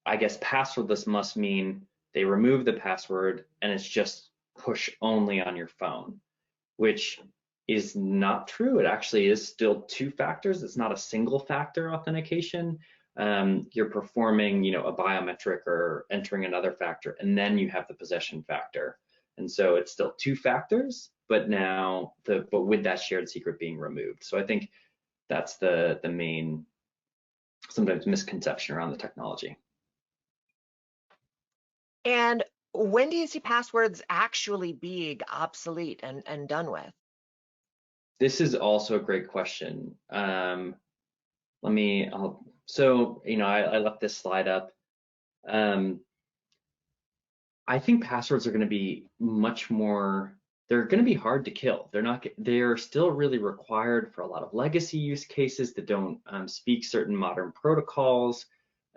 I guess passwordless must mean they remove the password and it's just push only on your phone, which is not true. It actually is still two factors. It's not a single factor authentication. You're performing, a biometric or entering another factor, and then you have the possession factor. And so it's still two factors, but now but with that shared secret being removed. So I think that's the main sometimes misconception around the technology. And when do you see passwords actually being obsolete and done with? This is also a great question. I left this slide up. I think passwords are going to be they're going to be hard to kill. They're still really required for a lot of legacy use cases that don't speak certain modern protocols.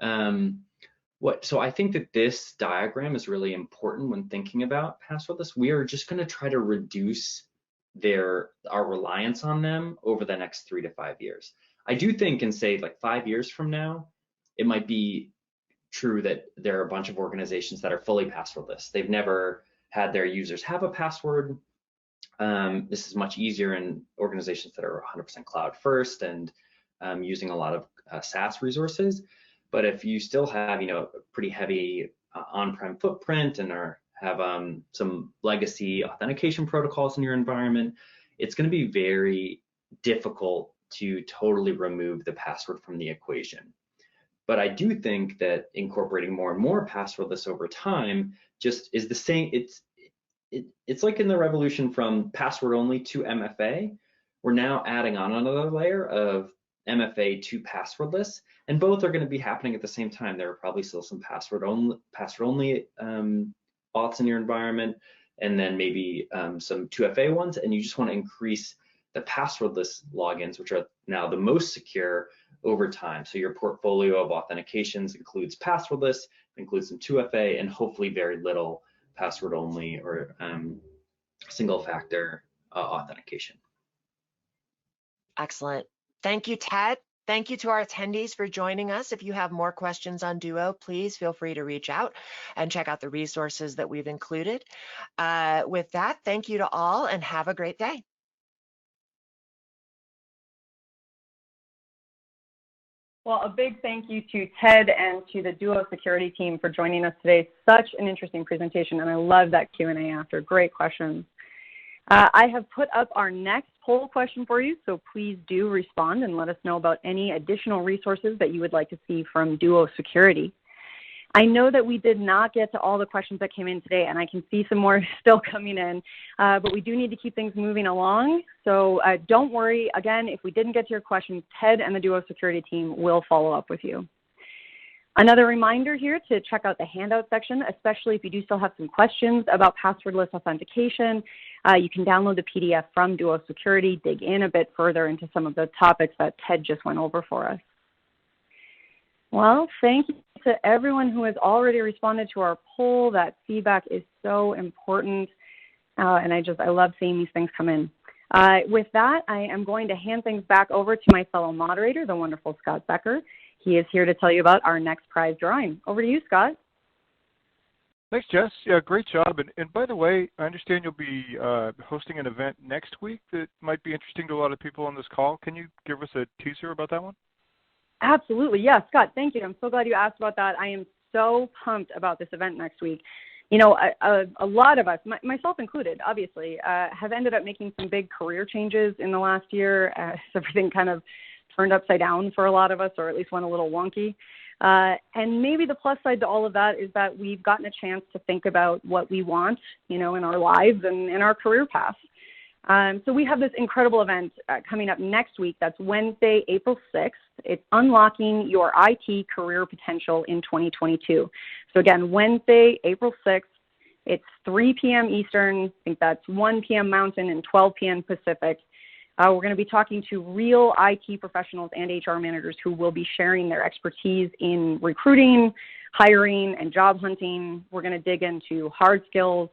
So I think that this diagram is really important when thinking about passwordless. We are just going to try to reduce our reliance on them over the next 3 to 5 years. I do think in, say, like 5 years from now, it might be true that there are a bunch of organizations that are fully passwordless. They've never had their users have a password. This is much easier in organizations that are 100% cloud first and using a lot of SaaS resources. But if you still have, a pretty heavy on-prem footprint and have some legacy authentication protocols in your environment, it's going to be very difficult to totally remove the password from the equation. But I do think that incorporating more and more passwordless over time just is the same. It's like in the revolution from password only to MFA. We're now adding on another layer of MFA to passwordless, and both are going to be happening at the same time. There are probably still some password only auths in your environment, and then maybe some 2FA ones, and you just want to increase the passwordless logins, which are now the most secure, over time. So your portfolio of authentications includes passwordless, includes some 2FA, and hopefully very little password only or single factor authentication. Excellent. Thank you, Ted. Thank you to our attendees for joining us. If you have more questions on Duo, please feel free to reach out and check out the resources that we've included. With that, thank you to all and have a great day. Well, a big thank you to Ted and to the Duo security team for joining us today. Such an interesting presentation, and I love that Q&A after. Great questions. I have put up our next poll question for you, so please do respond and let us know about any additional resources that you would like to see from Duo Security. I know that we did not get to all the questions that came in today, and I can see some more still coming in, but we do need to keep things moving along. So don't worry. Again, if we didn't get to your questions, Ted and the Duo security team will follow up with you. Another reminder here to check out the handout section, especially if you do still have some questions about passwordless authentication. You can download the PDF from Duo Security, dig in a bit further into some of the topics that Ted just went over for us. Well, thank you to everyone who has already responded to our poll. That feedback is so important, and I love seeing these things come in. With that, I am going to hand things back over to my fellow moderator, the wonderful Scott Becker. He is here to tell you about our next prize drawing. Over to you, Scott. Thanks, Jess. Yeah, great job. And by the way, I understand you'll be hosting an event next week that might be interesting to a lot of people on this call. Can you give us a teaser about that one? Absolutely. Yeah, Scott, thank you. I'm so glad you asked about that. I am so pumped about this event next week. You know, a lot of us, myself included, obviously, have ended up making some big career changes in the last year. Everything kind of turned upside down for a lot of us, or at least went a little wonky. And maybe the plus side to all of that is that we've gotten a chance to think about what we want, you know, in our lives and in our career paths. So we have this incredible event coming up next week. That's Wednesday, April 6th. It's Unlocking Your IT Career Potential in 2022. So again, Wednesday, April 6th. It's 3 p.m. Eastern. I think that's 1 p.m. Mountain and 12 p.m. Pacific. We're going to be talking to real IT professionals and HR managers who will be sharing their expertise in recruiting, hiring, and job hunting. We're going to dig into hard skills,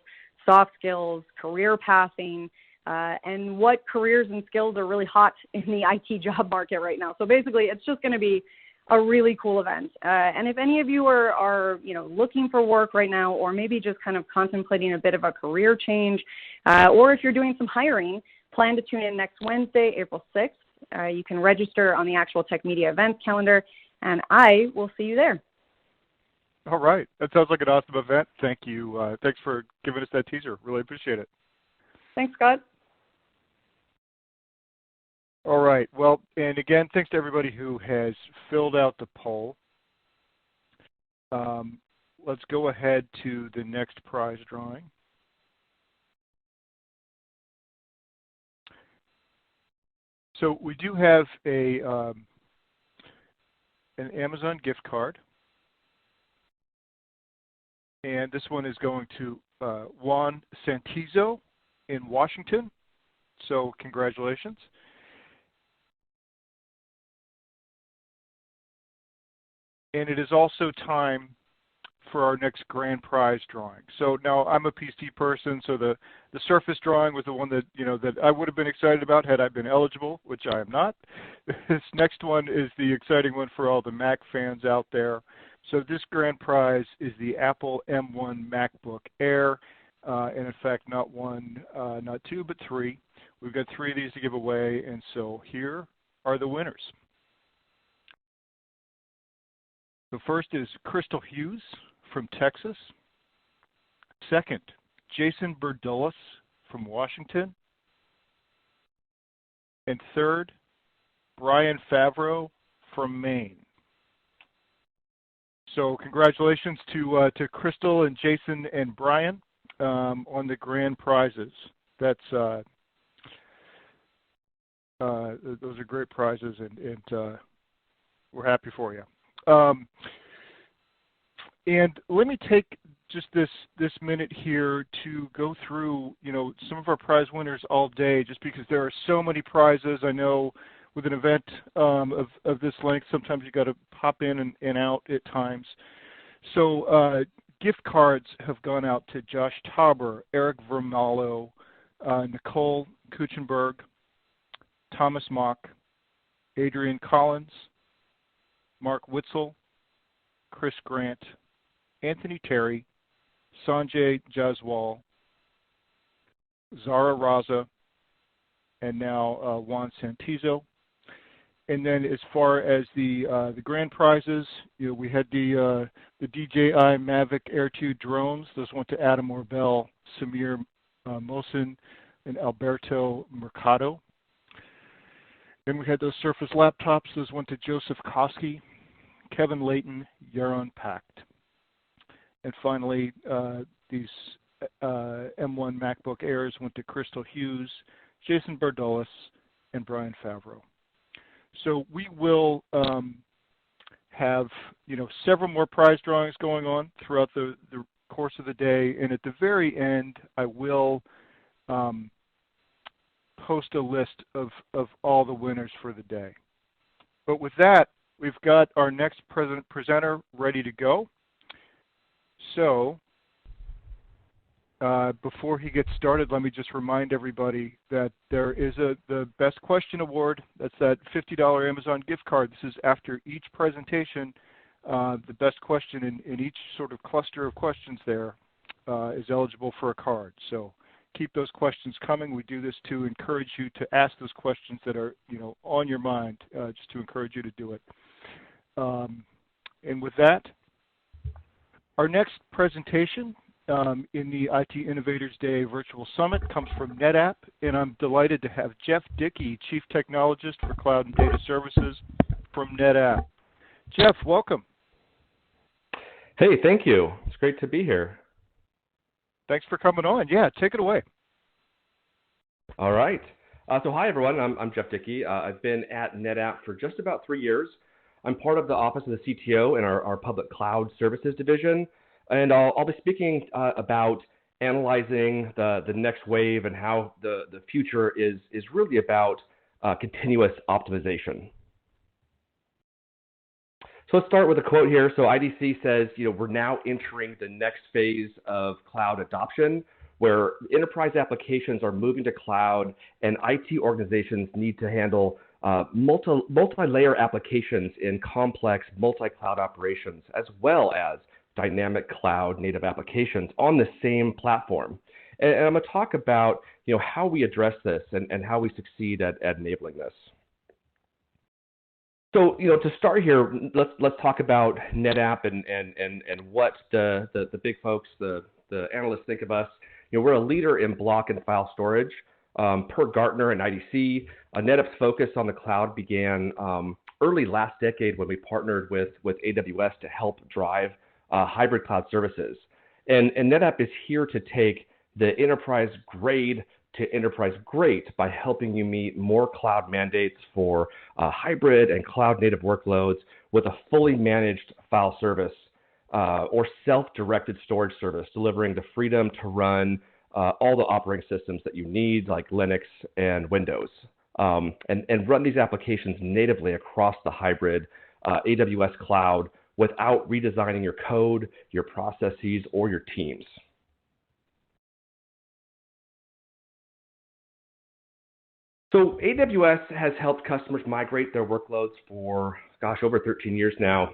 soft skills, career pathing, and what careers and skills are really hot in the IT job market right now. So basically, it's just going to be a really cool event. And if any of you are you know, looking for work right now, or maybe just kind of contemplating a bit of a career change, or if you're doing some hiring, plan to tune in next Wednesday, April 6th. You can register on the Actual Tech Media events calendar, and I will see you there. All right. That sounds like an awesome event. Thank you. Thanks for giving us that teaser. Really appreciate it. Thanks, Scott. All right. Well, and again, thanks to everybody who has filled out the poll. Let's go ahead to the next prize drawing. So we do have an Amazon gift card, and this one is going to Juan Santizo in Washington. So congratulations. And it is also time for our next grand prize drawing. So now I'm a PC person, so the Surface drawing was the one that, you know, that I would have been excited about had I been eligible, which I am not. This next one is the exciting one for all the Mac fans out there. So this grand prize is the Apple M1 MacBook Air, and in fact, not one, not two, but three. We've got 3 of these to give away, and so here are the winners. The first is Crystal Hughes from Texas. Second, Jason Burdulis from Washington. And third, Brian Favreau from Maine. So congratulations to Crystal and Jason and Brian on the grand prizes. That's those are great prizes, and we're happy for you. And let me take just this minute here to go through, you know, some of our prize winners all day, just because there are so many prizes. I know with an event of this length, sometimes you got to pop in and out at times. So gift cards have gone out to Josh Tauber, Eric Vermalo, Nicole Kuchenberg, Thomas Mock, Adrian Collins, Mark Witzel, Chris Grant, Anthony Terry, Sanjay Jaswal, Zara Raza, and now Juan Santizo. And then as far as the grand prizes, we had the DJI Mavic Air 2 drones. Those went to Adam Orbell, Samir Mohsen, and Alberto Mercado. Then we had those Surface laptops. Those went to Joseph Koski, Kevin Layton, Yaron Pact. And finally, these M1 MacBook Airs went to Crystal Hughes, Jason Bardolis, and Brian Favreau. So we will have several more prize drawings going on throughout the course of the day, and at the very end, I will post a list of all the winners for the day. But with that, we've got our next presenter ready to go. So before he gets started, let me just remind everybody that there is the Best Question Award. That's that $50 Amazon gift card. This is after each presentation. The best question in each sort of cluster of questions there is eligible for a card. So keep those questions coming. We do this to encourage you to ask those questions that are on your mind, just to encourage you to do it. And with that, our next presentation in the IT Innovators Day Virtual Summit comes from NetApp, and I'm delighted to have Jeff Dickey, Chief Technologist for Cloud and Data Services from NetApp. Jeff, welcome. Hey, thank you. It's great to be here. Thanks for coming on. Yeah, take it away. All right. So hi, everyone. I'm Jeff Dickey. I've been at NetApp for just about 3 years. I'm part of the Office of the CTO in our Public Cloud Services division. And I'll be speaking about analyzing the next wave and how the future is really about continuous optimization. So let's start with a quote here. So IDC says, we're now entering the next phase of cloud adoption, where enterprise applications are moving to cloud and IT organizations need to handle multi-layer applications in complex multi-cloud operations, as well as dynamic cloud native applications on the same platform. And I'm going to talk about how we address this and how we succeed at enabling this. So to start here, let's talk about NetApp and what the big folks, the analysts think of us. We're a leader in block and file storage. Per Gartner and IDC, NetApp's focus on the cloud began early last decade when we partnered with AWS to help drive hybrid cloud services. And NetApp is here to take the enterprise grade to enterprise great by helping you meet more cloud mandates for hybrid and cloud native workloads with a fully managed file service or self-directed storage service, delivering the freedom to run all the operating systems that you need, like Linux and Windows, and run these applications natively across the hybrid AWS cloud without redesigning your code, your processes, or your teams. So AWS has helped customers migrate their workloads for, over 13 years now,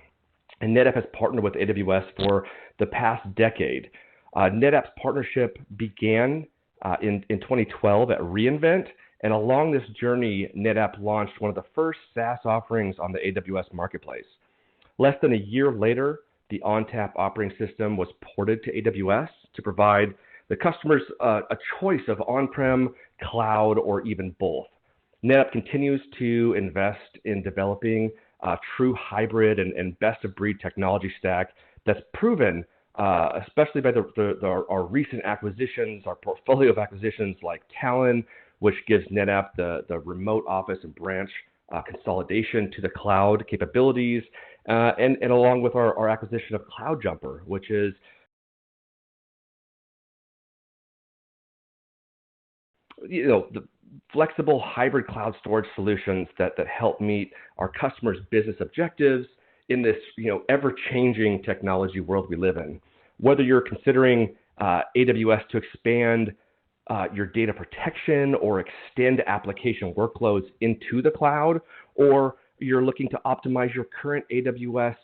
and NetApp has partnered with AWS for the past decade. NetApp's partnership began in 2012 at reInvent, and along this journey, NetApp launched one of the first SaaS offerings on the AWS marketplace. Less than a year later, the ONTAP operating system was ported to AWS to provide the customers a choice of on-prem, cloud, or even both. NetApp continues to invest in developing a true hybrid and best-of-breed technology stack that's proven, especially by our recent acquisitions, our portfolio of acquisitions like Talon, which gives NetApp the remote office and branch consolidation to the cloud capabilities, and along with our acquisition of CloudJumper, which is the flexible hybrid cloud storage solutions that help meet our customers' business objectives in this ever-changing technology world we live in. Whether you're considering AWS to expand your data protection or extend application workloads into the cloud, or you're looking to optimize your current AWS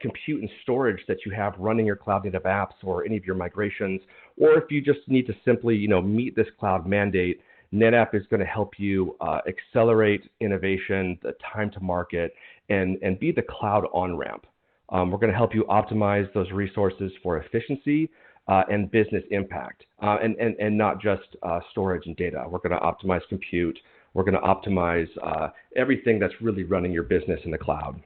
compute and storage that you have running your cloud native apps or any of your migrations, or if you just need to simply meet this cloud mandate, NetApp is going to help you accelerate innovation, the time to market, and be the cloud on-ramp. We're going to help you optimize those resources for efficiency and business impact, and not just storage and data. We're going to optimize compute. We're going to optimize everything that's really running your business in the cloud,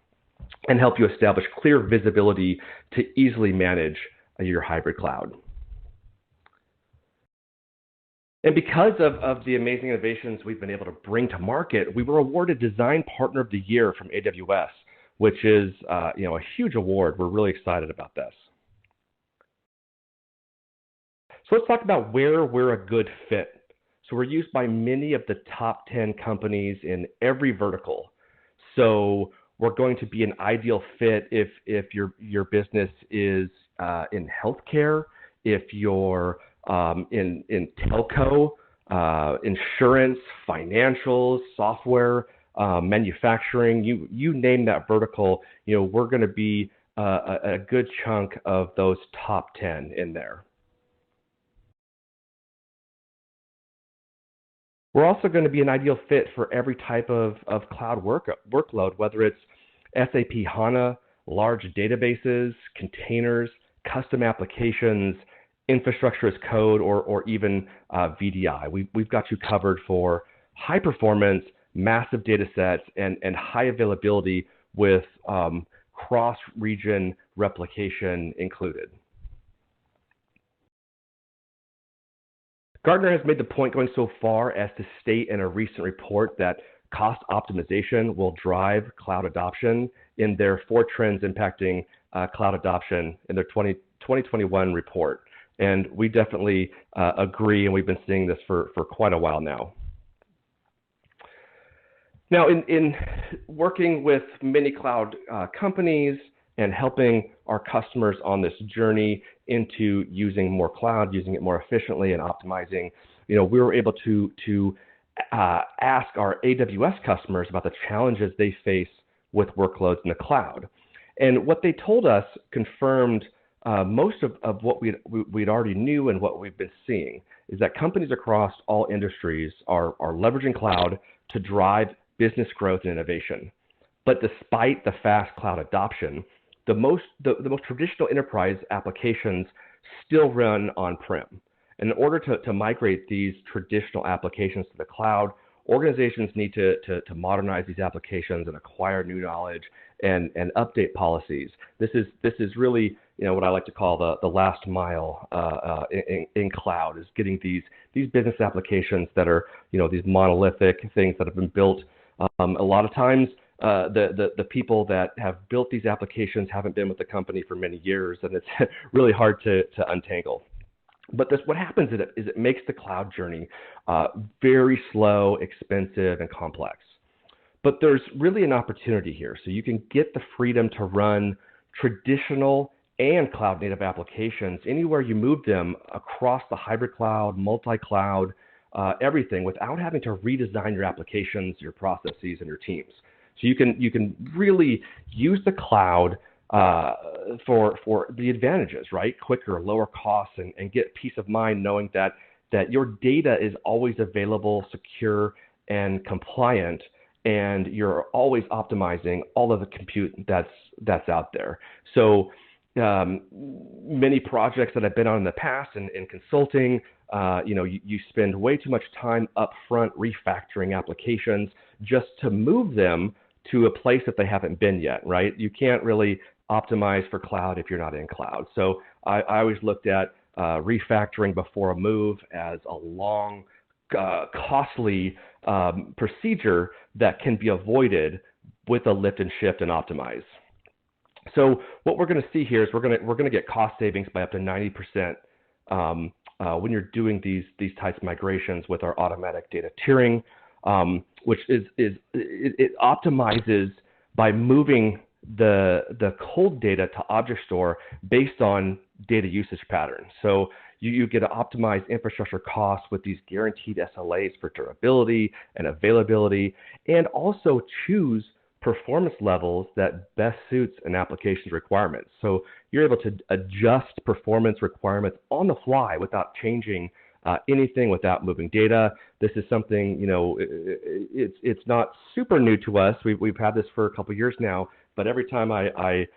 and help you establish clear visibility to easily manage your hybrid cloud. And because of the amazing innovations we've been able to bring to market, we were awarded Design Partner of the Year from AWS, which is a huge award. We're really excited about this. So let's talk about where we're a good fit. So we're used by many of the top 10 companies in every vertical. So we're going to be an ideal fit if your business is in healthcare, if you're in telco, insurance, financials, software, manufacturing, you name that vertical, we're going to be a good chunk of those top 10 in there. We're also going to be an ideal fit for every type of cloud workload, whether it's SAP HANA, large databases, containers, custom applications, infrastructure as code, or even VDI. We've got you covered for high performance, massive data sets, and high availability with cross-region replication included. Gartner has made the point going so far as to state in a recent report that cost optimization will drive cloud adoption in their 4 trends impacting cloud adoption in their 2021 report. And we definitely agree, and we've been seeing this for quite a while now. Now, in working with many cloud companies and helping our customers on this journey into using more cloud, using it more efficiently and optimizing, we were able to ask our AWS customers about the challenges they face with workloads in the cloud. And what they told us confirmed most of what we'd already knew and what we've been seeing, is that companies across all industries are leveraging cloud to drive business growth and innovation. But despite the fast cloud adoption, the most traditional enterprise applications still run on-prem. In order to migrate these traditional applications to the cloud, organizations need to modernize these applications and acquire new knowledge and update policies. This is really what I like to call the last mile in cloud, is getting these business applications that are these monolithic things that have been built. A lot of times the people that have built these applications haven't been with the company for many years, and it's really hard to untangle. But what happens is it makes the cloud journey very slow, expensive, and complex. But there's really an opportunity here. So you can get the freedom to run traditional and cloud-native applications anywhere you move them across the hybrid cloud, multi-cloud, everything, without having to redesign your applications, your processes, and your teams. So you can really use the cloud for the advantages, right? Quicker, lower costs, and get peace of mind knowing that your data is always available, secure, and compliant, and you're always optimizing all of the compute that's out there. So many projects that I've been on in the past in consulting, you spend way too much time upfront refactoring applications just to move them to a place that they haven't been yet, right? You can't really optimize for cloud if you're not in cloud. So I always looked at refactoring before a move as a long, costly procedure that can be avoided with a lift and shift and optimize. So what we're going to see here is we're going to get cost savings by up to 90% when you're doing these types of migrations with our automatic data tiering, which it optimizes by moving the cold data to object store based on data usage patterns. So you get to optimize infrastructure costs with these guaranteed SLAs for durability and availability, and also choose performance levels that best suits an application's requirements. So you're able to adjust performance requirements on the fly without changing anything without moving data. This is something, it's not super new to us. We've had this for a couple of years now, but every time I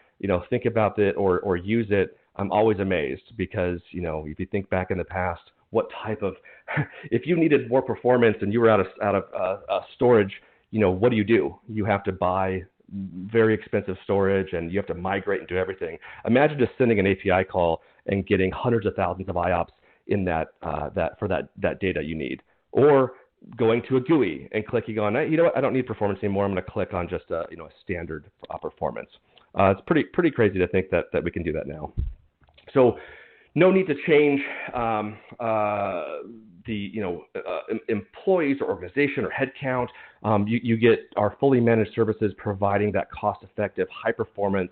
think about it or use it, I'm always amazed because, if you think back in the past, what type of, if you needed more performance and you were out of storage, what do? You have to buy very expensive storage and you have to migrate and do everything. Imagine just sending an API call and getting hundreds of thousands of IOPS in that data you need, or going to a GUI and clicking on, what, I don't need performance anymore. I'm going to click on just a standard performance. It's pretty crazy to think that we can do that now. So no need to change employees or organization or headcount. You get our fully managed services providing that cost-effective, high-performance,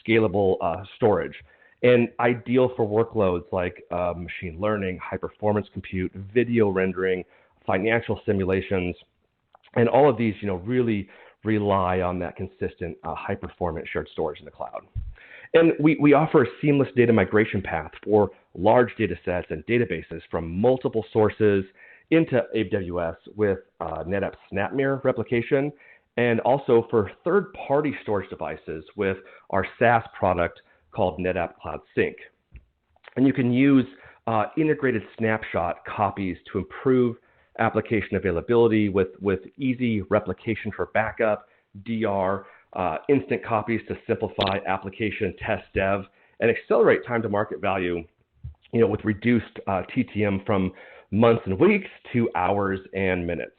scalable storage, and ideal for workloads like machine learning, high-performance compute, video rendering, financial simulations, and all of these, really rely on that consistent, high-performance shared storage in the cloud. And we offer a seamless data migration path for large data sets and databases from multiple sources into AWS with NetApp SnapMirror replication, and also for third-party storage devices with our SaaS product called NetApp Cloud Sync. And you can use integrated snapshot copies to improve application availability with easy replication for backup, DR, instant copies to simplify application test dev, and accelerate time to market value, with reduced TTM from months and weeks to hours and minutes.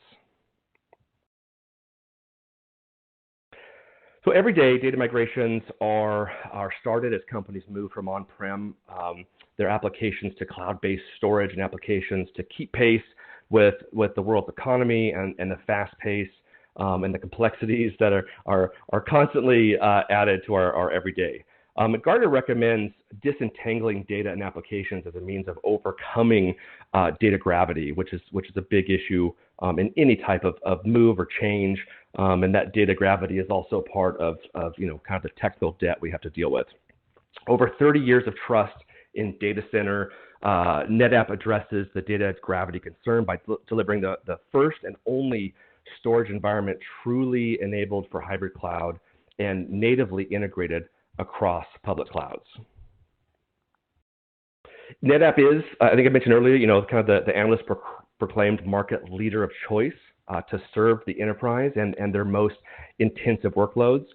So every day, data migrations are started as companies move from on-prem their applications to cloud-based storage and applications to keep pace with the world's economy and the fast pace and the complexities that are constantly added to our everyday. Gartner recommends disentangling data and applications as a means of overcoming data gravity, which is a big issue in any type of move or change, and that data gravity is also part of kind of the technical debt we have to deal with. Over 30 years of trust in data center, NetApp addresses the data gravity concern by delivering the first and only storage environment truly enabled for hybrid cloud and natively integrated across public clouds. NetApp is, I think I mentioned earlier, kind of the analyst proclaimed market leader of choice to serve the enterprise and their most intensive workloads.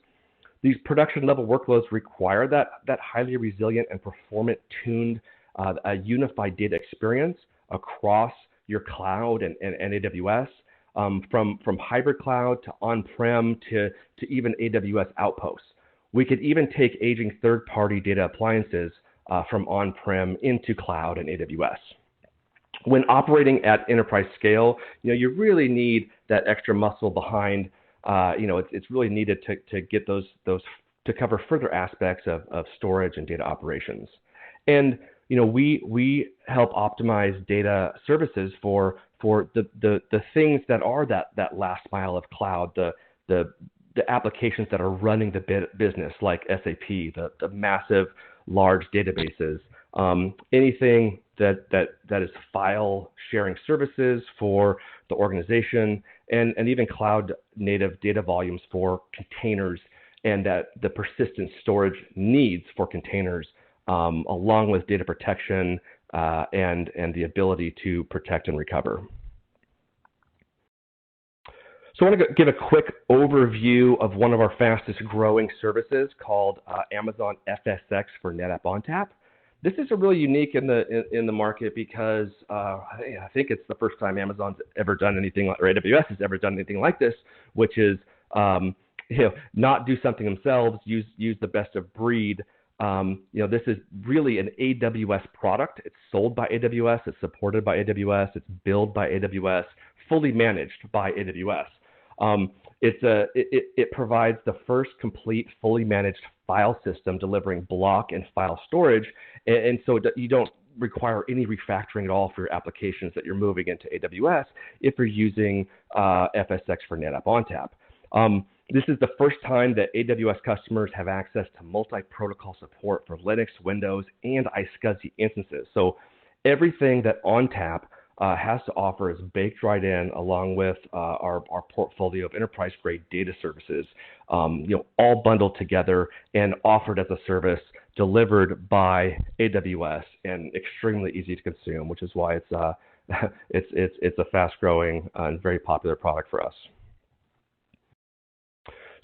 These production level workloads require that highly resilient and performant tuned a unified data experience across your cloud and AWS, from hybrid cloud to on-prem to even AWS outposts. We could even take aging third-party data appliances from on-prem into cloud and AWS. When operating at enterprise scale, you really need that extra muscle behind. It's really needed to get those to cover further aspects of storage and data operations. And we help optimize data services for the things that are that last mile of cloud, the applications that are running the business, like SAP, the massive large databases, anything that is file sharing services for the organization, and even cloud native data volumes for containers, and that the persistent storage needs for containers, along with data protection and the ability to protect and recover. So I want to give a quick overview of one of our fastest growing services called Amazon FSx for NetApp ONTAP. This is a really unique in the market because I think it's the first time Amazon's ever done anything or AWS has ever done anything like this, which is not do something themselves, use the best of breed. This is really an AWS product. It's sold by AWS, it's supported by AWS, it's built by AWS, fully managed by AWS. It provides the first complete, fully managed file system delivering block and file storage, and so you don't require any refactoring at all for your applications that you're moving into AWS if you're using FSx for NetApp ONTAP. This is the first time that AWS customers have access to multi-protocol support for Linux, Windows, and iSCSI instances. So everything that ONTAP has to offer is baked right in, along with our portfolio of enterprise-grade data services, all bundled together and offered as a service, delivered by AWS, and extremely easy to consume, which is why it's a fast-growing and very popular product for us.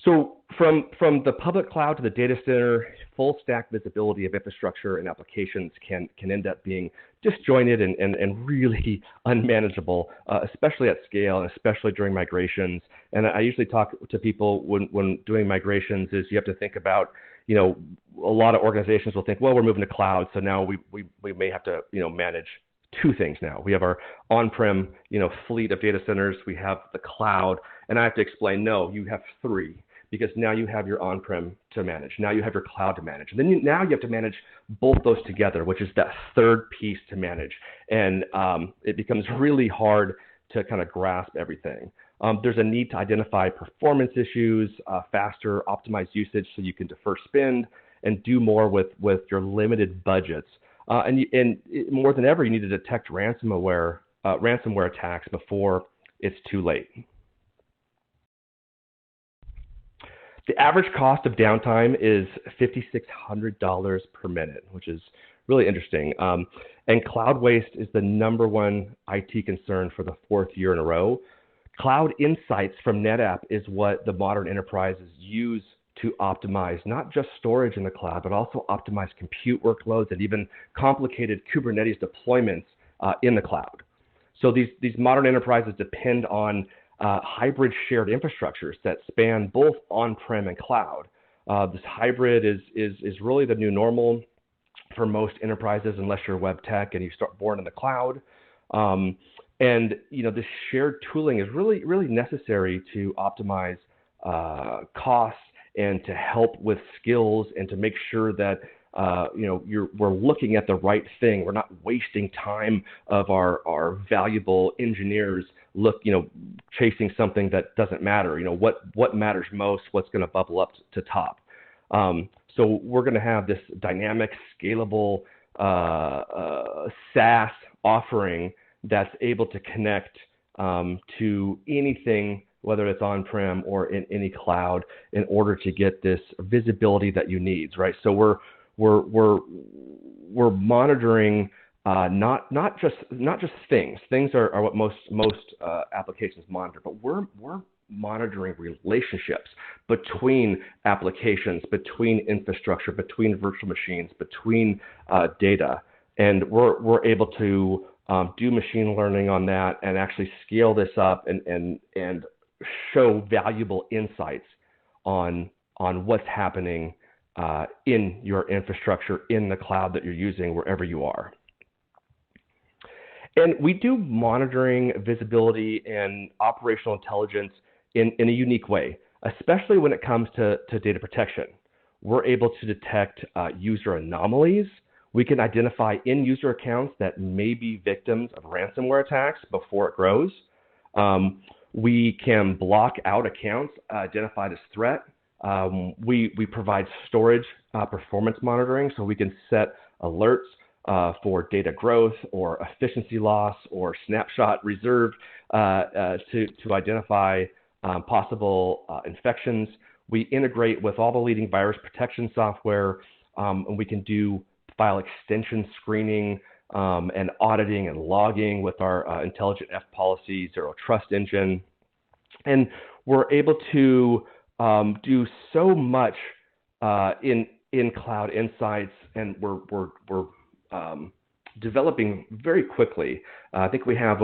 So from the public cloud to the data center, full stack visibility of infrastructure and applications can end up being disjointed and really unmanageable, especially at scale and especially during migrations. And I usually talk to people when doing migrations is you have to think about, a lot of organizations will think, well, we're moving to cloud, so now we may have to, manage two things now. We have our on-prem, fleet of data centers, we have the cloud, and I have to explain, no, you have three. Because now you have your on-prem to manage. Now you have your cloud to manage. And then now you have to manage both those together, which is that third piece to manage. And it becomes really hard to kind of grasp everything. There's a need to identify performance issues, faster, optimize usage so you can defer spend and do more with your limited budgets. And more than ever, you need to detect ransomware attacks before it's too late. The average cost of downtime is $5,600 per minute, which is really interesting. And cloud waste is the #1 IT concern for the 4th year in a row. Cloud insights from NetApp is what the modern enterprises use to optimize not just storage in the cloud, but also optimize compute workloads and even complicated Kubernetes deployments in the cloud. So these modern enterprises depend on hybrid shared infrastructures that span both on-prem and cloud. This hybrid is really the new normal for most enterprises, unless you're web tech and you start born in the cloud. And this shared tooling is really necessary to optimize costs and to help with skills and to make sure that we're looking at the right thing. We're not wasting time of our valuable engineers chasing something that doesn't matter. What matters most, what's going to bubble up to top. So we're going to have this dynamic, scalable SaaS offering that's able to connect to anything, whether it's on-prem or in any cloud, in order to get this visibility that you need, right? So we're monitoring not just things. Things are what most applications monitor, but we're monitoring relationships between applications, between infrastructure, between virtual machines, between data, and we're able to do machine learning on that and actually scale this up and show valuable insights on what's happening in your infrastructure, in the cloud that you're using, wherever you are. And we do monitoring, visibility, and operational intelligence in a unique way, especially when it comes to data protection. We're able to detect user anomalies. We can identify in-user accounts that may be victims of ransomware attacks before it grows. We can block out accounts identified as threat. We provide storage performance monitoring, so we can set alerts for data growth or efficiency loss or snapshot reserve to identify possible infections. We integrate with all the leading virus protection software, and we can do file extension screening and auditing and logging with our intelligent F policy, zero trust engine. And we're able to do so much in Cloud Insights, and we're developing very quickly. I think we have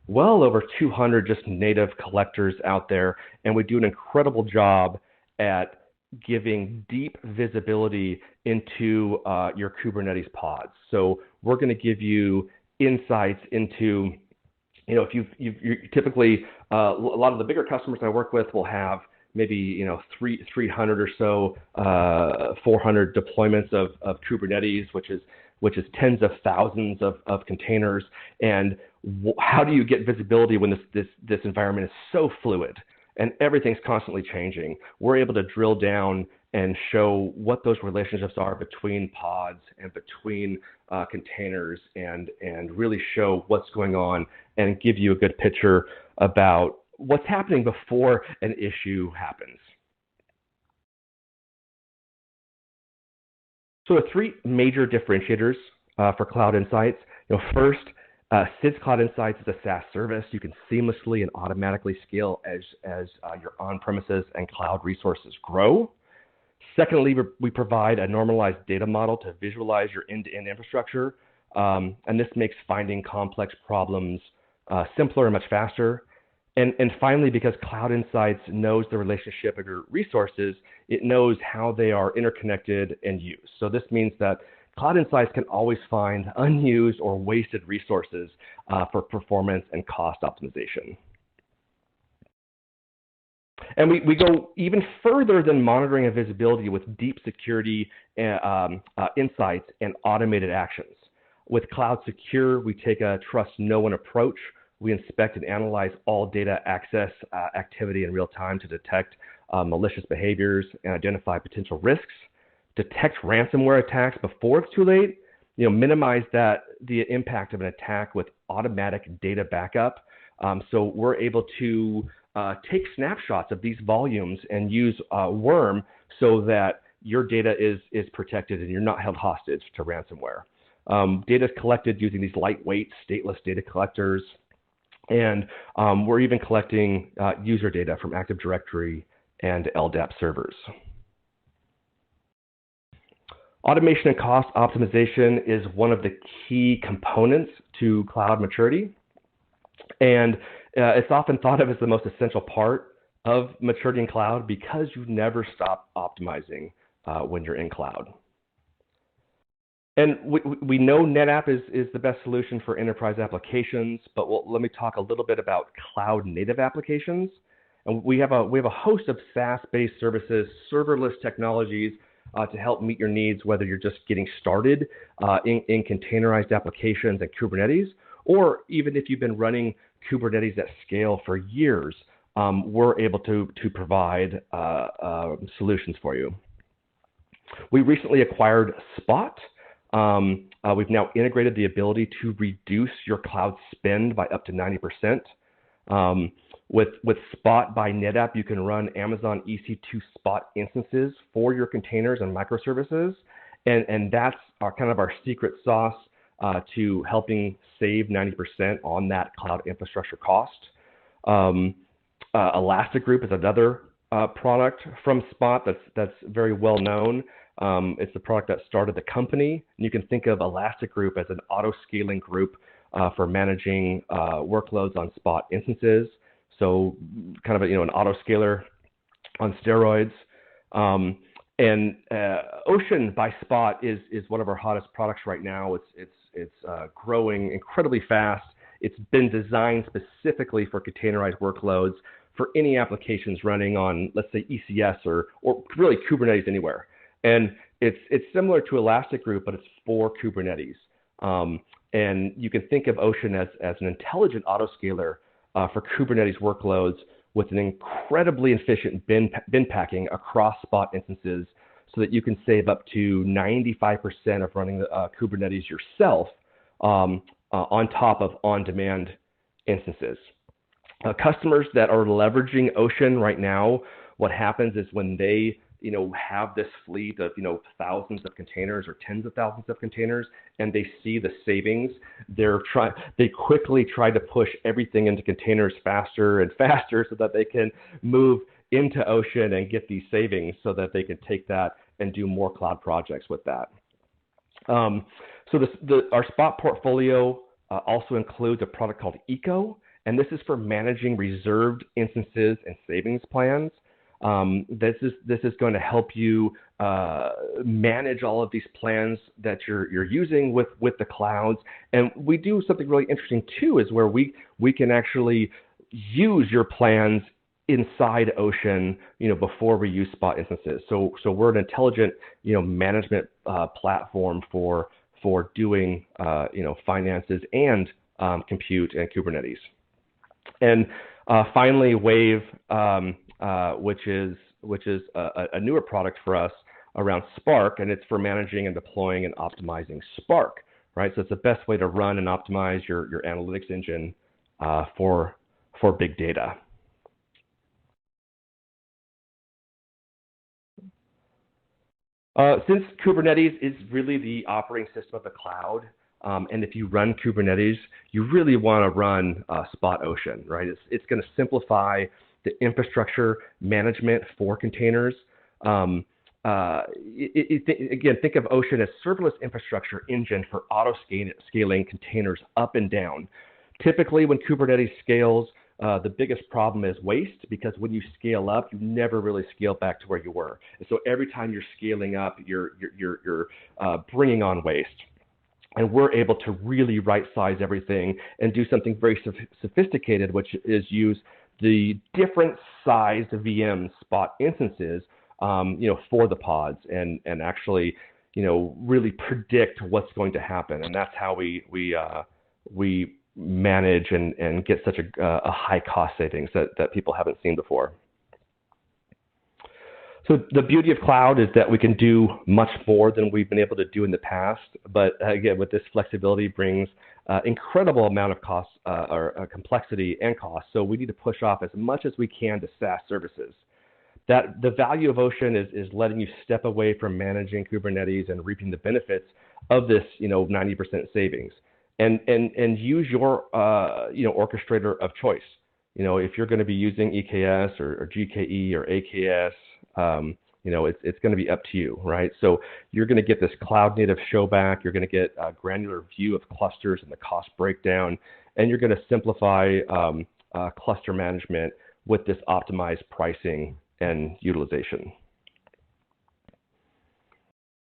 well over 200 just native collectors out there, and we do an incredible job at giving deep visibility into your Kubernetes pods. So we're going to give you insights into, if you typically, a lot of the bigger customers I work with will have maybe 300 or so, 400 deployments of Kubernetes, which is tens of thousands of containers. And how do you get visibility when this environment is so fluid and everything's constantly changing? We're able to drill down and show what those relationships are between pods and between containers, and really show what's going on and give you a good picture about what's happening before an issue happens. So the three major differentiators for Cloud Insights. First, SIDS Cloud Insights is a SaaS service. You can seamlessly and automatically scale as your on-premises and cloud resources grow. Secondly, we provide a normalized data model to visualize your end-to-end infrastructure, and this makes finding complex problems simpler and much faster. And finally, because Cloud Insights knows the relationship of your resources, it knows how they are interconnected and used. So this means that Cloud Insights can always find unused or wasted resources for performance and cost optimization. And we go even further than monitoring and visibility with deep security insights and automated actions. With Cloud Secure, we take a trust no one approach. We inspect and analyze all data access activity in real time to detect malicious behaviors and identify potential risks, detect ransomware attacks before it's too late, minimize the impact of an attack with automatic data backup. So we're able to take snapshots of these volumes and use Worm so that your data is protected and you're not held hostage to ransomware. Data is collected using these lightweight stateless data collectors. And we're even collecting user data from Active Directory and LDAP servers. Automation and cost optimization is one of the key components to cloud maturity. And it's often thought of as the most essential part of maturity in cloud because you never stop optimizing when you're in cloud. And we know NetApp is the best solution for enterprise applications, but let me talk a little bit about cloud native applications. And we have a host of SaaS-based services, serverless technologies to help meet your needs, whether you're just getting started in containerized applications and Kubernetes, or even if you've been running Kubernetes at scale for years, we're able to provide solutions for you. We recently acquired Spot. We've now integrated the ability to reduce your cloud spend by up to 90%. With Spot by NetApp, you can run Amazon EC2 Spot instances for your containers and microservices, and that's our secret sauce to helping save 90% on that cloud infrastructure cost. Elastic Group is another product from Spot that's very well known. It's the product that started the company. You can think of Elastic Group as an auto-scaling group for managing workloads on Spot instances. So kind of an auto-scaler on steroids. And Ocean by Spot is one of our hottest products right now. It's growing incredibly fast. It's been designed specifically for containerized workloads for any applications running on, let's say, ECS or really Kubernetes anywhere. And it's similar to Elastic Group, but it's for Kubernetes. And you can think of Ocean as an intelligent autoscaler for Kubernetes workloads with an incredibly efficient bin packing across Spot instances so that you can save up to 95% of running Kubernetes yourself on top of on-demand instances. Customers that are leveraging Ocean right now, what happens is when they have this fleet of thousands of containers or tens of thousands of containers, and they see the savings, they quickly try to push everything into containers faster and faster so that they can move into Ocean and get these savings so that they can take that and do more cloud projects with that. So our Spot portfolio also includes a product called Eco, and this is for managing reserved instances and savings plans. This is going to help you manage all of these plans that you're using with the clouds. And we do something really interesting too, is where we can actually use your plans inside Ocean, before we use Spot instances. So we're an intelligent, management platform for doing, finances and compute and Kubernetes. And finally, Wave, which is which is a newer product for us around Spark, and it's for managing and deploying and optimizing Spark, right? So it's the best way to run and optimize your analytics engine for big data. Since Kubernetes is really the operating system of the cloud, and if you run Kubernetes, you really want to run Spot Ocean, right? It's going to simplify the infrastructure management for containers. Again, think of Ocean as serverless infrastructure engine for auto-scaling containers up and down. Typically, when Kubernetes scales, the biggest problem is waste, because when you scale up, you never really scale back to where you were. And so every time you're scaling up, you're bringing on waste. And we're able to really right-size everything and do something very sophisticated, which is use the different sized VM Spot instances, for the pods, and actually, really predict what's going to happen. And that's how we manage and get such a high cost savings that people haven't seen before. So the beauty of cloud is that we can do much more than we've been able to do in the past. But again, with this flexibility brings incredible amount of cost or complexity and cost. So we need to push off as much as we can to SaaS services. That the value of Ocean is letting you step away from managing Kubernetes and reaping the benefits of this 90% savings. And use your orchestrator of choice. If you're going to be using EKS or GKE or AKS, it's going to be up to you, right? So you're going to get this cloud native showback. You're going to get a granular view of clusters and the cost breakdown, and you're going to simplify cluster management with this optimized pricing and utilization.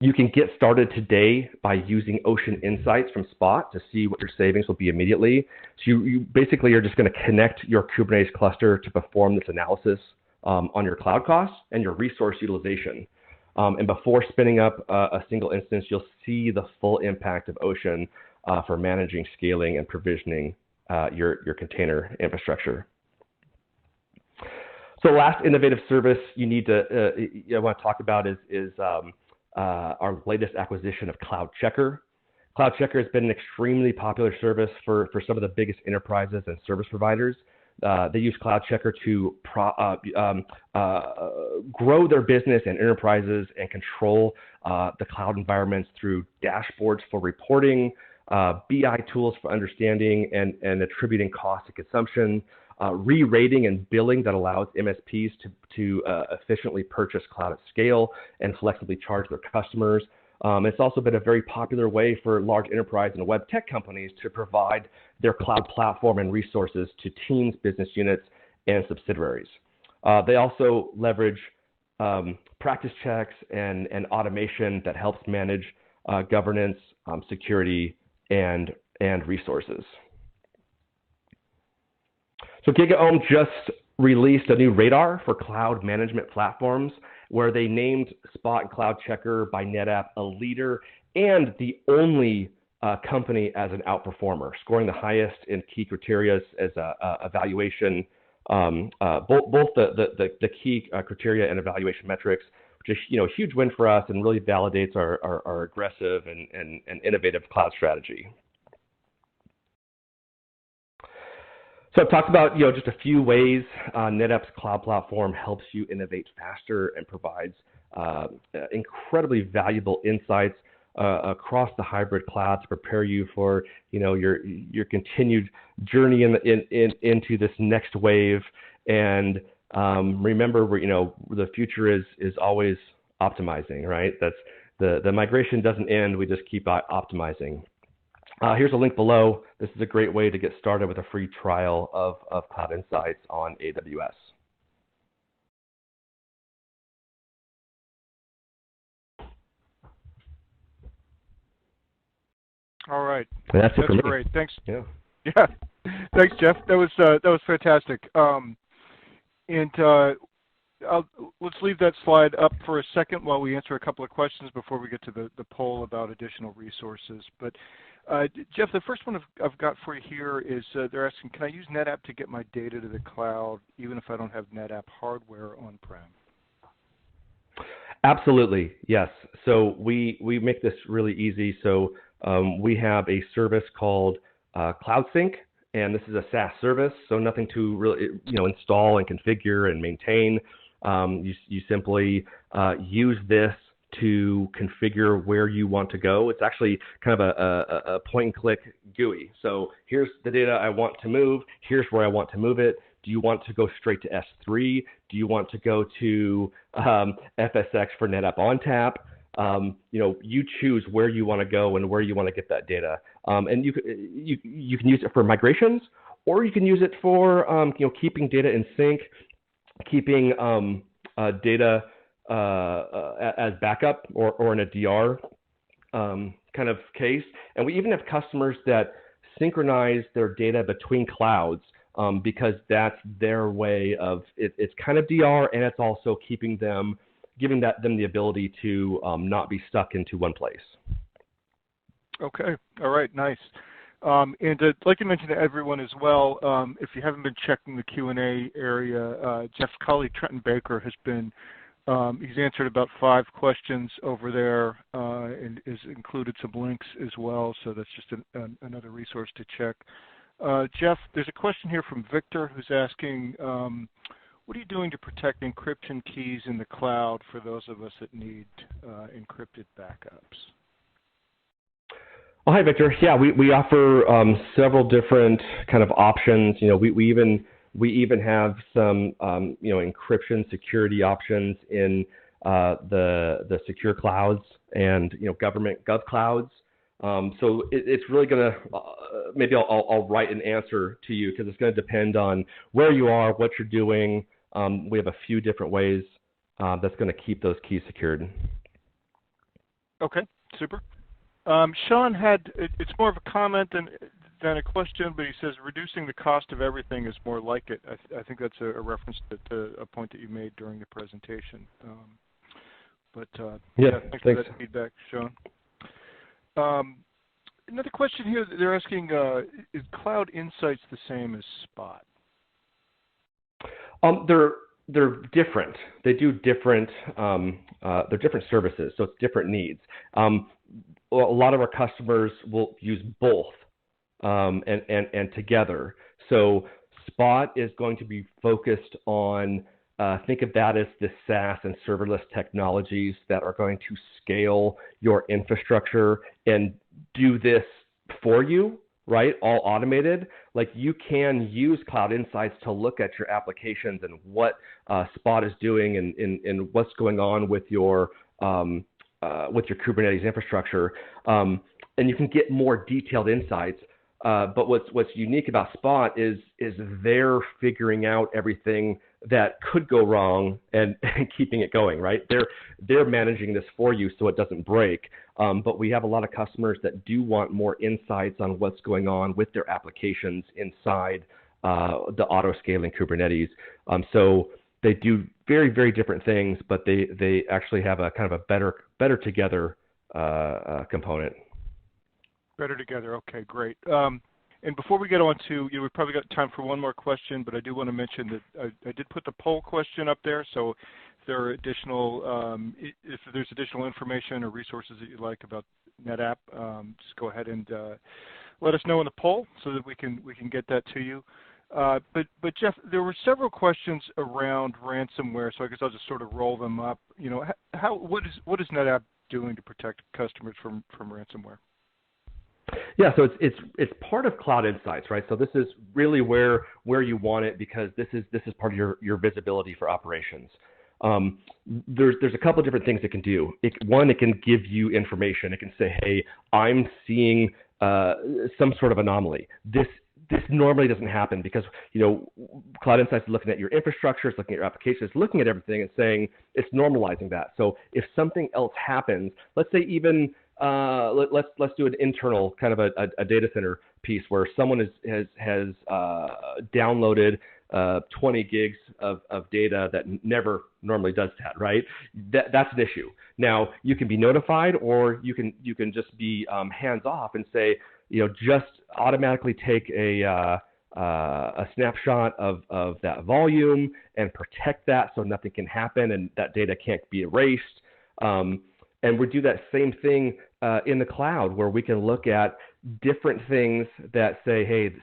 You can get started today by using Ocean Insights from Spot to see what your savings will be immediately. So you basically are just going to connect your Kubernetes cluster to perform this analysis on your cloud costs and your resource utilization. And before spinning up a single instance, you'll see the full impact of Ocean for managing, scaling, and provisioning your container infrastructure. So last innovative service you need to I want to talk about is our latest acquisition of Cloud Checker. Cloud Checker has been an extremely popular service for some of the biggest enterprises and service providers. They use Cloud Checker to grow their business and enterprises and control the cloud environments through dashboards for reporting, BI tools for understanding and attributing cost to consumption, re-rating and billing that allows MSPs to efficiently purchase cloud at scale and flexibly charge their customers. It's also been a very popular way for large enterprise and web tech companies to provide their cloud platform and resources to teams, business units, and subsidiaries. They also leverage practice checks and automation that helps manage governance, security, and resources. So GigaOM just released a new radar for cloud management platforms, where they named Spot and Cloud Checker by NetApp a leader and the only company as an outperformer, scoring the highest in key criteria as evaluation, both the key criteria and evaluation metrics, which is a huge win for us and really validates our aggressive and innovative cloud strategy. So I've talked about just a few ways NetApp's cloud platform helps you innovate faster and provides incredibly valuable insights across the hybrid cloud to prepare you for your continued journey into this next wave. And remember, the future is always optimizing, right? That's the migration doesn't end. We just keep optimizing. Here's a link below. This is a great way to get started with a free trial of Cloud Insights on AWS. All right. And that's it for me. Great. Thanks. Yeah. Thanks, Jeff. That was fantastic. Let's leave that slide up for a second while we answer a couple of questions before we get to the poll about additional resources. But Jeff, the first one I've got for you here is they're asking, can I use NetApp to get my data to the cloud even if I don't have NetApp hardware on-prem? Absolutely, yes. So we make this really easy. So we have a service called Cloud Sync, and this is a SaaS service. So nothing to really install and configure and maintain. You simply use this to configure where you want to go. It's actually kind of a point and click GUI. So here's the data I want to move. Here's where I want to move it. Do you want to go straight to S3? Do you want to go to FSX for NetApp ONTAP? You choose where you want to go and where you want to get that data. And you can use it for migrations, or you can use it for keeping data in sync, keeping data as backup or in a DR kind of case. And we even have customers that synchronize their data between clouds because that's their way of it's kind of DR, and it's also giving them the ability to not be stuck into one place. Okay. All right. Nice. And I'd like to mention to everyone as well, if you haven't been checking the Q&A area, Jeff's colleague Trenton Baker has been, he's answered about 5 questions over there and has included some links as well. So that's just another resource to check. Jeff, there's a question here from Victor who's asking, what are you doing to protect encryption keys in the cloud for those of us that need encrypted backups? Oh, hi, Victor. Yeah, we offer several different kind of options. We even have some encryption security options in the secure clouds and government gov clouds. So it's really going to maybe I'll write an answer to you because it's going to depend on where you are, what you're doing. We have a few different ways that's going to keep those keys secured. Okay, super. Sean it's more of a comment than a question, but he says reducing the cost of everything is more like it. I think that's a reference to a point that you made during the presentation. Thanks for that feedback, Sean. Another question here, they're asking, is Cloud Insights the same as Spot? They're different. They do different. They're different services, so it's different needs. A lot of our customers will use both and together. So Spot is going to be focused on. Think of that as the SaaS and serverless technologies that are going to scale your infrastructure and do this for you, right? All automated. Like you can use Cloud Insights to look at your applications and what Spot is doing and what's going on with your Kubernetes infrastructure. And you can get more detailed insights. But what's unique about Spot is they're figuring out everything that could go wrong and keeping it going, right? They're managing this for you so it doesn't break. But we have a lot of customers that do want more insights on what's going on with their applications inside the auto-scaling Kubernetes. So they do very, very different things, but they actually have a kind of a better together component. Better together. Okay, great. And before we get on to, we've probably got time for one more question, but I do want to mention that I did put the poll question up there. So if there are additional, if there's additional information or resources that you'd like about NetApp, just go ahead and let us know in the poll so that we can get that to you. But Jeff, there were several questions around ransomware, so I guess I'll just sort of roll them up. What is NetApp doing to protect customers from ransomware? Yeah, so it's part of Cloud Insights, right? So this is really where you want it because this is part of your visibility for operations. There's a couple of different things it can do. One, it can give you information. It can say, hey, I'm seeing some sort of anomaly. This normally doesn't happen because Cloud Insights is looking at your infrastructure, it's looking at your applications, it's looking at everything and saying it's normalizing that. So if something else happens, let's say even let's do an internal kind of a data center piece where someone has downloaded 20 gigs of data that never normally does that, right? That's an issue. Now you can be notified, or you can just be hands off and say, just automatically take a snapshot of that volume and protect that so nothing can happen and that data can't be erased. And we do that same thing in the cloud, where we can look at different things that say, hey,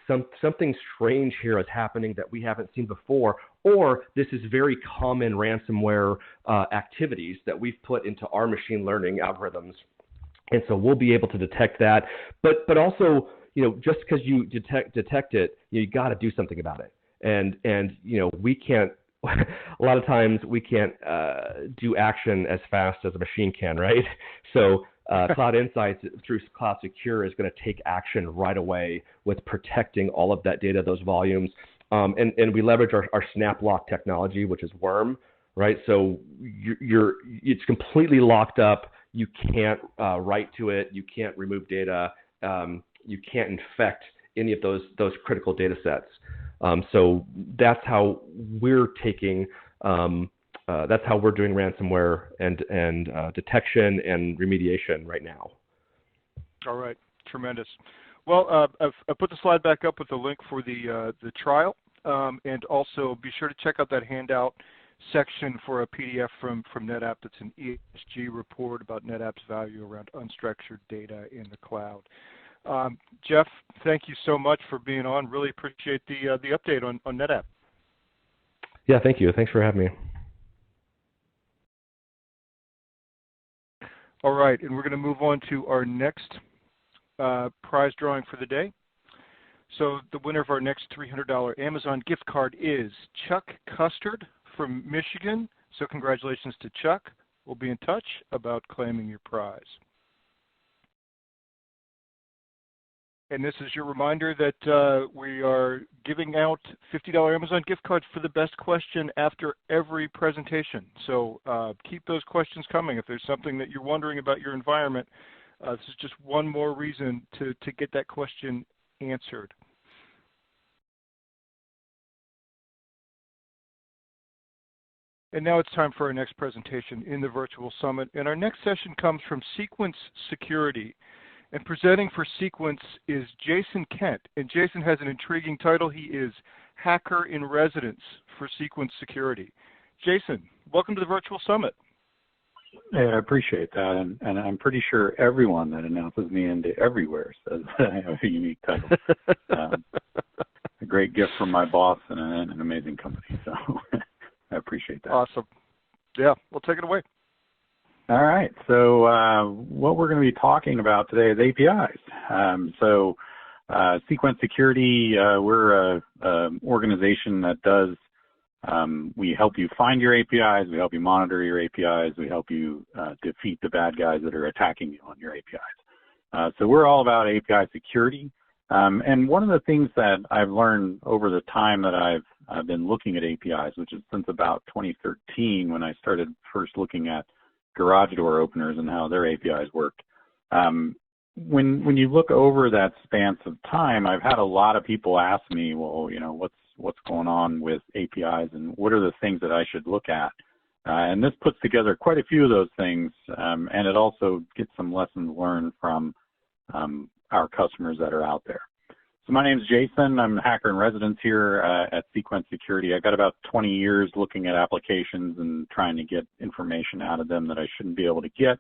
something strange here is happening that we haven't seen before, or this is very common ransomware activities that we've put into our machine learning algorithms. And so we'll be able to detect that. But also, just because you detect it, you got to do something about it. And we can't, a lot of times we can't do action as fast as a machine can, right? So Cloud Insights through Cloud Secure is going to take action right away with protecting all of that data, those volumes. And we leverage our snap lock technology, which is Worm, right? So it's completely locked up. You can't write to it. You can't remove data. You can't infect any of those critical data sets. So that's how we're taking, that's how we're doing ransomware and detection and remediation right now. All right, tremendous. Well, I've put the slide back up with the link for the trial, and also be sure to check out that handout section for a PDF from NetApp that's an ESG report about NetApp's value around unstructured data in the cloud. Jeff, thank you so much for being on. Really appreciate the update on NetApp. Yeah, thank you. Thanks for having me. All right, and we're going to move on to our next prize drawing for the day. So the winner of our next $300 Amazon gift card is Chuck Custard from Michigan. So congratulations to Chuck. We'll be in touch about claiming your prize. And this is your reminder that we are giving out $50 Amazon gift cards for the best question after every presentation. So keep those questions coming. If there's something that you're wondering about your environment, this is just one more reason to get that question answered. And now it's time for our next presentation in the virtual summit. And our next session comes from Sequence Security. And presenting for Sequence is Jason Kent. And Jason has an intriguing title. He is Hacker in Residence for Sequence Security. Jason, welcome to the virtual summit. Yeah, I appreciate that. And I'm pretty sure everyone that announces me into everywhere says that I have a unique title. A great gift from my boss and an amazing company. So I appreciate that. Awesome. Yeah, we'll take it away. All right. So what we're going to be talking about today is APIs. Sequence Security, we're an organization that does, we help you find your APIs, we help you monitor your APIs, we help you defeat the bad guys that are attacking you on your APIs. So we're all about API security. And one of the things that I've learned over the time that I've been looking at APIs, which is since about 2013 when I started first looking at garage door openers and how their APIs worked. When you look over that span of time, I've had a lot of people ask me, well, what's going on with APIs and what are the things that I should look at? And this puts together quite a few of those things, and it also gets some lessons learned from our customers that are out there. So my name is Jason. I'm a hacker in residence here at Sequence Security. I've got about 20 years looking at applications and trying to get information out of them that I shouldn't be able to get.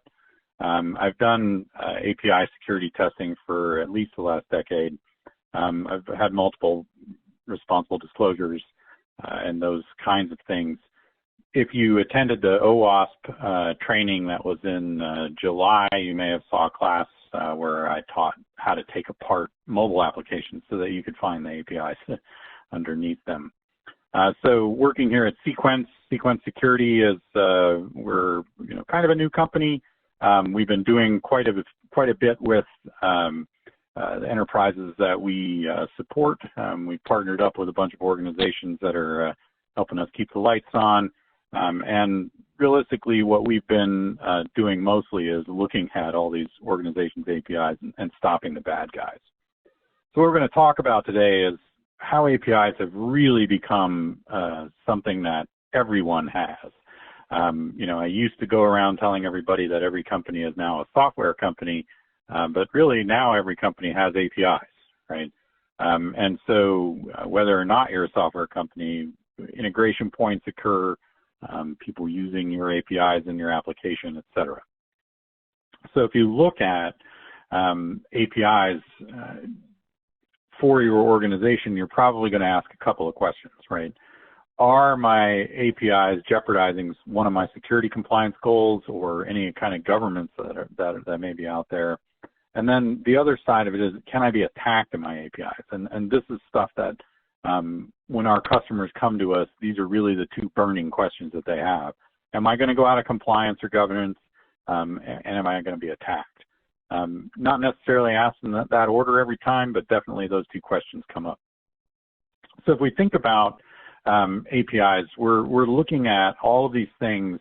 I've done API security testing for at least the last decade. I've had multiple responsible disclosures and those kinds of things. If you attended the OWASP training that was in July, you may have saw a class where I taught how to take apart mobile applications so that you could find the APIs underneath them. So working here at Sequence Security is we're kind of a new company. We've been doing quite a bit with the enterprises that we support. We've partnered up with a bunch of organizations that are helping us keep the lights on. And realistically, what we've been doing mostly is looking at all these organizations' APIs and stopping the bad guys. So what we're going to talk about today is how APIs have really become something that everyone has. I used to go around telling everybody that every company is now a software company, but really now every company has APIs, right? And so whether or not you're a software company, integration points occur people using your APIs in your application, et cetera. So if you look at APIs for your organization, you're probably going to ask a couple of questions, right? Are my APIs jeopardizing one of my security compliance goals or any kind of governance that may be out there? And then the other side of it is, can I be attacked in my APIs? And this is stuff that when our customers come to us, these are really the two burning questions that they have. Am I going to go out of compliance or governance? And am I going to be attacked? Not necessarily asking that order every time, but definitely those two questions come up. So if we think about APIs, we're looking at all of these things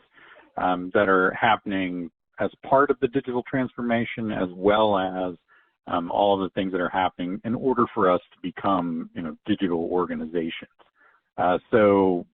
that are happening as part of the digital transformation, as well as all of the things that are happening in order for us to become, digital organizations. So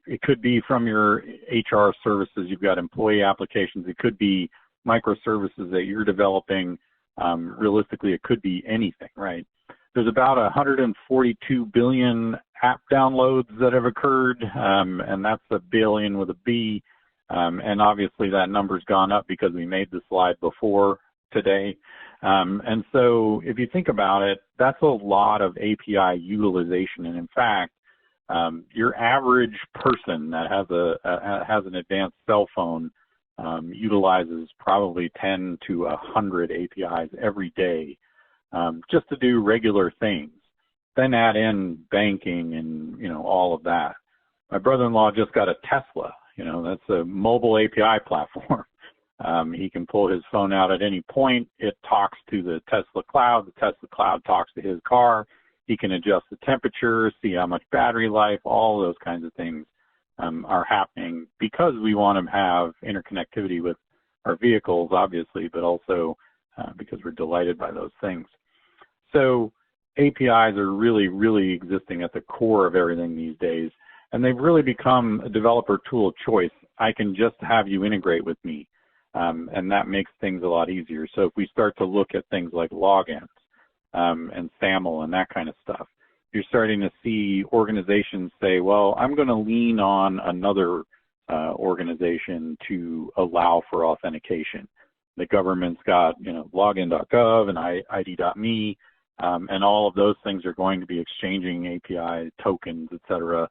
it could be from your HR services. You've got employee applications. It could be microservices that you're developing. Realistically, it could be anything, right? There's about 142 billion app downloads that have occurred, and that's a billion with a B. And obviously that number's gone up because we made the slide before today. And so if you think about it, that's a lot of API utilization. And in fact, your average person that has an advanced cell phone utilizes probably 10 to 100 APIs every day just to do regular things. Then add in banking and, all of that. My brother-in-law just got a Tesla. That's a mobile API platform. He can pull his phone out at any point. It talks to the Tesla cloud. The Tesla cloud talks to his car. He can adjust the temperature, see how much battery life, all those kinds of things are happening because we want to have interconnectivity with our vehicles, obviously, but also because we're delighted by those things. So APIs are really, really existing at the core of everything these days, and they've really become a developer tool of choice. I can just have you integrate with me, and that makes things a lot easier. So if we start to look at things like logins and SAML and that kind of stuff, you're starting to see organizations say, well, I'm going to lean on another organization to allow for authentication. The government's got, login.gov and ID.me, and all of those things are going to be exchanging API tokens, et cetera,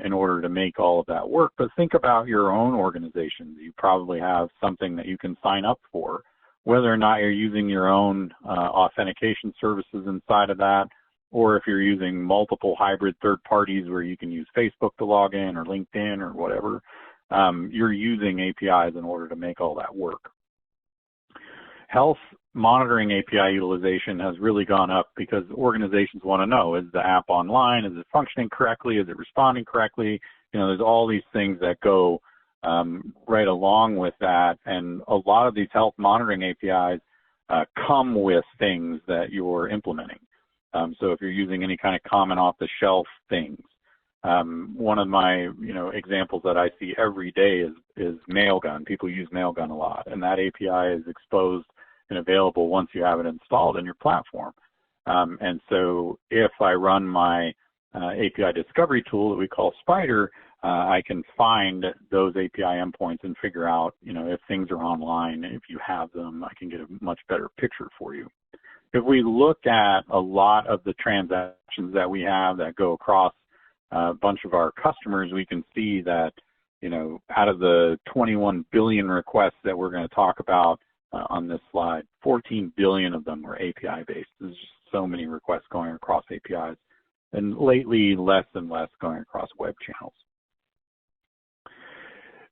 in order to make all of that work. But think about your own organizations. You probably have something that you can sign up for, whether or not you're using your own authentication services inside of that, or if you're using multiple hybrid third parties where you can use Facebook to log in or LinkedIn or whatever, you're using APIs in order to make all that work. Health monitoring API utilization has really gone up because organizations want to know, is the app online? Is it functioning correctly? Is it responding correctly? There's all these things that go right along with that. And a lot of these health monitoring APIs come with things that you're implementing. So if you're using any kind of common off-the-shelf things, one of my examples that I see every day is Mailgun. People use Mailgun a lot, and that API is exposed and available once you have it installed in your platform. And so if I run my API discovery tool that we call Spider, I can find those API endpoints and figure out, if things are online. If you have them, I can get a much better picture for you. If we look at a lot of the transactions that we have that go across a bunch of our customers, we can see that, out of the 21 billion requests that we're going to talk about on this slide, 14 billion of them were API-based. There's just so many requests going across APIs, and lately less and less going across web channels.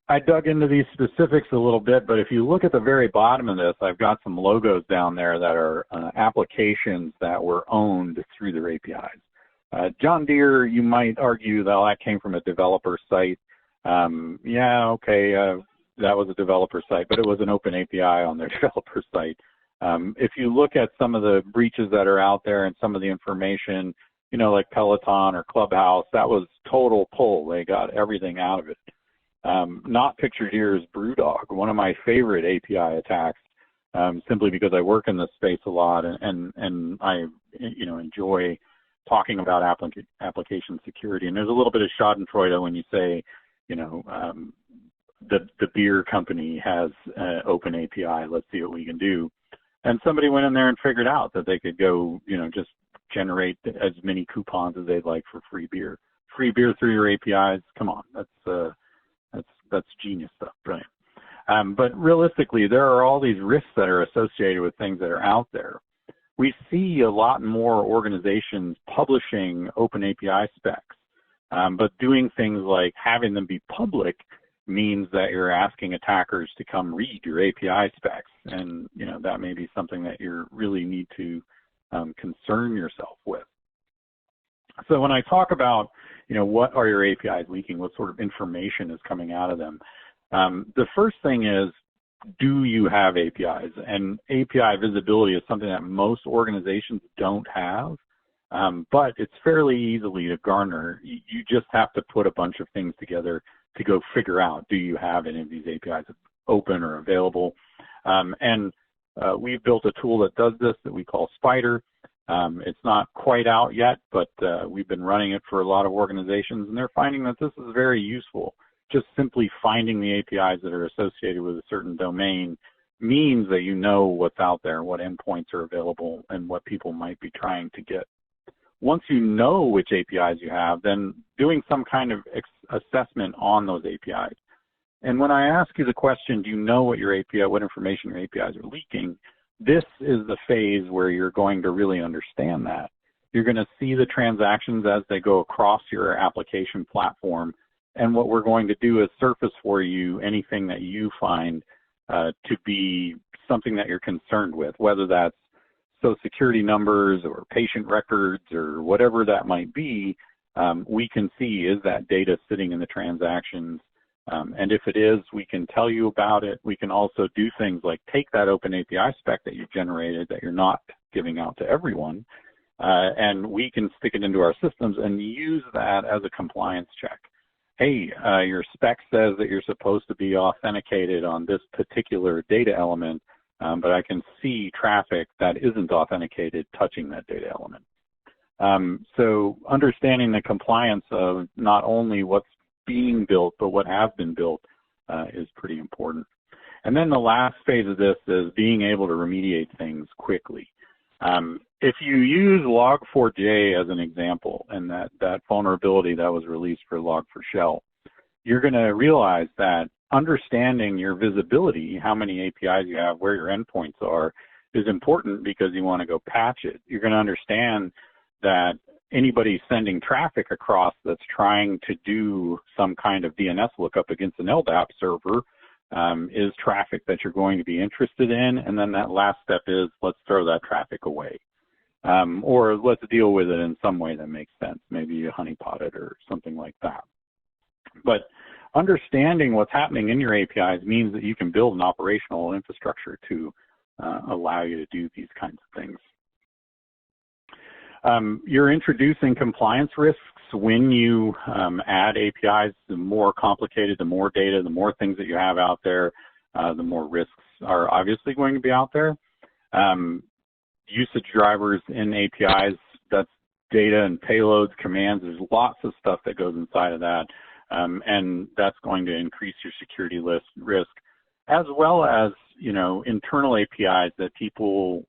I dug into these specifics a little bit, but if you look at the very bottom of this, I've got some logos down there that are applications that were owned through their APIs. John Deere, you might argue that came from a developer site. That was a developer site, but it was an open API on their developer site. If you look at some of the breaches that are out there and some of the information, like Peloton or Clubhouse, that was total pull. They got everything out of it. Not pictured here is Brewdog, one of my favorite API attacks, simply because I work in this space a lot and I enjoy talking about application security. And there's a little bit of schadenfreude when you say, the beer company has open API. Let's see what we can do. And somebody went in there and figured out that they could go, just generate as many coupons as they'd like for free beer. Free beer through your APIs. Come on, that's genius stuff. Brilliant. But realistically, there are all these risks that are associated with things that are out there. We see a lot more organizations publishing open API specs, but doing things like having them be public means that you're asking attackers to come read your API specs, and that may be something that you really need to concern yourself with. So when I talk about what are your APIs leaking, what sort of information is coming out of them, the first thing is, do you have APIs? And API visibility is something that most organizations don't have, but it's fairly easily to garner. You just have to put a bunch of things together to go figure out, do you have any of these APIs open or available? We've built a tool that does this that we call Spider. It's not quite out yet, but we've been running it for a lot of organizations, and they're finding that this is very useful. Just simply finding the APIs that are associated with a certain domain means that you know what's out there, what endpoints are available, and what people might be trying to get. Once you know which APIs you have, then doing some kind of assessment on those APIs. And when I ask you the question, do you know what your API, what information your APIs are leaking, this is the phase where you're going to really understand that. You're going to see the transactions as they go across your application platform. And what we're going to do is surface for you anything that you find to be something that you're concerned with, whether that's Social Security numbers or patient records or whatever that might be. We can see, is that data sitting in the transactions? And if it is, we can tell you about it. We can also do things like take that open API spec that you've generated that you're not giving out to everyone, and we can stick it into our systems and use that as a compliance check. Hey, your spec says that you're supposed to be authenticated on this particular data element, but I can see traffic that isn't authenticated touching that data element. So understanding the compliance of not only what's being built, but what have been built is pretty important. And then the last phase of this is being able to remediate things quickly. If you use Log4j as an example, and that vulnerability that was released for Log4Shell, you're going to realize that understanding your visibility, how many APIs you have, where your endpoints are, is important because you want to go patch it. You're going to understand that anybody sending traffic across that's trying to do some kind of DNS lookup against an LDAP server is traffic that you're going to be interested in. And then that last step is, let's throw that traffic away. Or let's deal with it in some way that makes sense. Maybe you honeypot it or something like that. But understanding what's happening in your APIs means that you can build an operational infrastructure to allow you to do these kinds of things. You're introducing compliance risks when you add APIs. The more complicated, the more data, the more things that you have out there, the more risks are obviously going to be out there. Usage drivers in APIs, that's data and payloads, commands. There's lots of stuff that goes inside of that, and that's going to increase your security risk, as well as internal APIs that people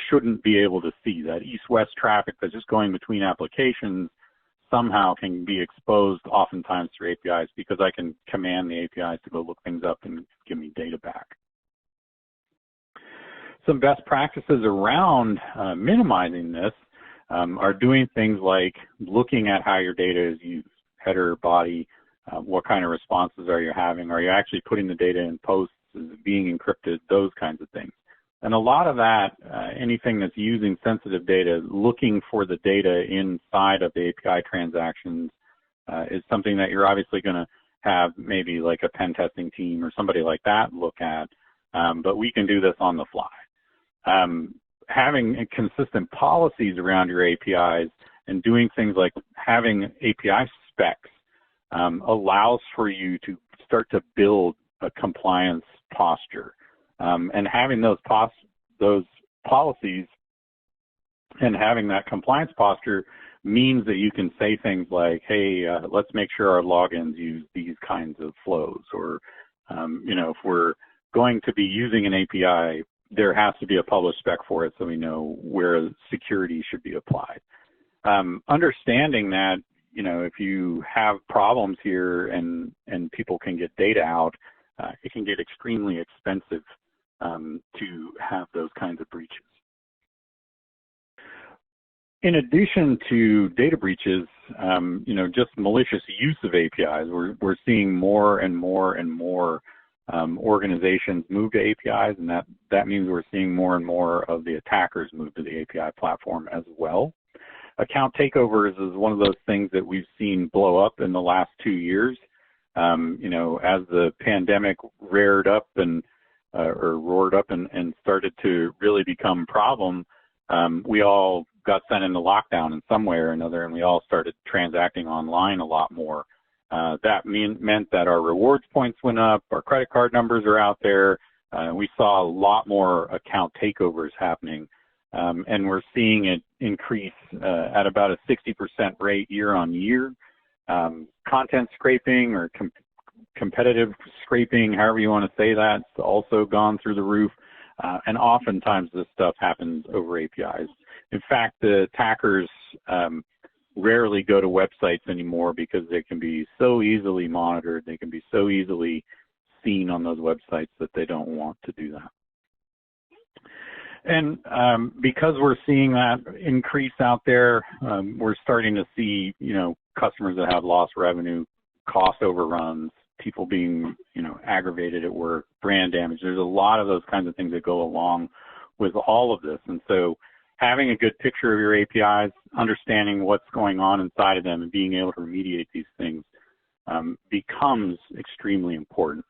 shouldn't be able to see. That east-west traffic that's just going between applications somehow can be exposed oftentimes through APIs because I can command the APIs to go look things up and give me data back. Some best practices around minimizing this are doing things like looking at how your data is used, header, body, what kind of responses are you having? Are you actually putting the data in posts? Is it being encrypted? Those kinds of things. And a lot of that, anything that's using sensitive data, looking for the data inside of the API transactions is something that you're obviously going to have maybe like a pen testing team or somebody like that look at, but we can do this on the fly. Having consistent policies around your APIs and doing things like having API specs allows for you to start to build a compliance posture. And having those policies and having that compliance posture means that you can say things like, hey, let's make sure our logins use these kinds of flows, or, if we're going to be using an API, there has to be a published spec for it so we know where security should be applied. Understanding that, if you have problems here and people can get data out, it can get extremely expensive to have those kinds of breaches. In addition to data breaches, just malicious use of APIs, we're seeing more and more and more organizations move to APIs, and that means we're seeing more and more of the attackers move to the API platform as well. Account takeovers is one of those things that we've seen blow up in the last 2 years. As the pandemic roared up and started to really become a problem, we all got sent into lockdown in some way or another, and we all started transacting online a lot more. That meant that our rewards points went up, our credit card numbers are out there. We saw a lot more account takeovers happening, and we're seeing it increase at about a 60% rate year on year. Content scraping or competitive scraping, however you want to say that, it's also gone through the roof. And oftentimes this stuff happens over APIs. In fact, the attackers rarely go to websites anymore because they can be so easily monitored, they can be so easily seen on those websites that they don't want to do that. And because we're seeing that increase out there, we're starting to see, customers that have lost revenue, cost overruns, people being, aggravated at work, brand damage. There's a lot of those kinds of things that go along with all of this. And so having a good picture of your APIs, understanding what's going on inside of them and being able to remediate these things becomes extremely important.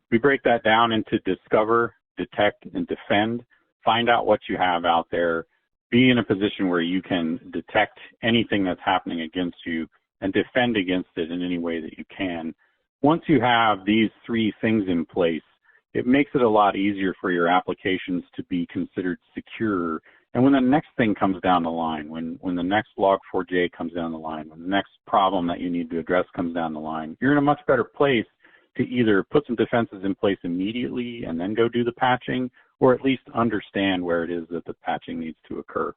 We break that down into discover, detect, and defend. Find out what you have out there. Be in a position where you can detect anything that's happening against you and defend against it in any way that you can. Once you have these 3 things in place, it makes it a lot easier for your applications to be considered secure. And when the next thing comes down the line, when the next log4j comes down the line, when the next problem that you need to address comes down the line, you're in a much better place to either put some defenses in place immediately and then go do the patching, or at least understand where it is that the patching needs to occur.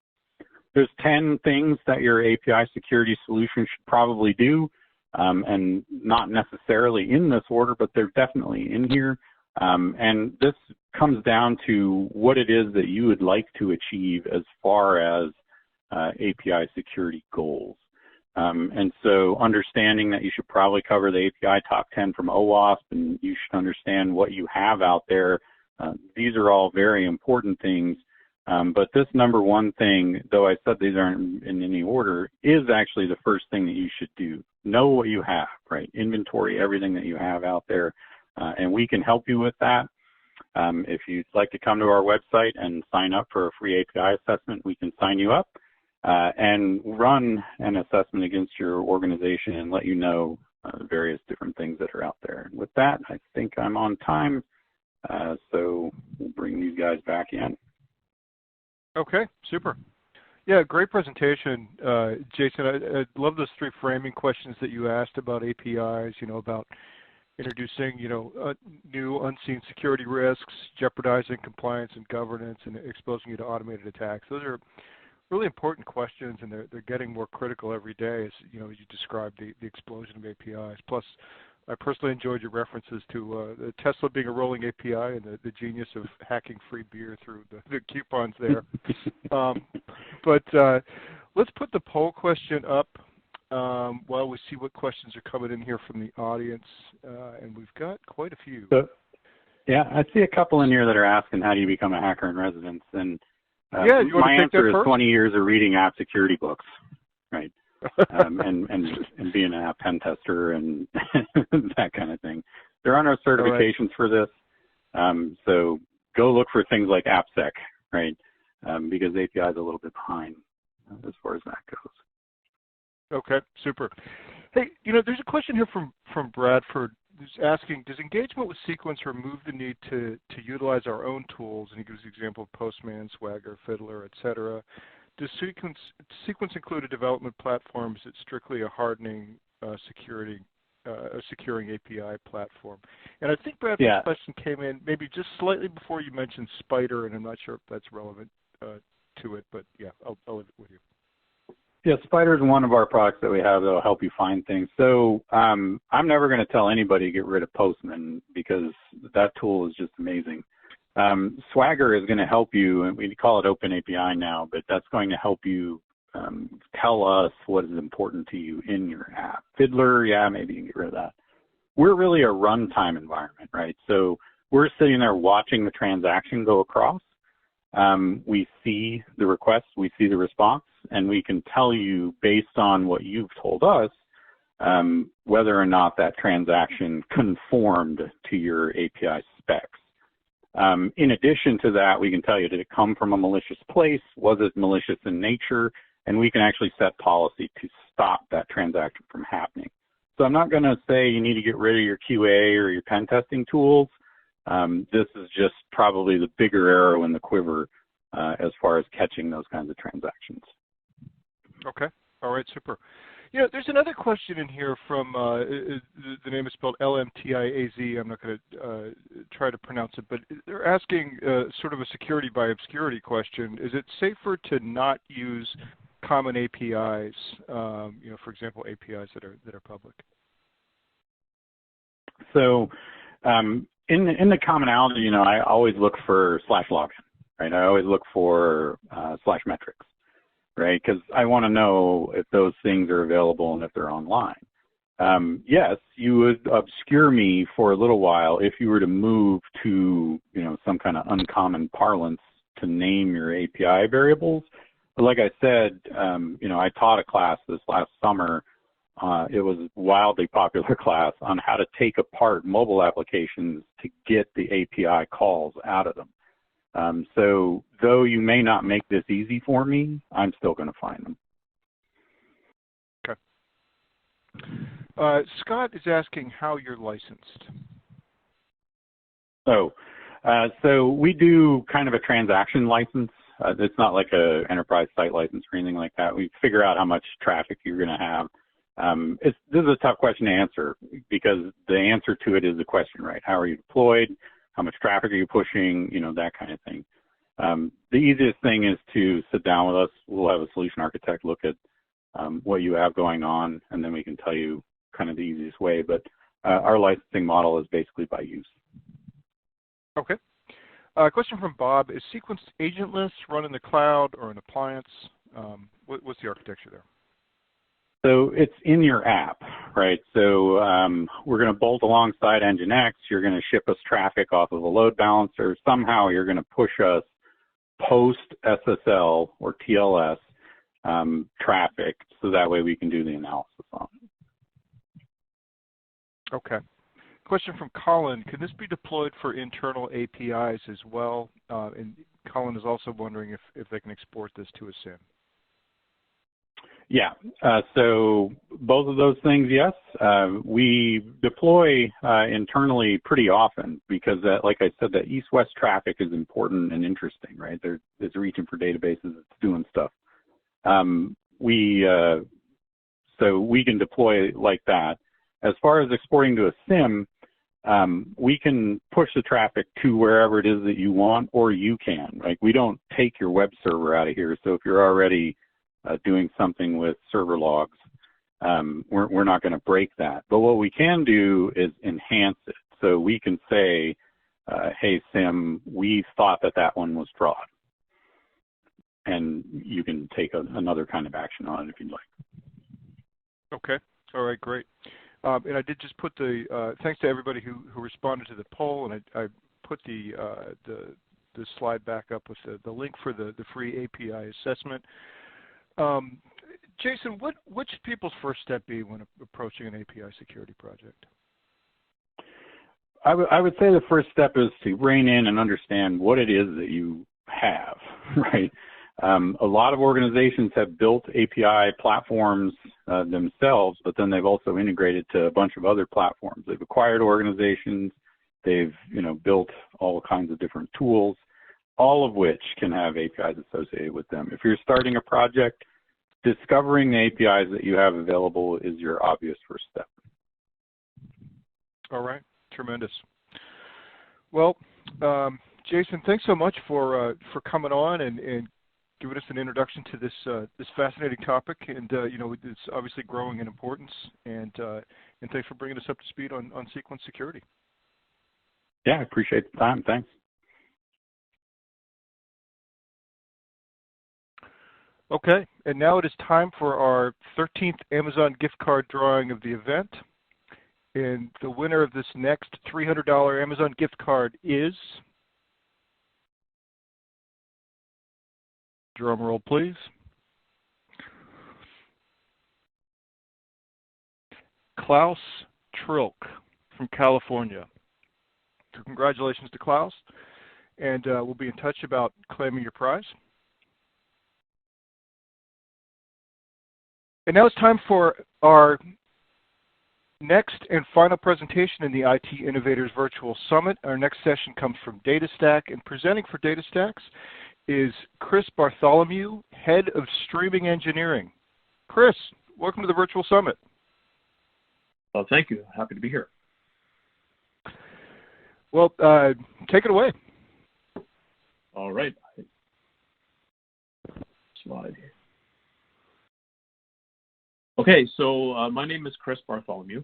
There's 10 things that your API security solution should probably do, and not necessarily in this order, but they're definitely in here. And this comes down to what it is that you would like to achieve as far as API security goals. And so understanding that you should probably cover the API top 10 from OWASP, and you should understand what you have out there. These are all very important things. But this number 1 thing, though I said these aren't in any order, is actually the first thing that you should do. Know what you have, right? Inventory everything that you have out there, and we can help you with that. If you'd like to come to our website and sign up for a free API assessment, we can sign you up and run an assessment against your organization and let you know various different things that are out there. And with that, I think I'm on time, so we'll bring these guys back in. Okay, super. Yeah, great presentation, Jason. I love those 3 framing questions that you asked about APIs, about introducing, new unseen security risks, jeopardizing compliance and governance, and exposing you to automated attacks. Those are really important questions, and they're getting more critical every day, as you described the explosion of APIs. Plus, I personally enjoyed your references to Tesla being a rolling API and the genius of hacking free beer through the coupons there. But let's put the poll question up while we see what questions are coming in here from the audience. And we've got quite a few. Yeah, I see a couple in here that are asking, how do you become a hacker in residence? And yeah, you my answer is first? 20 years of reading app security books, right? and being an app pen tester and that kind of thing. There are no certifications for this. So go look for things like AppSec, right? Because API is a little bit behind as far as that goes. Okay, super. Hey, there's a question here from Bradford who's asking, does engagement with Sequence remove the need to utilize our own tools? And he gives the example of Postman, Swagger, Fiddler, etc. does sequence include a development platform? Is it strictly a hardening securing API platform? And I think Bradley's question came in maybe just slightly before you mentioned Spider, and I'm not sure if that's relevant to it, but yeah, I'll leave it with you. Yeah, Spider is one of our products that we have that'll help you find things. So I'm never going to tell anybody to get rid of Postman because that tool is just amazing. Swagger is going to help you, and we call it Open API now, but that's going to help you tell us what is important to you in your app. Fiddler, yeah, maybe you can get rid of that. We're really a runtime environment, right? So we're sitting there watching the transaction go across. We see the request, we see the response, and we can tell you based on what you've told us whether or not that transaction conformed to your API specs. In addition to that, we can tell you, did it come from a malicious place? Was it malicious in nature? And we can actually set policy to stop that transaction from happening. So I'm not going to say you need to get rid of your QA or your pen testing tools. This is just probably the bigger arrow in the quiver as far as catching those kinds of transactions. Okay. All right. Super. You know, there's another question in here from, the name is spelled LMTIAZ. I'm not going to try to pronounce it, but they're asking sort of a security by obscurity question. Is it safer to not use common APIs, you know, for example, APIs that are public? So in the commonality, you know, I always look for /login, right? I always look for /metrics. Right, because I want to know if those things are available and if they're online. Yes, you would obscure me for a little while if you were to move to, you know, some kind of uncommon parlance to name your API variables. But like I said, you know, I taught a class this last summer. It was a wildly popular class on how to take apart mobile applications to get the API calls out of them. So though you may not make this easy for me, I'm still going to find them. Okay. Scott is asking how you're licensed. So we do kind of a transaction license. It's not like a enterprise site license or anything like that. We figure out how much traffic you're going to have. This is a tough question to answer because the answer to it is the question, right? How are you deployed? How much traffic are you pushing? You know, that kind of thing. The easiest thing is to sit down with us. We'll have a solution architect look at what you have going on, and then we can tell you kind of the easiest way. But our licensing model is basically by use. Okay. Question from Bob. Is Sequence agentless, run in the cloud or an appliance? What's the architecture there? So it's in your app, right? So we're going to bolt alongside Nginx. You're going to ship us traffic off of a load balancer. Somehow you're going to push us post SSL or TLS traffic, so that way we can do the analysis on it. Okay. Question from Colin. Can this be deployed for internal APIs as well? And Colin is also wondering if they can export this to a SIEM. Yeah, so both of those things, yes. We deploy internally pretty often because, like I said, that east-west traffic is important and interesting, right? It's reaching for databases, it's doing stuff. So we can deploy like that. As far as exporting to a SIEM, we can push the traffic to wherever it is that you want, or you can. Like, we don't take your web server out of here, so if you're already doing something with server logs, we're not going to break that. But what we can do is enhance it. So we can say, hey, SIEM, we thought that one was fraud. And you can take another kind of action on it if you'd like. Okay. All right, great. And I did just put thanks to everybody who responded to the poll, and I put the slide back up with the link for the free API assessment. Jason, what should people's first step be when approaching an API security project? I would say the first step is to rein in and understand what it is that you have, right? A lot of organizations have built API platforms themselves, but then they've also integrated to a bunch of other platforms. They've acquired organizations, they've built all kinds of different tools. all of which can have APIs associated with them. If you're starting a project, discovering the APIs that you have available is your obvious first step. All right, tremendous. Well, Jason, thanks so much for coming on and giving us an introduction to this fascinating topic. And you know, it's obviously growing in importance. And thanks for bringing us up to speed on sequence security. Yeah, I appreciate the time. Thanks. Okay, and now it is time for our 13th Amazon gift card drawing of the event. And the winner of this next $300 Amazon gift card is, drum roll please, Klaus Trilk from California. So congratulations to Klaus, and we'll be in touch about claiming your prize. And now it's time for our next and final presentation in the IT Innovators Virtual Summit. Our next session comes from DataStax, and presenting for DataStax is Chris Bartholomew, Head of Streaming Engineering. Chris, welcome to the Virtual Summit. Well, thank you. Happy to be here. Well, take it away. All right. Slide here. Okay, so my name is Chris Bartholomew.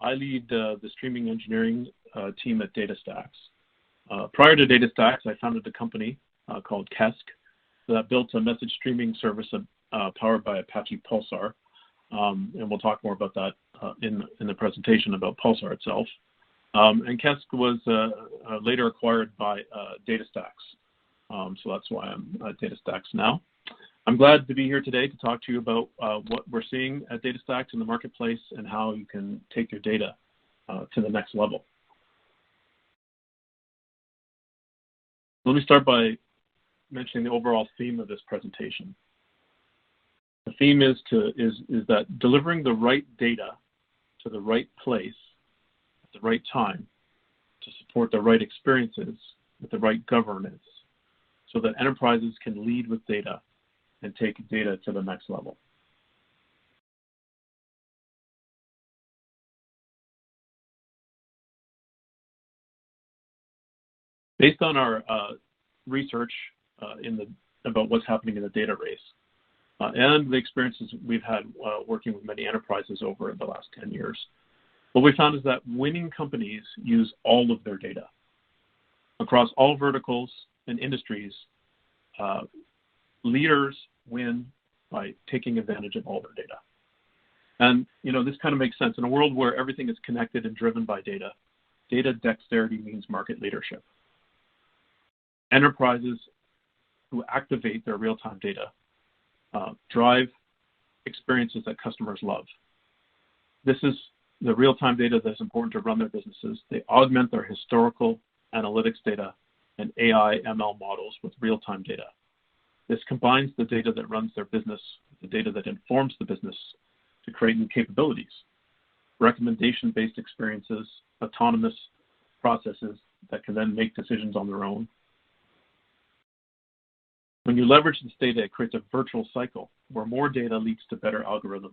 I lead the streaming engineering team at DataStax. Prior to DataStax, I founded a company called Kesk that built a message streaming service powered by Apache Pulsar. And we'll talk more about that in the presentation about Pulsar itself. And Kesk was later acquired by DataStax. So that's why I'm at DataStax now. I'm glad to be here today to talk to you about what we're seeing at DataStax in the marketplace and how you can take your data to the next level. Let me start by mentioning the overall theme of this presentation. The theme is that delivering the right data to the right place at the right time to support the right experiences with the right governance so that enterprises can lead with data and take data to the next level. Based on our research about what's happening in the data race and the experiences we've had working with many enterprises over the last 10 years, what we found is that winning companies use all of their data. Across all verticals and industries, leaders win by taking advantage of all their data. And you know, this kind of makes sense. In a world where everything is connected and driven by data, data dexterity means market leadership. Enterprises who activate their real-time data drive experiences that customers love. This is the real-time data that's important to run their businesses. They augment their historical analytics data and AI ML models with real-time data. This combines the data that runs their business with the data that informs the business to create new capabilities, recommendation-based experiences, autonomous processes that can then make decisions on their own. When you leverage this data, it creates a virtual cycle where more data leads to better algorithms,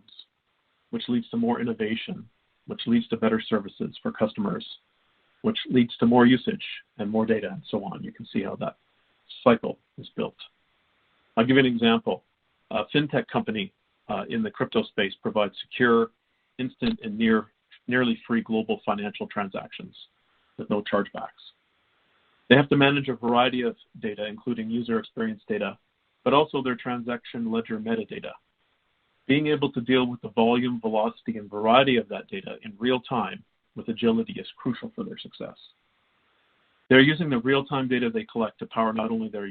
which leads to more innovation, which leads to better services for customers, which leads to more usage and more data, and so on. You can see how that cycle is built. I'll give you an example. A fintech company in the crypto space provides secure, instant, and nearly free global financial transactions with no chargebacks. They have to manage a variety of data, including user experience data, but also their transaction ledger metadata. Being able to deal with the volume, velocity, and variety of that data in real time with agility is crucial for their success. They're using the real-time data they collect to power not only their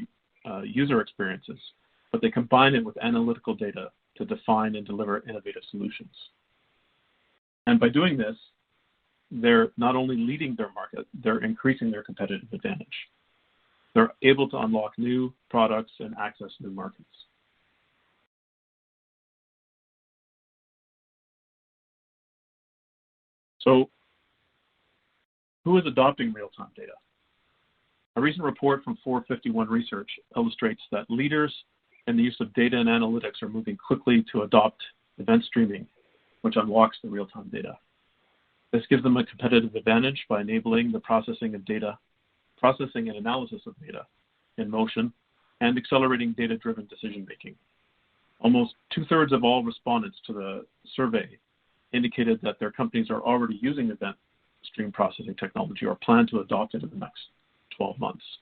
user experiences, but they combine it with analytical data to define and deliver innovative solutions. And by doing this, they're not only leading their market, they're increasing their competitive advantage. They're able to unlock new products and access new markets. So, who is adopting real-time data? A recent report from 451 Research illustrates that leaders in the use of data and analytics are moving quickly to adopt event streaming, which unlocks the real-time data. This gives them a competitive advantage by enabling the processing and analysis of data in motion and accelerating data-driven decision-making. Almost 2/3 of all respondents to the survey indicated that their companies are already using event stream processing technology or plan to adopt it in the next 12 months.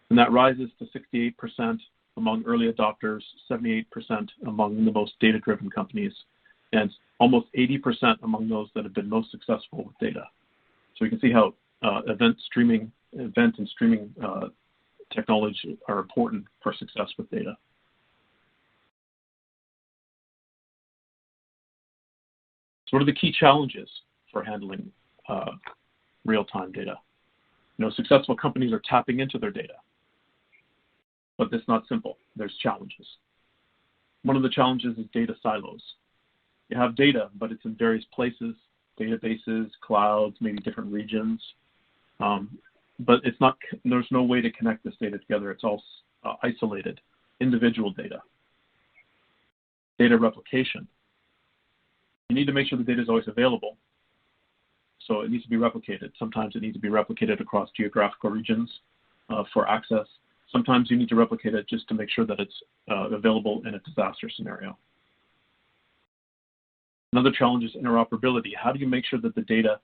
And that rises to 68% among early adopters, 78% among the most data-driven companies, and almost 80% among those that have been most successful with data. So we can see how event and streaming technology are important for success with data. So what are the key challenges for handling real-time data? Successful companies are tapping into their data, but it's not simple. There's challenges. One of the challenges is data silos. You have data, but it's in various places, databases, clouds, maybe different regions. But there's no way to connect this data together. It's all isolated, individual data. Data replication. You need to make sure the data is always available. So it needs to be replicated. Sometimes it needs to be replicated across geographical regions for access. Sometimes you need to replicate it just to make sure that it's available in a disaster scenario. Another challenge is interoperability. How do you make sure that the data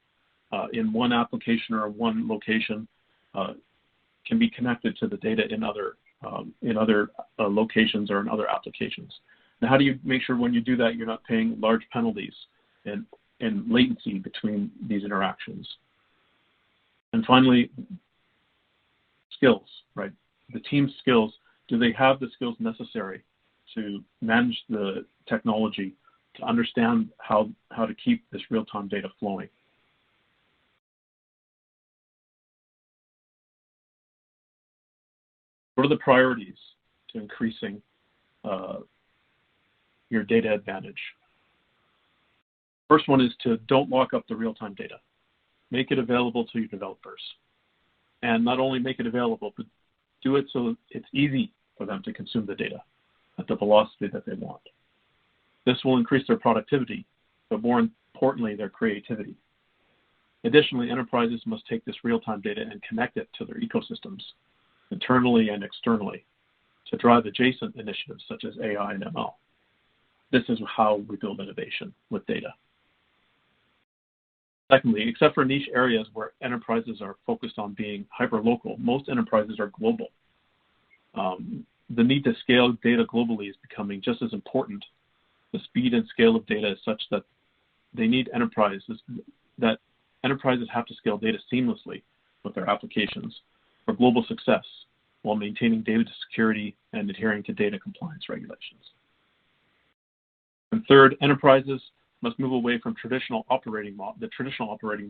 in one application or one location can be connected to the data in other locations or in other applications? And how do you make sure when you do that you're not paying large penalties and latency between these interactions? And finally, skills, right? The team's skills. Do they have the skills necessary to manage the technology, to understand how to keep this real-time data flowing? What are the priorities to increasing your data advantage? First one is to don't lock up the real-time data. Make it available to your developers. And not only make it available, but do it so it's easy for them to consume the data at the velocity that they want. This will increase their productivity, but more importantly, their creativity. Additionally, enterprises must take this real-time data and connect it to their ecosystems, internally and externally, to drive adjacent initiatives such as AI and ML. This is how we build innovation with data. Secondly, except for niche areas where enterprises are focused on being hyper-local, most enterprises are global. The need to scale data globally is becoming just as important. The speed and scale of data is such that enterprises have to scale data seamlessly with their applications for global success while maintaining data security and adhering to data compliance regulations. And third, enterprises must move away from the traditional operating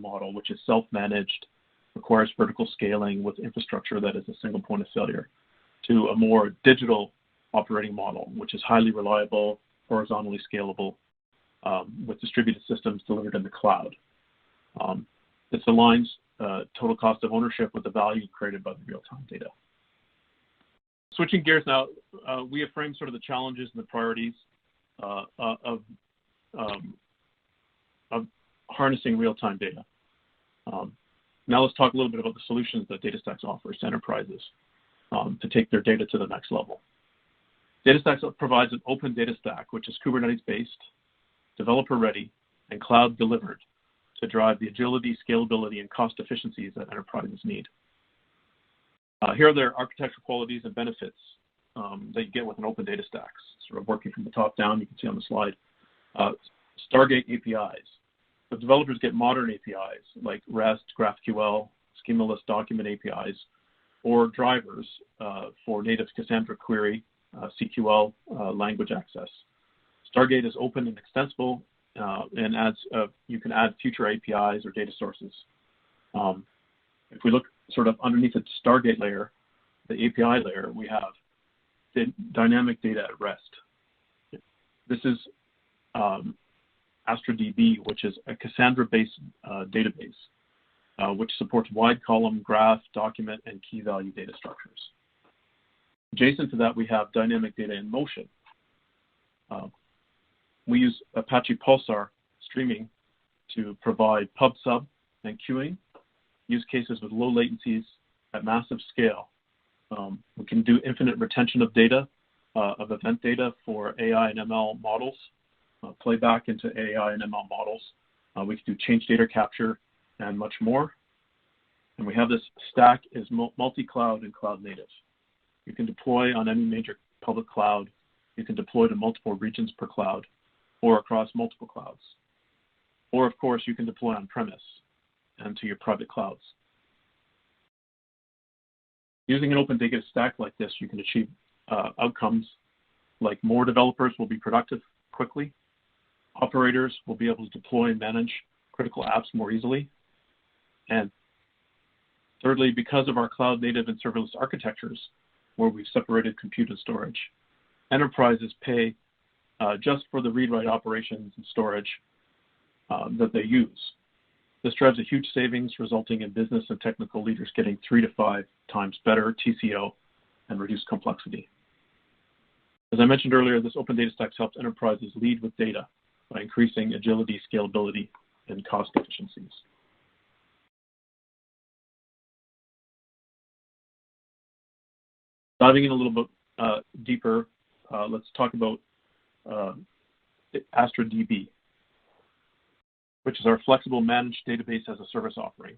model, which is self-managed, requires vertical scaling with infrastructure that is a single point of failure, to a more digital operating model, which is highly reliable, horizontally scalable, with distributed systems delivered in the cloud. This aligns total cost of ownership with the value created by the real-time data. Switching gears now, we have framed sort of the challenges and the priorities of harnessing real-time data. Now let's talk a little bit about the solutions that DataStax offers to enterprises to take their data to the next level. DataStax provides an open data stack, which is Kubernetes-based, developer-ready, and cloud-delivered to drive the agility, scalability, and cost efficiencies that enterprises need. Here are their architectural qualities and benefits that you get with an open data stack. Sort of working from the top down, you can see on the slide. Stargate APIs. So developers get modern APIs like REST, GraphQL, schemaless document APIs, or drivers for native Cassandra query, CQL language access. Stargate is open and extensible and you can add future APIs or data sources. If we look sort of underneath the Stargate layer, the API layer, we have the dynamic data at rest. This is AstraDB, which is a Cassandra-based database which supports wide column, graph, document, and key value data structures. Adjacent to that, we have dynamic data in motion. We use Apache Pulsar streaming to provide pub/sub and queuing, use cases with low latencies at massive scale. We can do infinite retention of data, of event data for AI and ML models, playback into AI and ML models. We can do change data capture and much more. And we have this stack is multi-cloud and cloud native. You can deploy on any major public cloud. You can deploy to multiple regions per cloud or across multiple clouds. Or, of course, you can deploy on-premise and to your private clouds. Using an open data stack like this, you can achieve outcomes like more developers will be productive quickly, operators will be able to deploy and manage critical apps more easily, and thirdly, because of our cloud native and serverless architectures, where we've separated compute and storage, enterprises pay just for the read-write operations and storage that they use. This drives a huge savings, resulting in business and technical leaders getting 3 to 5 times better TCO and reduced complexity. As I mentioned earlier, this open data stack helps enterprises lead with data by increasing agility, scalability, and cost efficiencies. Diving in a little bit deeper, let's talk about Astra DB, which is our flexible managed database as a service offering.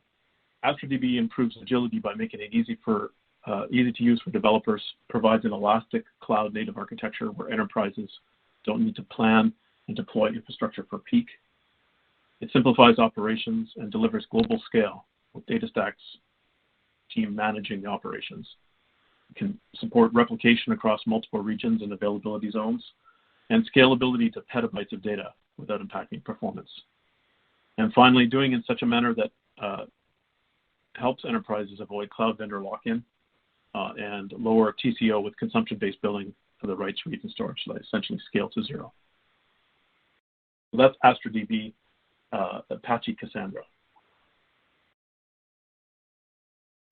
Astra DB improves agility by making it easy to use for developers, provides an elastic cloud native architecture where enterprises don't need to plan and deploy infrastructure for peak. It simplifies operations and delivers global scale with DataStax's team managing the operations. It can support replication across multiple regions and availability zones, and scalability to petabytes of data without impacting performance. And finally, doing in such a manner that helps enterprises avoid cloud vendor lock-in and lower TCO with consumption-based billing for the writes, reads, and storage, so they essentially scale to zero. So that's Astra DB, Apache Cassandra.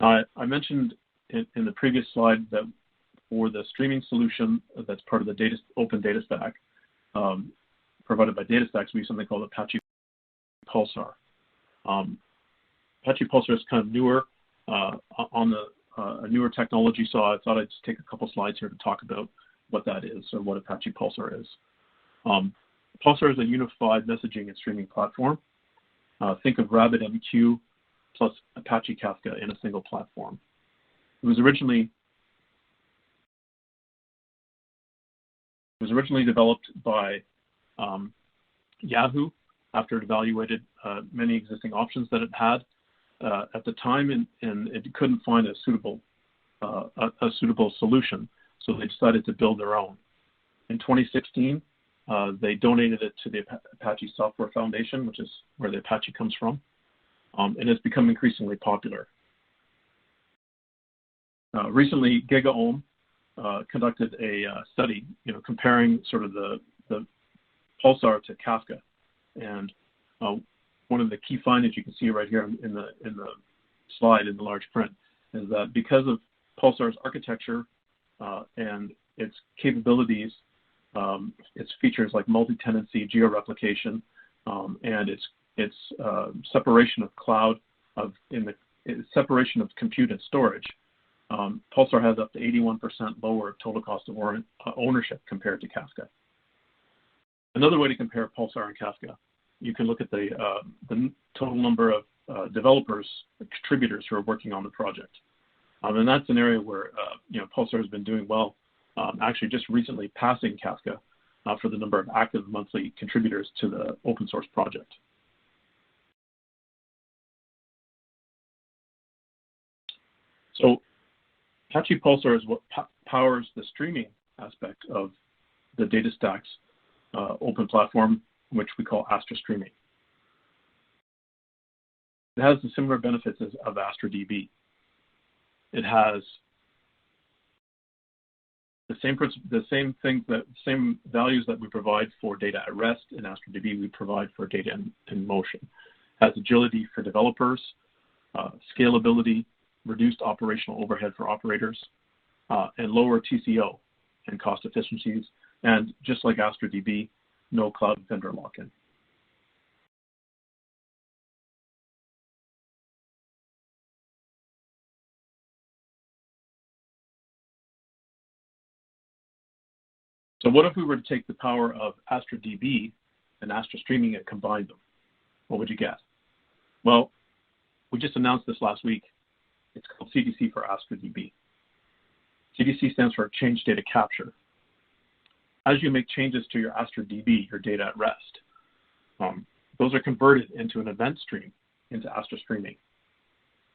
I mentioned in the previous slide that for the streaming solution that's part of the open data stack provided by DataStax, we use something called Apache Pulsar. Apache Pulsar is kind of newer a newer technology, so I thought I'd just take a couple slides here to talk about what that is or what Apache Pulsar is. Pulsar is a unified messaging and streaming platform. Think of RabbitMQ plus Apache Kafka in a single platform. It was originally developed by Yahoo after it evaluated many existing options that it had at the time, and it couldn't find a suitable solution, so they decided to build their own. In 2016, they donated it to the Apache Software Foundation, which is where the Apache comes from, and it's become increasingly popular. Recently, GigaOM conducted a study, comparing sort of the Pulsar to Kafka, and one of the key findings you can see right here in the slide in the large print is that because of Pulsar's architecture and its capabilities, its features like multi-tenancy, geo-replication, and its separation of cloud separation of compute and storage, Pulsar has up to 81% lower total cost of ownership compared to Kafka. Another way to compare Pulsar and Kafka, you can look at the total number of developers, contributors who are working on the project. And that's an area where Pulsar has been doing well, actually just recently passing Kafka for the number of active monthly contributors to the open source project. So Apache Pulsar is what powers the streaming aspect of the DataStax's open platform, which we call Astra Streaming. It has the similar benefits of Astra DB. It has the same values that we provide for data at rest in Astra DB, we provide for data in motion. It has agility for developers, scalability, reduced operational overhead for operators, and lower TCO and cost efficiencies, and just like AstraDB, no cloud vendor lock-in. So what if we were to take the power of AstraDB and Astra Streaming and combine them? What would you get? Well, we just announced this last week. It's called CDC for AstraDB. CDC stands for Change Data Capture. As you make changes to your AstraDB, your data at rest, those are converted into an event stream into Astra Streaming.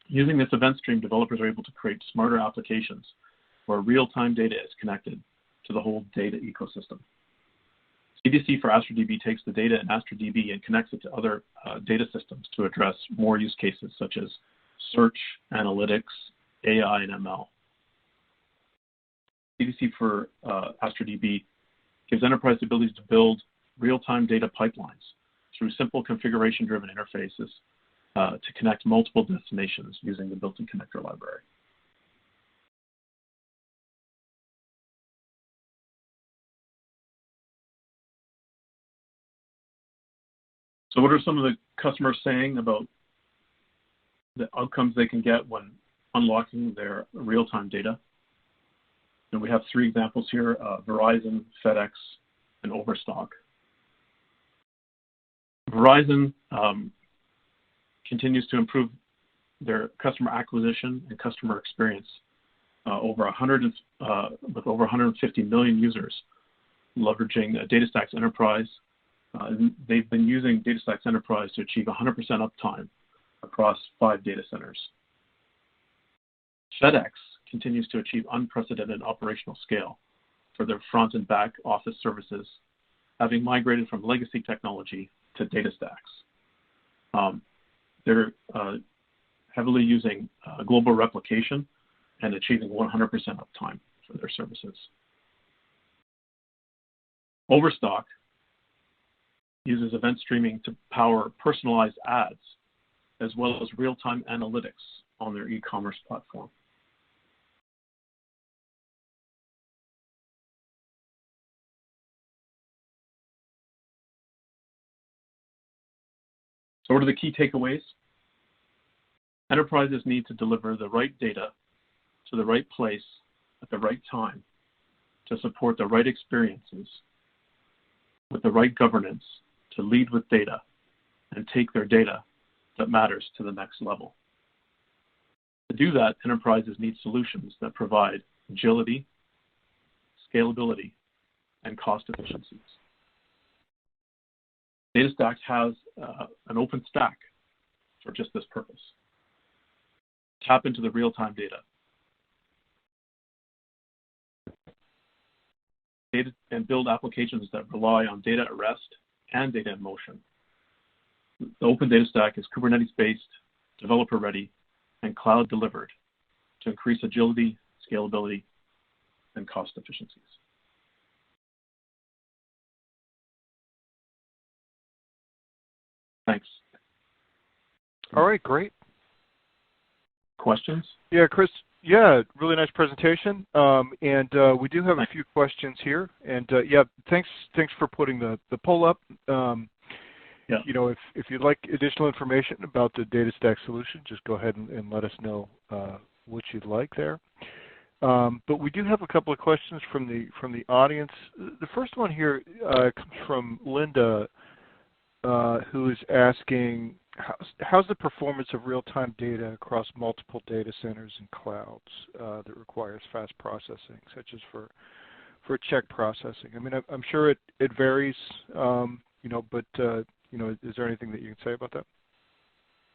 Using this event stream, developers are able to create smarter applications where real-time data is connected to the whole data ecosystem. CDC for AstraDB takes the data in AstraDB and connects it to other data systems to address more use cases such as search, analytics, AI, and ML. CDC for AstraDB gives enterprise the ability to build real-time data pipelines through simple configuration-driven interfaces to connect multiple destinations using the built-in connector library. So what are some of the customers saying about the outcomes they can get when unlocking their real-time data? And we have three examples here, Verizon, FedEx, and Overstock. Verizon continues to improve their customer acquisition and customer experience with over 150 million users leveraging DataStax Enterprise. They've been using DataStax Enterprise to achieve 100% uptime across 5 data centers. FedEx continues to achieve unprecedented operational scale for their front and back office services, having migrated from legacy technology to DataStax. They're heavily using global replication and achieving 100% uptime for their services. Overstock uses event streaming to power personalized ads as well as real-time analytics on their e-commerce platform. So what are the key takeaways? Enterprises need to deliver the right data to the right place at the right time to support the right experiences with the right governance to lead with data and take their data that matters to the next level. To do that, enterprises need solutions that provide agility, scalability, and cost efficiencies. DataStax has an open stack for just this purpose. Tap into the real-time data. And build applications that rely on data at rest and data in motion. The open data stack is Kubernetes-based, developer-ready, and cloud-delivered to increase agility, scalability, and cost efficiencies. Thanks. All right, great. Questions? Yeah, Chris. Yeah, really nice presentation. We do have a few questions here. And yeah, thanks for putting the poll up. Yeah. You know, if you'd like additional information about the DataStax solution, just go ahead and let us know what you'd like there. But we do have a couple of questions from the audience. The first one here comes from Linda, who is asking, how's the performance of real-time data across multiple data centers and clouds that requires fast processing, such as for check processing? I mean, I'm sure it varies, you know, but you know, is there anything that you can say about that?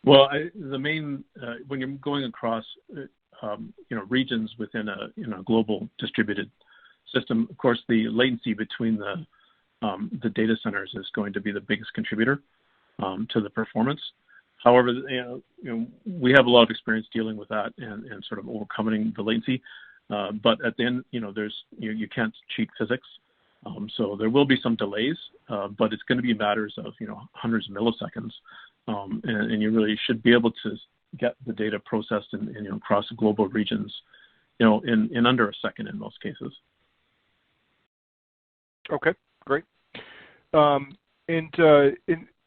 Well, the main when you're going across you know, regions within a global distributed system, of course, the latency between the data centers is going to be the biggest contributor to the performance. However, you know, we have a lot of experience dealing with that and sort of overcoming the latency. But at the end, you know, you can't cheat physics. So there will be some delays, but it's going to be matters of, you know, hundreds of milliseconds. And you really should be able to get the data processed in across global regions, in under a second in most cases. Okay, great. And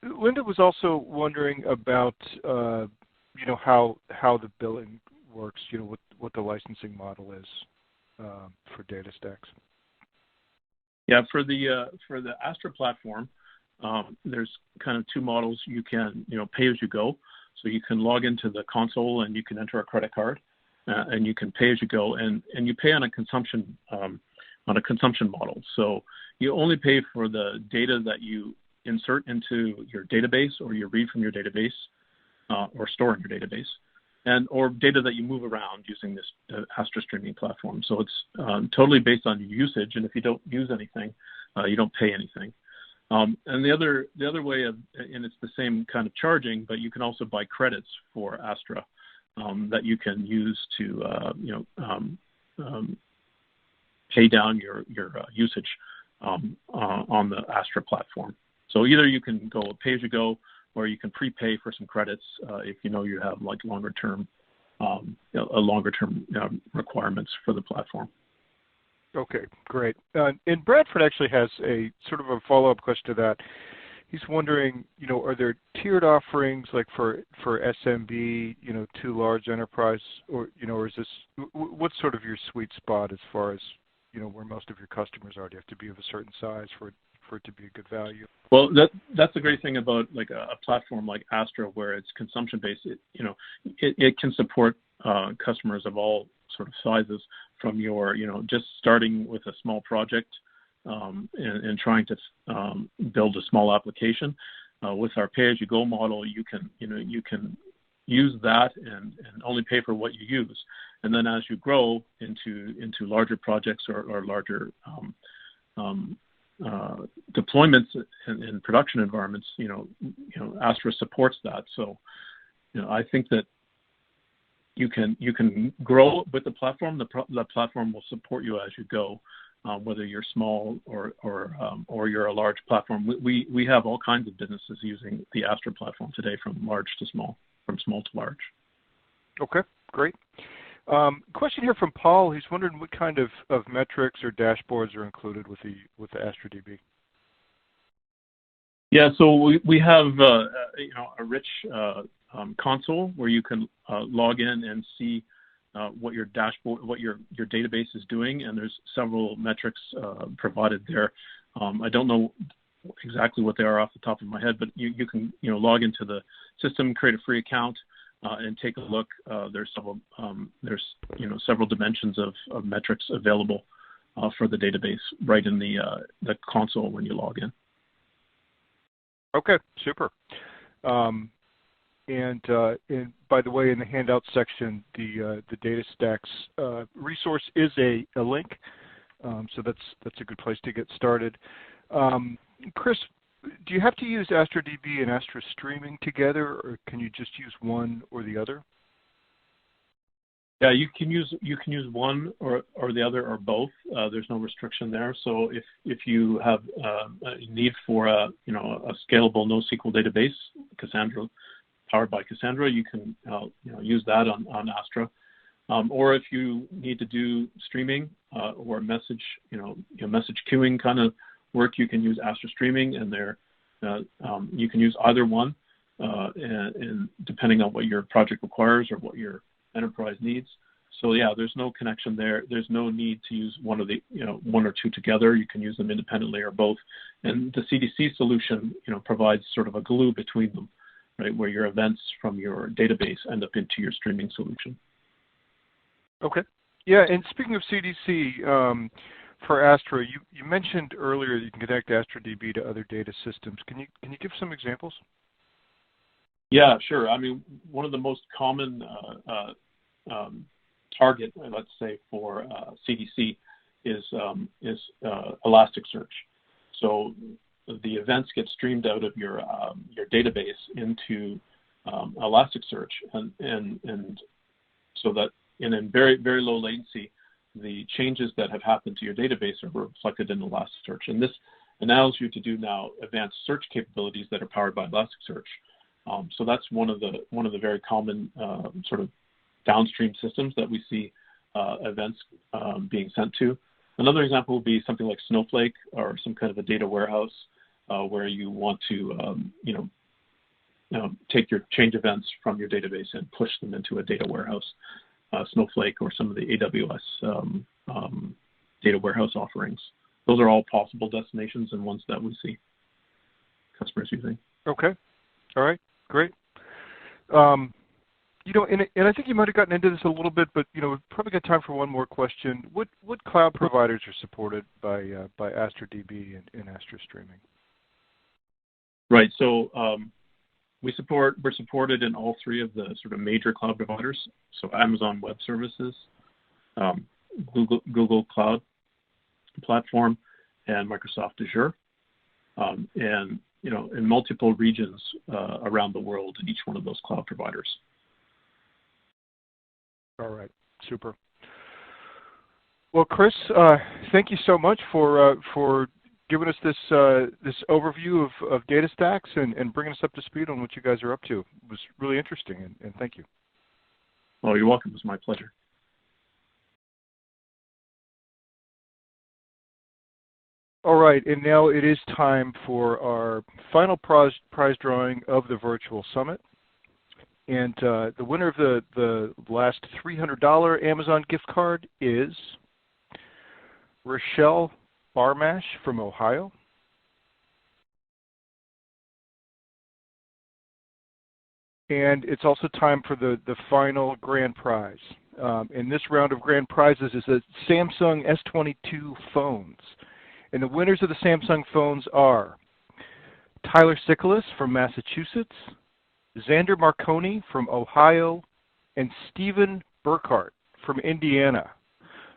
Linda was also wondering about how the billing works. What the licensing model is for data stacks. Yeah, for the Astra platform, there's kind of two models. You can pay as you go, so you can log into the console and you can enter a credit card, and you can pay as you go, and you pay on a consumption model. So you only pay for the data that you insert into your database, or you read from your database, or store in your database, or data that you move around using this Astra streaming platform. So it's totally based on your usage, and if you don't use anything, you don't pay anything. And the other way and it's the same kind of charging, but you can also buy credits for Astra that you can use to pay down your usage on the Astra platform. So either you can go pay as you go, or you can prepay for some credits if you have like longer term requirements for the platform. Okay, great. And Bradford actually has a sort of a follow-up question to that. He's wondering, are there tiered offerings like for SMB, to large enterprise, or is this, what's sort of your sweet spot as far as, where most of your customers are? Do you have to be of a certain size for it to be a good value? Well, that's the great thing about like a platform like Astra, where it's consumption based. It can support customers of all sort of sizes, from your just starting with a small project and trying to build a small application. With our pay-as-you-go model, you can use that and only pay for what you use, and then as you grow into larger projects or larger deployments in production environments, Astra supports that. So, I think that you can grow with the platform. The platform will support you as you go, whether you're small or you're a large platform. We have all kinds of businesses using the Astra platform today, from large to small, from small to large. Okay, great. Question here from Paul. He's wondering what kind of metrics or dashboards are included with the Astra DB. Yeah, so we have a rich console where you can log in and see what your dashboard, what your database is doing, and there's several metrics provided there. I don't know exactly what they are off the top of my head, but you can log into the system, create a free account, and take a look. There's several dimensions of metrics available for the database right in the console when you log in. Okay, super. And by the way, in the handout section, the data stacks resource is a link, so that's a good place to get started. Chris, do you have to use Astra DB and Astra Streaming together, or can you just use one or the other? Yeah, you can use one or the other, or both. There's no restriction there. So if you have a need for a scalable NoSQL database, Cassandra, powered by Cassandra, you can use that on Astra. Or if you need to do streaming or message queuing kind of work, you can use Astra Streaming, and you can use either one, and depending on what your project requires or what your enterprise needs. So yeah, there's no connection there. There's no need to use one or two together. You can use them independently or both. And the CDC solution, provides sort of a glue between them, right, where your events from your database end up into your streaming solution. Okay. Yeah, and speaking of CDC, for Astra, you mentioned earlier you can connect Astra DB to other data systems. Can you give some examples? Yeah, sure. I mean, one of the most common target, let's say, for CDC is Elasticsearch. So the events get streamed out of your database into Elasticsearch, and so that in very, very low latency, the changes that have happened to your database are reflected in Elasticsearch. And this allows you to do now advanced search capabilities that are powered by Elasticsearch. So that's one of the very common sort of downstream systems that we see events being sent to. Another example would be something like Snowflake or some kind of a data warehouse where you want to take your change events from your database and push them into a data warehouse, Snowflake or some of the AWS data warehouse offerings. Those are all possible destinations and ones that we see customers using. Okay. All right. Great. And I think you might have gotten into this a little bit, but we've probably got time for one more question. What cloud providers are supported by Astra DB and Astra Streaming? Right. So we're supported in all three of the sort of major cloud providers. So Amazon Web Services, Google Cloud Platform, and Microsoft Azure, and in multiple regions around the world in each one of those cloud providers. All right, super. Well, Chris, thank you so much for giving us this overview of data stacks and bringing us up to speed on what you guys are up to. It was really interesting, and thank you. Oh, you're welcome. It was my pleasure. All right, and now it is time for our final prize drawing of the virtual summit. And the winner of the last $300 Amazon gift card is Rochelle Barmash from Ohio. And it's also time for the final grand prize. And this round of grand prizes is the Samsung S22 phones. And the winners of the Samsung phones are Tyler Sikolas from Massachusetts, Xander Marconi from Ohio, and Stephen Burkhart from Indiana.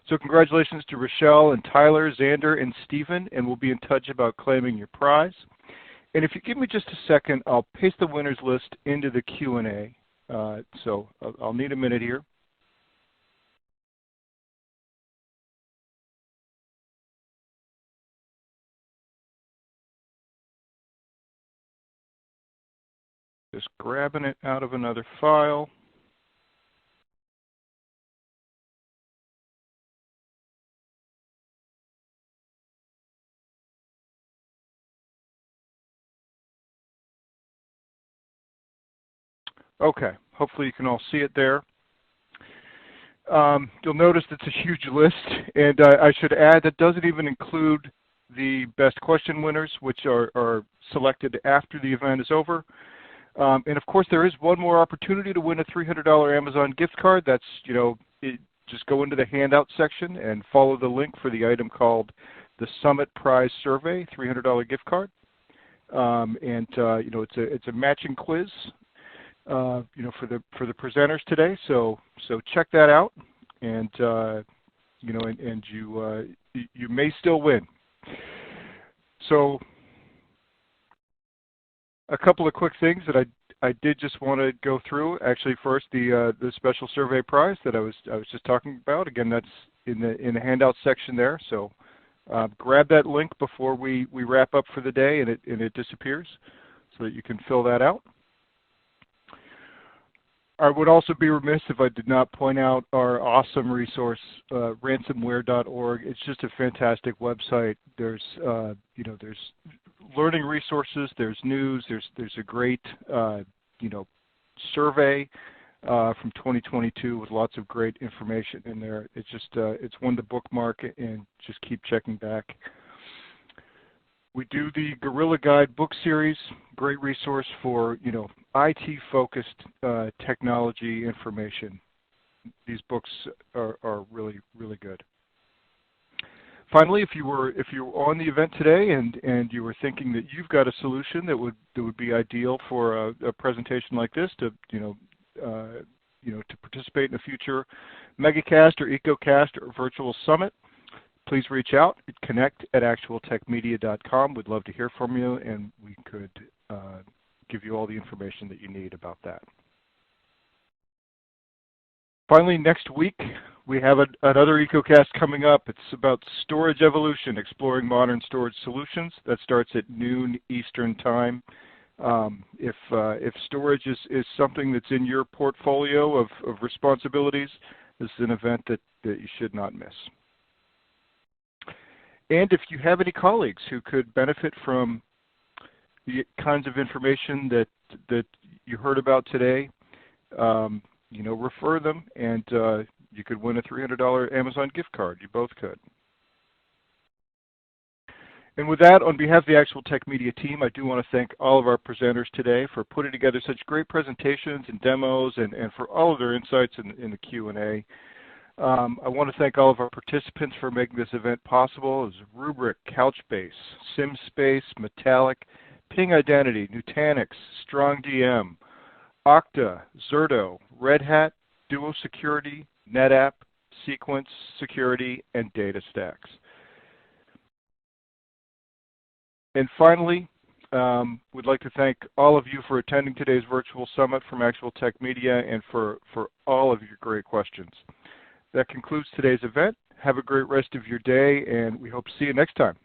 So congratulations to Rochelle and Tyler, Xander, and Stephen, and we'll be in touch about claiming your prize. And if you give me just a second, I'll paste the winners list into the Q&A. So I'll need a minute here. Just grabbing it out of another file. Okay, hopefully you can all see it there. You'll notice it's a huge list, and I should add that doesn't even include the best question winners, which are selected after the event is over. And of course, there is one more opportunity to win a $300 Amazon gift card. That's, just go into the handout section and follow the link for the item called the Summit Prize Survey, $300 gift card. It's a matching quiz, for the presenters today. So check that out, and you may still win. So a couple of quick things that I did just want to go through. Actually, first the special survey prize that I was just talking about. Again, that's in the handout section there. So grab that link before we wrap up for the day, and it disappears, so that you can fill that out. I would also be remiss if I did not point out our awesome resource, ransomware.org. It's just a fantastic website. There's learning resources, there's news, there's a great survey from 2022 with lots of great information in there. It's just it's one to bookmark and just keep checking back. We do the Gorilla Guide book series, great resource for IT-focused technology information. These books are really, really good. Finally, if you were on the event today and you were thinking that you've got a solution that would be ideal for a presentation like this to participate in a future MegaCast or EcoCast or virtual summit, please reach out at connect@actualtechmedia.com. We'd love to hear from you, and we could give you all the information that you need about that. Finally, next week, we have another EcoCast coming up. It's about storage evolution, exploring modern storage solutions. That starts at noon Eastern Time. If storage is something that's in your portfolio of responsibilities, this is an event that you should not miss. And if you have any colleagues who could benefit from the kinds of information that you heard about today, refer them, and you could win a $300 Amazon gift card. You both could. And with that, on behalf of the Actual Tech Media team, I do want to thank all of our presenters today for putting together such great presentations and demos, and for all of their insights in the Q&A. I want to thank all of our participants for making this event possible. It was Rubrik, Couchbase, SimSpace, Metallic, Ping Identity, Nutanix, StrongDM, Okta, Zerto, Red Hat, Duo Security, NetApp, Sequence Security, and DataStax. And finally, we'd like to thank all of you for attending today's virtual summit from Actual Tech Media and for all of your great questions. That concludes today's event. Have a great rest of your day, and we hope to see you next time.